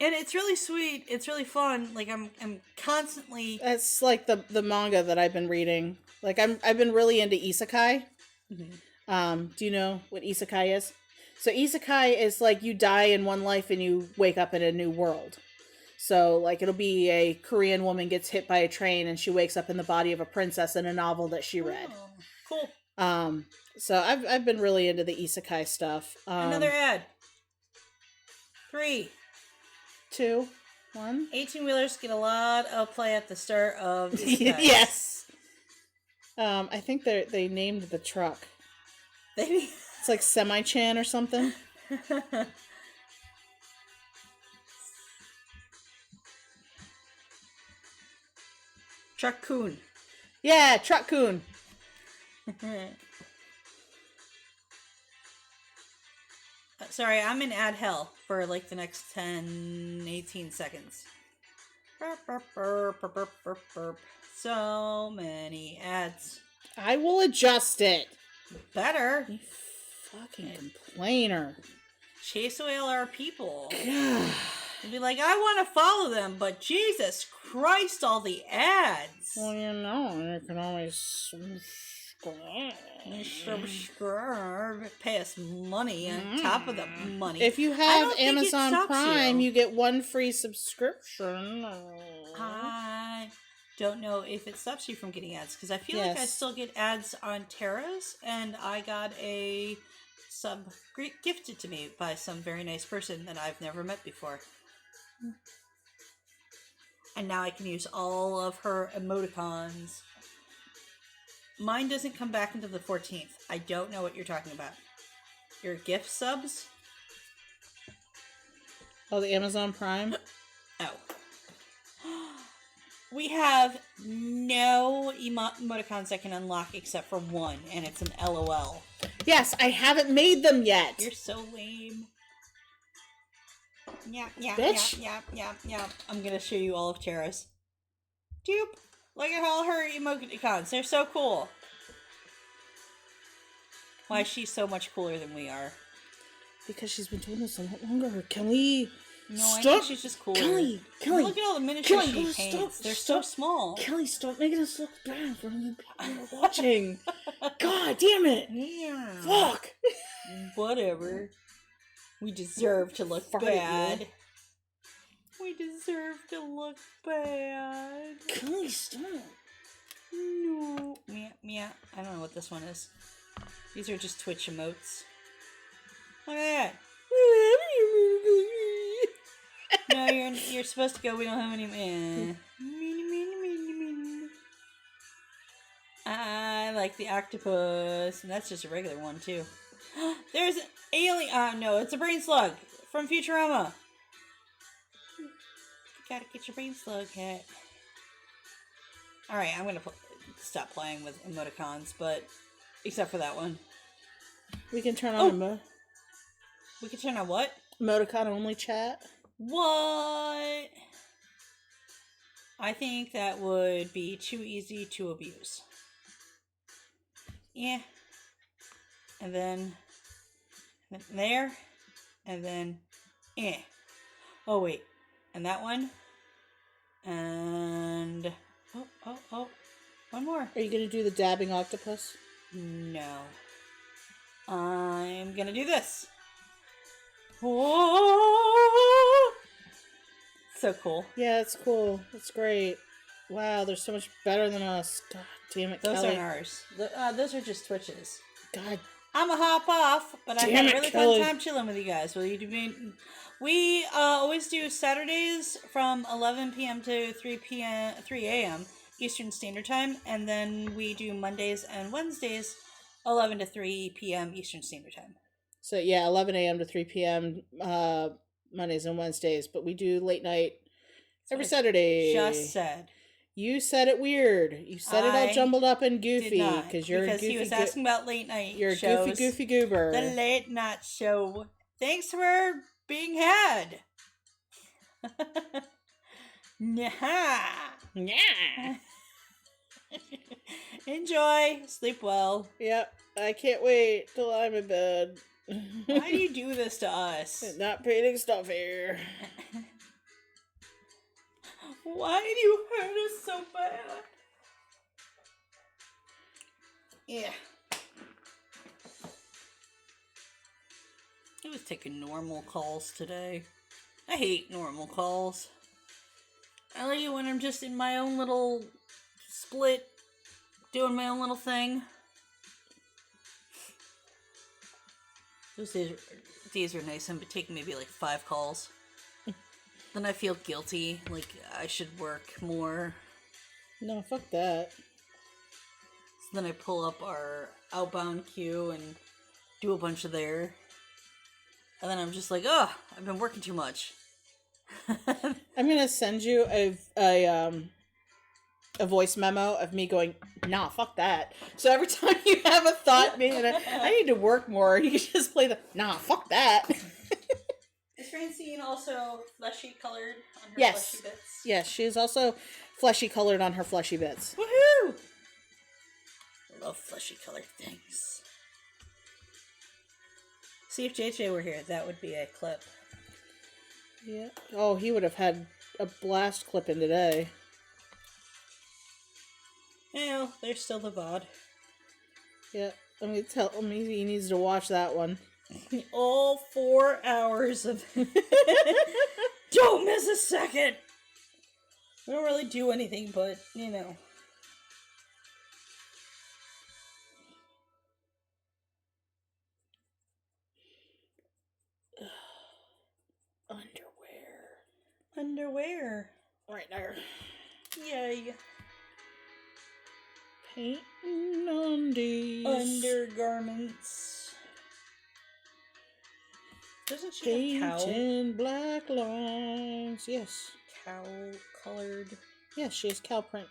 And it's really sweet. It's really fun. Like, I'm constantly... That's like the manga that I've been reading. Like, I've been really into isekai. Mm-hmm. Do you know what isekai is? So isekai is like you die in one life and you wake up in a new world. So, like, it'll be a Korean woman gets hit by a train and she wakes up in the body of a princess in a novel that she read. Oh, cool. So I've been really into the isekai stuff. Another ad. 3, 2, 1. 18-wheelers get a lot of play at the start of isekai. Yes. I think they named the truck. It's like Semi-chan or something. Truck-kun. Yeah, Truck-kun. Sorry, I'm in ad hell for like the next 10, 18 seconds. Burp, burp, burp, burp, burp, burp, burp. So many ads. I will adjust it. Better. You fucking complainer. Chase away all our people. And be like, I want to follow them, but Jesus Christ, all the ads. Well, you can always subscribe. Pay us money on top of the money. If you have Amazon Prime, you get 1 free subscription. I don't know if it stops you from getting ads, because I feel like I still get ads on Terra's, and I got a sub gifted to me by some very nice person that I've never met before. And now I can use all of her emoticons. Mine doesn't come back until the 14th. I don't know what you're talking about. Your gift subs? Oh, the Amazon Prime? Oh. We have no emoticons I can unlock except for one, and it's an LOL. Yes, I haven't made them yet. You're so lame. Yeah, yeah, Bitch. yeah. I'm gonna show you all of Tara's. Doop. Look at all her emoticons. They're so cool. Why is she so much cooler than we are? Because she's been doing this a lot longer. Can we No, I stop? think she's just cooler. Kelly. Look at all the miniatures Kelly, she paints. stop, They're stop. so small. Kelly, stop making us look bad for the people who are watching. God damn it. Yeah. Fuck. Whatever. We deserve to look Fart at you. bad. We deserve to look bad. Kelly, stop. No. Meow. I don't know what this one is. These are just Twitch emotes. Look at that. No, you're supposed to go. We don't have any. I like the octopus, and that's just a regular one too. There's an alien. No, it's a brain slug from Futurama. You gotta get your brain slug hat. All right, I'm gonna stop playing with emoticons, but except for that one, We can turn on we can turn on what? emoticon only chat. What? I think that would be too easy to abuse. Yeah. And then there. And then oh wait. And that one. And oh. One more. Are you gonna do the dabbing octopus? No. I'm gonna do this. Whoa! So cool. Yeah, it's cool. It's great. Wow, they're so much better than us. God damn it, Those Kelly. aren't ours. Those are just Twitches. God. I'm a hop off, but I've Damn had a it, really Kelly. fun time chilling with you guys. We always do Saturdays from 11 p.m. to 3 a.m. Eastern Standard Time, and then we do Mondays and Wednesdays 11 to 3 p.m. Eastern Standard Time. So yeah, 11 a.m. to 3 p.m. Mondays and Wednesdays, but we do late night every Saturday. Just said. You said it weird. You said it all I jumbled up and goofy because you're a goofy. he was asking about late night. You're a shows. goofy goober. The late night show. Thanks for being had. Nah. Yeah. Enjoy. Sleep well. Yep. I can't wait till I'm in bed. Why do you do this to us? Not painting stuff here. Why do you hurt us so bad? Yeah. I was taking normal calls today. I hate normal calls. I like it when I'm just in my own little split, doing my own little thing. Those days are nice. I'm taking maybe like 5 calls. Then I feel guilty, like I should work more. No, fuck that. So then I pull up our outbound queue and do a bunch of there. And then I'm just like, oh, I've been working too much. I'm gonna send you a voice memo of me going, nah, fuck that. So every time you have a thought, man, I need to work more, you can just play the, nah, fuck that. Is Francine also fleshy colored on her Yes. fleshy bits? Yes, she is also fleshy colored on her fleshy bits. Woohoo! I love fleshy colored things. See, if JJ were here, that would be a clip. Yeah. Oh, he would have had a blast clipping today. Well, there's still the VOD. Yeah. Let me tell him he needs to watch that one. All 4 hours of don't miss a second. We don't really do anything, but you know. Underwear. Right there. Yay. Painting undies. Undergarments. Doesn't she have cow? Painting black lines. Yes. Cow colored. Yes, she has cow print.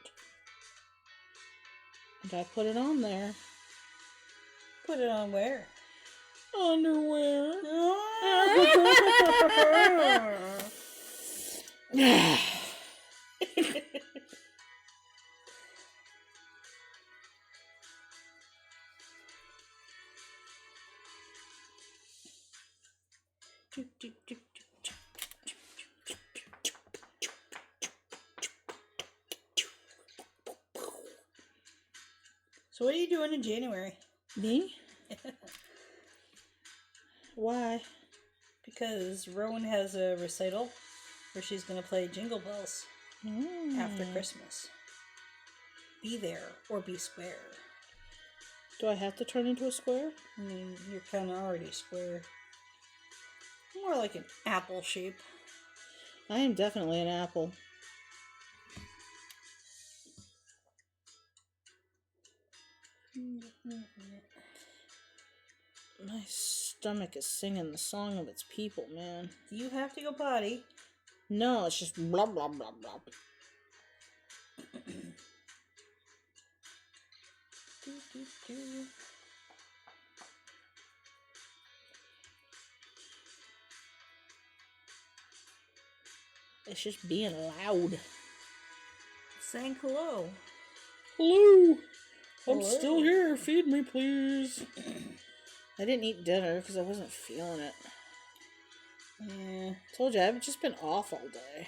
And I put it on there. Put it on where? Underwear. So what are you doing in January? Me? Why? Because Rowan has a recital where she's going to play Jingle Bells after Christmas. Be there or be square. Do I have to turn into a square? I mean, you're kind of already square. More like an apple shape. I am definitely an apple. My stomach is singing the song of its people, man. You have to go potty. No, it's just blah, blah, blah, blah. It's just being loud. Saying hello. Hello! I'm Hello. still here. Feed me, please. I didn't eat dinner because I wasn't feeling it. Yeah. Told you, I've just been off all day.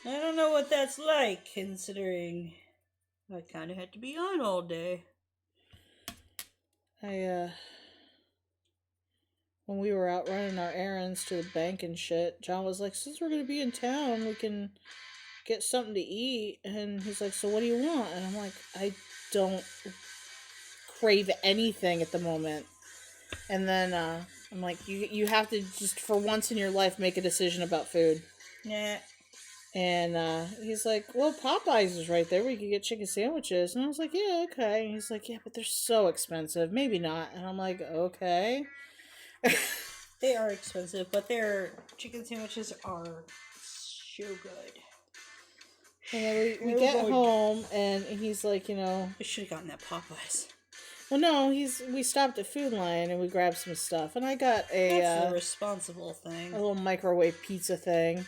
I don't know what that's like, considering I kind of had to be on all day. When we were out running our errands to the bank and shit, John was like, since we're going to be in town, we can get something to eat. And he's like, so what do you want? And I'm like, I don't crave anything at the moment. And then I'm like, you have to just, for once in your life, make a decision about food. Yeah. And he's like, well, Popeyes is right there. We could get chicken sandwiches. And I was like, yeah, okay. And he's like, yeah, but they're so expensive. Maybe not. And I'm like, okay. They are expensive, but their chicken sandwiches are so good. And we get home, and he's like, I should have gotten that Popeyes. well, no, we stopped at Food Lion, and we grabbed some stuff. And I got That's the responsible thing. a little microwave pizza thing.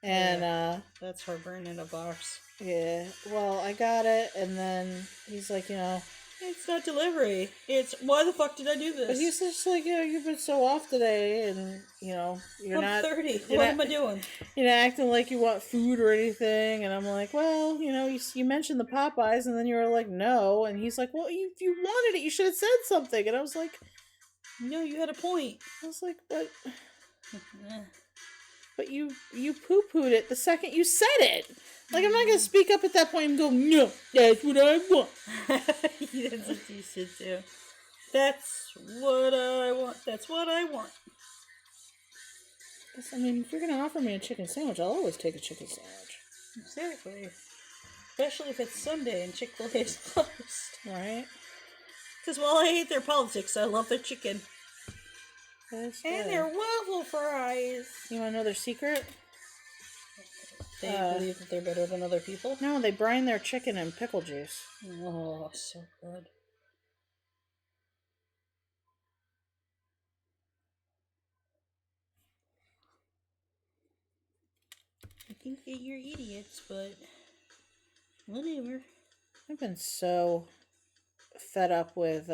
And, that's heartburn in a box. yeah, well, I got it, and then he's like, It's not delivery. It's, why the fuck did I do this? but he's just like, you've been so off today, and, you're I'm not... 30. You're What not, am I doing? You're not acting like you want food or anything, and I'm like, well, you mentioned the Popeyes, and then you were like, no, and he's like, well, if you wanted it, you should have said something, and I was like... No, you had a point. I was like, but you poo-pooed it the second you said it. Like, I'm not going to speak up at that point and go, no, that's what I want. That's what you should do. That's what I want. That's what I want. I mean, if you're going to offer me a chicken sandwich, I'll always take a chicken sandwich. Exactly. Especially if it's Sunday and Chick-fil-A is closed. Right? Because while I hate their politics, I love their chicken. That's And good. their waffle fries. You want to know their secret? They believe that they're better than other people? No, they brine their chicken in pickle juice. Oh, so good. I think that you're idiots, but whatever. I've been so fed up with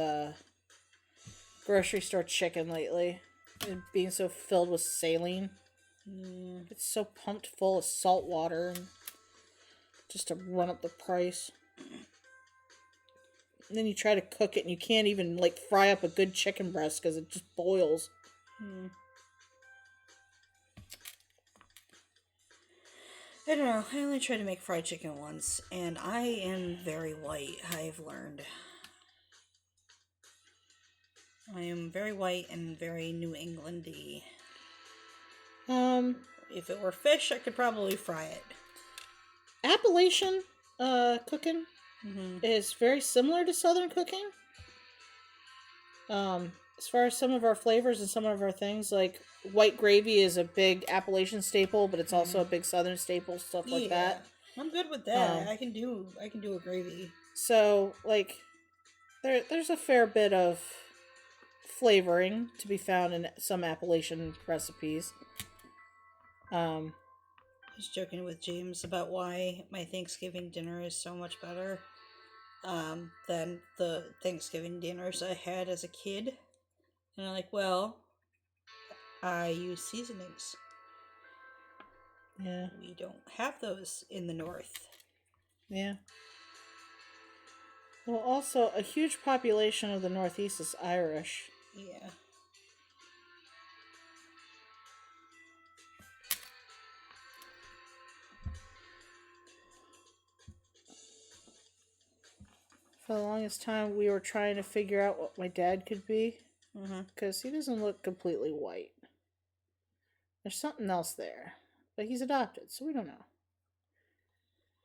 grocery store chicken lately. And being so filled with saline. Yeah. It's so pumped full of salt water and just to run up the price. And then you try to cook it and you can't even like fry up a good chicken breast because it just boils. I don't know. I only tried to make fried chicken once, and I am very white, I've learned. I am very white and very New England-y. If it were fish, I could probably fry it. Appalachian cooking is very similar to Southern cooking. As far as some of our flavors and some of our things, like white gravy is a big Appalachian staple, but it's also a big Southern staple, stuff like that. I'm good with that. I can do a gravy. So, like, there's a fair bit of flavoring to be found in some Appalachian recipes. I was joking with James about why my Thanksgiving dinner is so much better than the Thanksgiving dinners I had as a kid. And I'm like, well, I use seasonings. Yeah. We don't have those in the North. Yeah. Well, also, a huge population of the Northeast is Irish. Yeah. For the longest time, we were trying to figure out what my dad could be. Because he doesn't look completely white. There's something else there. But he's adopted, so we don't know.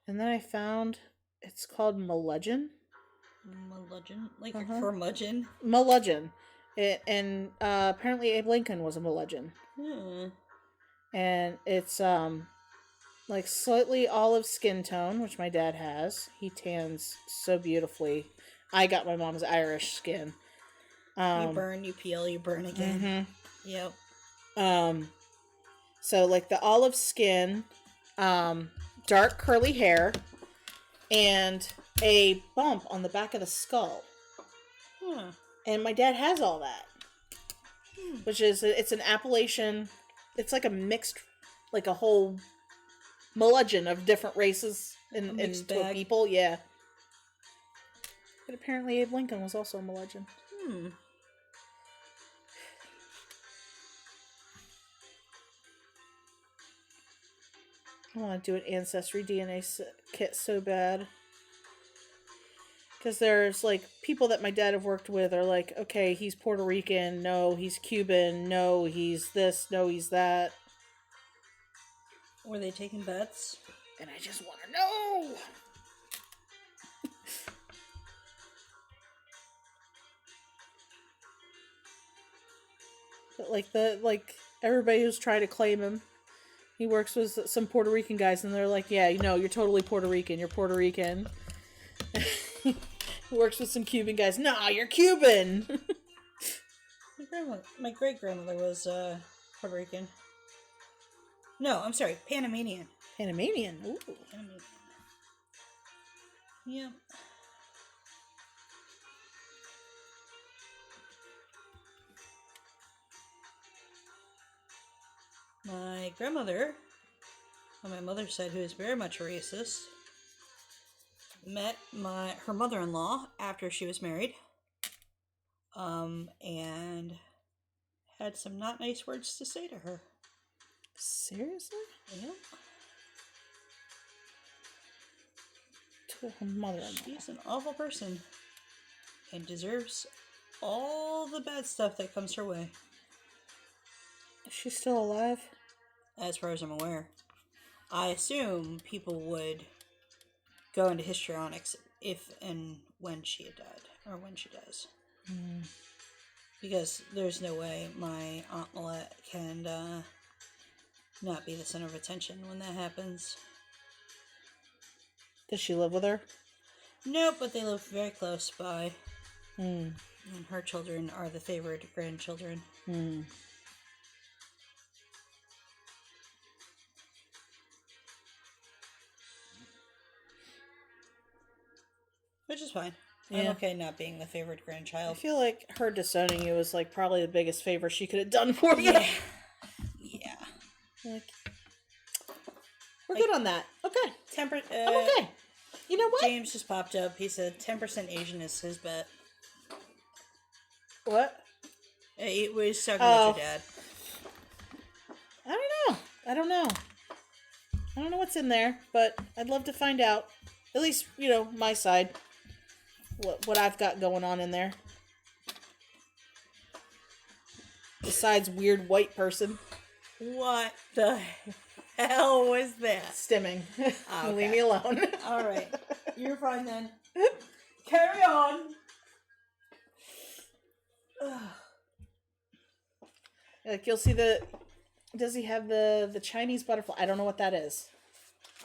And then I found it's called Meludgeon. Meludgeon? Like a curmudgeon? Meludgeon. And apparently Abe Lincoln was a Meludgeon. And it's like slightly olive skin tone, which my dad has. He tans so beautifully. I got my mom's Irish skin. You burn, you peel, you burn again. Yep. So like the olive skin, dark curly hair, and a bump on the back of the skull. And my dad has all that. Which is, it's an Appalachian, it's like a mixed, like a whole meludgeon of different races into a people, yeah. But apparently Abe Lincoln was also a meludgeon. I want to do an Ancestry DNA kit so bad. Because there's, like, people that my dad have worked with are like, okay, he's Puerto Rican, no, he's Cuban, no, he's this, no, he's that. Were they taking bets? And I just want to know! But, everybody who's trying to claim him, he works with some Puerto Rican guys, and they're like, yeah, you know, you're totally Puerto Rican, you're Puerto Rican. He works with some Cuban guys, nah, you're Cuban! My great-grandmother was Puerto Rican. No, I'm sorry, Panamanian. Panamanian? Ooh. Panamanian. Yeah. My grandmother, on my mother's side, who is very much a racist, met her mother-in-law after she was married, and had some not nice words to say to her. Seriously? Yep. To her mother-in-law. She's an awful person and deserves all the bad stuff that comes her way. Is she still alive? As far as I'm aware. I assume people would go into histrionics if and when she had died, or when she dies. Because there's no way my Aunt Millette can not be the center of attention when that happens. Does she live with her? Nope, but they live very close by. And her children are the favored grandchildren. Which is fine. Yeah. I'm okay not being the favored grandchild. I feel like her disowning you was like probably the biggest favor she could have done for you. Yeah. Like, we're good on that. Okay. I'm okay. You know what? James just popped up. He said 10% Asian is his bet. What? He was talking about your dad. I don't know what's in there, but I'd love to find out. At least, you know, my side. What I've got going on in there. Besides weird white person. What the hell was that? Stimming. Oh, okay. Leave me alone. Alright. You're fine then. Carry on. Like, you'll see does he have the Chinese butterfly? I don't know what that is.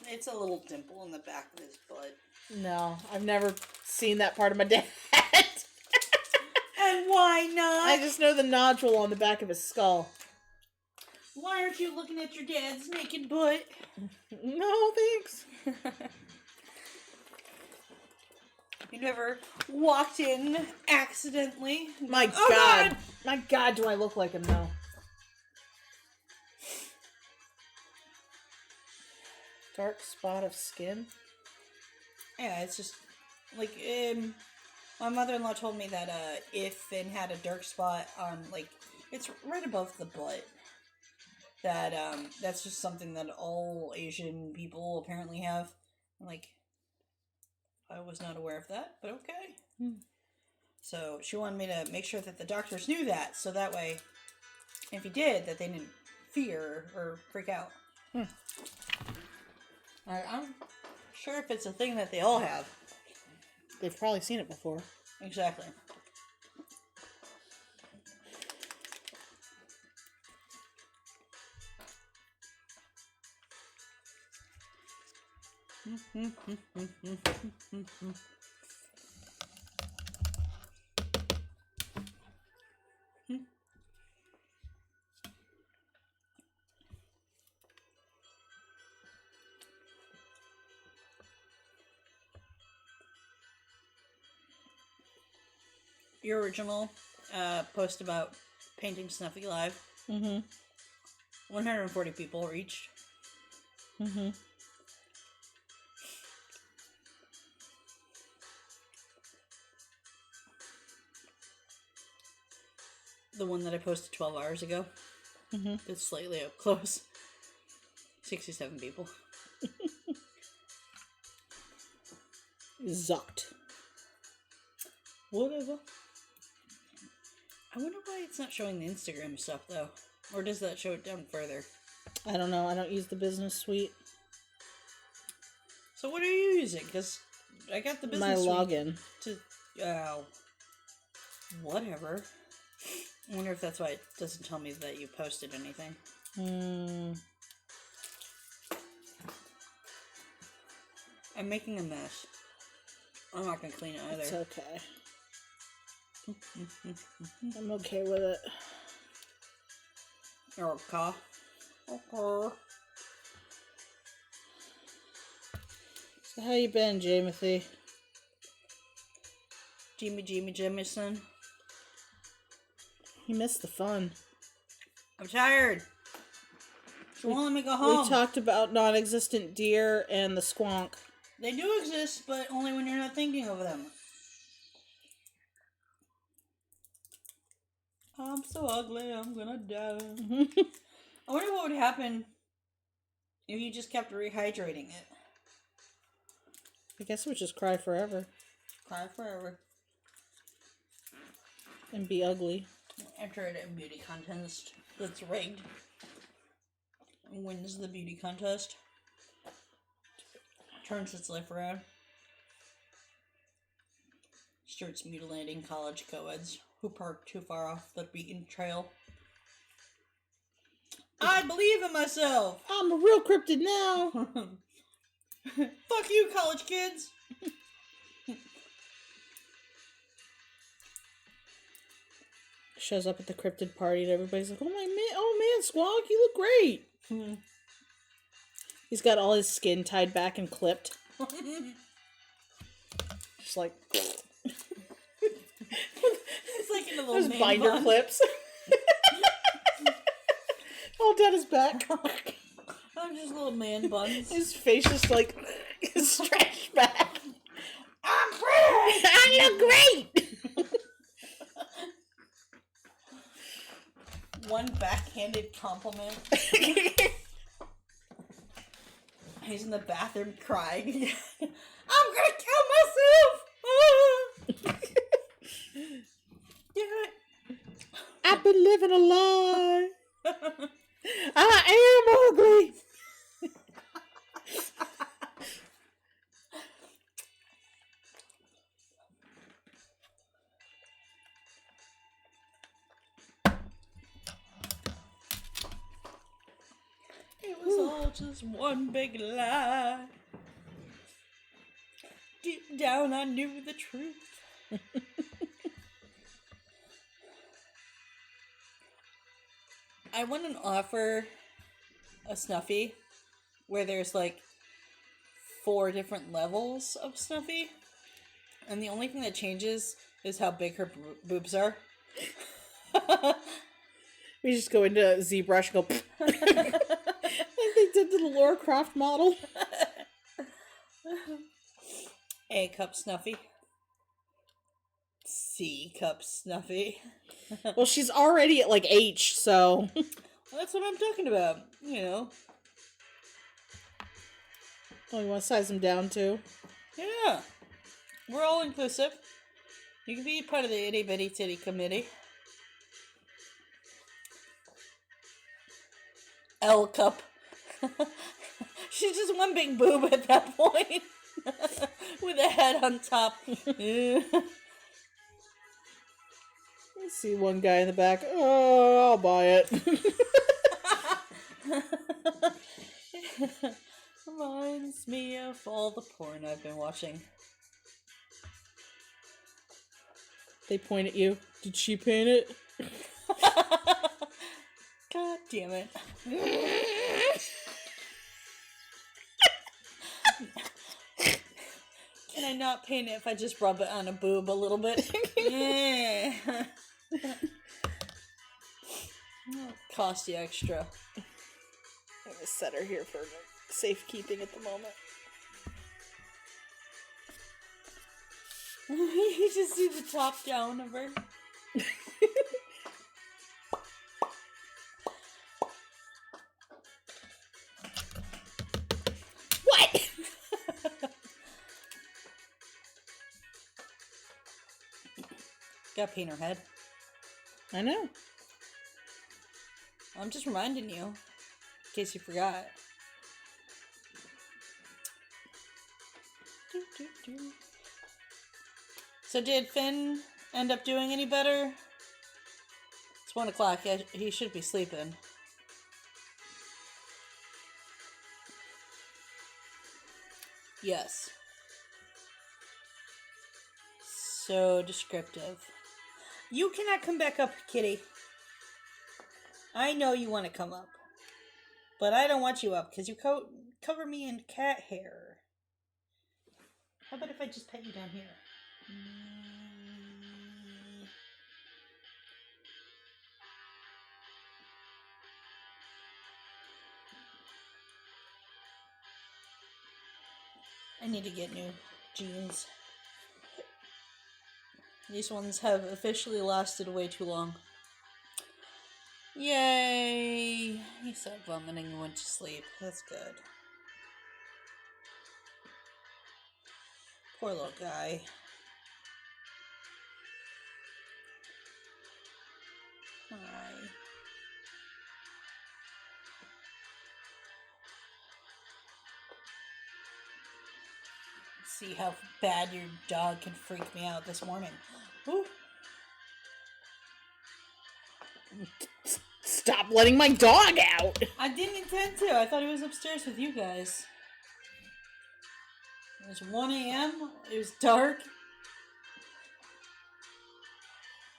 It's a little dimple in the back of his butt. No, I've never seen that part of my dad. And why not? I just know the nodule on the back of his skull. Why aren't you looking at your dad's naked butt? No, thanks. You never walked in accidentally. My Oh, God. My God, do I look like him though? Dark spot of skin? Yeah, it's just like my mother-in-law told me that if Finn had a dark spot on it's right above the butt. That that's just something that all Asian people apparently have. I was not aware of that, but okay. So she wanted me to make sure that the doctors knew that, so that way, if he did, that they didn't fear or freak out. I'm sure if it's a thing that they all have. They've probably seen it before. Exactly. Your original post about painting Snuffy live. 140 people reached. The one that I posted 12 hours ago. It's slightly up close. 67 people. Zucked. Whatever. I wonder why it's not showing the Instagram stuff, though. Or does that show it down further? I don't know. I don't use the business suite. So what are you using? Because I got the business My suite login. to... whatever. I wonder if that's why it doesn't tell me that you posted anything. I'm making a mess. I'm not going to clean it either. It's okay. I'm okay with it. You're okay. Okay. So how you been, Jamothy? Jimmy Jamison. You missed the fun. I'm tired. She won't let me go home. We talked about non-existent deer and the squonk. They do exist, but only when you're not thinking of them. I'm so ugly, I'm gonna die. I wonder what would happen if you just kept rehydrating it. I guess it would just cry forever. Cry forever. And be ugly. Enter it in a beauty contest that's rigged. Wins the beauty contest. Turns its life around. Starts mutilating college co-eds who park too far off the beaten trail. I believe in myself! I'm a real cryptid now! Fuck you, college kids! Shows up at the cryptid party and everybody's like, oh man, Squonk, you look great! He's got all his skin tied back and clipped. Just like... It's like in a little Those man binder bun. clips. All down his back. I'm just little man buns. His face just like stretched back. I'm pretty! I look great! One backhanded compliment. He's in the bathroom crying. I'm gonna kill myself! Do it. I've been living a lie. I am ugly. It was all just one big lie. deep down I knew the truth. I want an offer a Snuffy where there's like 4 different levels of Snuffy, and the only thing that changes is how big her boobs are. We just go into ZBrush and go like they did to the Laura Croft model. A cup Snuffy. C cup Snuffy. Well, she's already at like H, so Well, that's what I'm talking about, you know. oh, you want to size them down too? Yeah. We're all inclusive. You can be part of the itty bitty titty committee. L cup. She's just one big boob at that point. With a head on top. I see one guy in the back. Oh, I'll buy it. Reminds me of all the porn I've been watching. They point at you. Did she paint it? God damn it. Can I not paint it if I just rub it on a boob a little bit? Yeah. It'll cost you extra. I'm gonna set her here for safekeeping at the moment. You just see the top down of her. What? Gotta paint her head. I know. I'm just reminding you, in case you forgot. So did Finn end up doing any better? It's 1 o'clock. He should be sleeping. Yes. So descriptive. You cannot come back up, kitty. I know you want to come up. But I don't want you up because you cover me in cat hair. How about if I just pet you down here? I need to get new jeans. These ones have officially lasted way too long. Yay! He stopped vomiting and went to sleep. That's good. Poor little guy. Hi. See how bad your dog can freak me out this morning. Ooh. Stop letting my dog out! I didn't intend to. I thought he was upstairs with you guys. It was 1 a.m. It was dark.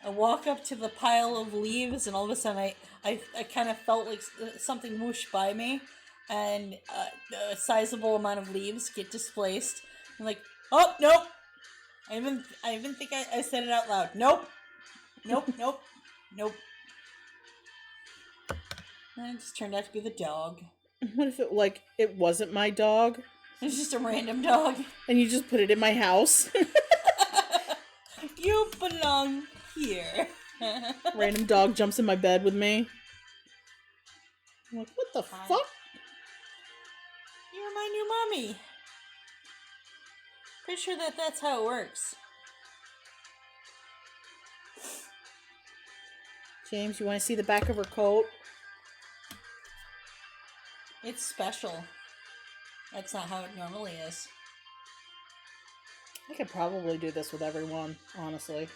I walk up to the pile of leaves, and all of a sudden I kind of felt like something whoosh by me, and a sizable amount of leaves get displaced. I'm like, oh, nope. I even think I said it out loud. Nope. Nope, nope, nope. And it just turned out to be the dog. What if it wasn't my dog? It's just a random dog. And you just put it in my house? You belong here. Random dog jumps in my bed with me. I'm like, what the fuck? You're my new mommy. Pretty sure that's how it works. James, you want to see the back of her coat? It's special. That's not how it normally is. I could probably do this with everyone, honestly.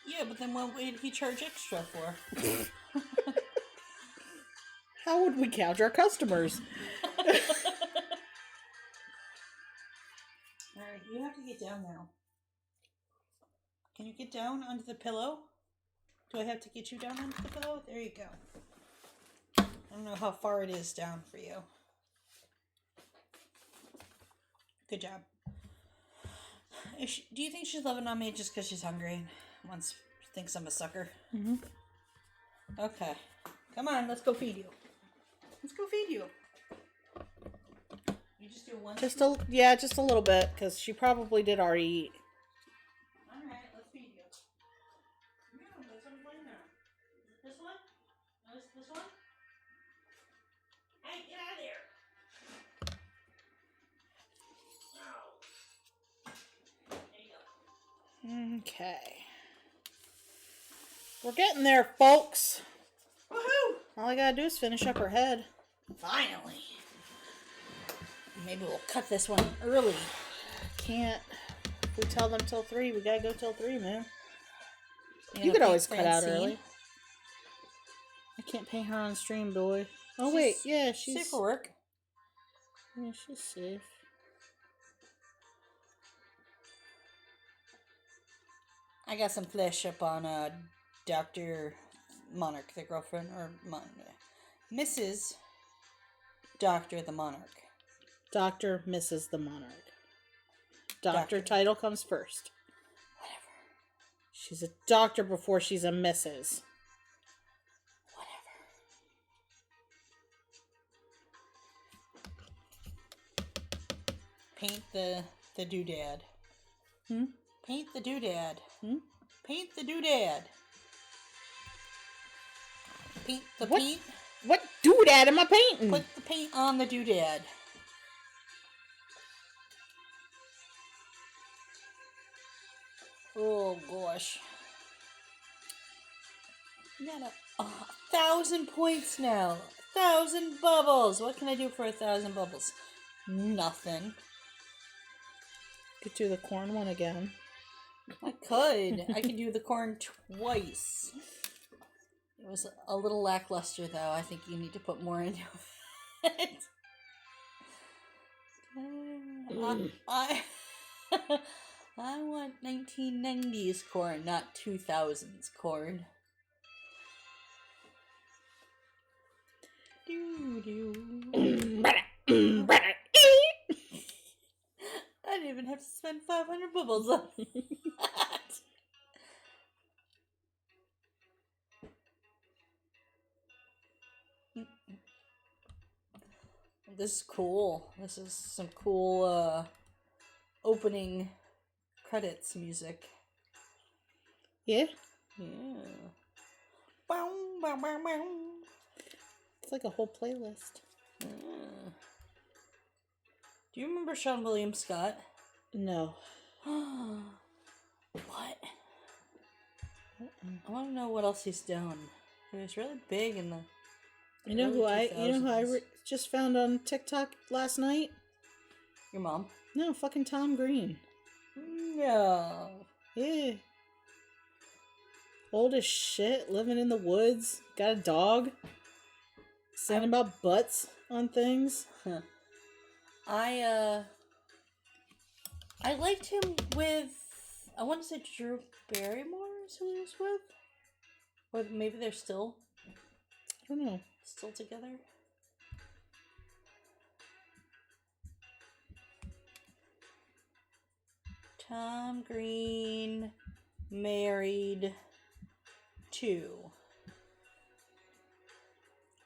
Yeah, but then what would he charge extra for? How would we count our customers? Alright, You have to get down now. Can you get down onto the pillow? Do I have to get you down onto the pillow? There you go. I don't know how far it is down for you. Good job. Do you think she's loving on me just because she's hungry? Thinks I'm a sucker? Mm-hmm. Okay. Come on, let's go feed you. Let's go feed you. You just do one? Just a little bit, because she probably did already eat. Alright, let's feed you. Yeah, there's something in there. This one? No, this one? Hey, get out of there! Okay. We're getting there, folks. Woohoo! All I gotta do is finish up her head. Finally. Maybe we'll cut this one early. Can't. If we tell them till 3, we gotta go till 3, man. You know, could always Pink cut out Francine. early. I can't pay her on stream, boy. Oh, She's wait. Yeah, she's... safe for work. Yeah, she's safe. I got some flesh up on Dr. Monarch, the girlfriend, or Mrs. Dr. the Monarch. Dr. Mrs. the Monarch. Doctor Doctor. title comes first. Whatever. She's a doctor before she's a Mrs. Whatever. Paint the doodad. Hmm? Paint the doodad. Hmm? Paint the doodad. Paint the What? paint. What doodad am I painting? Put the paint on the doodad. Oh gosh. You got 1,000 points now. 1,000 bubbles. What can I do for 1,000 bubbles? Nothing. Could do the corn one again. I could. I could do the corn twice. It was a little lackluster, though. I think you need to put more into it. I want 1990s corn, not 2000s corn. I didn't even have to spend 500 bubbles on that. This is cool. This is some cool opening credits music. Yeah? Yeah. Bow, bow, bow, bow. It's like a whole playlist. Yeah. Do you remember Sean William Scott? No. What? I want to know what else he's done. He was really big in the You know who I 2000s. just found on TikTok last night? Your mom? No, fucking Tom Green. No. Yeah. Old as shit, living in the woods, got a dog. Saying about butts on things. Huh. I liked him with, I want to say Drew Barrymore is who he was with. Or maybe they're still I don't know. together. Tom Green married to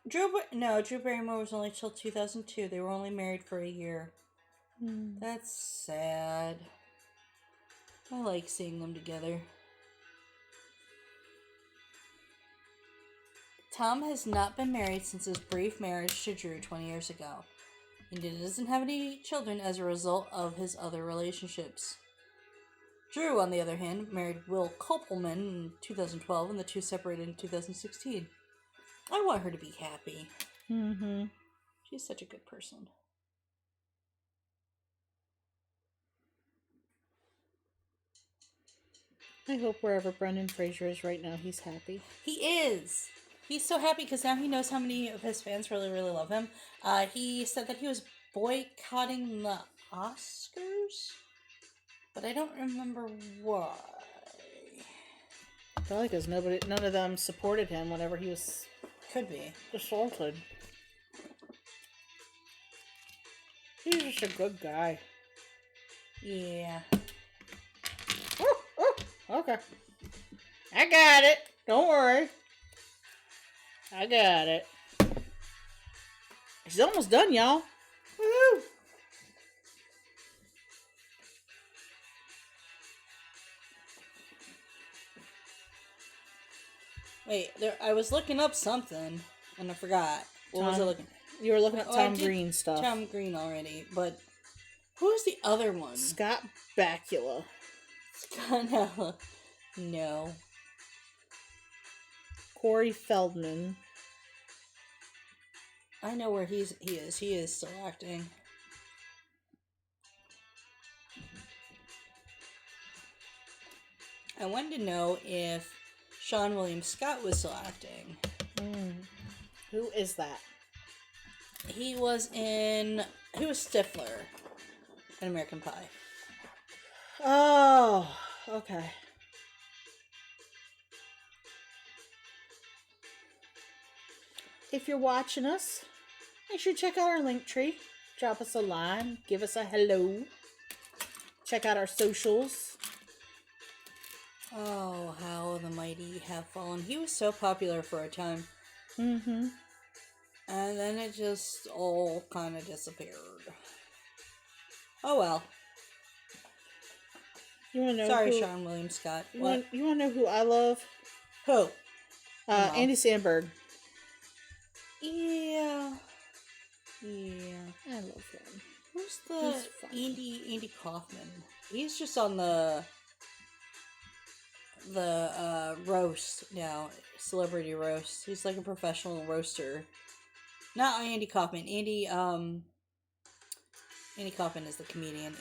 Drew Barrymore was only till 2002. They were only married for a year. That's sad. I like seeing them together. Tom has not been married since his brief marriage to Drew 20 years ago, and he doesn't have any children as a result of his other relationships. Drew, on the other hand, married Will Kopelman in 2012, and the two separated in 2016. I want her to be happy. Mm-hmm. She's such a good person. I hope wherever Brendan Fraser is right now, he's happy. He is. He's so happy because now he knows how many of his fans really, really love him. He said that he was boycotting the Oscars. But I don't remember why. Probably because none of them supported him whenever he was Could be. assaulted. He's just a good guy. Yeah. Okay. I got it. Don't worry. I got it. He's almost done, y'all. Woohoo! Wait, I was looking up something, and I forgot. What was I looking? You were looking at Oh, I Tom did Green stuff. Tom Green already, but who's the other one? Scott Bakula. Scott. No. Corey Feldman. I know where he is. He is still acting. I wanted to know if Sean William Scott was still acting. Who is that? He was Stifler in American Pie. Oh, okay. If you're watching us, make sure to check out our link tree. Drop us a line. Give us a hello. Check out our socials. Oh, how the mighty have fallen. He was so popular for a time. Mm-hmm. And then it just all kind of disappeared. Oh well. You want to know Sorry, who, Sean William Scott. You want to know who I love? Who? Andy Samberg. Yeah. Yeah. I love him. Who's the He's funny. Andy Kaufman? He's just on the roast now, celebrity roast. He's like a professional roaster. Not Andy Kaufman. Andy Kaufman is the comedian.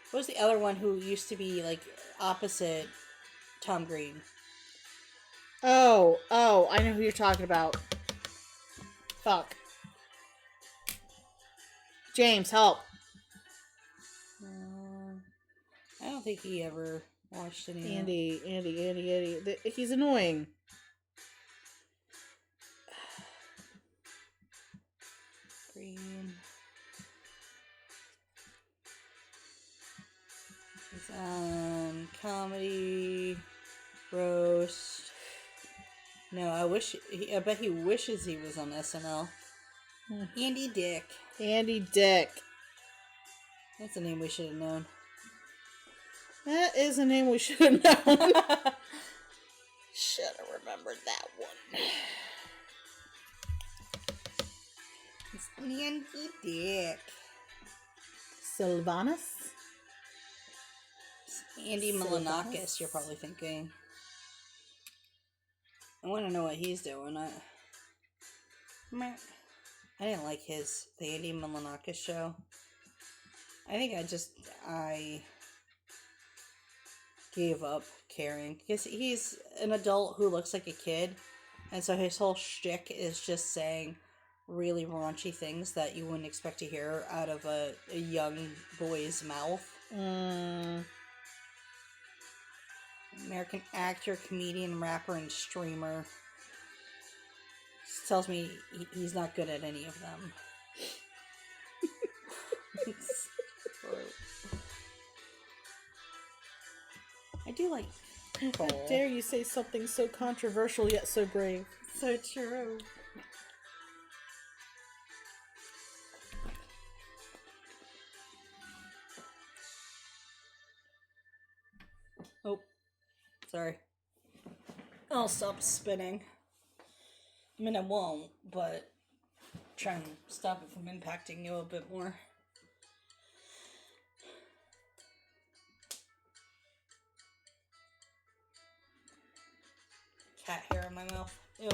What was the other one who used to be like opposite Tom Green? Oh, I know who you're talking about. Fuck. James, help. I don't think he ever watched any of that. Andy. He's annoying. Green. He's on comedy, roast. No, I bet he wishes he was on SNL. Andy Dick. Andy Dick. That's a name we should have known. That is a name we should have known. Should have remembered that one. It's Andy Dick. Sylvanus? Andy Milonakis, you're probably thinking. I want to know what he's doing. I didn't like the Andy Milonakis show. I think I gave up caring. Because he's an adult who looks like a kid. And so his whole shtick is just saying really raunchy things that you wouldn't expect to hear out of a young boy's mouth. American actor, comedian, rapper, and streamer. This tells me he's not good at any of them. I do like How dare you say something so controversial yet so brave? So true. Oh, sorry. I'll stop spinning. I mean, I won't, but try and stop it from impacting you a bit more. Cat hair in my mouth. Ew.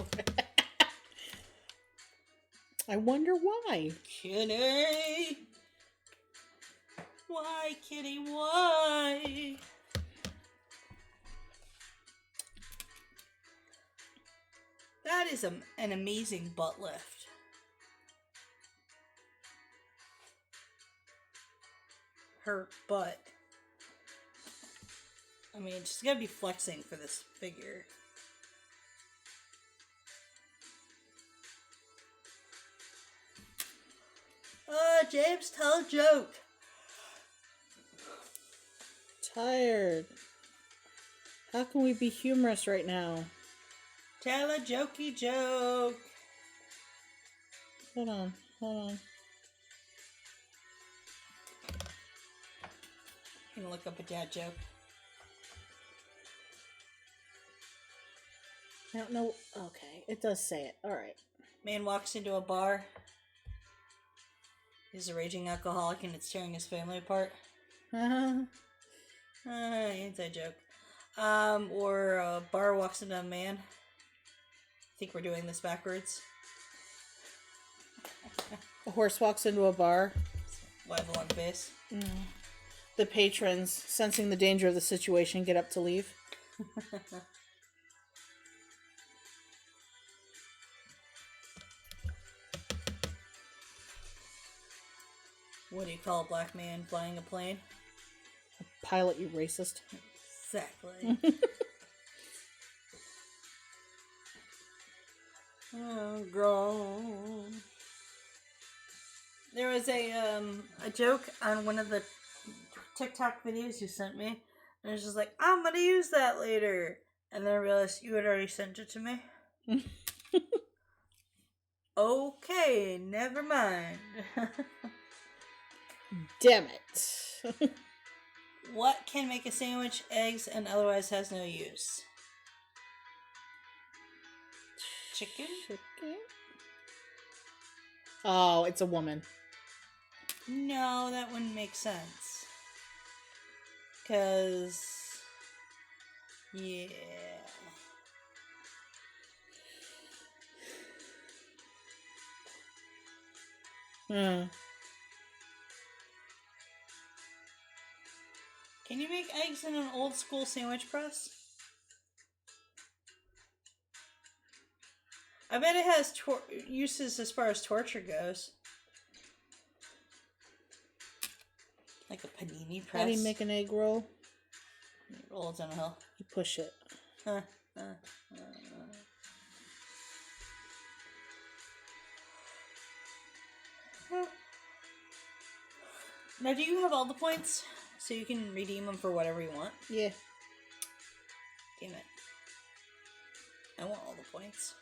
I wonder why. Kitty! Why, kitty, why? That is an amazing butt lift. her butt. I mean, she's gotta be flexing for this figure. James, tell a joke. Tired. How can we be humorous right now? Tell a jokey joke. Hold on. I'm gonna look up a dad joke. I don't know. Okay, it does say it. All right. Man walks into a bar. He's a raging alcoholic and it's tearing his family apart. Inside joke. Or a bar walks into a man. I think we're doing this backwards. A horse walks into a bar. Level on face. The patrons, sensing the danger of the situation, get up to leave. What do you call a black man flying a plane? A pilot, you racist. Exactly. Oh, God. There was a joke on one of the TikTok videos you sent me, and it was just like, I'm gonna use that later, and then I realized you had already sent it to me. Okay, never mind. Damn it. What can make a sandwich eggs and otherwise has no use? Chicken? Oh, it's a woman. No, that wouldn't make sense. 'Cause... yeah. Can you make eggs in an old school sandwich press? I bet it has uses as far as torture goes. Like a panini press. How do you make an egg roll? You roll it down a hill. You push it. Now, do you have all the points? So you can redeem them for whatever you want? Yeah. Damn it. I want all the points.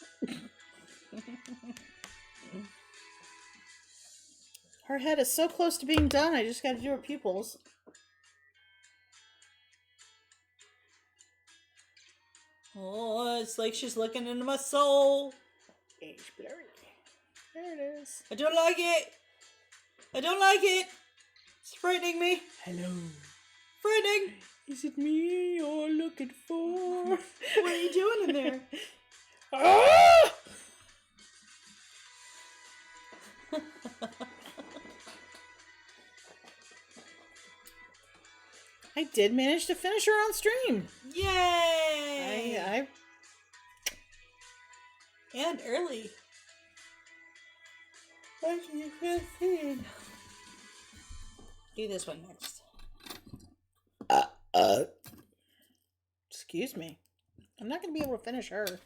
Her head is so close to being done, I just gotta do her pupils. Oh, it's like she's looking into my soul. Age blurry. There it is. I don't like it. I don't like it. It's frightening me. Hello. Frightening. Is it me you're looking for? What are you doing in there? Ah! I did manage to finish her on stream. Yay! And early. Do this one next. Excuse me. I'm not going to be able to finish her.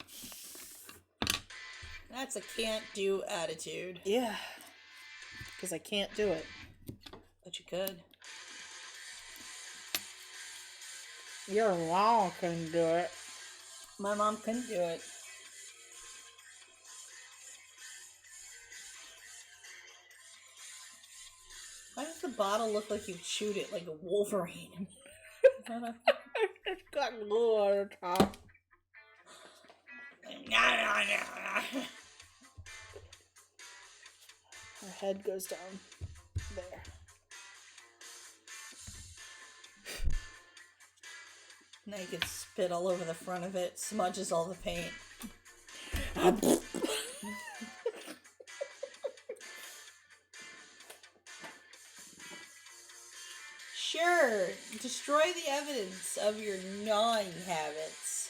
That's a can't do attitude. Yeah. Because I can't do it. But you could. Your mom couldn't do it. My mom couldn't do it. Why does the bottle look like you chewed it like a Wolverine? It's got glue on the top. Her head goes down there. Now you can spit all over the front of it, smudges all the paint. Sure, destroy the evidence of your gnawing habits.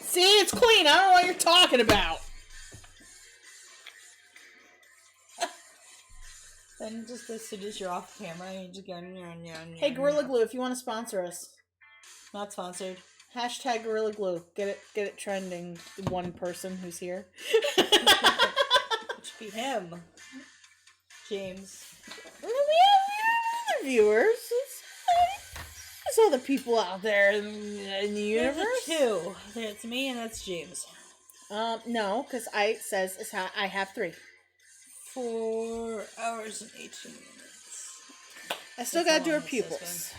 See, it's clean. I don't know what you're talking about. Then just as soon as you're off camera, you just go. Hey, Gorilla Glue, if you want to sponsor us, Not sponsored. hashtag Gorilla Glue. Get it trending. One person who's here. It should be him. James. We have other viewers. There's other people out there in the universe. There's two. That's me and that's James. No, because I have 3. 4 hours and 18 minutes. I still That's gotta do how her long this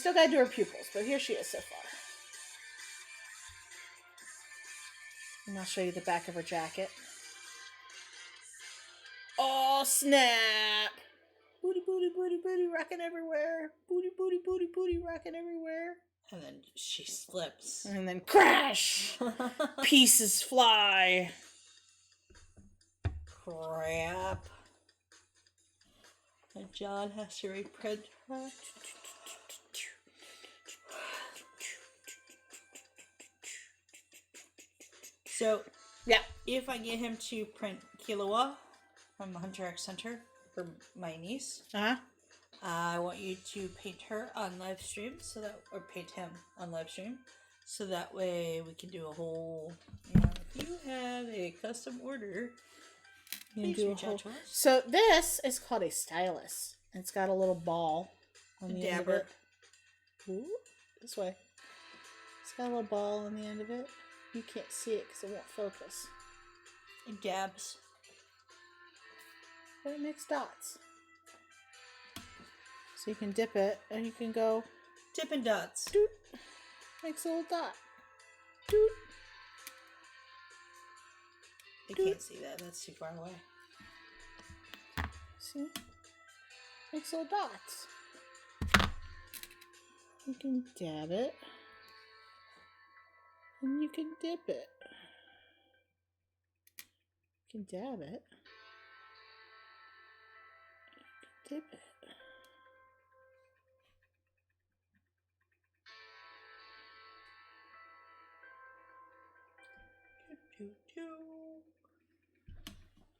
has pupils, but here she is so far. And I'll show you the back of her jacket. Oh, snap! Booty, booty, booty, booty, rocking everywhere. Booty, booty, booty, booty, rocking everywhere. And then she slips. And then crash! Pieces fly. Crap. And John has to reprint her. So, Yeah. if I get him to print Killua from Hunter X Hunter for my niece, I want you to paint her on live stream or paint him on live stream, so that way we can do a whole. If you have a custom order, please reach out to us. So this is called a stylus. It's got a little ball on the end of it. Ooh, this way. It's got a little ball on the end of it. You can't see it because it won't focus. It dabs. But it makes dots. So you can dip it and you can go Dippin' Dots. doot. Makes a little dot. Doot. You can't see that. That's too far away. See? Makes little dots. You can dab it. And you can dip it. You can dab it. You can dip it.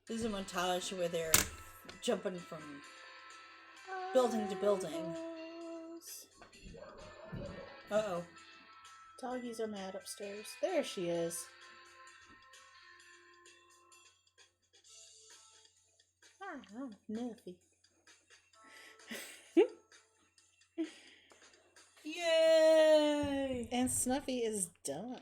This is a montage where they're jumping from building to building. Uh-oh. Doggies are mad upstairs. There she is. Oh, Snuffy. Yay! And Snuffy is done.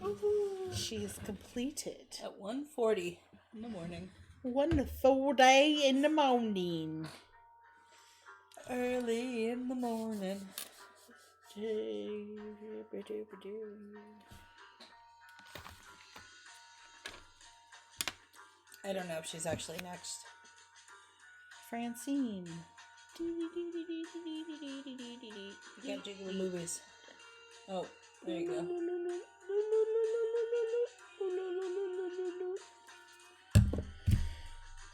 Woohoo. She is completed. At 1:40 in the morning. Wonderful day in the morning. Early in the morning. I don't know if she's actually next. Francine. You can't do the movies. Oh, there you go.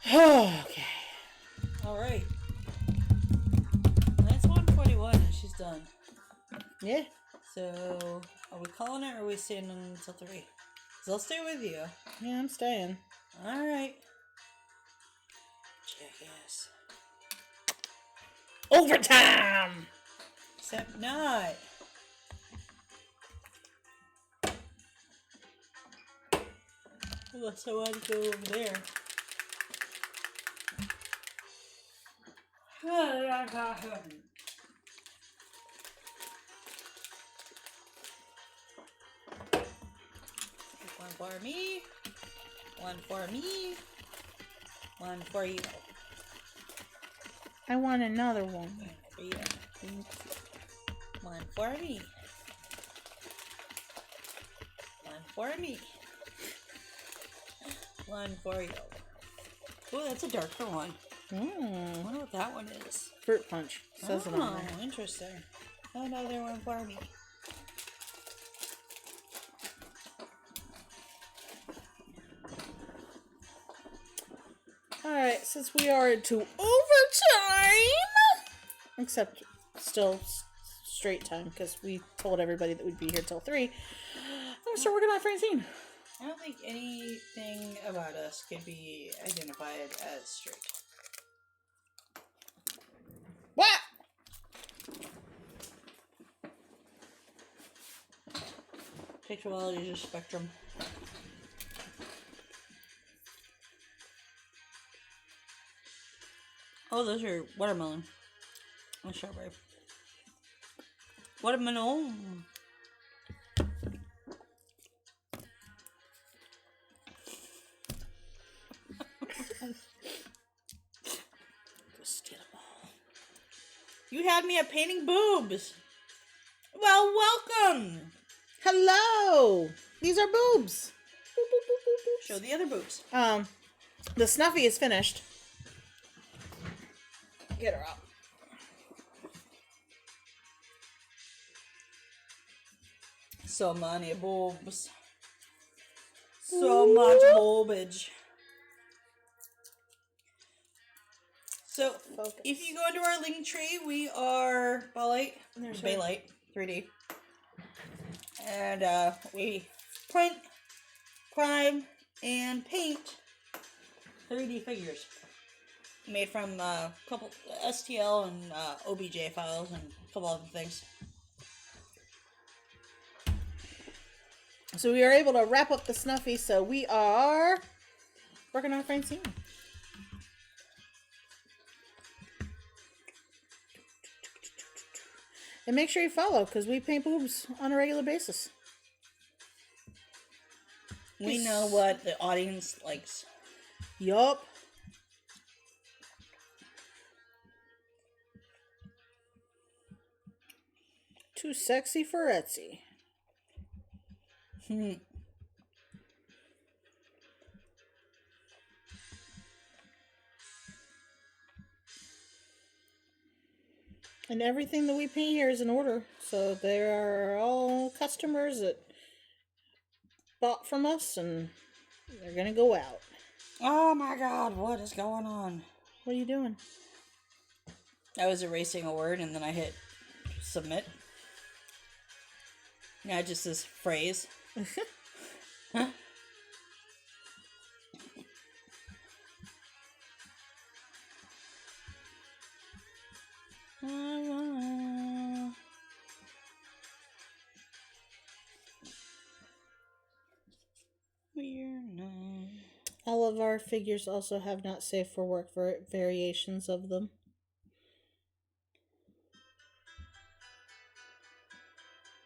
Okay. Alright. That's 1:41 and she's done. Yeah. So, are we calling it or are we staying until 3? Because I'll stay with you. Yeah, I'm staying. Alright. Jackass. Overtime! Except not. Unless I want to go over there. One for me. One for me. One for you. I want another one. One for you. One for me. One for me. One for you. Oh, that's a darker one. I wonder what that one is. Fruit punch. Says it on there. Interesting. Another one for me. Alright, since we are into overtime, except still straight time, because we told everybody that we'd be here till 3, I'm gonna start working on Francine. I don't think anything about us could be identified as straight. What? Takes a while to use your spectrum. Oh, those are watermelon. And strawberry. Watermelon. You had me at painting boobs. Well, welcome. Hello. These are boobs. Boop, boop, boop, boop, boop. Show the other boobs. The Snuffy is finished. Get her out. So many boobs. So much boobage. So, Focus. if you go into our link tree, we are Baylight 3D. And we print, prime, and paint 3D figures. Made from a couple STL and OBJ files and a couple other things. So we are able to wrap up the Snuffy, so we are working on Francine. And make sure you follow, because we paint boobs on a regular basis. We know what the audience likes. Yup. Too sexy for Etsy. And everything that we paint here is in order. So there are all customers that bought from us, and they're going to go out. Oh my god, what is going on? What are you doing? I was erasing a word and then I hit submit. Now it just says phrase. Huh? We're not. All of our figures also have not safe for work variations of them.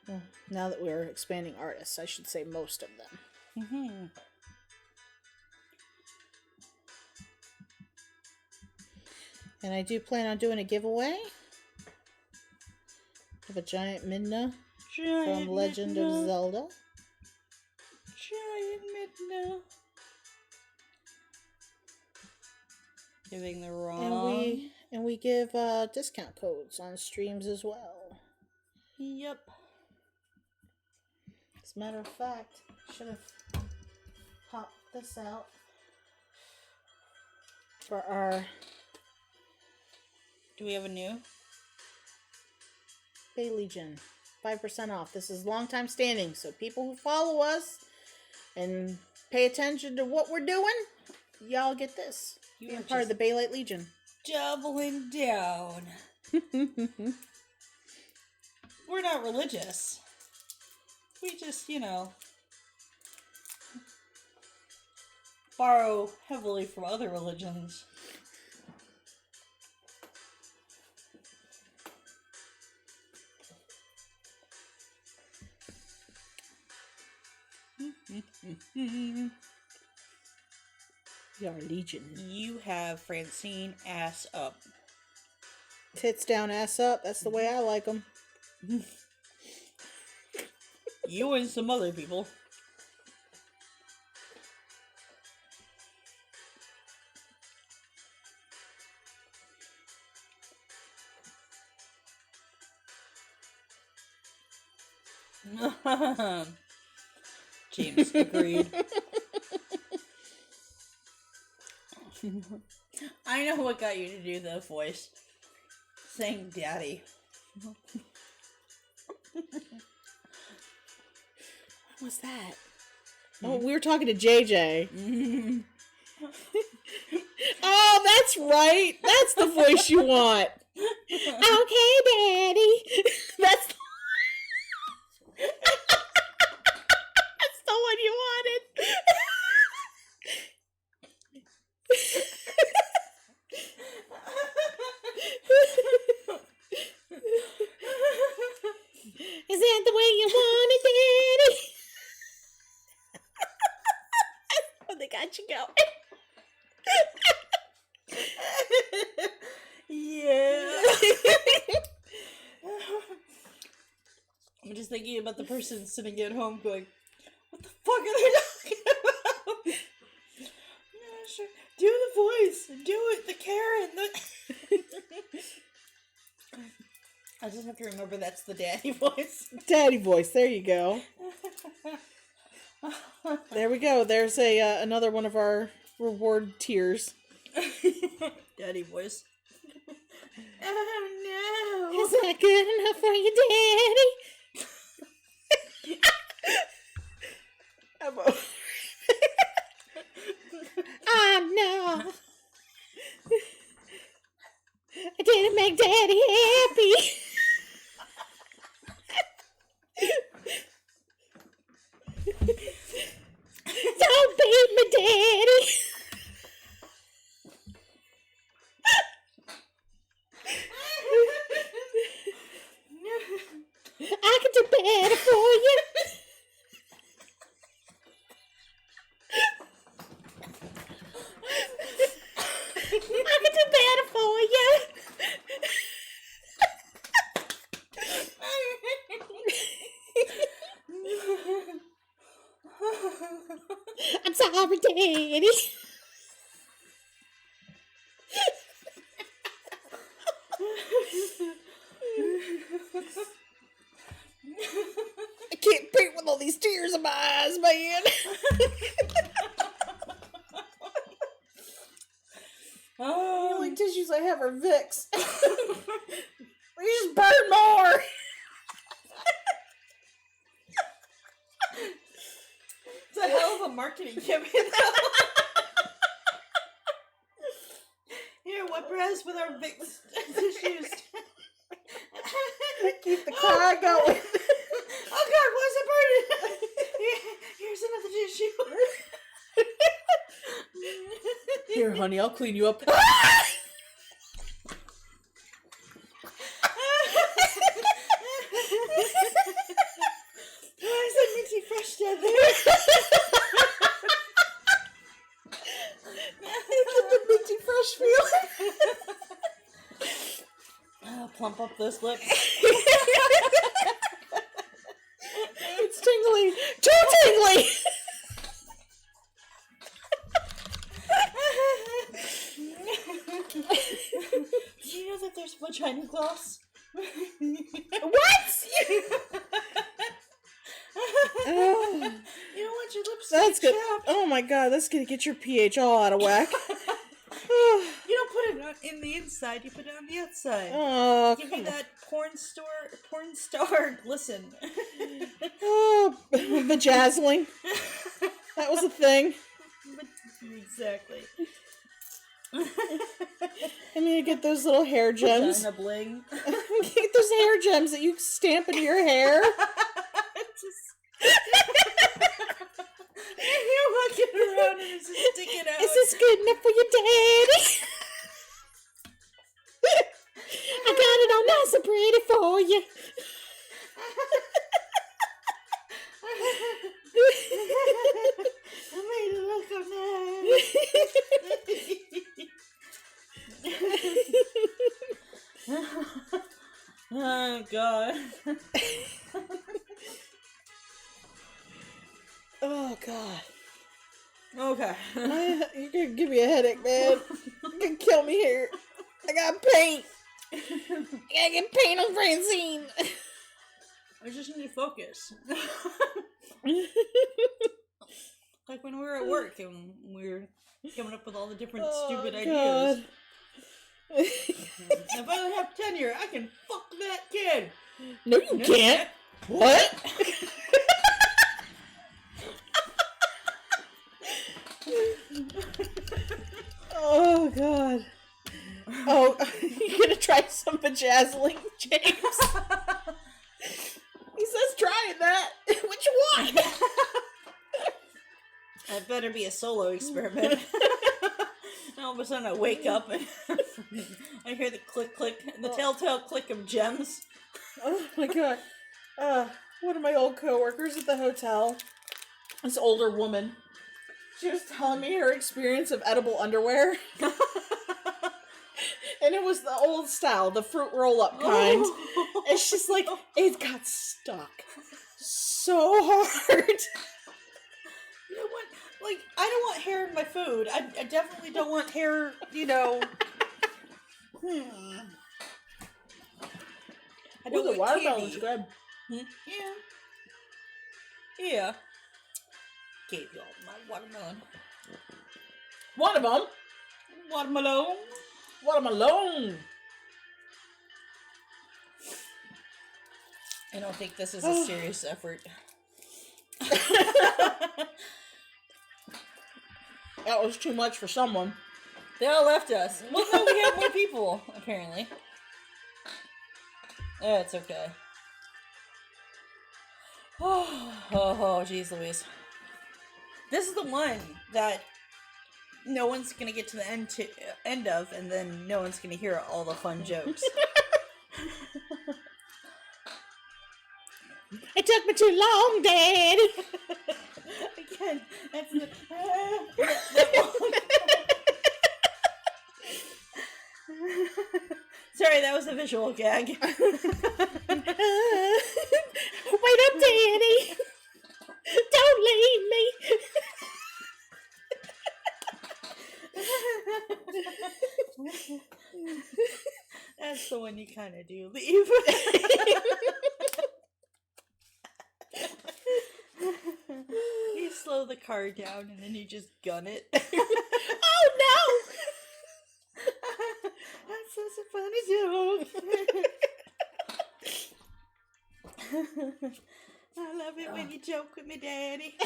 Well, now that we're expanding artists, I should say most of them. Mm-hmm. And I do plan on doing a giveaway of a giant Midna from Legend of Zelda. Giant Midna. Giving the wrong. And we give discount codes on streams as well. Yep. As a matter of fact, should have popped this out for our Do we have a new? Bay Legion. 5% off. This is long time standing, so people who follow us and pay attention to what we're doing, y'all get this. You Being are part of the Baylight Legion. Doubling down. We're not religious. We just, borrow heavily from other religions. We are Legion. You have Francine ass up. Tits down, ass up. That's the way I like them. You and some other people. James agreed. I know what got you to do the voice. Saying daddy. What was that? Oh, we were talking to JJ. Oh, that's right. That's the voice you want. Okay, Daddy. That's that's the one you wanted. Is that the way you want it, Daddy? Oh, they got you going. Yeah. I'm just thinking about the person sitting at home going, what the fuck are they talking about? Yeah, sure. Do the voice. Do it. The Karen. I just have to remember that's the daddy voice. Daddy voice. There you go. There we go. There's a another one of our reward tiers. Daddy voice. Oh no. Is that good enough for you, Daddy? Oh no. I didn't make Daddy happy. Don't beat me, Daddy. I can do better for you. I can do better for you. I'm sorry, Daddy. I can't paint with all these tears in my eyes, man. The only tissues I have are Vicks. We just burn more. It's a hell of a marketing campaign, though. Here, wipe your ass with our Vicks tissues. Keep the cry going. Oh God, why is it burning? Here's another tissue. Here, honey, I'll clean you up. Why is that Minty Fresh down there? Get the Minty Fresh feel. Plump up those lips. It's tingly. Too tingly. Do you know that there's vagina gloss? What? Oh, You don't want your lips that's to be good. chapped. Oh my God, that's gonna get your pH all out of whack. You don't put it in the inside, you put it on the outside. Oh, Give me that porn star glisten. oh, vajazzling. That was a thing. Exactly. I'm gonna get those little hair gems. Vagina bling. Get those hair gems that you stamp into your hair. You're walking around and it's just sticking out. Is this good enough for your Daddy? I got it all nice and pretty for you. I made it look so nice. Oh God. Oh God. Okay. You're gonna give me a headache, man. You're gonna kill me here. I got paint. I gotta get paint on Francine. I just need to focus. Like when we were at work and we were coming up with all the different stupid ideas. If I don't have tenure, I can fuck that kid. No, you can't. What? Oh god. Oh, you gonna try some vajazzling, James? He says try that. What you want? That better be a solo experiment. And all of a sudden I wake up and I hear the click, the telltale click of gems. Oh my god. One of my old coworkers at the hotel, this older woman, she was telling me her experience of edible underwear. And it was the old style, the fruit roll-up kind. And she's like, it got stuck so hard. You know what? Like, I don't want hair in my food. I definitely don't want hair, I Ooh, don't the want watermelon's candy. good. Yeah. Gave y'all my watermelon. One of them. Watermelon. Watermelon. I don't think this is a serious effort. That was too much for someone. They all left us. Well, no, we have more people, apparently. It's okay. Oh, jeez Louise. This is the one that no one's gonna get to the end of, and then no one's gonna hear all the fun jokes. It took me too long, Dad. Again, that's the that one. Sorry, that was a visual gag. Wait up, Daddy. Don't leave me. That's the one you kind of do leave. You slow the car down and then you just gun it. Oh no! That's such a funny joke. I love it when you joke with me, Daddy.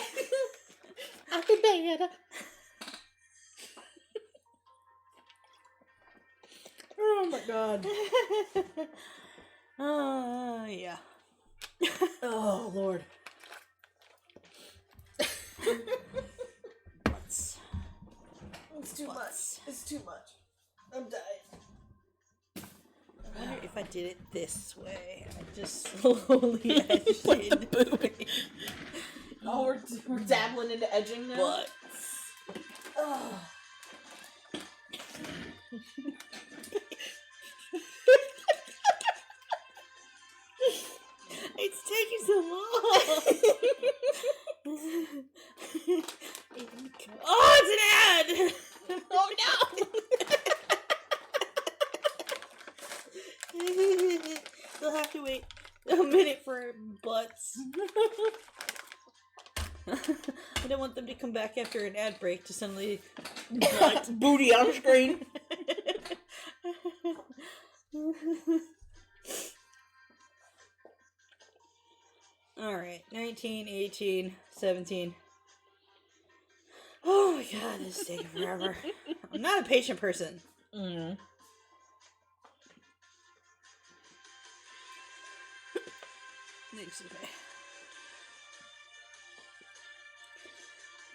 I can better. Oh my god. Yeah. Oh Lord. Butts. It's too Butts. much. It's too much. I'm dying. I wonder if I did it this way. I just slowly edged it. Oh, we're dabbling into edging now. Butts. Oh. It's taking so long. Oh, it's an ad. Oh no! We'll have to wait a minute for butts. I don't want them to come back after an ad break to suddenly Booty on screen. Alright, 19, 18, 17. Oh my god, this is taking forever. I'm not a patient person. Mm. Excuse me.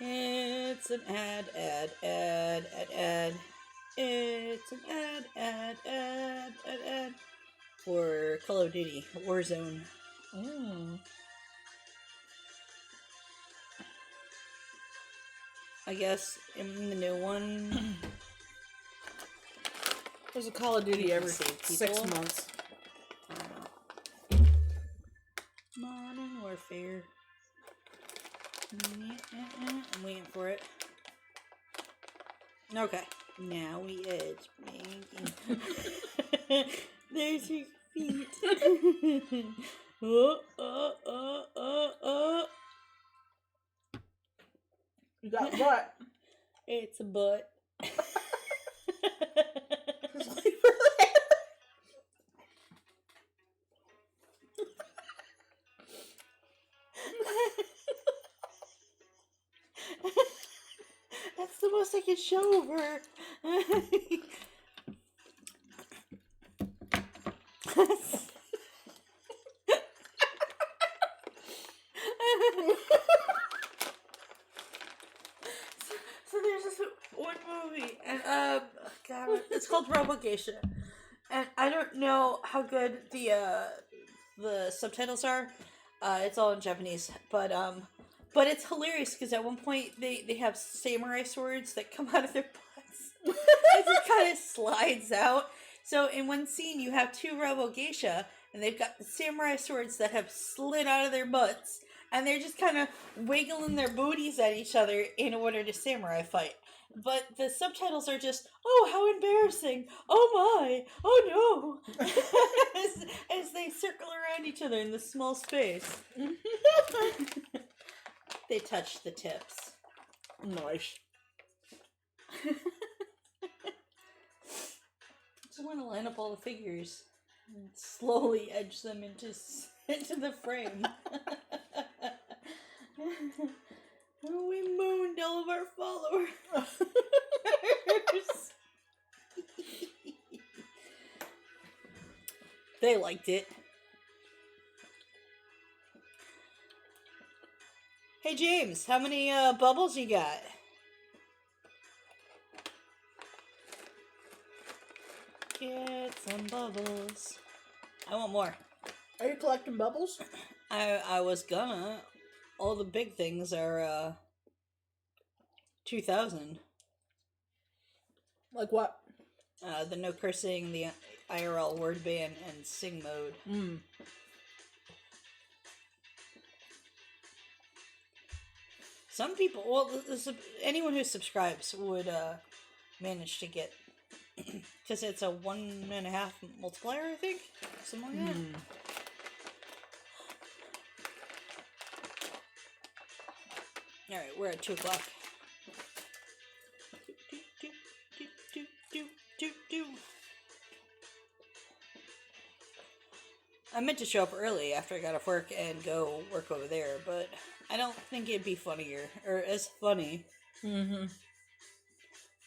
It's an ad. It's an ad for Call of Duty Warzone. Mm. I guess in the new one. There's a Call of Duty every Save 6 people. months. I don't know. Modern Warfare. I'm waiting for it. Okay. Now we edge. There's your feet. You got what? It's a butt. That's the most I can show of her. So there's this one movie, and God, it's called Robogeisha, and I don't know how good the subtitles are. It's all in Japanese, but it's hilarious because at one point they have samurai swords that come out of their butts. It just kind of slides out. So in one scene, you have two Robogeisha, and they've got the samurai swords that have slid out of their butts, and they're just kind of wiggling their booties at each other in order to samurai fight. But the subtitles are just, oh, how embarrassing! Oh my! Oh no! as they circle around each other in this small space. They touch the tips. Nice. Just want to line up all the figures and slowly edge them into the frame. We mooned all of our followers. They liked it. Hey James, how many bubbles you got? Get some bubbles. I want more. Are you collecting bubbles? I was gonna. All the big things are 2,000. Like what? The no cursing, the IRL word ban, and sing mode. Mm. Some people, well, anyone who subscribes would manage to get, because it's a 1.5 multiplier, I think, something like that. All right, we're at 2 o'clock. I meant to show up early after I got off work and go work over there, but I don't think it'd be funnier, or as funny. Mm-hmm.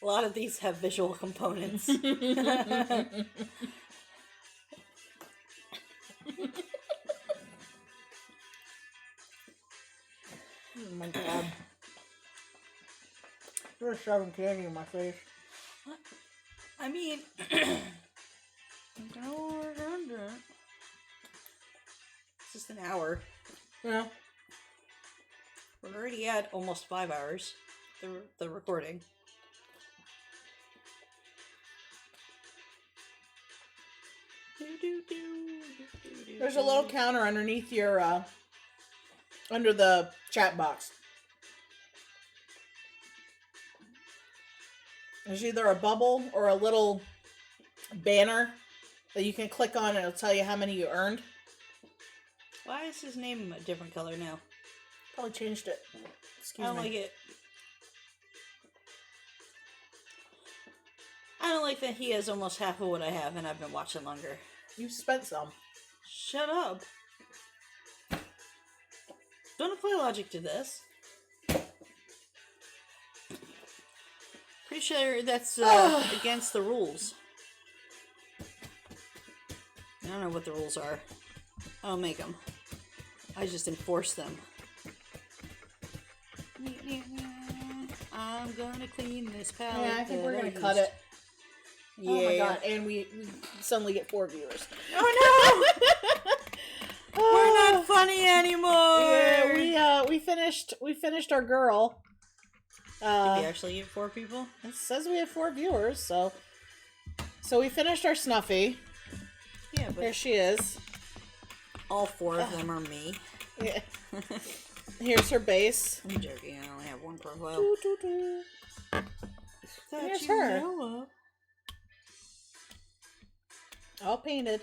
A lot of these have visual components. Oh my god. You're shoving candy in my face. I mean, it's just an hour. Yeah. We're already at almost 5 hours. The recording. There's a little counter underneath your, under the chat box. There's either a bubble or a little banner that you can click on and it'll tell you how many you earned. Why is his name a different color now? Probably changed it. I don't like it. I don't like that he has almost half of what I have and I've been watching longer. You spent some. Shut up. Don't apply logic to this. Pretty sure that's against the rules. I don't know what the rules are. I don't make them. I just enforce them. I'm gonna clean this palette. Yeah, I think we're gonna cut it. Yeah. Oh my god, and we suddenly get 4 viewers. Oh no! We're not funny anymore! Yeah, we finished our girl. Did we actually get 4 people? It says we have 4 viewers, so we finished our Snuffy. Yeah, but there she is. All 4 of them are me. Yeah. Here's her base. I'm joking, I only have 1 profile. Doo, doo, doo. Here's her. All painted.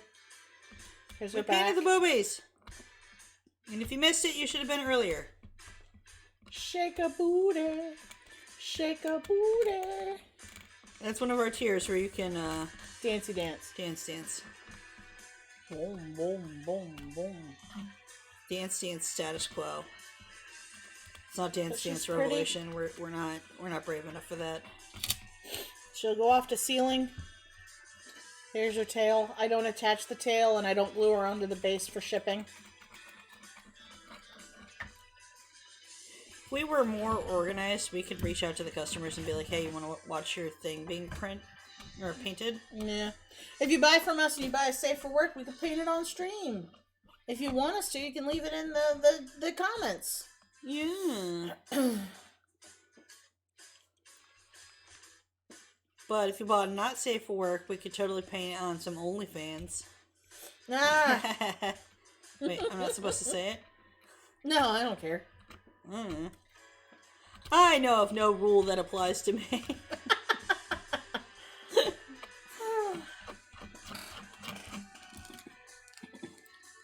Here's her back. Painted the boobies. And if you missed it, you should have been earlier. Shake a booty. Shake a booty. That's one of our tiers where you can dancey dance. Dance. Boom, boom, boom, boom. Dance status quo. It's not dance revolution. We're not brave enough for that. She'll go off to ceiling. Here's her tail. I don't attach the tail, and I don't glue her onto the base for shipping. If we were more organized, we could reach out to the customers and be like, hey, you want to watch your thing being painted? Yeah. If you buy from us and you buy a Safe for Work, we can paint it on stream. If you want us to, you can leave it in the comments. Yeah. But if you bought not Safe for Work, we could totally paint it on some OnlyFans. Ah. Wait, I'm not supposed to say it? No, I don't care. I know of no rule that applies to me.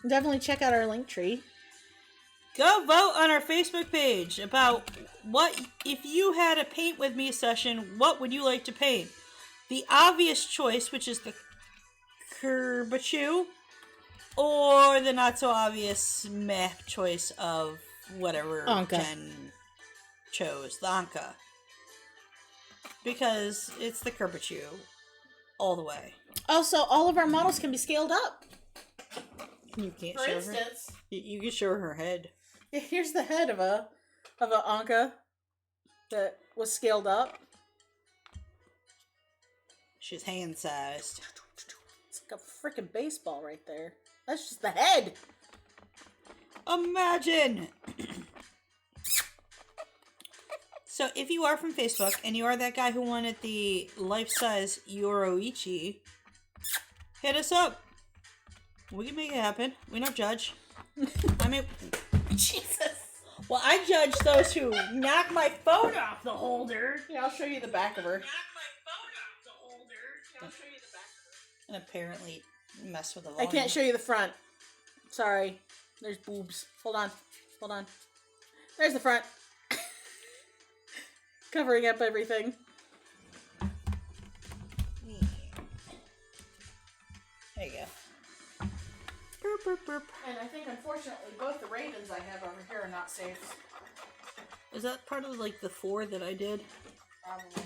Definitely check out our link tree. Go vote on our Facebook page about what, if you had a paint with me session, what would you like to paint? The obvious choice, which is the curvature, or the not so obvious meh choice of whatever Anka. Jen chose, the Anka. Because it's the curvature all the way. Also, all of our models can be scaled up. You can't For show instance, her. You can show her head. here's the head of a Anka that was scaled up. She's hand sized. It's like a freaking baseball right there. That's just the head. Imagine! So, if you are from Facebook and you are that guy who wanted the life-size Yoroichi, hit us up. We can make it happen. We don't judge. I mean, Jesus. well, I judge those who knock my phone off the holder. Yeah, I'll show you the back of her. And apparently mess with the I volume. can't show you the front. Sorry. There's boobs. Hold on. Hold on. There's the front. Covering up everything. There you go. Burp, burp, burp. And I think, unfortunately, both the ravens I have over here are not safe. Is that part of, like, the 4 that I did? Probably.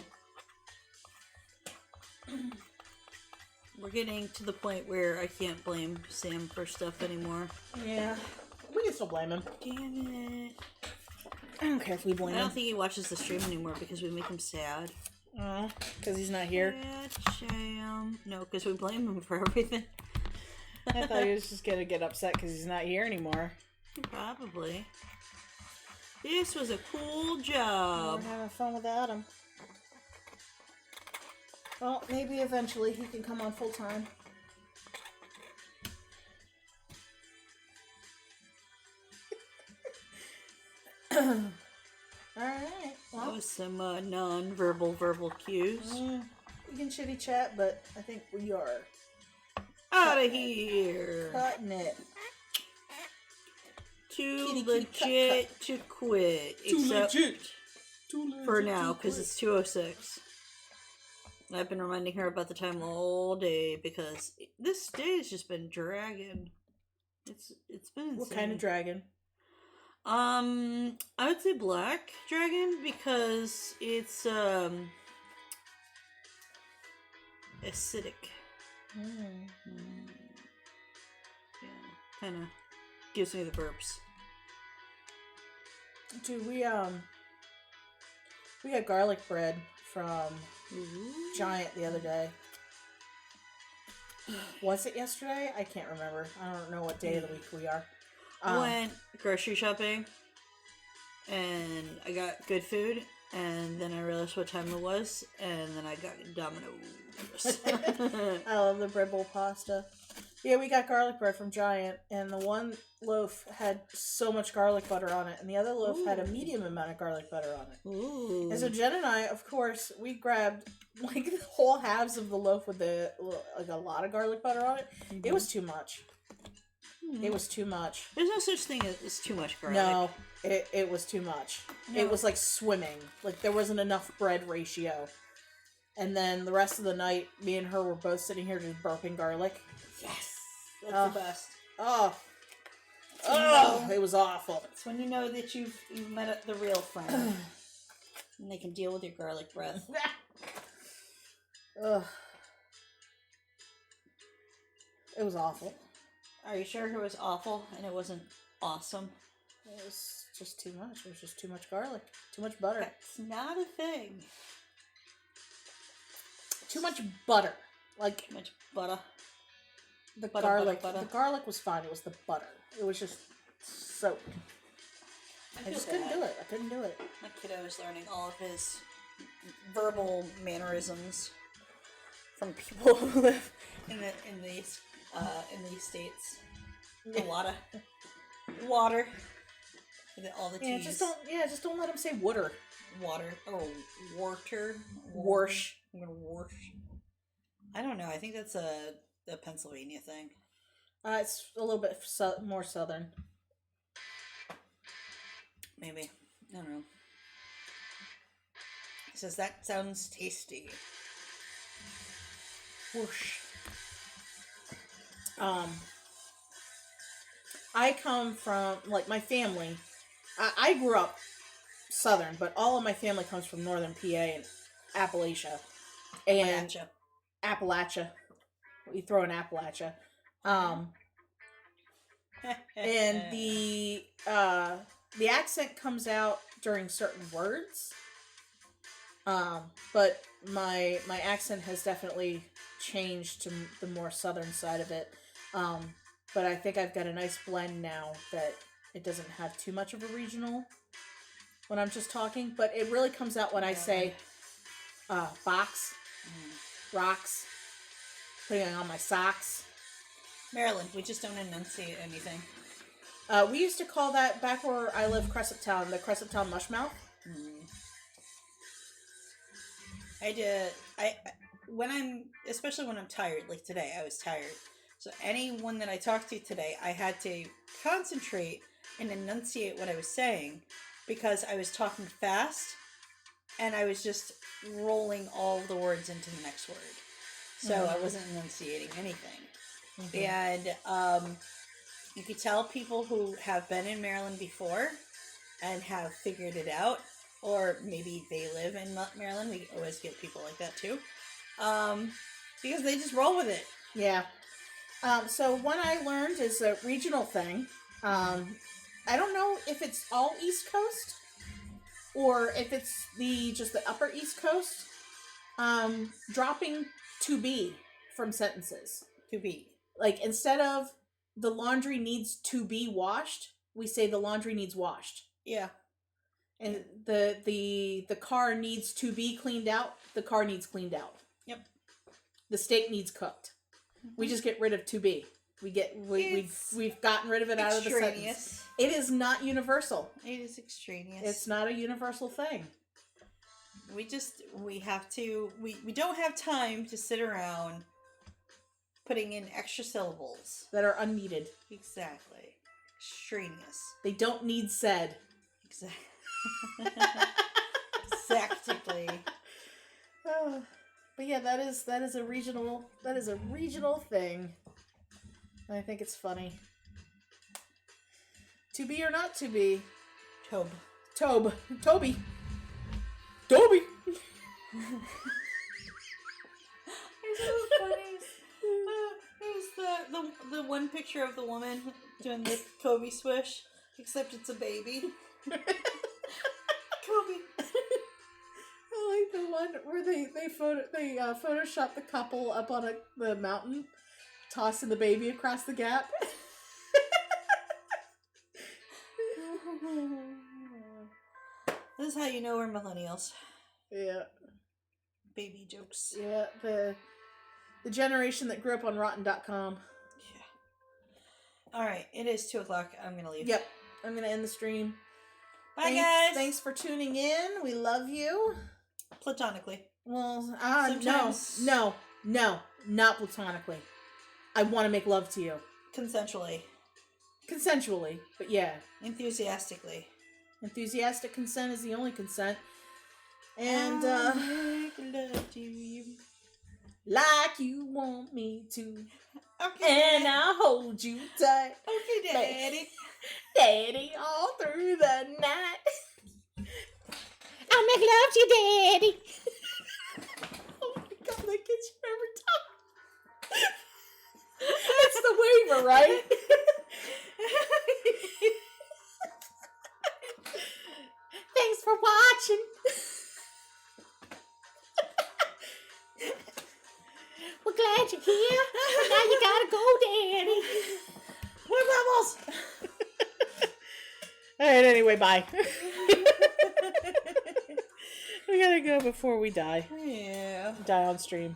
We're getting to the point where I can't blame Sam for stuff anymore. Yeah. We can still blame him. Damn it. I don't care if we blame I don't him. think he watches the stream anymore because we make him sad. Oh, because he's not here. Sam. No, because we blame him for everything. I thought he was just gonna get upset because he's not here anymore. Probably. This was a cool job. We're having fun without him. Well, maybe eventually he can come on full time. Alright, That well, was some non-verbal verbal cues. we can chitty chat, but I think we are Out of here. cutting it. Too Kitty, legit cut. to quit. Except for now, because it's 2:06. I've been reminding her about the time all day because this day has just been dragging. It's been insane. What kind of dragon? I would say black dragon because it's acidic. Yeah, kind of gives me the burps. Dude, we got garlic bread from Giant the other day. Was it yesterday? I can't remember. I don't know what day of the week we are. I went grocery shopping and I got good food and then I realized what time it was and then I got Domino's. I love the bread bowl pasta. Yeah, we got garlic bread from Giant, and the one loaf had so much garlic butter on it, and the other loaf had a medium amount of garlic butter on it. Ooh. And so Jen and I, of course, we grabbed like the whole halves of the loaf with a lot of garlic butter on it. Mm-hmm. It was too much. It was too much. There's no such thing as too much garlic. No, it was too much. No. It was like swimming. Like there wasn't enough bread ratio. And then the rest of the night, me and her were both sitting here just burping garlic. Yes! That's the best. Oh, Oh, it was awful. it's when you know that you've met the real friend. And they can deal with your garlic breath. Ugh. It was awful. Are you sure it was awful and it wasn't awesome? It was just too much. It was just too much garlic. Too much butter. That's not a thing. Too much butter. Like Too much butter. the Butter, garlic. butter, butter. The garlic was fine. It was the butter. It was just soaked. I just couldn't do it. I couldn't do it. My kiddo is learning all of his verbal mannerisms from people who live in these states. A lot of water. All the Yeah, T's. just don't let him say water. Water. Oh, water. Warsh. I'm gonna warsh. I don't know. I think that's a Pennsylvania thing. It's a little bit more southern. Maybe. I don't know. He says that sounds tasty. Whoosh. I come from, like, my family. I grew up southern, but all of my family comes from northern PA and Appalachia. And Appalachia. You throw in Appalachia. And the accent comes out during certain words. But my accent has definitely changed to the more southern side of it. But I think I've got a nice blend now that it doesn't have too much of a regional when I'm just talking. But it really comes out when I say box, rocks, putting on my socks. Maryland, we just don't enunciate anything. We used to call that, back where I live, Crescent Town, the Crescent Town mushmouth. Especially when I'm tired, like today, I was tired. So anyone that I talked to today, I had to concentrate and enunciate what I was saying because I was talking fast and I was just rolling all the words into the next word. So I wasn't enunciating anything. And you could tell people who have been in Maryland before and have figured it out, or maybe they live in Maryland. We always get people like that too, because they just roll with it. Yeah. So one I learned is a regional thing. I don't know if it's all East Coast or if it's just the upper East Coast. Dropping to be from sentences. To be. Like, instead of the laundry needs to be washed, we say the laundry needs washed. Yeah. And the car needs to be cleaned out, the car needs cleaned out. Yep. The steak needs cooked. We just get rid of to be. We've gotten rid of it out of the sentence. It is not universal. It is extraneous. It's not a universal thing. We don't have time to sit around putting in extra syllables That are unneeded. Exactly. Extraneous. They don't need said. Exactly. But yeah, that is a regional thing. And I think it's funny. To be or not to be. Toby. Toby. It's so funny. There's the one picture of the woman doing the Kobe swish, except it's a baby. Kobe. I like the one where they photoshopped the couple up on the mountain, tossing the baby across the gap. This is how you know we're millennials. Yeah. Baby jokes. Yeah, the generation that grew up on Rotten.com. Yeah. Alright, it is 2:00. I'm gonna leave. Yep. I'm gonna end the stream. Bye, guys. Thanks for tuning in. We love you. Platonically. Well, Sometimes... no, not platonically. I want to make love to you. Consensually, but yeah. Enthusiastically. Enthusiastic consent is the only consent. And, I'll make love to you. Like you want me to. Okay. And I'll hold you tight. Okay, Daddy. Daddy, all through the night. I'll make love to you, Daddy. Oh my God, that kid the waiver, right? Thanks for watching. We're glad you're here. But now you gotta go, Daddy. What levels? Alright, anyway, bye. We gotta go before we die. Yeah. Die on stream.